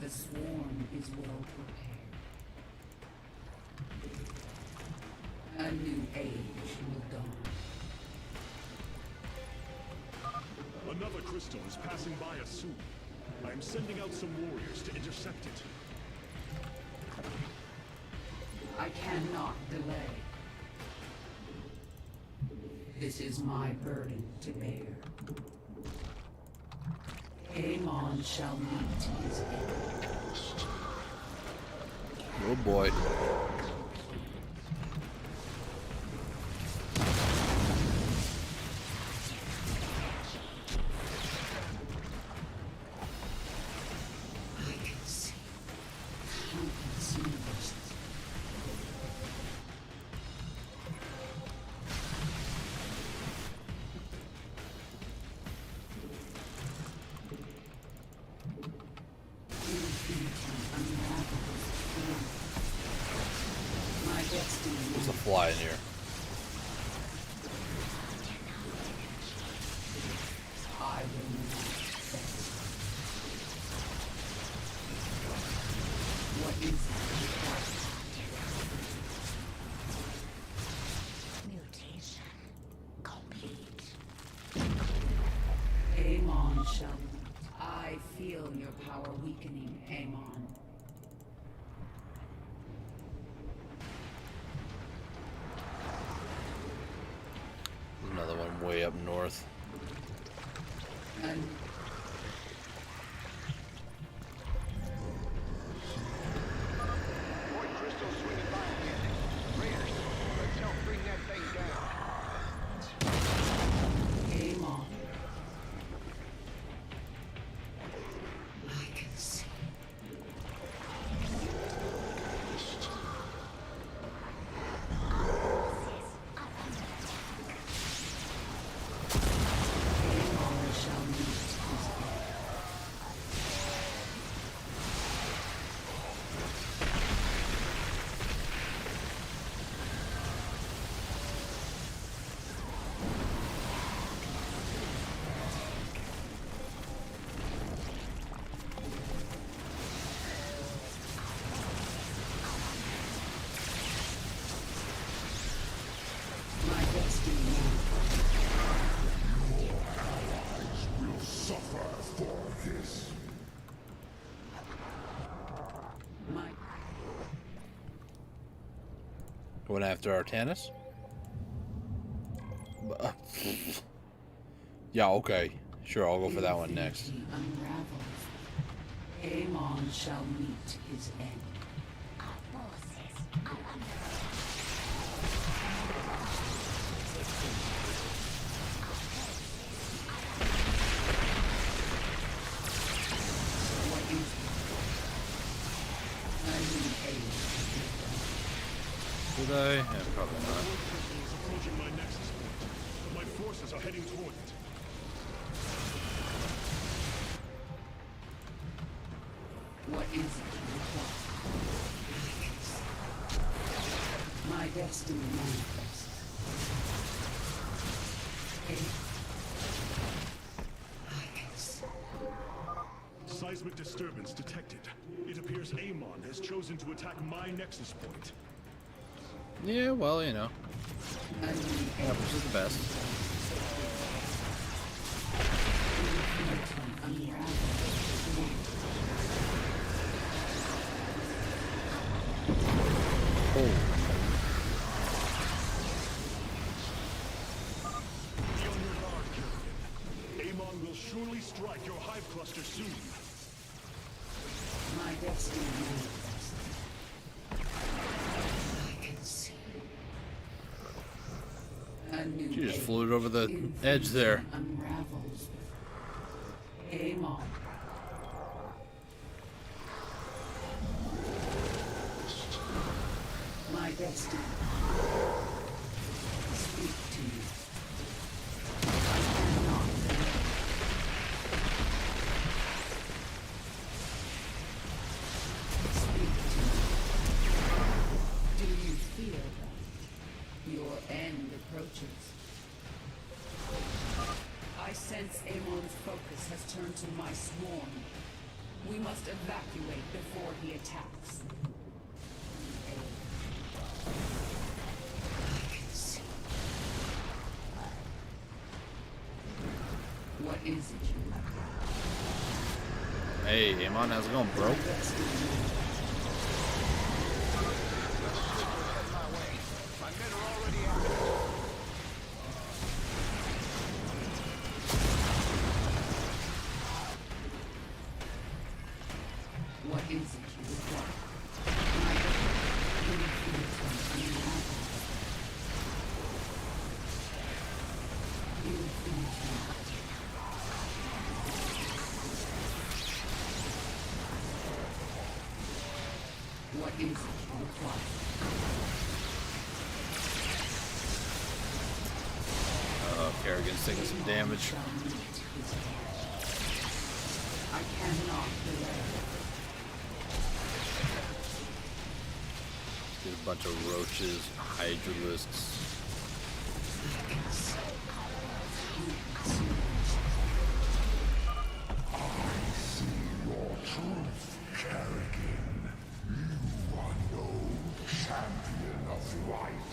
[SPEAKER 9] The swarm is well prepared. A new age will dawn.
[SPEAKER 7] Another crystal is passing by us soon. I am sending out some warriors to intercept it.
[SPEAKER 9] I cannot delay. This is my burden to bear. Amon shall meet his end.
[SPEAKER 1] Oh boy. There's a fly in here.
[SPEAKER 9] I feel your power weakening, Amon.
[SPEAKER 1] Another one way up north.
[SPEAKER 9] And
[SPEAKER 13] Point Crystal swinging by again. Raiders, let's help bring that thing down.
[SPEAKER 9] Amon. I can see. Amon shall meet his end. My destiny.
[SPEAKER 5] Will suffer for this.
[SPEAKER 9] My
[SPEAKER 1] Going after Artanis? Yeah, okay. Sure, I'll go for that one next.
[SPEAKER 9] infinity unravels. Amon shall meet his end. What is it? I need aid.
[SPEAKER 1] Did I? Yeah, probably not.
[SPEAKER 7] Is approaching my nexus point, but my forces are heading toward it.
[SPEAKER 9] What is it you require? My destiny manifests. I can see.
[SPEAKER 7] Seismic disturbance detected. It appears Amon has chosen to attack my nexus point.
[SPEAKER 1] Yeah, well, you know. Happens to the best. Oh.
[SPEAKER 7] Be on your guard, Kerrigan. Amon will surely strike your hive cluster soon.
[SPEAKER 9] My destiny manifests. I can see. A new
[SPEAKER 1] She just
[SPEAKER 9] age.
[SPEAKER 1] flew over the edge there.
[SPEAKER 9] Unravels. Amon. My destiny. Speak to you. I cannot delay. Speak to me. Do you feel that? Your end approaches. I sense Amon's focus has turned to my swarm. We must evacuate before he attacks. I can see. What is it you
[SPEAKER 1] Hey, Amon, how's it going, bro?
[SPEAKER 13] My men are already after it.
[SPEAKER 9] What is it you require? My infinity unravels. Infinity. What is it you require?
[SPEAKER 1] Kerrigan's taking some damage.
[SPEAKER 9] I cannot delay.
[SPEAKER 1] Get a bunch of roaches, hydralisks.
[SPEAKER 5] I see your truth, Kerrigan. You are no champion of light.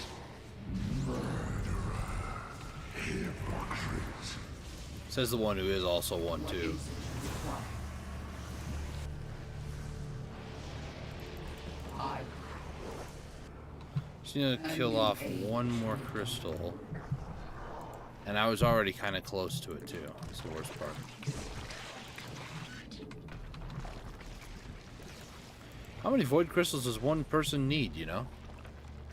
[SPEAKER 5] Murderer. Hypocrite.
[SPEAKER 1] Says the one who is also one too. Just need to kill off one more crystal. And I was already kind of close to it, too. That's the worst part. How many void crystals does one person need, you know?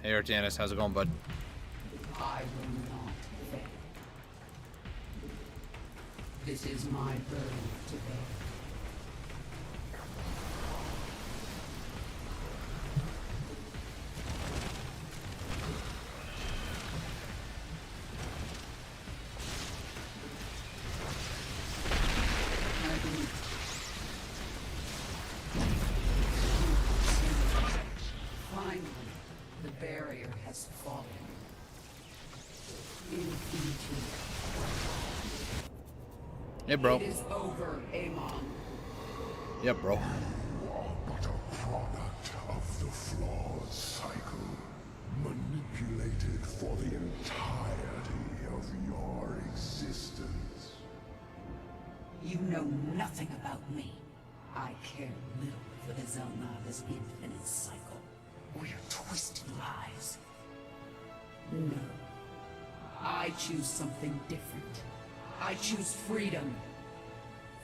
[SPEAKER 1] Hey, Artanis, how's it going, bud?
[SPEAKER 9] I will not fail. This is my burden to bear. Finally, the barrier has fallen.
[SPEAKER 1] Hey, bro.
[SPEAKER 9] It is over, Amon.
[SPEAKER 1] Yeah, bro.
[SPEAKER 5] You are but a product of the flawed cycle, manipulated for the entirety of your existence.
[SPEAKER 9] You know nothing about me. I care little for the Zelnaga's infinite cycle, or your twisted lies. No. I choose something different. I choose freedom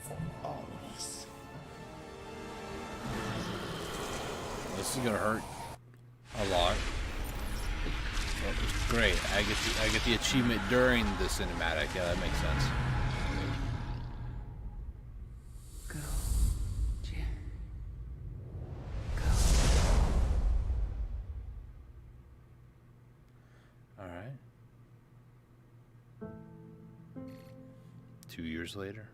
[SPEAKER 9] for all of us.
[SPEAKER 1] This is gonna hurt a lot. But it's great. I get the achievement during the cinematic. Yeah, that makes sense.
[SPEAKER 9] Go, Jin. Go.
[SPEAKER 1] All right. 2 years later.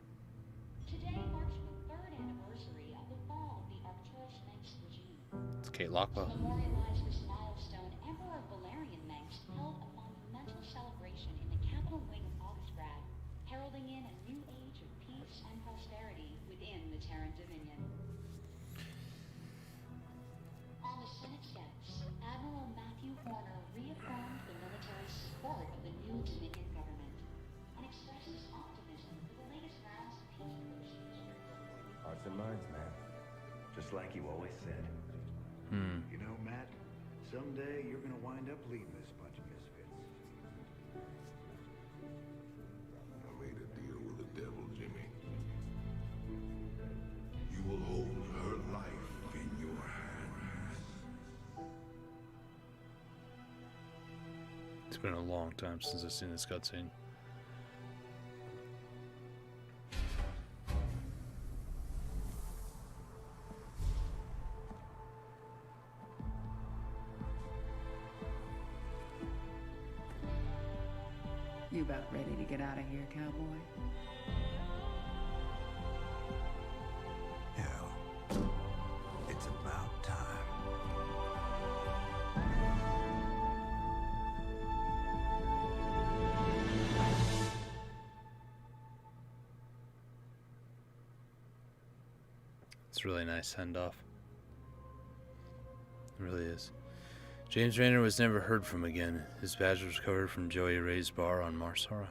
[SPEAKER 18] Today marks the third anniversary of the fall of the Arcturus Mengsk regime.
[SPEAKER 1] It's Kate Lockwell.
[SPEAKER 18] To memorialize this milestone, Emperor Valerian Mengsk held a monumental celebration in the capital wing of Augustgrad, heralding in a new age of peace and prosperity within the Terran Dominion. On the Senate steps, Admiral Matthew Horner reaffirmed the military support of the new Dominion government and expressed his optimism for the latest rounds of peace negotiations.
[SPEAKER 19] Hearts and minds, man. Just like you always said.
[SPEAKER 11] You know, Matt, someday you're gonna wind up leading this bunch of misfits.
[SPEAKER 5] I made a deal with the devil, Jimmy. You will hold her life in your hands.
[SPEAKER 1] It's been a long time since I've seen this cutscene.
[SPEAKER 9] You about ready to get out of here, cowboy?
[SPEAKER 11] Hell, it's about time.
[SPEAKER 1] It's a really nice send-off. It really is. James Raynor was never heard from again. His badge was recovered from Joey Ray's bar on Marsara.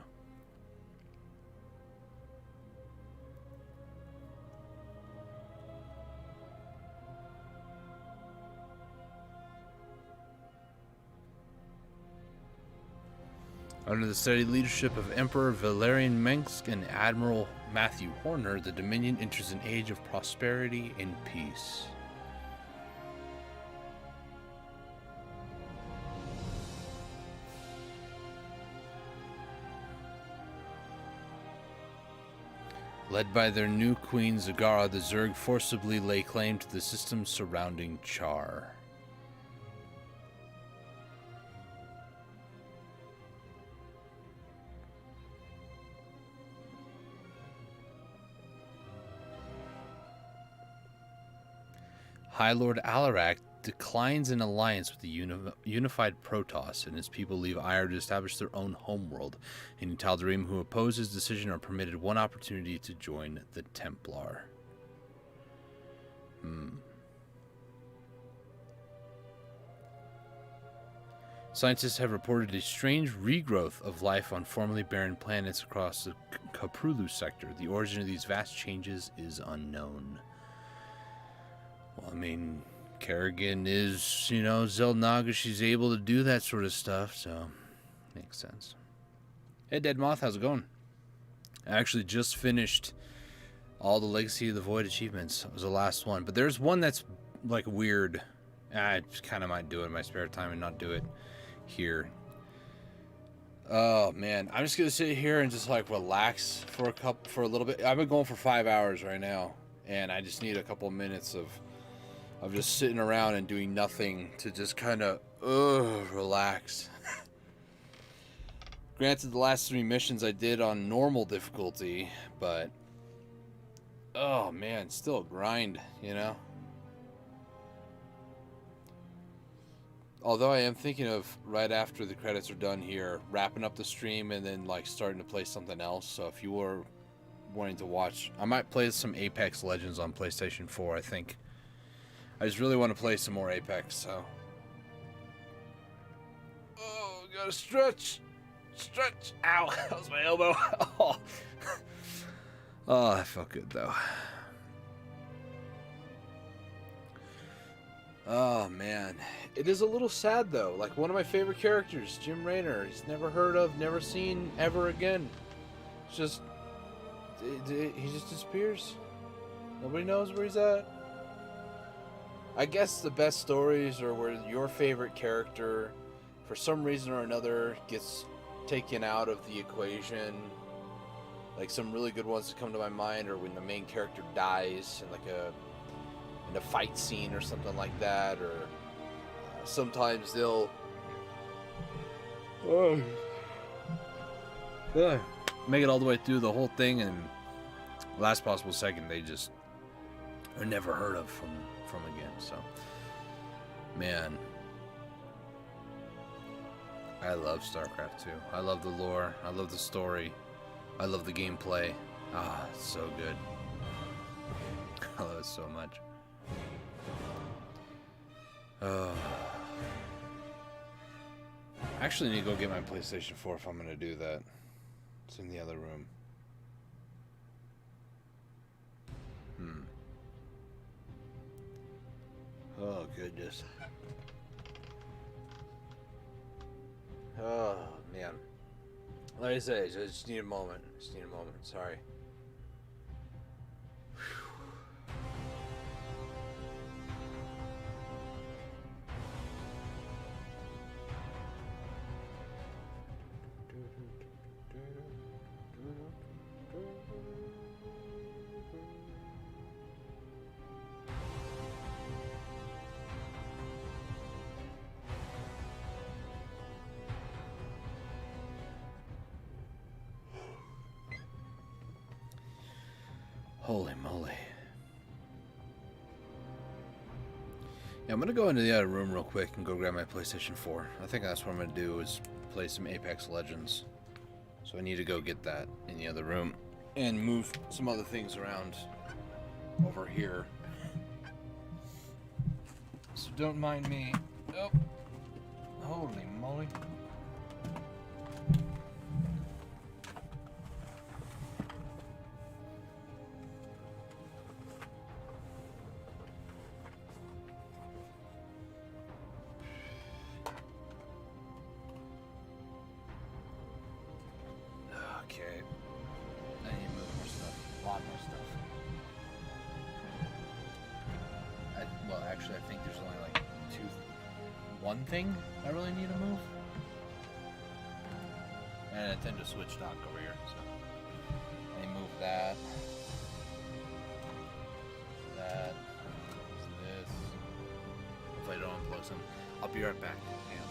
[SPEAKER 1] Under the steady leadership of Emperor Valerian Mengsk and Admiral Matthew Horner, the Dominion enters an age of prosperity and peace. Led by their new queen Zagara, the Zerg forcibly lay claim to the systems surrounding Char. High Lord Alarak declines an alliance with the unified Protoss, and his people leave Ire to establish their own homeworld. Any Tal'Darim who oppose his decision are permitted one opportunity to join the Templar. Scientists have reported a strange regrowth of life on formerly barren planets across the Kaprulu sector. The origin of these vast changes is unknown. Well, I mean, Kerrigan is, you know, Xel'Naga. She's able to do that sort of stuff, so makes sense. Hey, Dead Moth, how's it going? I actually just finished all the Legacy of the Void achievements. It was the last one, but there's one that's like weird. I just kind of might do it in my spare time and not do it here. Oh man, I'm just gonna sit here and just like relax for a little bit. I've been going for 5 hours right now, and I just need a couple minutes of just sitting around and doing nothing to just kind of relax. Granted, the last 3 missions I did on normal difficulty, but oh man, still a grind, you know. Although I am thinking of, right after the credits are done here, wrapping up the stream and then like starting to play something else. So if you were wanting to watch, I might play some Apex Legends on PlayStation 4, I think. I just really want to play some more Apex, so. Oh, gotta stretch. Stretch. Ow, that was my elbow. Oh, that felt good though. Oh man, it is a little sad though. Like one of my favorite characters, Jim Raynor, he's never heard of, never seen ever again. It's just, he just disappears. Nobody knows where he's at. I guess the best stories are where your favorite character, for some reason or another, gets taken out of the equation. Like some really good ones that come to my mind are when the main character dies in like in a fight scene or something like that, or sometimes they'll make it all the way through the whole thing, and last possible second they just are never heard of from again. So man, I love StarCraft 2. I love the lore, I love the story, I love the gameplay. It's so good. I love it so much. I actually need to go get my PlayStation 4 if I'm going to do that. It's in the other room. Oh, goodness. Oh, man. Like I say, I just need a moment. Sorry. Holy moly. Yeah, I'm going to go into the other room real quick and go grab my PlayStation 4. I think that's what I'm going to do, is play some Apex Legends. So I need to go get that in the other room and move some other things around over here. So don't mind me. Oh. Holy moly. Okay. I need to move more stuff. A lot more stuff. Well, actually, I think there's only like one thing I really need to move. And I tend to switch dock over here, so I move that. That. This. Hopefully I don't unplug some. I'll be right back. Hang on.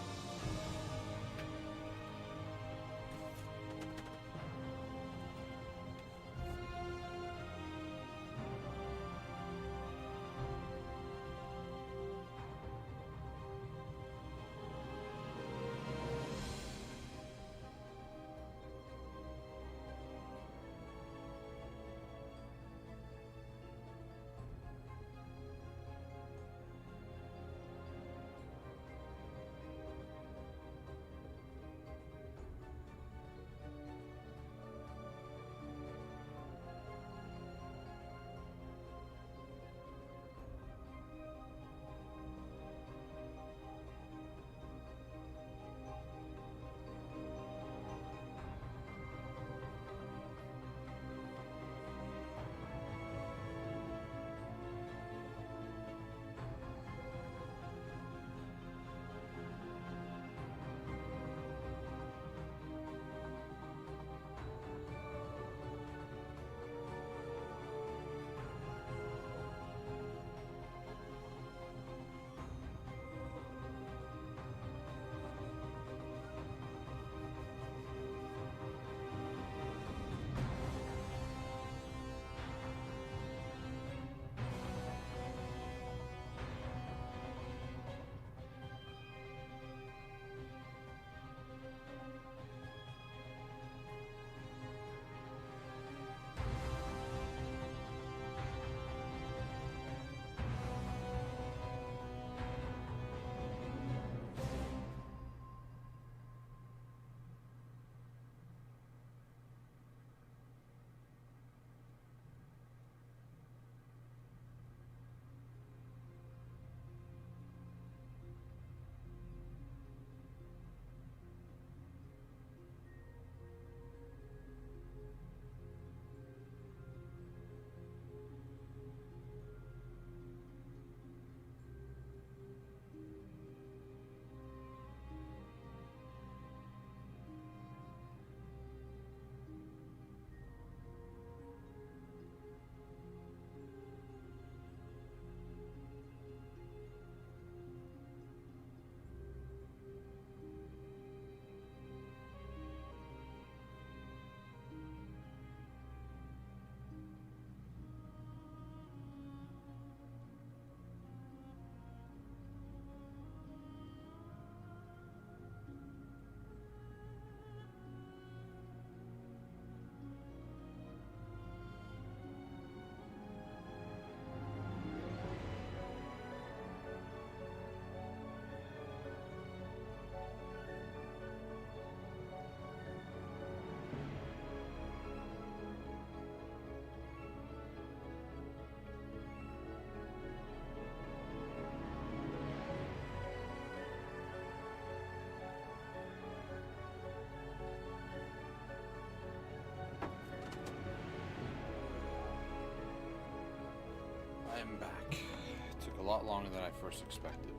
[SPEAKER 1] am back. It took a lot longer than I first expected.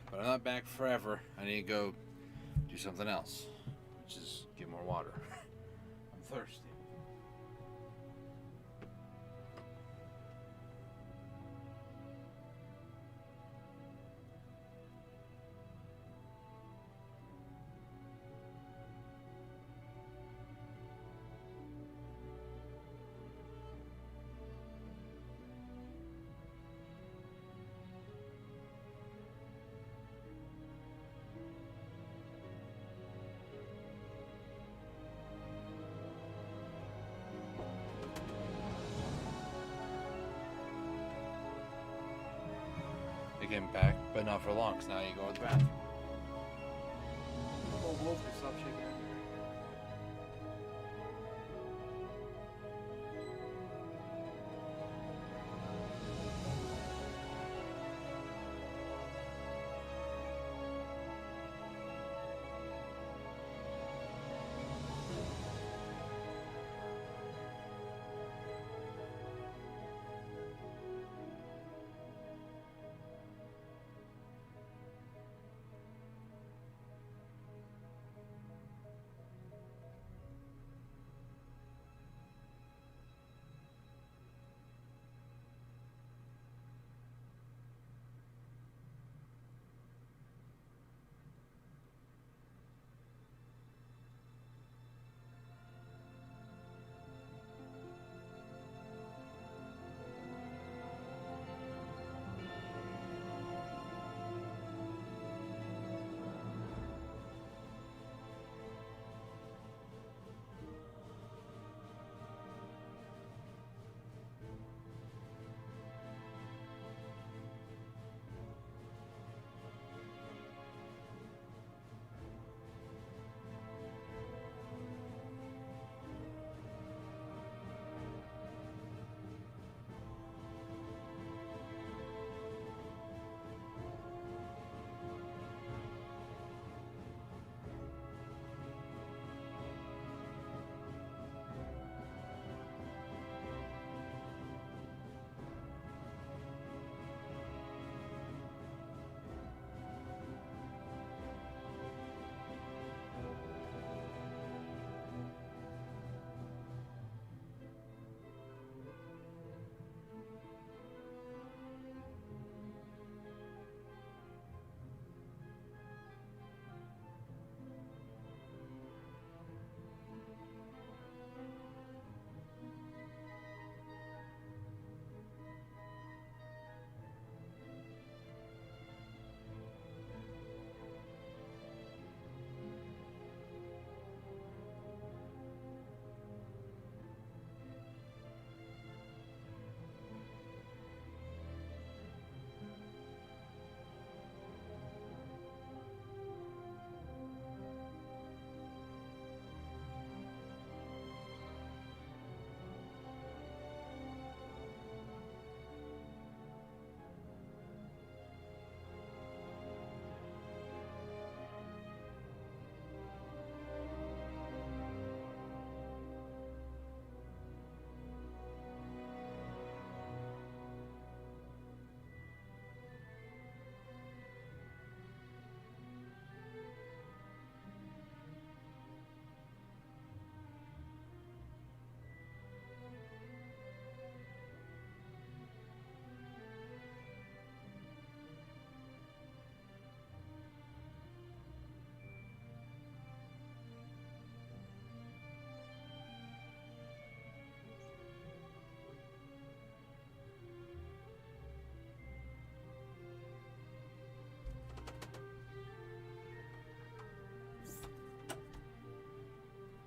[SPEAKER 1] But I'm not back forever. I need to go do something else, which is get more water. I'm thirsty. They came back, but not for long, because now you go to the bathroom. Oh, Wolf, stop shaking.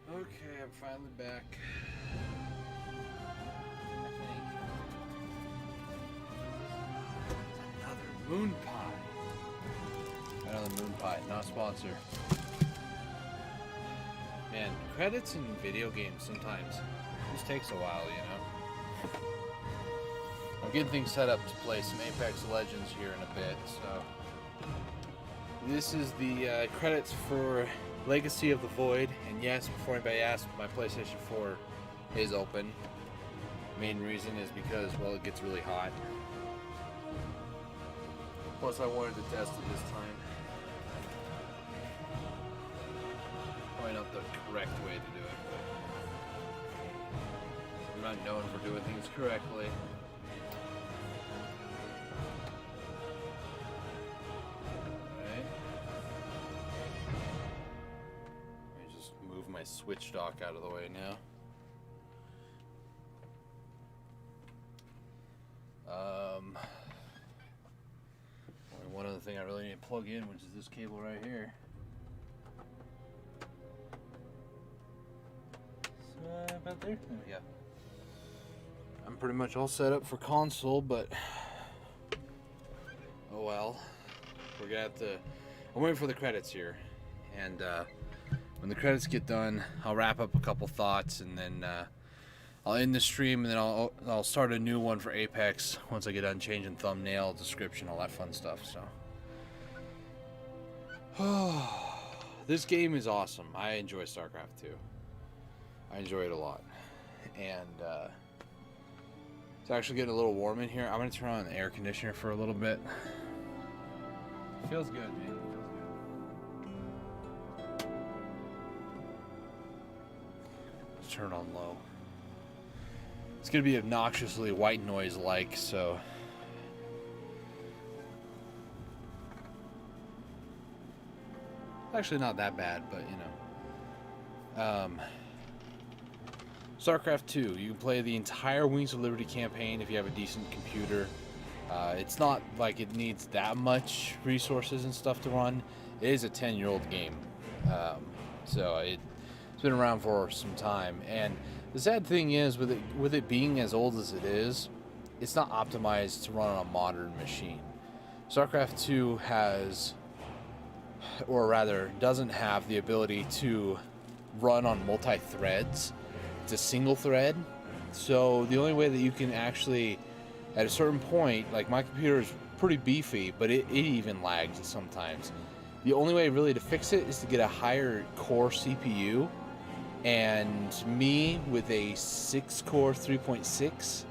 [SPEAKER 1] Okay, I'm finally back. Another moon pie. Another moon pie, not sponsored. Man, credits in video games sometimes just takes a while, you know. I'm getting things set up to play some Apex Legends here in a bit, so this is the credits for Legacy of the Void, and yes, before anybody asks, my PlayStation 4 is open. Main reason is because, well, it gets really hot. Plus, I wanted to test it this time. Probably not the correct way to do it, but I'm not known for doing things correctly. Alright. Let me just move my switch dock out of the way now. Only one other thing I really need to plug in, which is this cable right here. So, about there? There we go. I'm pretty much all set up for console, but oh well. We're gonna have to. I'm waiting for the credits here, and when the credits get done, I'll wrap up a couple thoughts, and then I'll end the stream, and then I'll start a new one for Apex once I get done changing thumbnail, description, all that fun stuff. So, this game is awesome. I enjoy StarCraft 2. I enjoy it a lot, and it's actually getting a little warm in here. I'm gonna turn on the air conditioner for a little bit. It feels good, man. It feels good. Let's turn it on low. It's gonna be obnoxiously white noise like, so actually not that bad, but you know. StarCraft 2, you can play the entire Wings of Liberty campaign if you have a decent computer. It's not like it needs that much resources and stuff to run. It is a 10-year-old game, so it's been around for some time. And the sad thing is, with it being as old as it is, it's not optimized to run on a modern machine. StarCraft 2 has, or rather, doesn't have the ability to run on multi-threads. It's a single thread, so the only way that you can actually, at a certain point, like my computer is pretty beefy, but it even lags sometimes. The only way really to fix it is to get a higher core CPU, and me with a 6-core 3.6,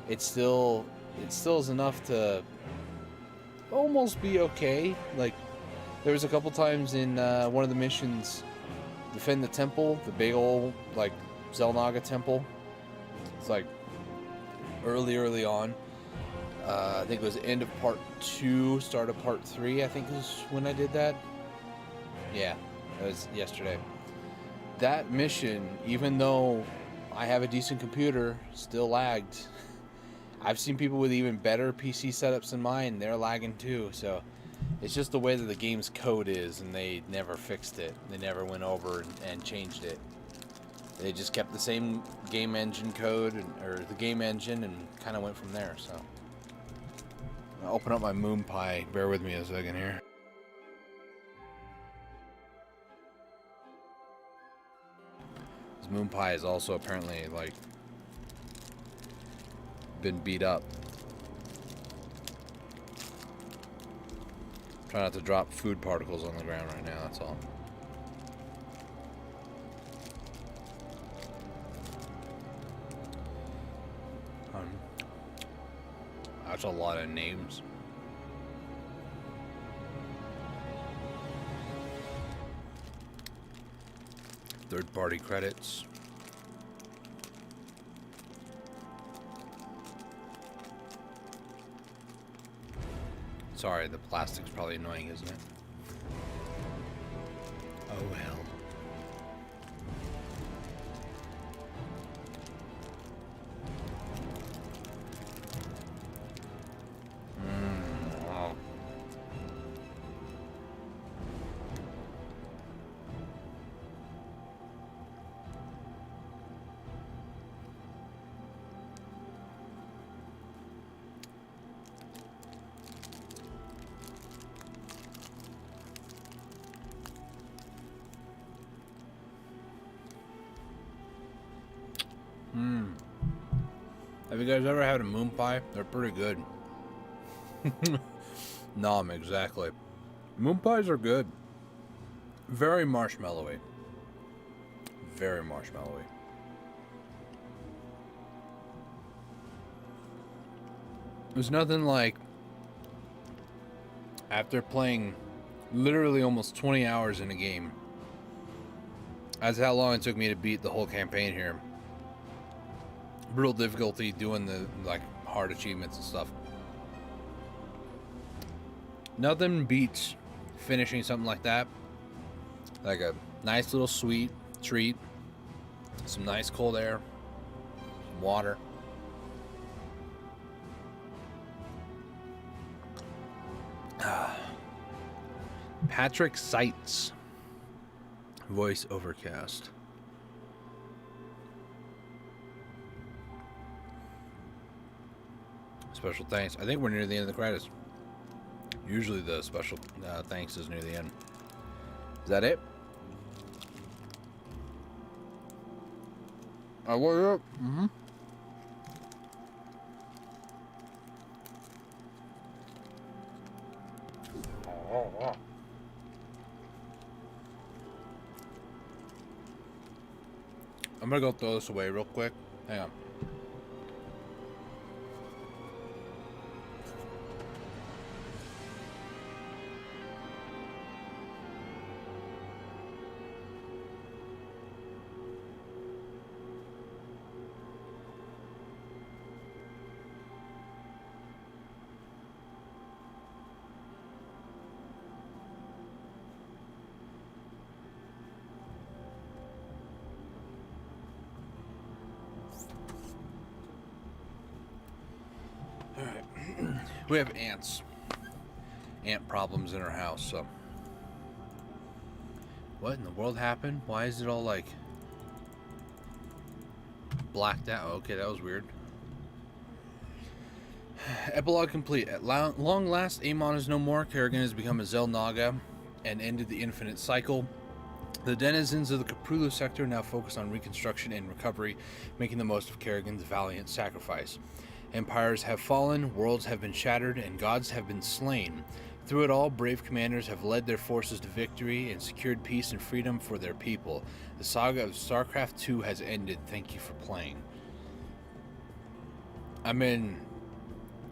[SPEAKER 1] it still is enough to almost be okay. Like, there was a couple times in one of the missions, defend the temple, the big old like Zelnaga temple. It's like early on. I think it was the end of part 2, start of part 3, I think is when I did that. Yeah, that was yesterday. That mission, even though I have a decent computer, still lagged. I've seen people with even better PC setups than mine, they're lagging too, so it's just the way that the game's code is, and they never fixed it. They never went over and changed it. They just kept the same game engine code, or the game engine, and kind of went from there, so. I'll open up my moon pie. Bear with me a second here. This moon pie is also apparently, like, been beat up. Try not to drop food particles on the ground right now, that's all. That's a lot of names. Third-party credits. Sorry, the plastic's probably annoying, isn't it? Oh well. Wow. Have you guys ever had a moon pie? They're pretty good. Nom, exactly. Moon pies are good. Very marshmallowy. Very marshmallowy. There's nothing like after playing literally almost 20 hours in a game. That's how long it took me to beat the whole campaign here. Brutal difficulty, doing the like hard achievements and stuff. Nothing beats finishing something like that. Like a nice little sweet treat, some nice cold air, some water. Patrick Seitz, voice overcast. Special thanks. I think we're near the end of the credits. Usually the special thanks is near the end. Is that it? What up? Mm-hmm. I'm gonna go throw this away real quick. Hang on. We have ants. Ant problems in our house, so. What in the world happened? Why is it all like blacked out? Okay, that was weird. Epilogue complete. At long last, Amon is no more. Kerrigan has become a Xel'Naga and ended the infinite cycle. The denizens of the Caprulu sector now focus on reconstruction and recovery, making the most of Kerrigan's valiant sacrifice. Empires have fallen, worlds have been shattered, and gods have been slain. Through it all, brave commanders have led their forces to victory and secured peace and freedom for their people. The saga of StarCraft 2 has ended. Thank you for playing. I mean,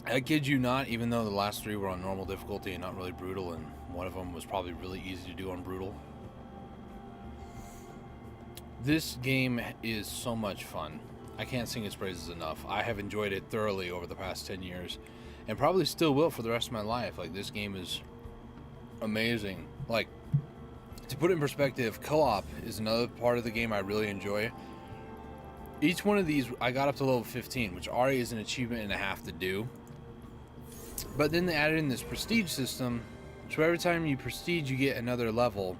[SPEAKER 1] I kid you not, even though the last three were on normal difficulty and not really brutal, and one of them was probably really easy to do on brutal. This game is so much fun. I can't sing its praises enough. I have enjoyed it thoroughly over the past 10 years and probably still will for the rest of my life. Like, this game is amazing. Like, to put it in perspective, co-op is another part of the game I really enjoy. Each one of these, I got up to level 15, which already is an achievement and a half to do. But then they added in this prestige system, so every time you prestige, you get another level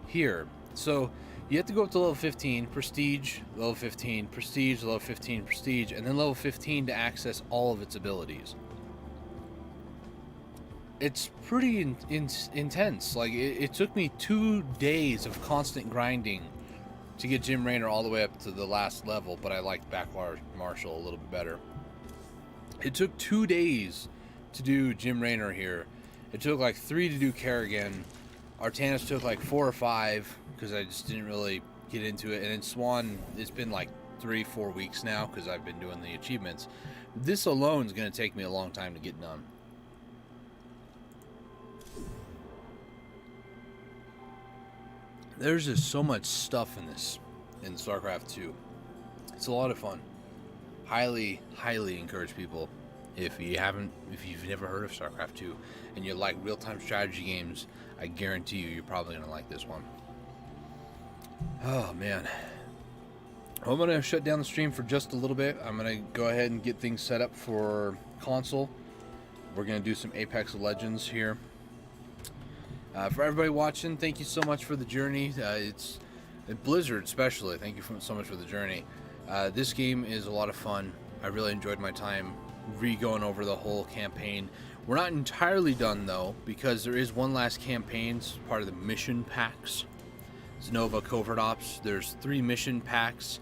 [SPEAKER 1] here. So you have to go up to level 15, prestige, level 15, prestige, level 15, prestige, and then level 15 to access all of its abilities. It's pretty intense. Like, it took me 2 days of constant grinding to get Jim Raynor all the way up to the last level, but I liked Backwater Marshall a little bit better. It took 2 days to do Jim Raynor here. It took like 3 to do Kerrigan. Artanis took like 4 or 5 because I just didn't really get into it. And then Swan, it's been like 3-4 weeks now because I've been doing the achievements. This alone is going to take me a long time to get done. There's just so much stuff in this, in StarCraft 2. It's a lot of fun. Highly, highly encourage people. If you've never heard of StarCraft 2 and you like real-time strategy games, I guarantee you're probably going to like this one. Oh, man. I'm going to shut down the stream for just a little bit. I'm going to go ahead and get things set up for console. We're going to do some Apex Legends here. For everybody watching, thank you so much for the journey. It's Blizzard especially. Thank you so much for the journey. This game is a lot of fun. I really enjoyed my time going over the whole campaign. We're not entirely done though, because there is one last campaign, it's part of the mission packs. Nova Covert Ops. There's 3 mission packs,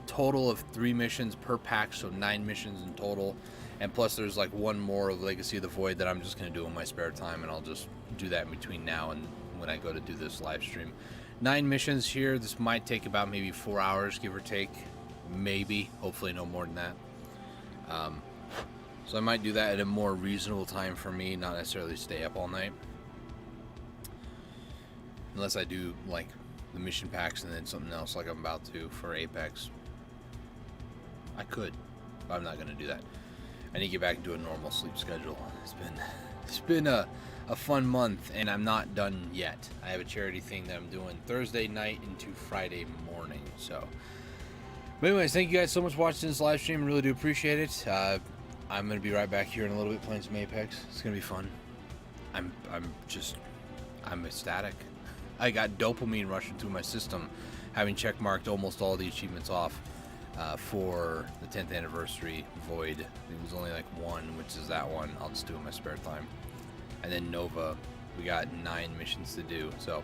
[SPEAKER 1] total of 3 missions per pack, so 9 missions in total. And plus there's like one more of Legacy of the Void that I'm just going to do in my spare time, and I'll just do that in between now and when I go to do this live stream. 9 missions here. This might take about maybe 4 hours, give or take. Maybe. Hopefully no more than that. So I might do that at a more reasonable time for me, not necessarily stay up all night. Unless I do, like, the mission packs and then something else like I'm about to for Apex. I could, but I'm not going to do that. I need to get back into a normal sleep schedule. It's been a fun month, and I'm not done yet. I have a charity thing that I'm doing Thursday night into Friday morning, so... But anyways, thank you guys so much for watching this live stream. I really do appreciate it. I'm going to be right back here in a little bit playing some Apex. It's going to be fun. I'm ecstatic. I got dopamine rushing through my system, having checkmarked almost all the achievements off for the 10th anniversary Void. It was only like one, which is that one. I'll just do it in my spare time. And then Nova, we got 9 missions to do. So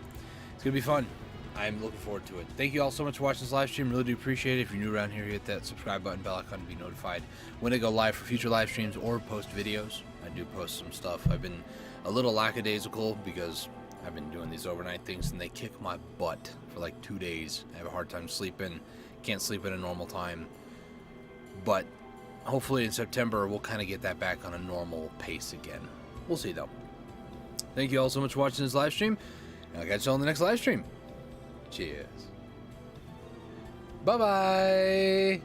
[SPEAKER 1] it's going to be fun. I'm looking forward to it. Thank you all so much for watching this live stream. Really do appreciate it. If you're new around here, hit that subscribe button, bell icon to be notified when I go live for future live streams or post videos. I do post some stuff. I've been a little lackadaisical because I've been doing these overnight things and they kick my butt for like 2 days. I have a hard time sleeping. Can't sleep at a normal time. But hopefully in September we'll kind of get that back on a normal pace again. We'll see though. Thank you all so much for watching this live stream. And I'll catch you all in the next live stream. Cheers. Bye-bye.